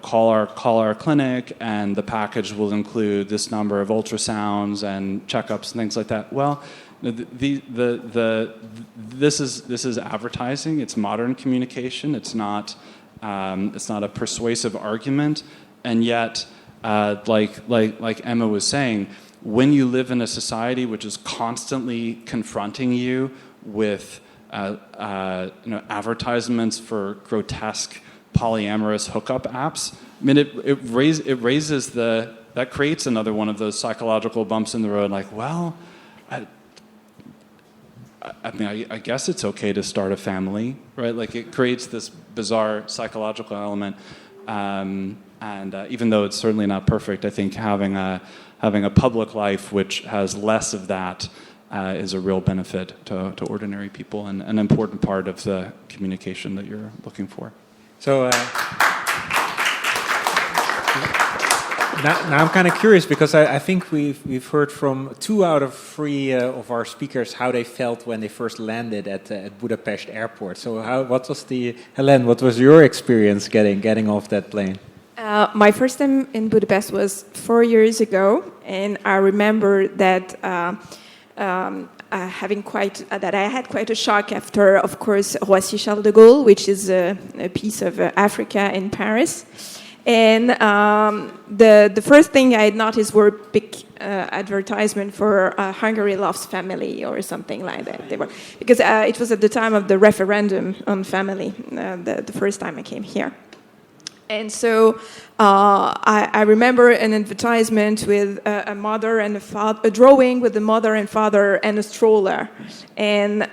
call our clinic, and the package will include this number of ultrasounds and checkups and things like that. Well, this is advertising. It's modern communication. It's not a persuasive argument, and yet, like Emma was saying, when you live in a society which is constantly confronting you with advertisements for grotesque polyamorous hookup apps, I mean, it raises that creates another one of those psychological bumps in the road. Like, well, I guess it's okay to start a family, right? Like, it creates this bizarre psychological element, and even though it's certainly not perfect, I think having a public life which has less of that is a real benefit to ordinary people, and an important part of the communication that you're looking for. So now I'm kind of curious, because I think we've heard from 2 out of 3 of our speakers how they felt when they first landed at Budapest airport. So Hélène, what was your experience getting off that plane? My first time in Budapest was 4 years ago, and I remember that I had quite a shock after, of course, Roissy Charles de Gaulle, which is a piece of Africa in Paris. And the first thing I had noticed were big advertisement for Hungary loves family or something like that. Because it was at the time of the referendum on family, the first time I came here. And so I remember an advertisement with a mother and a father, a drawing with the mother and father and a stroller. And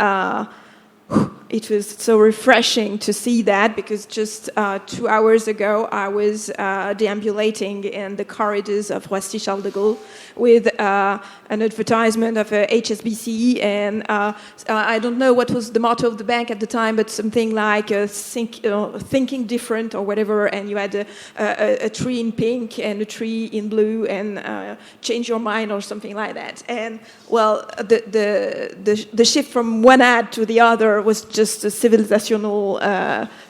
it was so refreshing to see that, because just 2 hours ago I was deambulating in the corridors of Roissy Charles de Gaulle with an advertisement of HSBC, and I don't know what was the motto of the bank at the time, but something like thinking different or whatever, and you had a tree in pink and a tree in blue, and change your mind or something like that. And well, the shift from one ad to the other was just a civilizational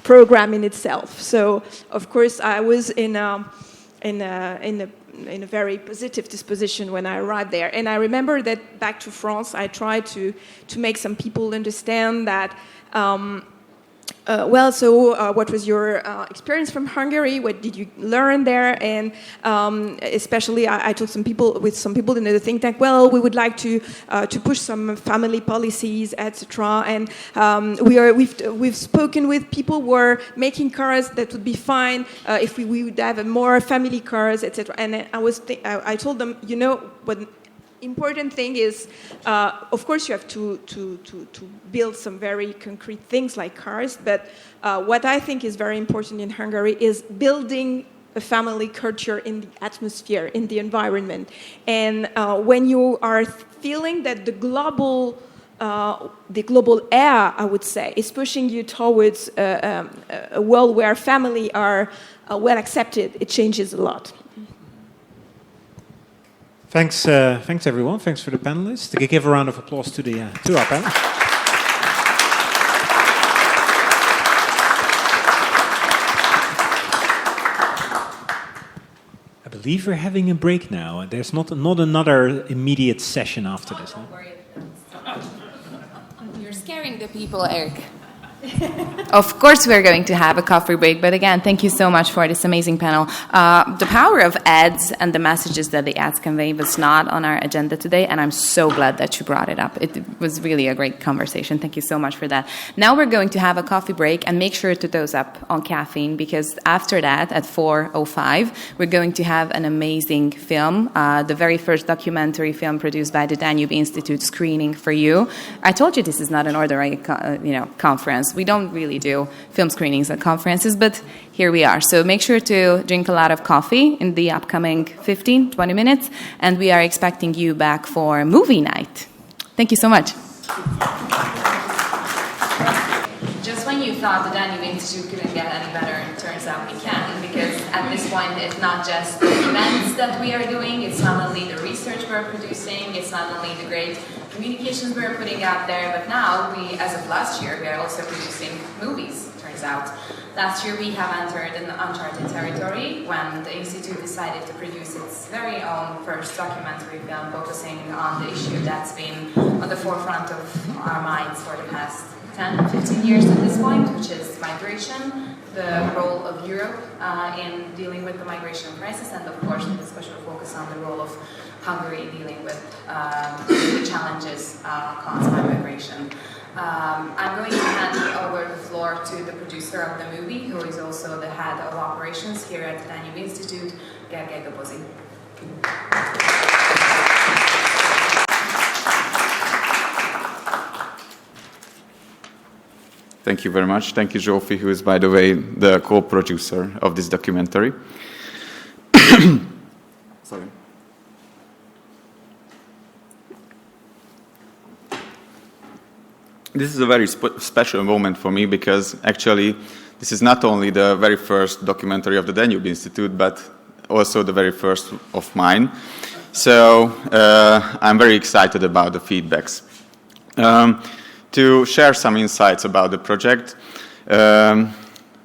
program in itself. So of course I was in a very positive disposition when I arrived there. And I remember that back to France, I tried to make some people understand that, what was your experience from Hungary? What did you learn there? And especially, I told some people in the think tank, well, we would like to push some family policies, etc. And we've spoken with people who are making cars that would be fine if we would have more family cars, etc. And I told them, what important thing is, of course, you have to build some very concrete things like cars, but what I think is very important in Hungary is building a family culture in the atmosphere, in the environment. And when you are feeling that the global air, I would say, is pushing you towards a world where family are well accepted, it changes a lot. Thanks, everyone. Thanks for the panelists. Give a round of applause to our panel. I believe we're having a break now, and there's not another immediate session after this. You're scaring the people, Eric. Of course we're going to have a coffee break, but again, thank you so much for this amazing panel. The power of ads and the messages that the ads convey was not on our agenda today, and I'm so glad that you brought it up. It was really a great conversation. Thank you so much for that. Now we're going to have a coffee break, and make sure to dose up on caffeine, because after that, at 4:05, we're going to have an amazing film, the very first documentary film produced by the Danube Institute screening for you. I told you this is not an ordinary conference. We don't really do film screenings at conferences, but here we are. So make sure to drink a lot of coffee in the upcoming 15-20 minutes, and we are expecting you back for movie night. Thank you so much. Just when you thought the Danube Institute couldn't get any better, it turns out we can, because at this point it's not just the events that we are doing, it's not only the research we're producing, it's not only the great communications we're putting out there, but now we, as of last year, we are also producing movies, turns out. Last year we have entered an uncharted territory when the Institute decided to produce its very own first documentary film focusing on the issue that's been on the forefront of our minds for the past 10, 15 years at this point, which is migration, the role of Europe in dealing with the migration crisis, and of course with a special focus on the role of Hungary dealing with the challenges caused by migration. I'm going to hand over the floor to the producer of the movie, who is also the head of operations here at the Danube Institute, Gergely Dobozi. Thank you very much. Thank you, Zsófi, who is, by the way, the co-producer of this documentary. Sorry. This is a very special moment for me, because actually this is not only the very first documentary of the Danube Institute, but also the very first of mine. So I'm very excited about the feedbacks. To share some insights about the project,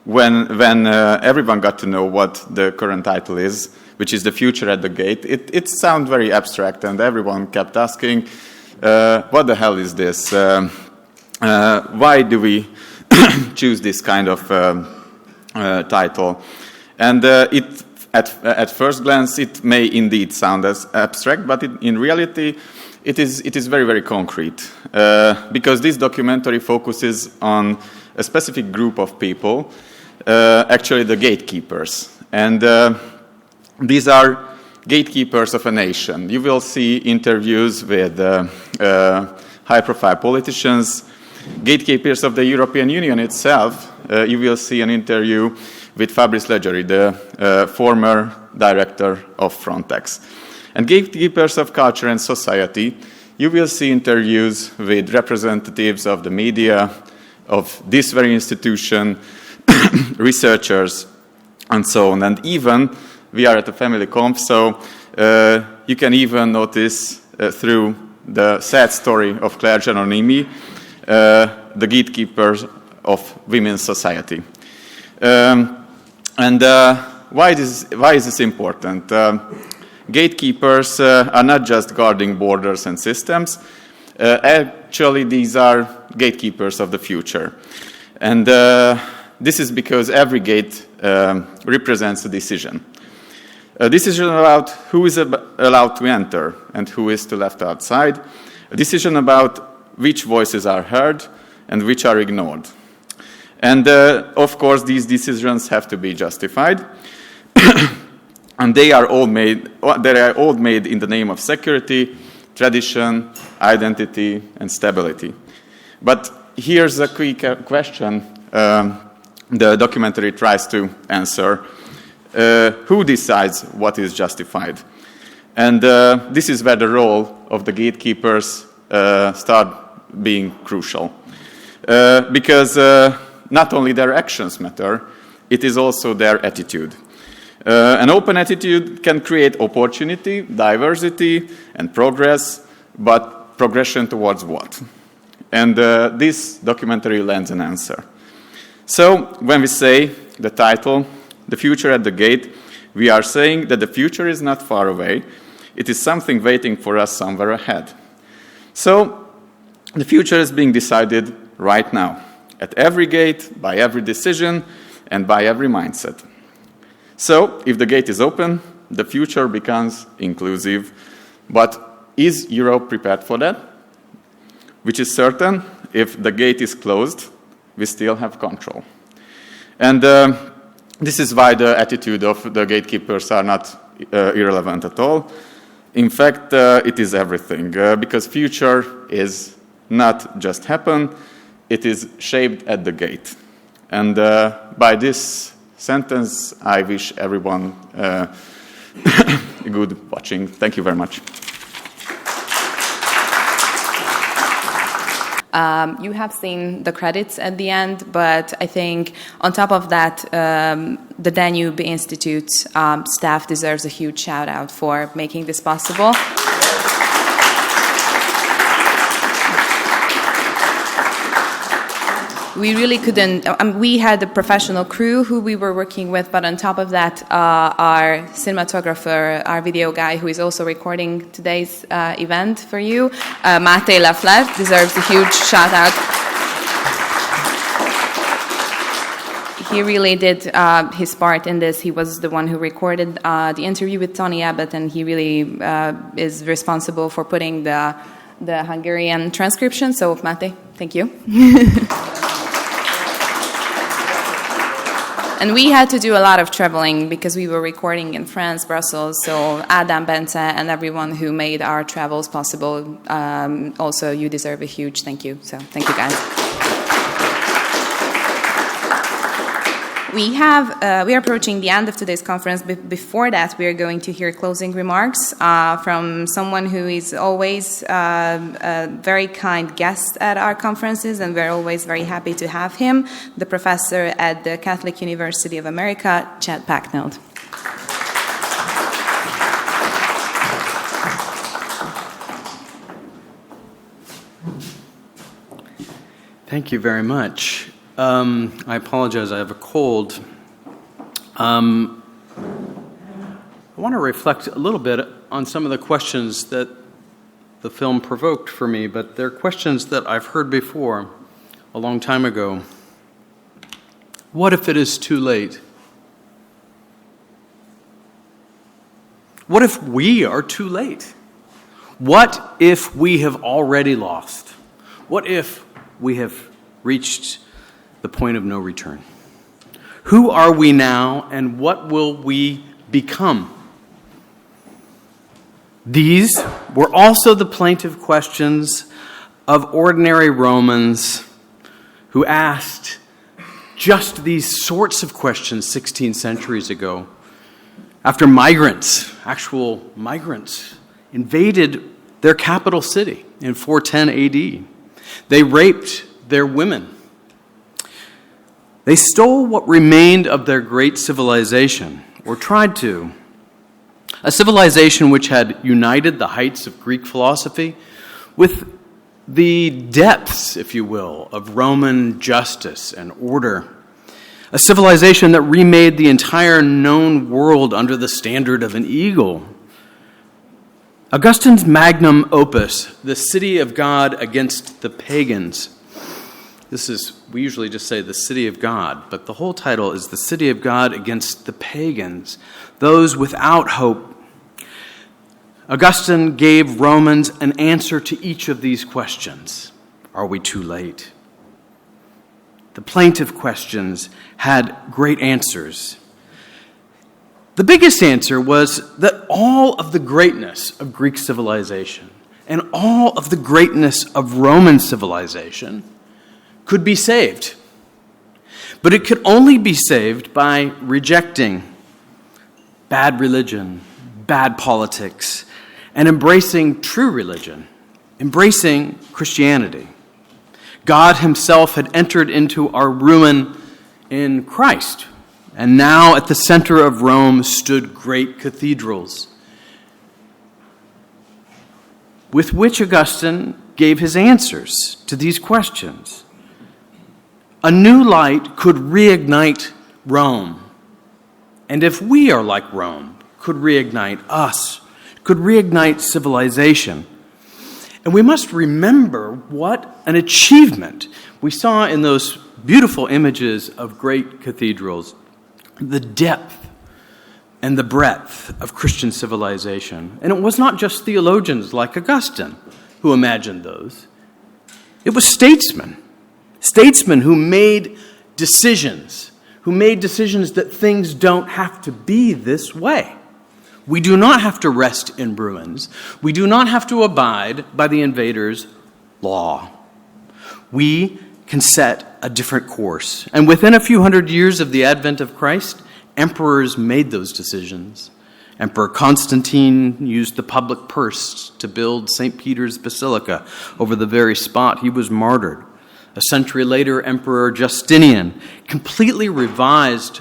when everyone got to know what the current title is, which is The Future at the Gate, it sounded very abstract, and everyone kept asking, what the hell is this? Why do we choose this kind of title? And at first glance, it may indeed sound as abstract, but in reality, it is very, very concrete, because this documentary focuses on a specific group of people, actually the gatekeepers. And these are gatekeepers of a nation. You will see interviews with high-profile politicians, gatekeepers of the European Union itself. You will see an interview with Fabrice Leggeri, the former director of Frontex. And gatekeepers of culture and society, you will see interviews with representatives of the media, of this very institution, researchers, and so on. And even, we are at a family conf, so you can even notice through the sad story of Claire Giannonimi, the gatekeepers of women's society. Why is this important? Gatekeepers are not just guarding borders and systems. Actually, these are gatekeepers of the future. And this is because every gate represents a decision. A decision about who is allowed to enter and who is left outside. A decision about which voices are heard and which are ignored. And of course, these decisions have to be justified. And they are all made in the name of security, tradition, identity, and stability. But here's a quick question the documentary tries to answer. Who decides what is justified? And this is where the role of the gatekeepers start being crucial. Because not only their actions matter, it is also their attitude. An open attitude can create opportunity, diversity, and progress, but progression towards what? And this documentary lends an answer. So when we say the title, The Future at the Gate, we are saying that the future is not far away. It is something waiting for us somewhere ahead. So the future is being decided right now. at every gate, by every decision, and by every mindset. So, if the gate is open, the future becomes inclusive. But is Europe prepared for that? Which is certain, if the gate is closed, we still have control. And this is why the attitude of the gatekeepers are not irrelevant at all. In fact, it is everything, because future is not just happen, it is shaped at the gate. And by this sentence, I wish everyone good watching. Thank you very much. You have seen the credits at the end, but I think on top of that, the Danube Institute staff deserves a huge shout out for making this possible. We really couldn't, we had a professional crew who we were working with, but on top of that, our cinematographer, our video guy, who is also recording today's event for you, Máté Lefler, deserves a huge shout out. He really did his part in this. He was the one who recorded the interview with Tony Abbott, and he really is responsible for putting the Hungarian transcription. So, Máté, thank you. And we had to do a lot of traveling because we were recording in France, Brussels, so Adam Bence and everyone who made our travels possible, also you deserve a huge thank you. So thank you guys. We are approaching the end of today's conference, but before that we are going to hear closing remarks from someone who is always a very kind guest at our conferences, and we're always very happy to have him, the professor at the Catholic University of America, Chad Packneld. Thank you very much. I apologize, I have a cold. I want to reflect a little bit on some of the questions that the film provoked for me, but they're questions that I've heard before a long time ago. What if it is too late? What if we are too late? What if we have already lost? What if we have reached the point of no return? Who are we now, and what will we become? These were also the plaintive questions of ordinary Romans who asked just these sorts of questions 16 centuries ago, after migrants, actual migrants, invaded their capital city in 410 AD. They raped their women. They stole what remained of their great civilization, or tried to. A civilization which had united the heights of Greek philosophy with the depths, if you will, of Roman justice and order. A civilization that remade the entire known world under the standard of an eagle. Augustine's magnum opus, The City of God Against the Pagans. We usually just say the city of God, but the whole title is The City of God Against the Pagans, those without hope. Augustine gave Romans an answer to each of these questions. Are we too late? The plaintive questions had great answers. The biggest answer was that all of the greatness of Greek civilization and all of the greatness of Roman civilization could be saved. But it could only be saved by rejecting bad religion, bad politics, and embracing true religion, embracing Christianity. God himself had entered into our ruin in Christ, and now at the center of Rome stood great cathedrals, with which Augustine gave his answers to these questions. A new light could reignite Rome. And if we are like Rome, could reignite us, could reignite civilization. And we must remember what an achievement we saw in those beautiful images of great cathedrals, the depth and the breadth of Christian civilization. And it was not just theologians like Augustine who imagined those. It was statesmen who made decisions that things don't have to be this way. We do not have to rest in ruins. We do not have to abide by the invader's law. We can set a different course. And within a few hundred years of the advent of Christ, emperors made those decisions. Emperor Constantine used the public purse to build St. Peter's Basilica over the very spot he was martyred. A century later, Emperor Justinian completely revised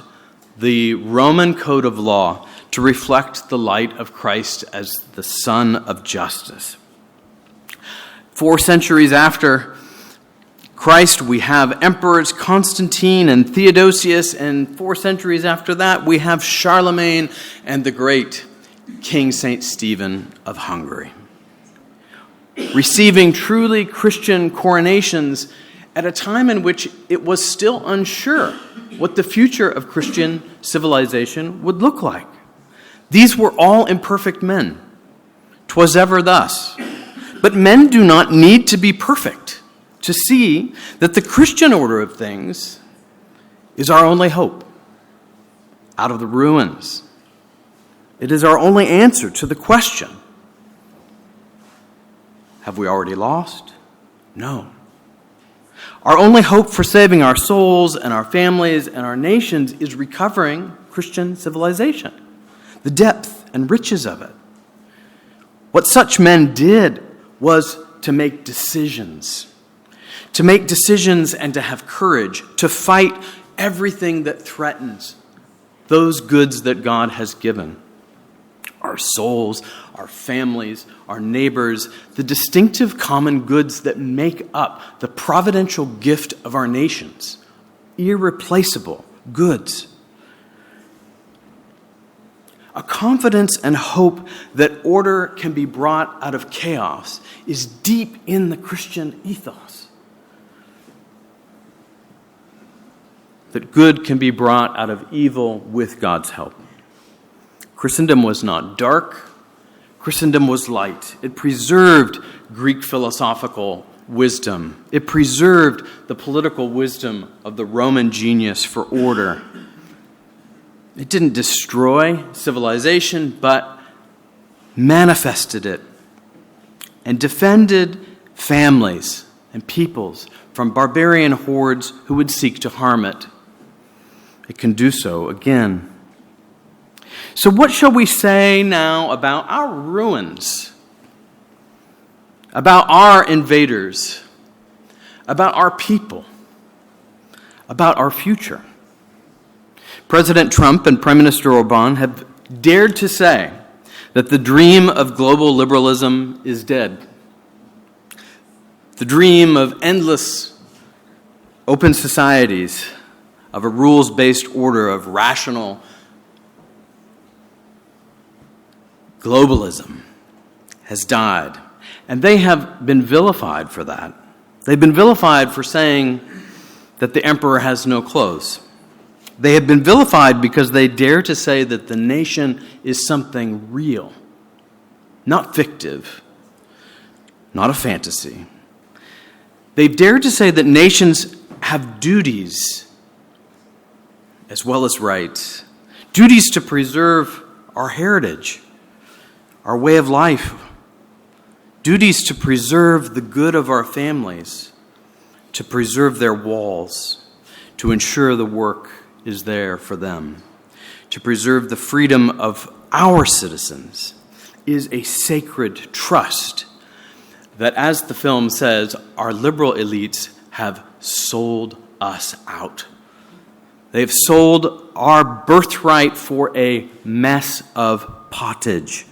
the Roman code of law to reflect the light of Christ as the Son of Justice. 4 centuries after Christ, we have emperors Constantine and Theodosius, and 4 centuries after that, we have Charlemagne and the great King St. Stephen of Hungary, receiving truly Christian coronations at a time in which it was still unsure what the future of Christian civilization would look like. These were all imperfect men. 'Twas ever thus. But men do not need to be perfect to see that the Christian order of things is our only hope out of the ruins. It is our only answer to the question, have we already lost? No. Our only hope for saving our souls and our families and our nations is recovering Christian civilization, the depth and riches of it. What such men did was to make decisions and to have courage, to fight everything that threatens those goods that God has given. Our souls, our families, our neighbors, the distinctive common goods that make up the providential gift of our nations, irreplaceable goods. A confidence and hope that order can be brought out of chaos is deep in the Christian ethos. That good can be brought out of evil with God's help. Christendom was not dark. Christendom was light. It preserved Greek philosophical wisdom. It preserved the political wisdom of the Roman genius for order. It didn't destroy civilization, but manifested it and defended families and peoples from barbarian hordes who would seek to harm it. It can do so again. So what shall we say now about our ruins, about our invaders, about our people, about our future? President Trump and Prime Minister Orbán have dared to say that the dream of global liberalism is dead. The dream of endless open societies, of a rules-based order of rational globalism has died. And they have been vilified for that. They've been vilified for saying that the emperor has no clothes. They have been vilified because they dare to say that the nation is something real, not fictive, not a fantasy. They've dared to say that nations have duties as well as rights, duties to preserve our heritage, our way of life, duties to preserve the good of our families, to preserve their walls, to ensure the work is there for them, to preserve the freedom of our citizens is a sacred trust that, as the film says, our liberal elites have sold us out. They've sold our birthright for a mess of pottage.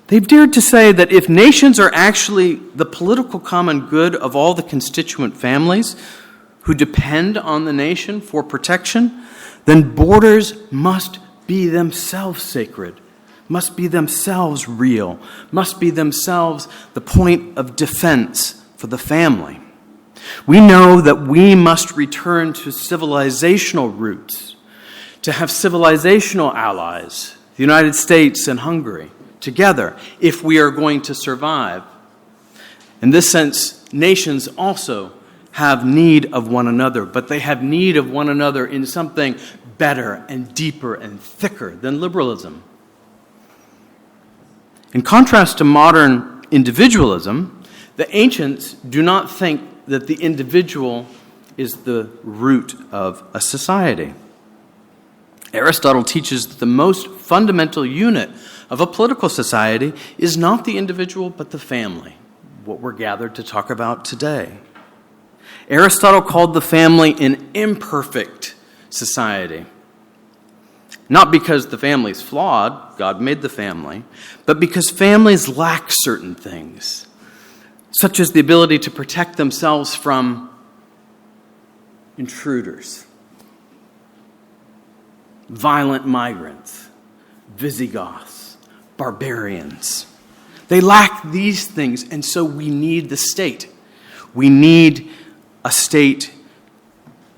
They've dared to say that if nations are actually the political common good of all the constituent families who depend on the nation for protection, then borders must be themselves sacred must be themselves real, must be themselves the point of defense for the family. We know that we must return to civilizational roots, to have civilizational allies, the United States and Hungary, together, if we are going to survive. In this sense, nations also have need of one another, but they have need of one another in something better and deeper and thicker than liberalism. In contrast to modern individualism, the ancients do not think that the individual is the root of a society. Aristotle teaches that the most fundamental unit of a political society is not the individual but the family, what we're gathered to talk about today. Aristotle called the family an imperfect society. Not because the family's flawed, God made the family, but because families lack certain things, such as the ability to protect themselves from intruders, violent migrants, Visigoths, barbarians. They lack these things, and so we need the state. We need a state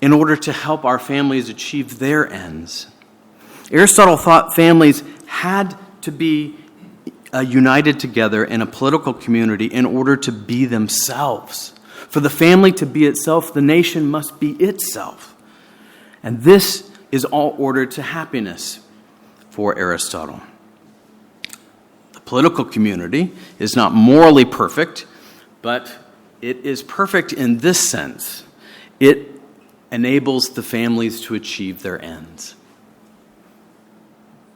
in order to help our families achieve their ends. Aristotle thought families had to be united together in a political community in order to be themselves. For the family to be itself, the nation must be itself. And this is all ordered to happiness for Aristotle. The political community is not morally perfect, but it is perfect in this sense. It enables the families to achieve their ends.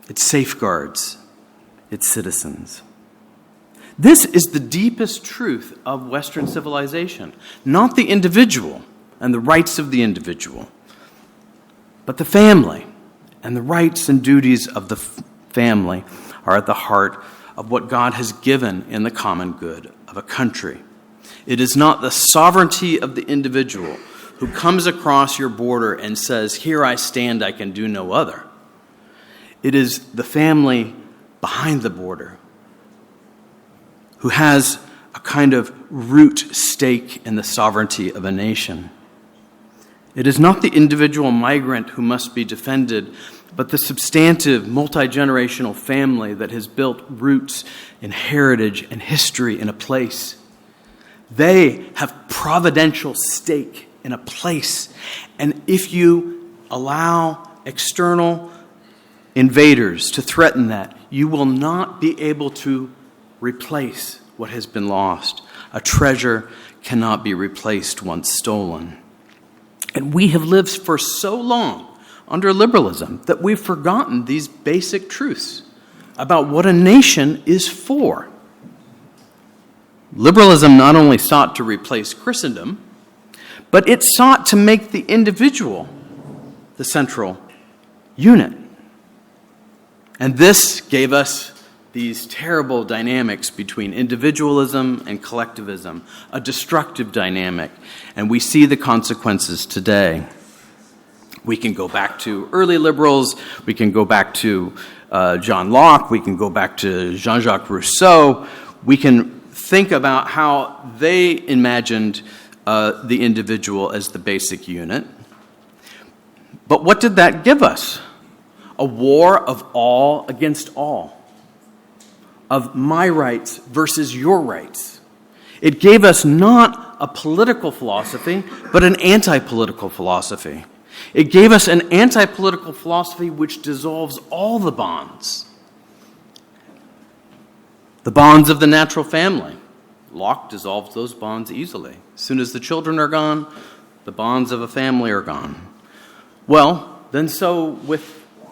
It safeguards its citizens. This is the deepest truth of Western civilization, not the individual and the rights of the individual, but the family, and the rights and duties of the family are at the heart of what God has given in the common good of a country. It is not the sovereignty of the individual who comes across your border and says, "Here I stand, I can do no other." It is the family behind the border who has a kind of root stake in the sovereignty of a nation. It is not the individual migrant who must be defended, but the substantive, multi-generational family that has built roots in heritage and history in a place. They have providential stake in a place. And if you allow external invaders to threaten that, you will not be able to replace what has been lost. A treasure cannot be replaced once stolen. And we have lived for so long under liberalism that we've forgotten these basic truths about what a nation is for. Liberalism not only sought to replace Christendom, but it sought to make the individual the central unit. And this gave us these terrible dynamics between individualism and collectivism, a destructive dynamic, and we see the consequences today. We can go back to early liberals, we can go back to John Locke, we can go back to Jean-Jacques Rousseau, we can think about how they imagined the individual as the basic unit. But what did that give us? A war of all against all, of my rights versus your rights. It gave us not a political philosophy, but an anti-political philosophy. It gave us an anti-political philosophy which dissolves all the bonds. The bonds of the natural family. Locke dissolves those bonds easily. As soon as the children are gone, the bonds of a family are gone. Well, then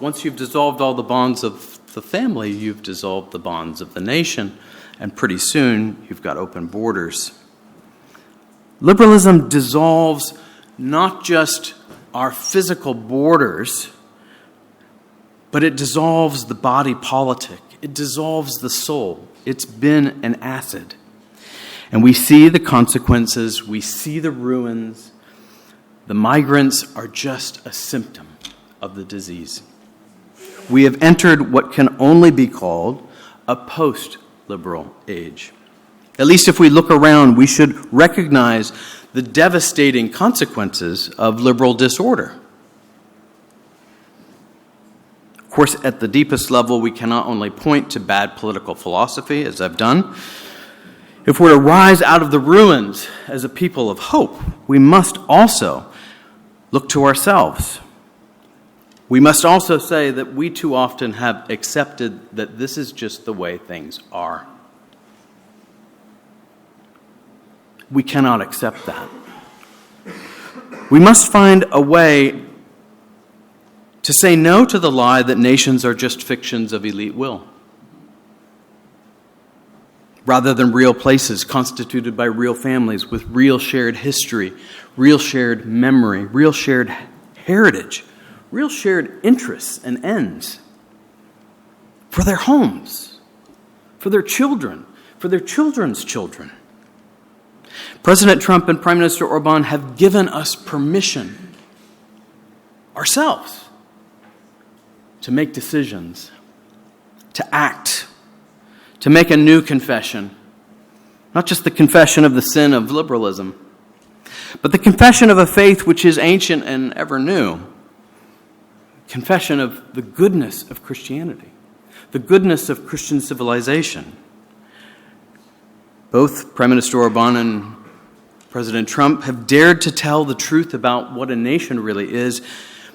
once you've dissolved all the bonds of the family, you've dissolved the bonds of the nation, and pretty soon you've got open borders. Liberalism dissolves not just our physical borders, but it dissolves the body politic. It dissolves the soul. It's been an acid. And we see the consequences. We see the ruins. The migrants are just a symptom of the disease. We have entered what can only be called a post-liberal age. At least if we look around, we should recognize the devastating consequences of liberal disorder. Of course, at the deepest level, we cannot only point to bad political philosophy, as I've done. If we're to rise out of the ruins as a people of hope, we must also look to ourselves. We must also say that we too often have accepted that this is just the way things are. We cannot accept that. We must find a way to say no to the lie that nations are just fictions of elite will, rather than real places constituted by real families with real shared history, real shared memory, real shared heritage, real shared interests and ends for their homes, for their children, for their children's children. President Trump and Prime Minister Orban have given us permission, ourselves, to make decisions, to act, to make a new confession. Not just the confession of the sin of liberalism, but the confession of a faith which is ancient and ever new. Confession of the goodness of Christianity, the goodness of Christian civilization. Both Prime Minister Orban and President Trump have dared to tell the truth about what a nation really is,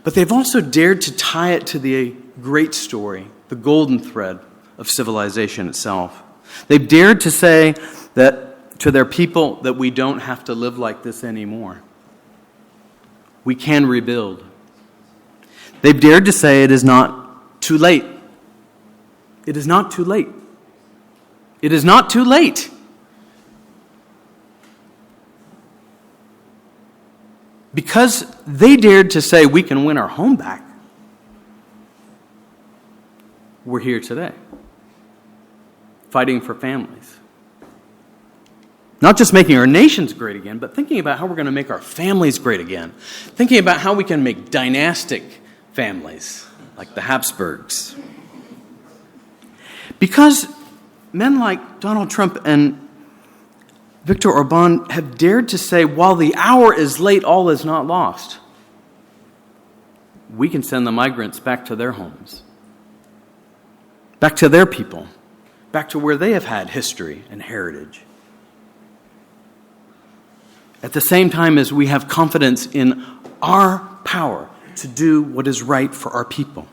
but they've also dared to tie it to the great story, the golden thread of civilization itself. They've dared to say that to their people that we don't have to live like this anymore. We can rebuild. They've dared to say it is not too late. It is not too late. It is not too late. Because they dared to say we can win our home back, we're here today, fighting for families. Not just making our nations great again, but thinking about how we're going to make our families great again. Thinking about how we can make dynastic families, like the Habsburgs. Because men like Donald Trump and Viktor Orban have dared to say, while the hour is late, all is not lost. We can send the migrants back to their homes, back to their people, back to where they have had history and heritage. At the same time as we have confidence in our power to do what is right for our people.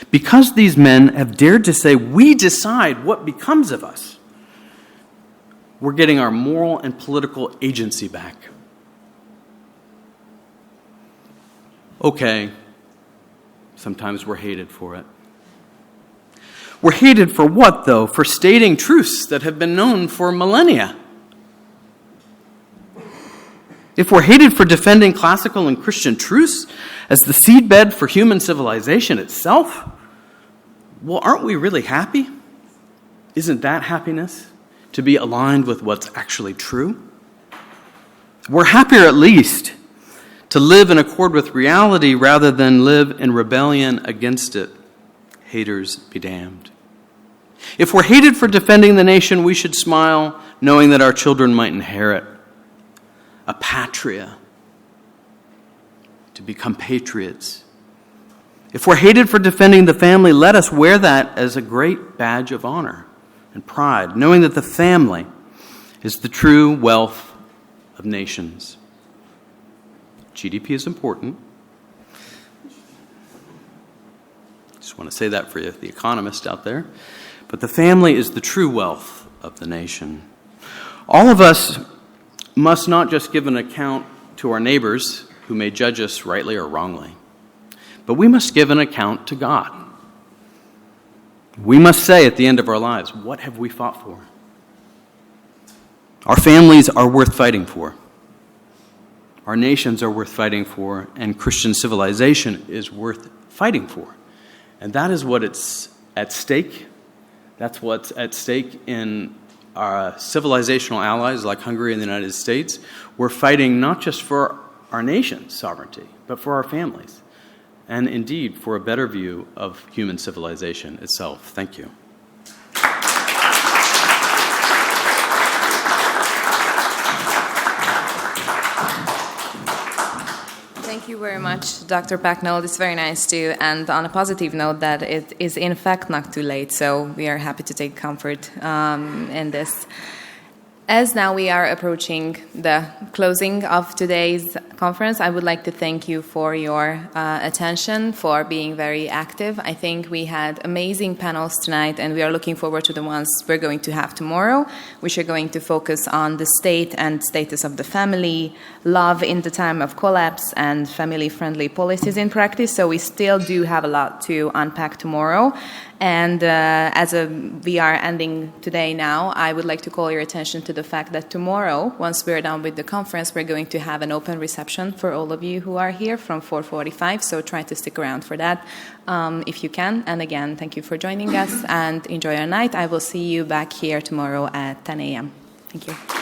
Because these men have dared to say, we decide what becomes of us, we're getting our moral and political agency back. Okay, sometimes we're hated for it. We're hated for what, though? For stating truths that have been known for millennia. If we're hated for defending classical and Christian truths as the seedbed for human civilization itself, well, aren't we really happy? Isn't that happiness? To be aligned with what's actually true? We're happier, at least, to live in accord with reality rather than live in rebellion against it. Haters be damned. If we're hated for defending the nation, we should smile, knowing that our children might inherit a patria, to become patriots. If we're hated for defending the family, let us wear that as a great badge of honor and pride, knowing that the family is the true wealth of nations. GDP is important. Just want to say that for you, the economist out there. But the family is the true wealth of the nation. All of us must not just give an account to our neighbors who may judge us rightly or wrongly, but we must give an account to God. We must say at the end of our lives, what have we fought for? Our families are worth fighting for. Our nations are worth fighting for, and Christian civilization is worth fighting for. And that is what it's at stake. That's what's at stake in our civilizational allies like Hungary and the United States. We're fighting not just for our nation's sovereignty, but for our families, and indeed for a better view of human civilization itself. Thank you. Thank you very much, Dr. Packnold. It's very nice to end on a positive note that it is in fact not too late, so we are happy to take comfort in this. As now we are approaching the closing of today's conference, I would like to thank you for your attention, for being very active. I think we had amazing panels tonight, and we are looking forward to the ones we're going to have tomorrow, which are going to focus on the state and status of the family, love in the time of collapse, and family-friendly policies in practice. So we still do have a lot to unpack tomorrow. And we are ending today now, I would like to call your attention to the fact that tomorrow, once we're done with the conference, we're going to have an open reception for all of you who are here from 4:45, so try to stick around for that if you can. And again, thank you for joining us and enjoy your night. I will see you back here tomorrow at 10 a.m. Thank you.